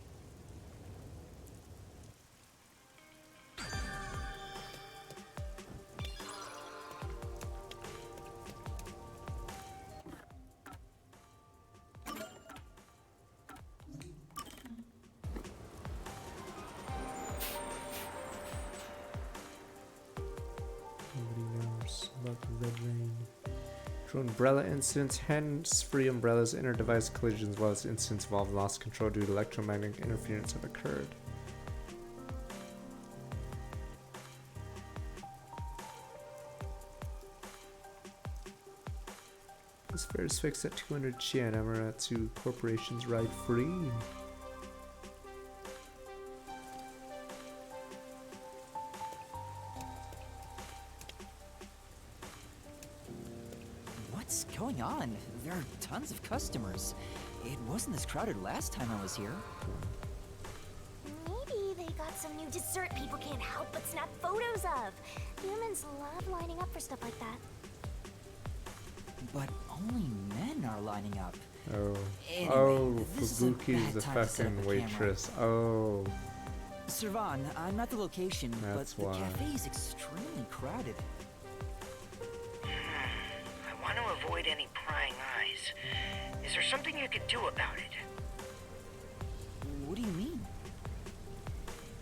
Nobody knows about the Red Rain. For umbrella incidents, hands-free umbrellas, inter-device collisions, as well as incidents involving lost control due to electromagnetic interference have occurred. This fare is fixed at 200 Yen. Amaterasu Corporation's ride free. What's going on? There are tons of customers. It wasn't this crowded last time I was here. Maybe they got some new dessert people can't help but snap photos of. Humans love lining up for stuff like that. But only men are lining up. Oh. Anyway, Oh, this is a Fubuki's bad the time to set up fucking a camera. waitress. Oh. Servan, I'm at the location, That's but the why. cafe is extremely crowded. I want to avoid any prying eyes. Is there something you could do about it? What do you mean?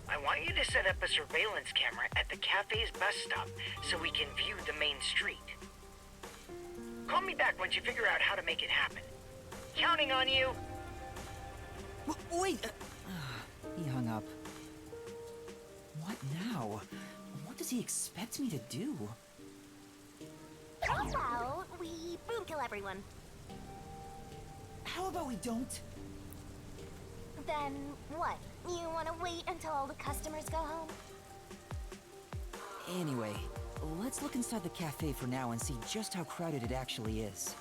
I want you to set up a surveillance camera at the cafe's bus stop so we can view the main street. Call me back once you figure out how to make it happen. Counting on you. Wait! He hung up. What now? What does he expect me to do? How about we boom kill everyone? How about we don't? Then what? You want to wait until all the customers go home? Anyway, let's look inside the cafe for now and see just how crowded it actually is.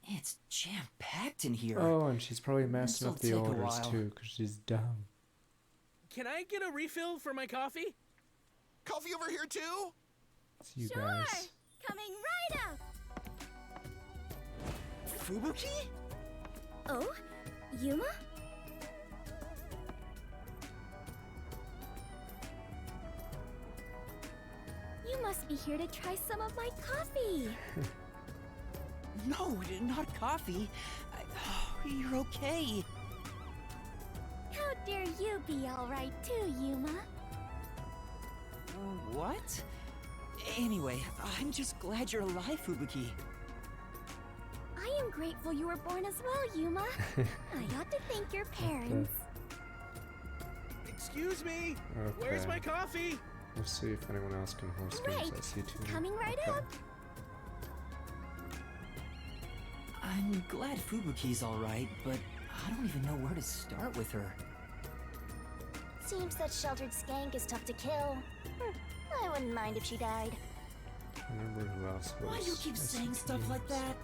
It's jam-packed in here. Oh, and she's probably messing up the This'll take a orders while. too, because she's dumb. Can I get a refill for my coffee? Coffee over here too? It's you guys. Coming right up! Fubuki? Oh? Yuma? You must be here to try some of my coffee. No, not coffee. You're okay. How dare you be alright too, Yuma? What? Anyway, I'm just glad you're alive, Fubuki. I am grateful you were born as well, Yuma. I ought to thank your parents. Excuse me. Okay. Where's my coffee? We'll see if anyone else can host games. Right. I see two. Coming right Okay. up. I'm glad Fubuki's alright, but I don't even know where to start with her. Seems that sheltered skank is tough to kill. I wouldn't mind if she died. I remember who else was. Why do you keep saying stuff like that?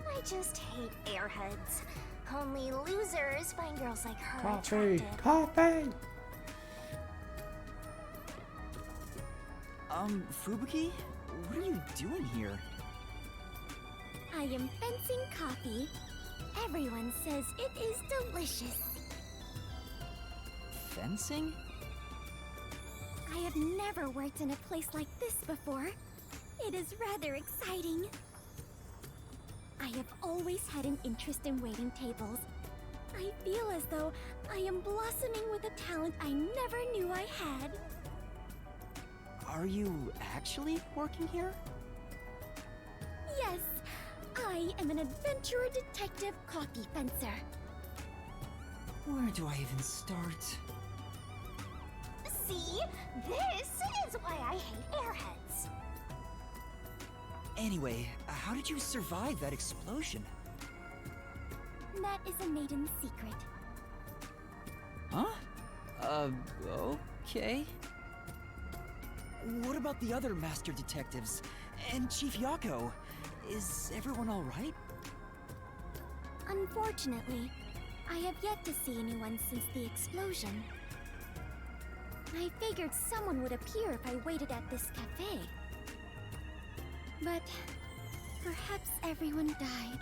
I just hate airheads. Only losers find girls like her Coffee! attractive. Coffee! Fubuki? What are you doing here? I am fencing coffee. Everyone says it is delicious. Fencing? I have never worked in a place like this before. It is rather exciting. I have always had an interest in waiting tables. I feel as though I am blossoming with a talent I never knew I had. Are you actually working here? Yes, I am an adventurer detective coffee fencer. Where do I even start? See? This is why I hate airheads. Anyway, how did you survive that explosion? That is a maiden secret. Huh? Okay. What about the other master detectives? And Chief Yako? Is everyone alright? Unfortunately, I have yet to see anyone since the explosion. I figured someone would appear if I waited at this cafe. But perhaps everyone died.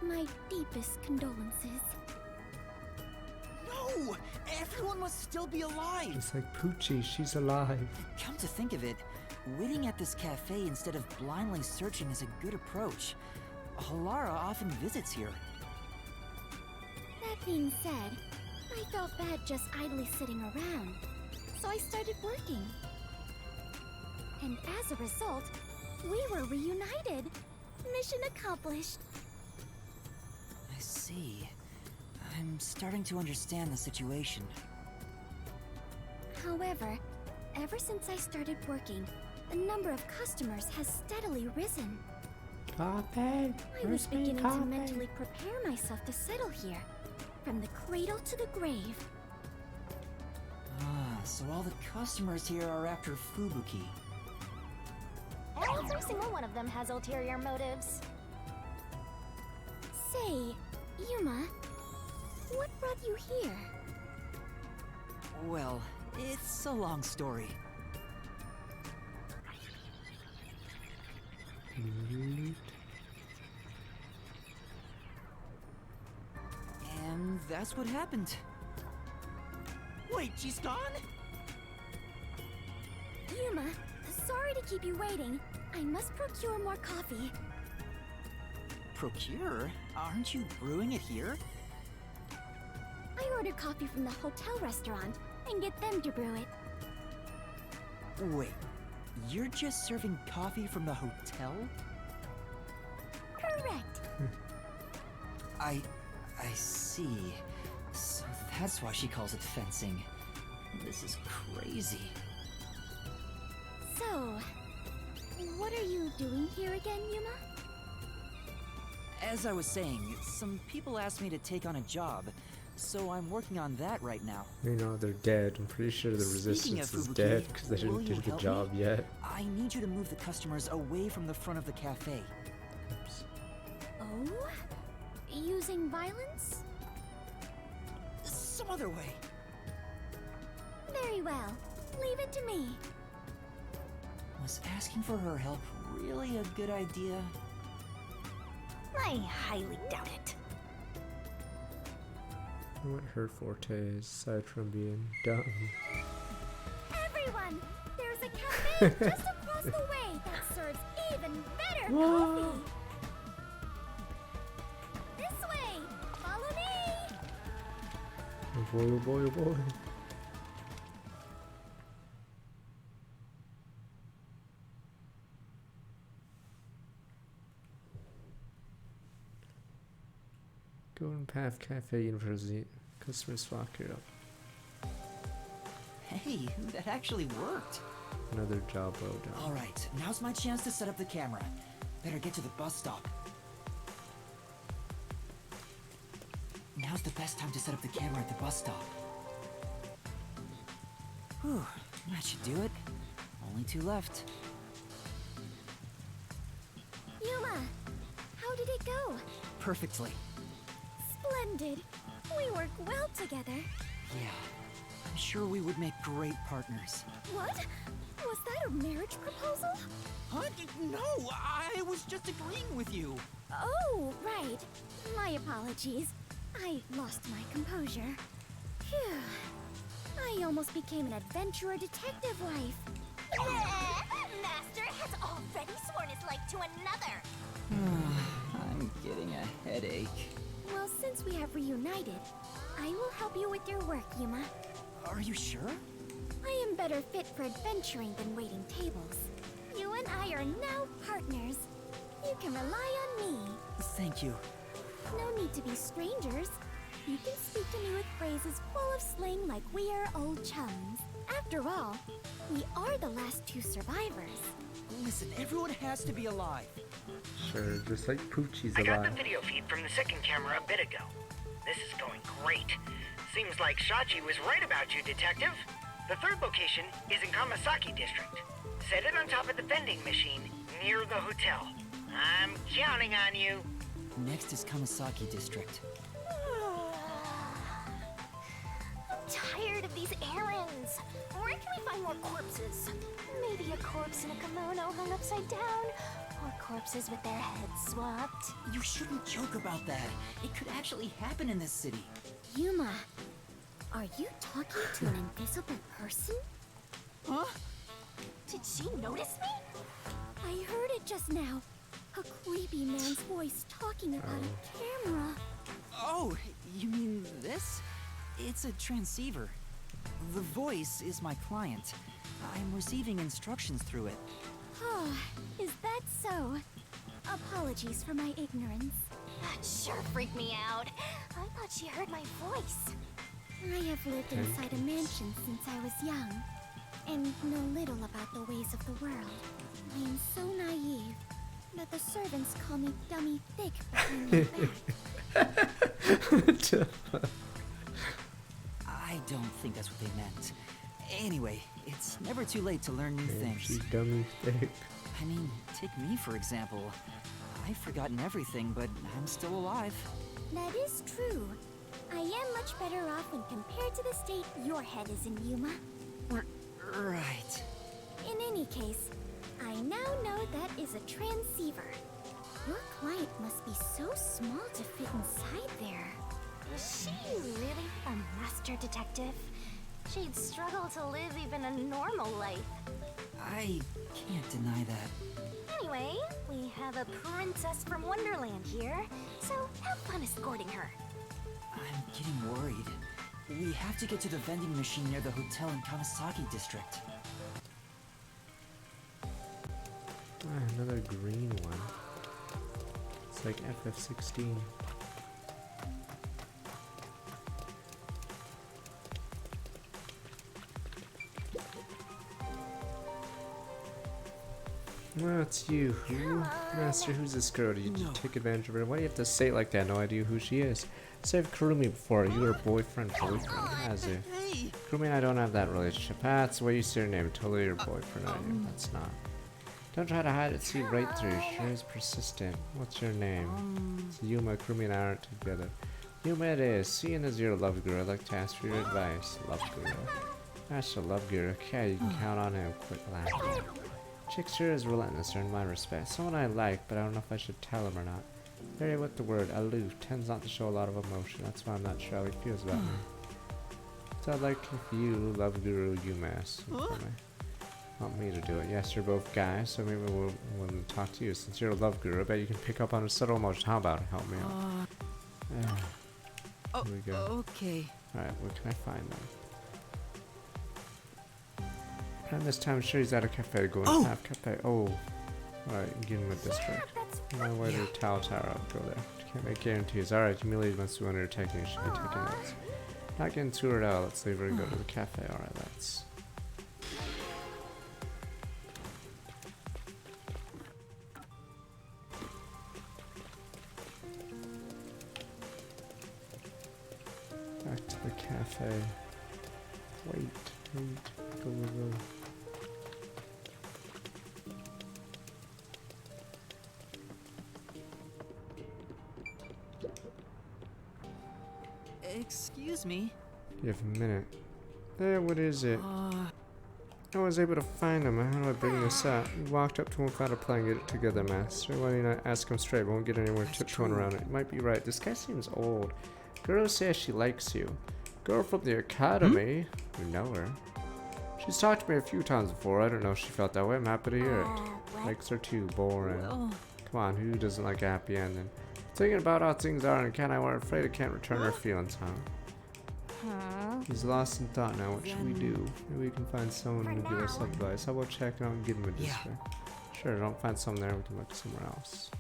My deepest condolences. No! Everyone must still be alive! Just like Poochie, she's alive. Come to think of it, waiting at this cafe instead of blindly searching is a good approach. Halara often visits here. That being said, I felt bad just idly sitting around, so I started working. And as a result, we were reunited. Mission accomplished. I see. I'm starting to understand the situation. However, ever since I started working, the number of customers has steadily risen. Coffee! I was beginning to mentally prepare myself to settle here, from the cradle to the grave. Ah, so all the customers here are after Fubuki. Every single one of them has ulterior motives. Say, Yuma, what brought you here? Well, it's a long story. And that's what happened. Wait, she's gone? Yuma, sorry to keep you waiting. I must procure more coffee. Procure? Aren't you brewing it here? I ordered coffee from the hotel restaurant and get them to brew it. Wait, you're just serving coffee from the hotel? Correct. I see. So that's why she calls it fencing. This is crazy. So, what are you doing here again, Yuma? As I was saying, some people asked me to take on a job, so I'm working on that right now. You know, they're dead. I'm pretty sure the resistance is dead because they didn't do the job yet. I need you to move the customers away from the front of the cafe. Oops. Oh? Using violence? Some other way. Very well. Leave it to me. Was asking for her help really a good idea? I highly doubt it. I wonder what her forte is, aside from being dumb. Everyone! There's a cafe just across the way that serves even better coffee! This way! Follow me! Oh boy, oh boy, oh boy. Golden Path Cafe University. Customers flock here up. Hey, that actually worked. Another job well done. Alright, now's my chance to set up the camera. Better get to the bus stop. Now's the best time to set up the camera at the bus stop. Whew, That should do it. Only 2 left. Yuma, how did it go? Perfectly. Splendid. We work well together. Yeah. I'm sure we would make great partners. What? Was that a marriage proposal? Huh? No, I was just agreeing with you. Oh, right. My apologies. I lost my composure. Phew. I almost became an adventurer detective wife. Master has already sworn his life to another. I'm getting a headache. Well, since we have reunited, I will help you with your work, Yuma. Are you sure? I am better fit for adventuring than waiting tables. You and I are now partners. You can rely on me. Thank you. No need to be strangers. You can speak to me with phrases full of slang like we are old chums. After all, we are the last 2 survivors. Listen, everyone has to be alive. Sure, just like Poochie's I got alive. the video feed from the second camera a bit ago. This is going great. Seems like Shachi was right about you, Detective. The 3rd location is in Kamasaki District. Set it on top of the vending machine near the hotel. I'm counting on you. Next is Kamasaki District. I'm tired of these errands. Where can we find more corpses? Maybe a corpse in a kimono hung upside down, or corpses with their heads swapped. You shouldn't joke about that. It could actually happen in this city. Yuma, are you talking to an invisible person? Huh? Did she notice me? I heard it just now. A creepy man's voice talking about a camera. Oh, you mean this? It's a transceiver. The voice is my client. I'm receiving instructions through it. Oh, is that so? Apologies for my ignorance. That sure freaked me out. I thought she heard my voice. I have lived inside a mansion since I was young, and know little about the ways of the world. I am so naive that the servants call me Dummy Thick behind my back. I don't think that's what they meant. Anyway, it's never too late to learn new things. She's Dummy Thick. I mean, take me for example. I've forgotten everything, but I'm still alive. That is true. I am much better off when compared to the state your head is in, Yuma. Right. In any case, I now know that is a transceiver. Your client must be so small to fit inside there. Is she really a master detective? She'd struggle to live even a normal life. I can't deny that. Anyway, we have a princess from Wonderland here, so have fun escorting her. I'm getting worried. We have to get to the vending machine near the hotel in Kamasaki District. Another green one. It's like FF16. Well, it's you. Who? Master, who's this girl? Did you take advantage of her? Why do you have to say it like that? No idea who she is. Saved Kurumi before. You were boyfriend. As if. Kurumi and I don't have that relationship. Ah, that's the way you say your name. Totally your boyfriend, are you? That's not. Don't try to hide it. See right through. Sure is persistent. What's your name? It's Yuma. Kurumi and I aren't together. Yuma it is. Seeing as you're a love guru, I'd like to ask for your advice. Love guru. Master love guru. Okay, you can count on him. Quick laugh. Chick sure is relentless, earned my respect. Someone I like, but I don't know if I should tell him or not. Very with the word aloof, tends not to show a lot of emotion. That's why I'm not sure how he feels about me. So I'd like if you, love guru, UMass, want me to do it. Yes, you're both guys, so maybe we'll talk to you. Since you're a love guru, I bet you can pick up on a subtle emotion. How about it? Help me out. Here we go. Okay. Alright, where can I find them? And this time, I'm sure he's at a cafe going to have cafe. Oh, alright, Ginma District. My way to Tao Tower, I'll go there. Can't make guarantees. Alright, humiliated must be under technique. Should be taking notes. Not getting too hurt out. Let's leave her and go to the cafe. Alright, let's. Back to the cafe. Wait. Go, go, go. Excuse me. You have a minute. What is it? I was able to find him. How do I bring this up? We walked up to him without a plan. Get it together, master. Why do you not ask him straight? We won't get anywhere tiptoeing around it. You might be right. This guy seems old. Girl says she likes you. Girl from the academy. You know her. She's talked to me a few times before. I don't know if she felt that way. I'm happy to hear it. Likes her too. Boring. Come on, who doesn't like a happy ending? Thinking about how things are and can I we're afraid I can't return her feelings, huh? He's lost in thought now. What should we do? Maybe we can find someone who will give us advice. How about checking out and getting him a display? Sure, don't find someone there. We can look somewhere else.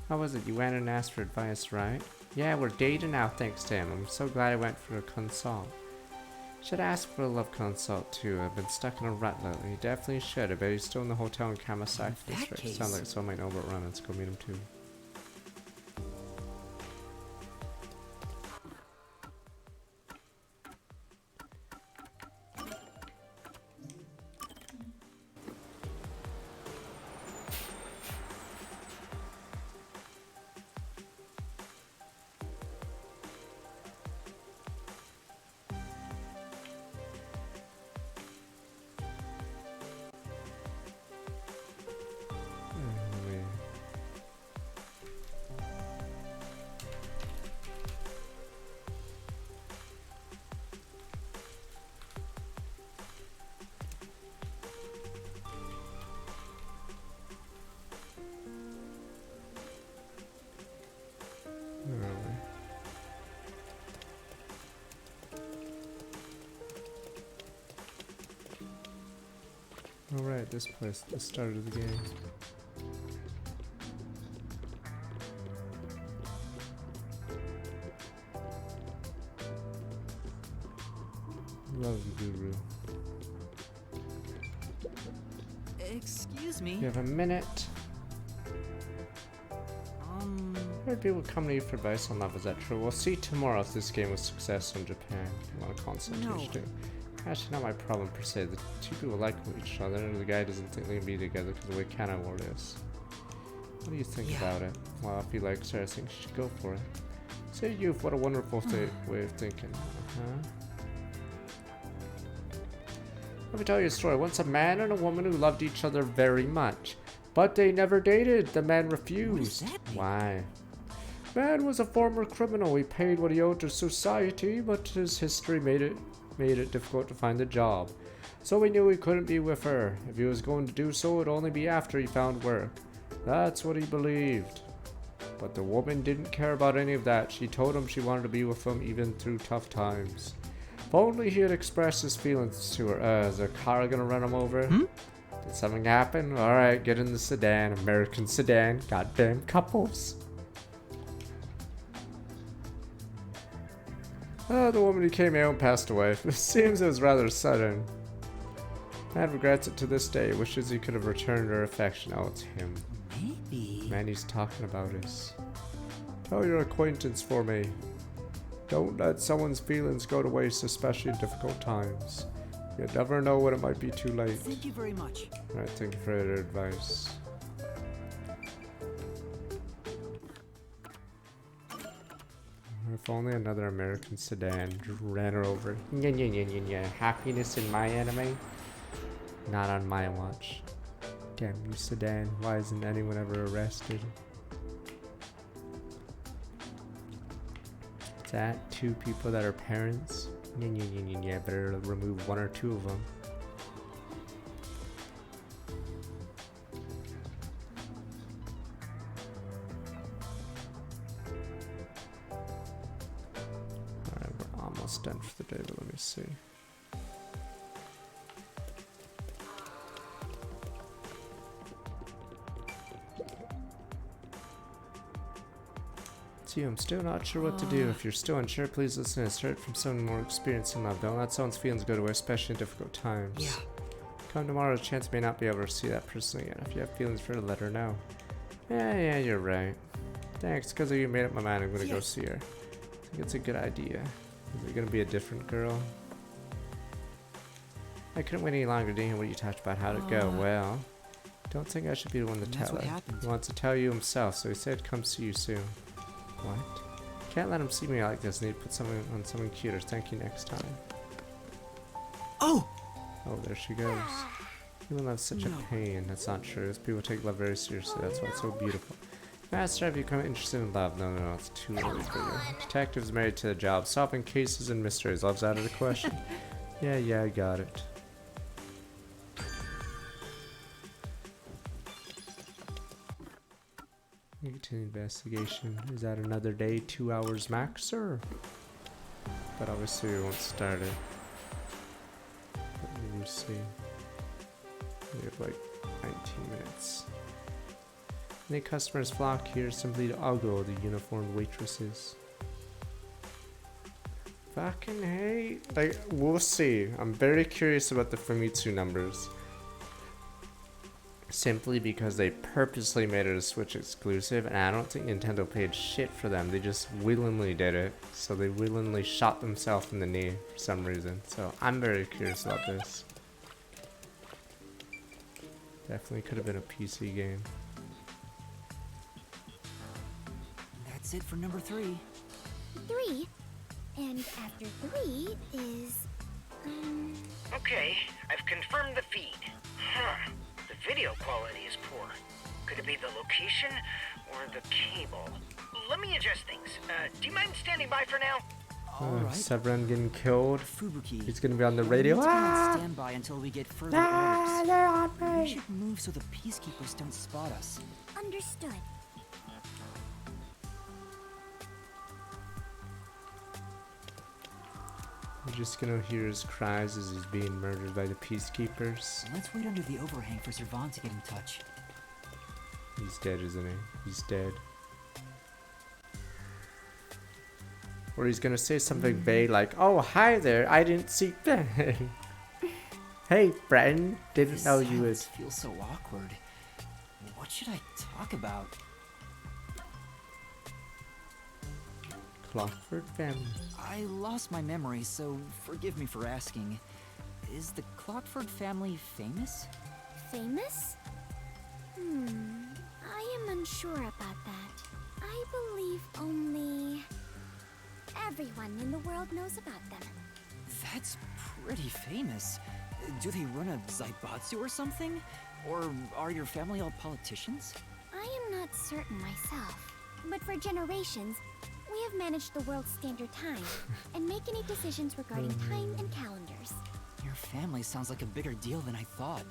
How was it? You went and asked for advice, right? Yeah, we're dating now thanks to him. I'm so glad I went for a consult. Should ask for a love consult too. I've been stuck in a rut lately. Definitely should. I bet he's still in the hotel in Kamasaki district. Sounds like someone might know about running. Let's go meet him too. Alright, this place, the start of the game. Love the guru. Excuse me. You have a minute. Heard people come to you for advice on love, is that true? We'll see tomorrow if this game was successful in Japan. You want a consultation? Actually, not my problem per se. The two people like each other, and the guy doesn't think they can be together because of the way Kana Ward is. What do you think about it? Well, if he likes her, I think she should go for it. Say youth, what a wonderful way of thinking. Let me tell you a story. Once a man and a woman who loved each other very much, but they never dated. The man refused. Why? Man was a former criminal. He paid what he owed to society, but his history made it difficult to find a job. So he knew he couldn't be with her. If he was going to do so, it would only be after he found work. That's what he believed. But the woman didn't care about any of that. She told him she wanted to be with him even through tough times. If only he had expressed his feelings to her. Is a car gonna run him over? Did something happen? Alright, get in the sedan. American sedan. Goddamn couples. The woman who came out and passed away. It seems it was rather sudden. Man regrets it to this day. Wishes he could have returned her affection. Oh, it's him. Maybe. Man he's talking about is. Tell your acquaintance for me. Don't let someone's feelings go to waste, especially in difficult times. You never know when it might be too late. Thank you very much. Alright, thank you for your advice. If only another American sedan ran her over. Happiness in my anime? Not on my watch. Damn you, sedan. Why isn't anyone ever arrested? Is that two people that are parents? Better remove one or two of them. Alright, we're almost done for the day, but let me see. I'm still not sure what to do. If you're still unsure, please listen and start from someone more experienced in love. Don't let someone's feelings go to waste, especially in difficult times. Come tomorrow, a chance may not be able to see that person again. If you have feelings for her, let her know. Yeah, you're right. Thanks, because you made up my mind. I'm gonna go see her. I think it's a good idea. Is it gonna be a different girl? I couldn't wait any longer to hear what you talked about. How'd it go? Well, don't think I should be the one to That's tell what it. happened. He wants to tell you himself, so he said come see you soon. What? Can't let him see me like this. Need to put something on someone cuter. Thank you next time. Oh! Oh, there she goes. Human love's such a pain. That's not true. Those people take love very seriously. That's why it's so beautiful. Master, have you become interested in love? No, it's too early for you. Detective's married to the job, solving cases and mysteries. Love's out of the question. Yeah, I got it. Continue investigation. Is that another day? 2 hours max, sir? But obviously we won't start it. Let me see. We have like 19 minutes. Many customers flock here simply to ogle the uniformed waitresses. Fucking hate. Like, we'll see. I'm very curious about the Famitsu numbers. Simply because they purposely made it a Switch exclusive, and I don't think Nintendo paid shit for them. They just willingly did it. So they willingly shot themselves in the knee for some reason. So I'm very curious about this. Definitely could have been a PC game. That's it for number 3. 3? And after 3 is... Okay, I've confirmed the feed. Huh. The video quality is poor. Could it be the location or the cable? Let me adjust things. Do you mind standing by for now? Severin getting killed. Fubuki. He's gonna be on the radio. We need to be on standby until we get further orders. They're on me. We should move so the peacekeepers don't spot us. Understood. We're just gonna hear his cries as he's being murdered by the peacekeepers. Let's wait under the overhang for Servan to get in touch. He's dead, isn't he? He's dead. Or he's gonna say something vague like, "Oh, hi there, I didn't see that." Hey, friend, didn't know you would. This feels so awkward. What should I talk about? Clockford family. I lost my memory, so forgive me for asking. Is the Clockford family famous? Famous? I am unsure about that. I believe only... everyone in the world knows about them. That's pretty famous. Do they run a Zaibatsu or something? Or are your family all politicians? I am not certain myself, but for generations, we have managed the world's standard time and make any decisions regarding time and calendars. Your family sounds like a bigger deal than I thought.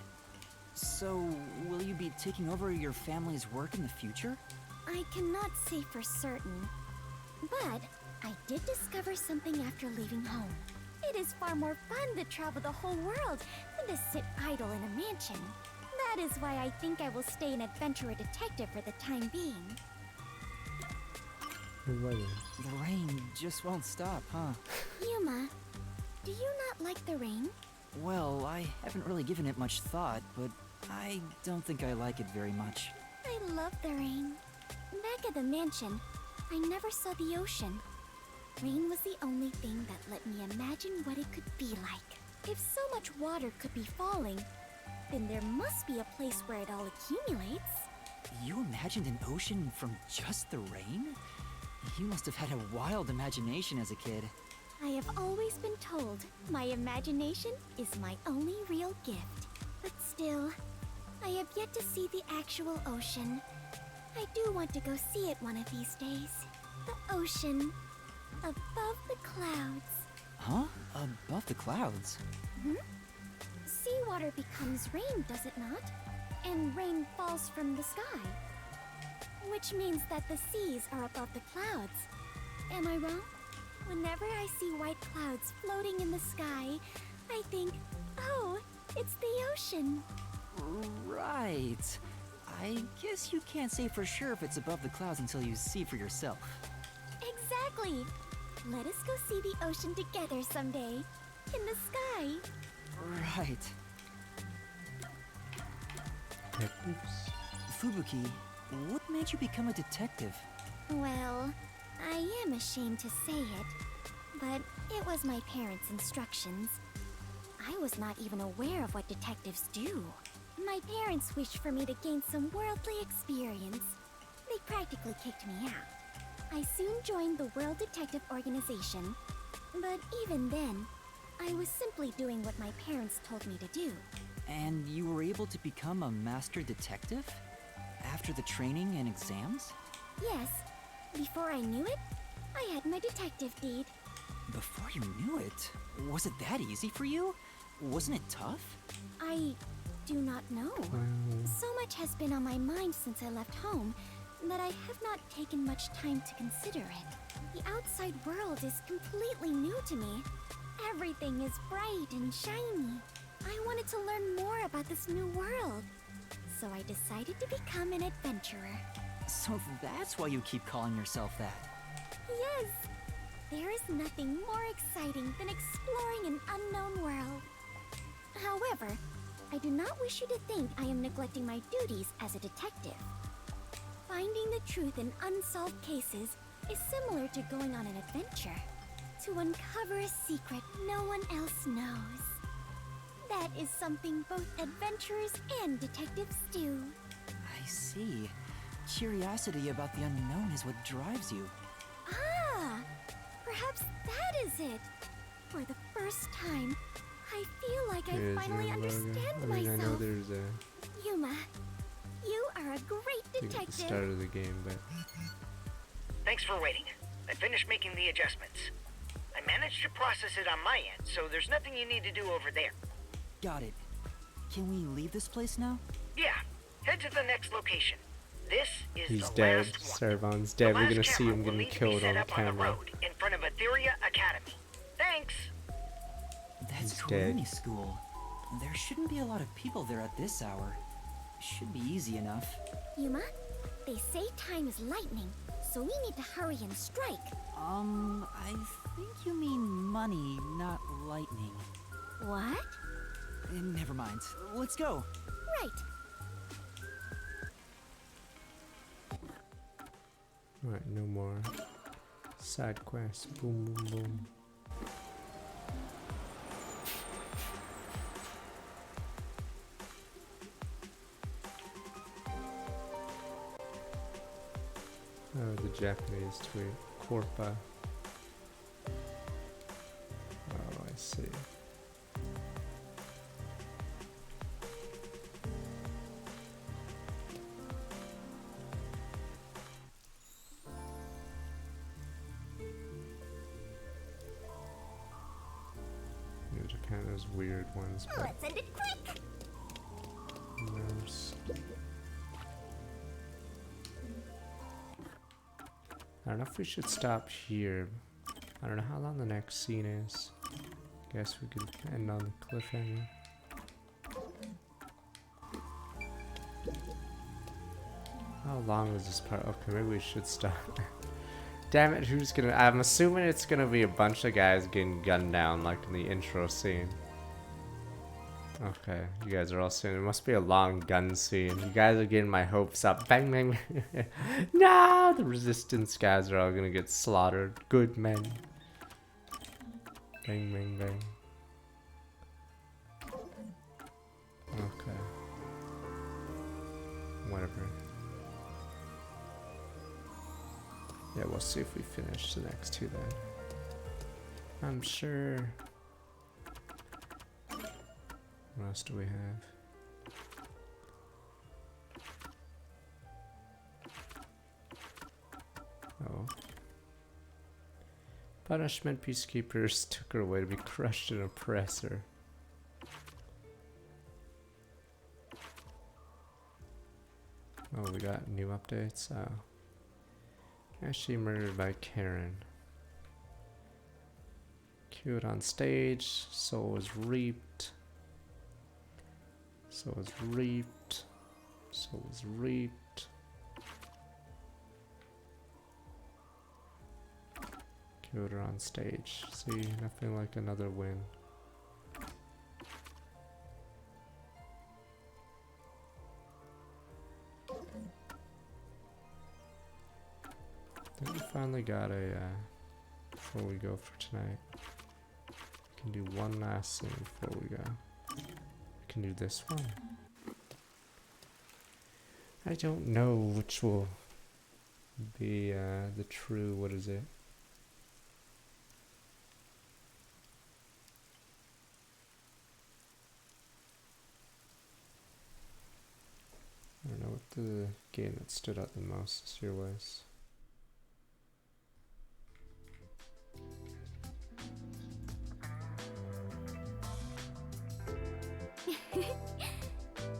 So, will you be taking over your family's work in the future? I cannot say for certain, but I did discover something after leaving home. It is far more fun to travel the whole world than to sit idle in a mansion. That is why I think I will stay an adventurer detective for the time being. The rain just won't stop, huh? Yuma, do you not like the rain? Well, I haven't really given it much thought, but I don't think I like it very much. I love the rain. Back at the mansion, I never saw the ocean. Rain was the only thing that let me imagine what it could be like. If so much water could be falling, then there must be a place where it all accumulates. You imagined an ocean from just the rain? You must have had a wild imagination as a kid. I have always been told my imagination is my only real gift. But still, I have yet to see the actual ocean. I do want to go see it one of these days. The ocean above the clouds. Huh? Above the clouds? Seawater becomes rain, does it not? And rain falls from the sky. Which means that the seas are above the clouds. Am I wrong? Whenever I see white clouds floating in the sky, I think, oh, it's the ocean. Right. I guess you can't say for sure if it's above the clouds until you see for yourself. Exactly. Let us go see the ocean together someday. In the sky. Right. Detectives? Fubuki, what made you become a detective? Well, I am ashamed to say it, but it was my parents' instructions. I was not even aware of what detectives do. My parents wished for me to gain some worldly experience. They practically kicked me out. I soon joined the World Detective Organization, but even then, I was simply doing what my parents told me to do. And you were able to become a master detective? After the training and exams? Yes. Before I knew it, I had my detective deed. Before you knew it? Was it that easy for you? Wasn't it tough? I do not know. So much has been on my mind since I left home that I have not taken much time to consider it. The outside world is completely new to me. Everything is bright and shiny. I wanted to learn more about this new world. So I decided to become an adventurer. So that's why you keep calling yourself that? Yes. There is nothing more exciting than exploring an unknown world. However, I do not wish you to think I am neglecting my duties as a detective. Finding the truth in unsolved cases is similar to going on an adventure. To uncover a secret no one else knows. That is something both adventurers and detectives do. I see. Curiosity about the unknown is what drives you. Ah! Perhaps that is it. For the first time, I feel like I finally understand myself. I know there's a... Yuma, you are a great I think detective. at the start of the game, but... Thanks for waiting. I finished making the adjustments. I managed to process it on my end, so there's nothing you need to do over there. Got it. Can we leave this place now? Yeah, head to the next location. This is He's the dead. last one. Sarvon's dead. We're The gonna last see him camera will getting need to be killed set on up camera. on the road in front of Etheria Academy. Thanks. That's He's dead. Kurumi School. There shouldn't be a lot of people there at this hour. Should be easy enough. Yuma, they say time is lightning, so we need to hurry and strike. I think you mean money, not lightning. What? Never mind. Let's go. Right. Alright, no more side quests. Boom, boom, boom. Oh, the Japanese tweet. Korpa. Oh, I see. Japan has weird ones, but Let's end it quick. nurse. I don't know if we should stop here. I don't know how long the next scene is. Guess we could end on the cliffhanger. How long is this part? Okay, maybe we should stop. Damn it, who's gonna... I'm assuming it's gonna be a bunch of guys getting gunned down like in the intro scene. Okay, you guys are all seeing it must be a long gun scene. You guys are getting my hopes up. Bang, bang, bang. No, the resistance guys are all gonna get slaughtered. Good men. Bang, bang, bang. Okay. Whatever. Yeah, we'll see if we finish the next two then. I'm sure. What else do we have? Oh. Punishment peacekeepers took her away to be crushed and oppressor. Oh, we got new updates. Oh. Actually murdered by Karen. Killed on stage. Soul was reaped. Soul was reaped. Soul was reaped. Killed her on stage. See, nothing like another win. I think we finally got a, before we go for tonight, can do one last thing before we go. We can do this one. I don't know which will be the true, what is it? I don't know what the game that stood out the most this year was.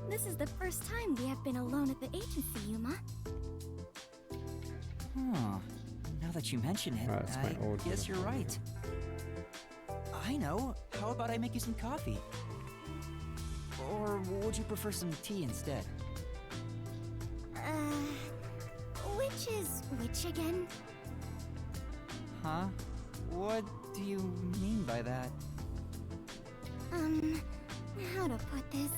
This is the first time we have been alone at the agency, Yuma. Huh. Now that you mention it, That's my I old guess you're uniform. right. I know. How about I make you some coffee? Or would you prefer some tea instead? Which is which again? Huh? What do you mean by that? How to put this?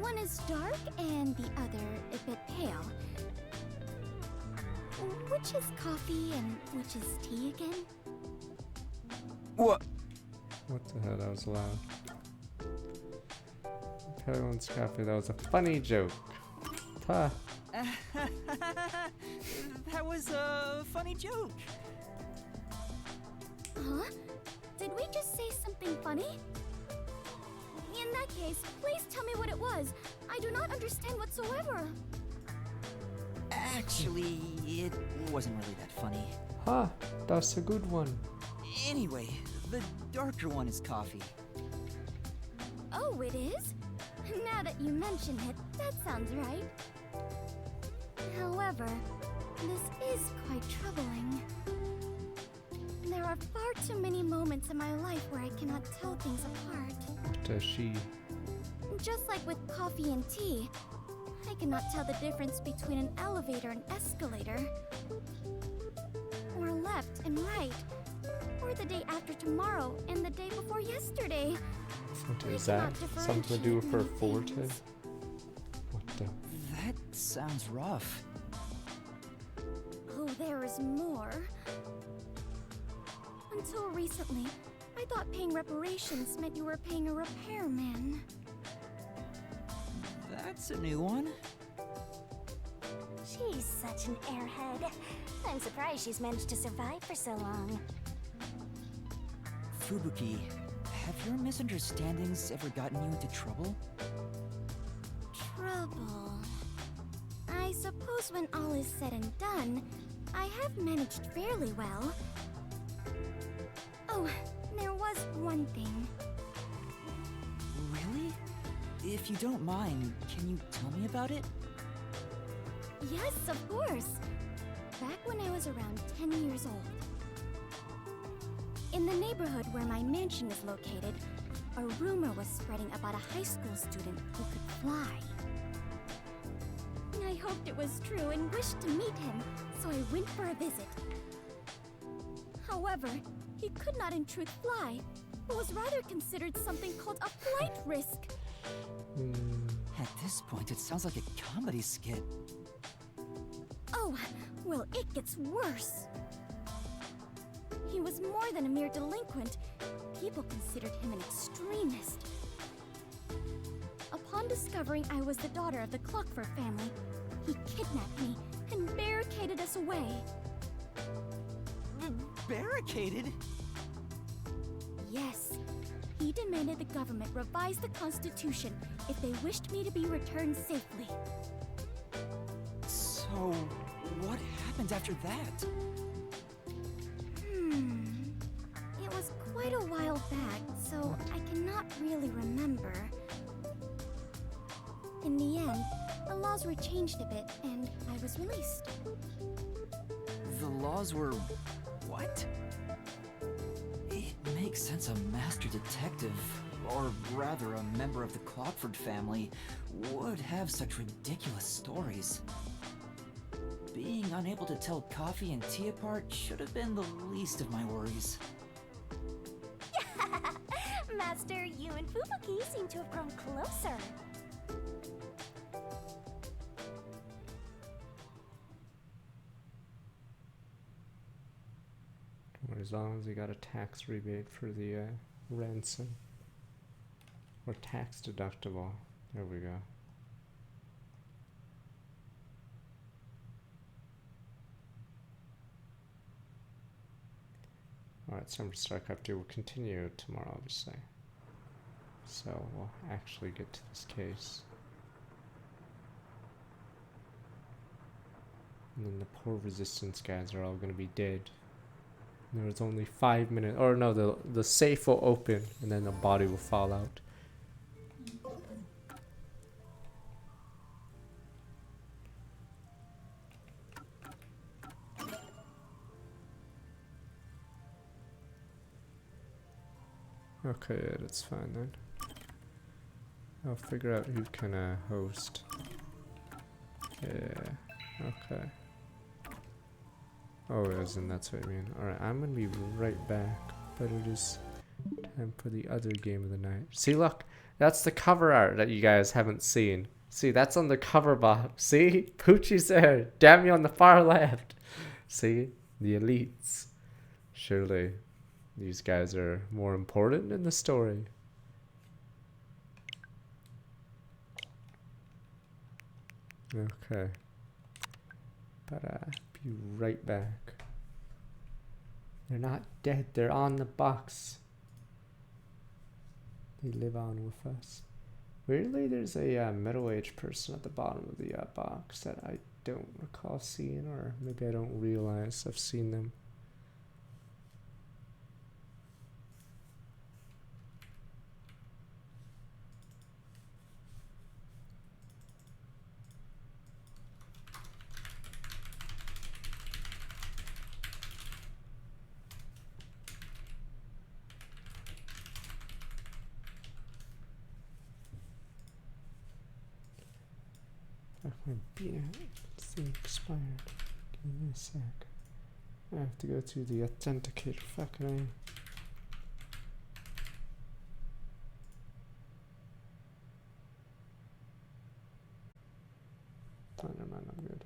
One is dark and the other a bit pale. Which is coffee and which is tea again? What? What the hell? That was loud. Everyone's coffee. That was a funny joke. Ha. That was a funny joke. Huh? Did we just say something funny? In that case, please tell me what it was. I do not understand whatsoever. Actually, it wasn't really that funny. Ha. That's a good one. Anyway, the darker one is coffee. Oh, it is? Now that you mention it, that sounds right. However, this is quite troubling. There are far too many moments in my life where I cannot tell things apart. What does she? Just like with coffee and tea, I cannot tell the difference between an elevator and escalator, or left and right, or the day after tomorrow and the day before yesterday. Is that something to do with her forte? What the? That sounds rough. Oh, there is more. Until recently, I thought paying reparations meant you were paying a repairman. That's a new one. She's such an airhead. I'm surprised she's managed to survive for so long. Fubuki, have your misunderstandings ever gotten you into trouble? Trouble. I suppose when all is said and done, I have managed fairly well. Oh, there was one thing. Really? If you don't mind, can you tell me about it? Yes, of course. Back when I was around 10 years old. In the neighborhood where my mansion is located, a rumor was spreading about a high school student who could fly. I hoped it was true and wished to meet him, so I went for a visit. However, he could not in truth fly, but was rather considered something called a flight risk. At this point, it sounds like a comedy skit. Oh, well, it gets worse. He was more than a mere delinquent. People considered him an extremist. Upon discovering I was the daughter of the Clockford family, he kidnapped me and barricaded us away. Barricaded? Yes. He demanded the government revise the Constitution if they wished me to be returned safely. So, what happened after that? It was quite a while back, so I cannot really remember. In the end, the laws were changed a bit, and I was released. The laws were... what? It makes sense a master detective, or rather a member of the Clockford family, would have such ridiculous stories. Being unable to tell coffee and tea apart should have been the least of my worries. Master, you and Fubuki seem to have grown closer. As long as he got a tax rebate for the ransom. Or tax deductible. There we go. Alright, Summer StarCraft 2 will continue tomorrow, obviously. So we'll actually get to this case. And then the poor resistance guys are all gonna be dead. And there's only 5 minutes, or no, the safe will open and then the body will fall out. Okay, yeah, that's fine then. I'll figure out who can host. Yeah, okay. Oh, as in that's what I mean. Alright, I'm gonna be right back, but it is time for the other game of the night. See, look, that's the cover art that you guys haven't seen. See, that's on the cover box. See, Poochie's there. Damn on the far left. See, the elites. Surely, these guys are more important in the story. Okay. But be right back. They're not dead, they're on the box. They live on with us. Weirdly, there's a middle-aged person at the bottom of the box that I don't recall seeing, or maybe I don't realize I've seen them. My thing expired. Give me a sec. I have to go to the authenticator. Fucking A. Oh, never mind, I'm good.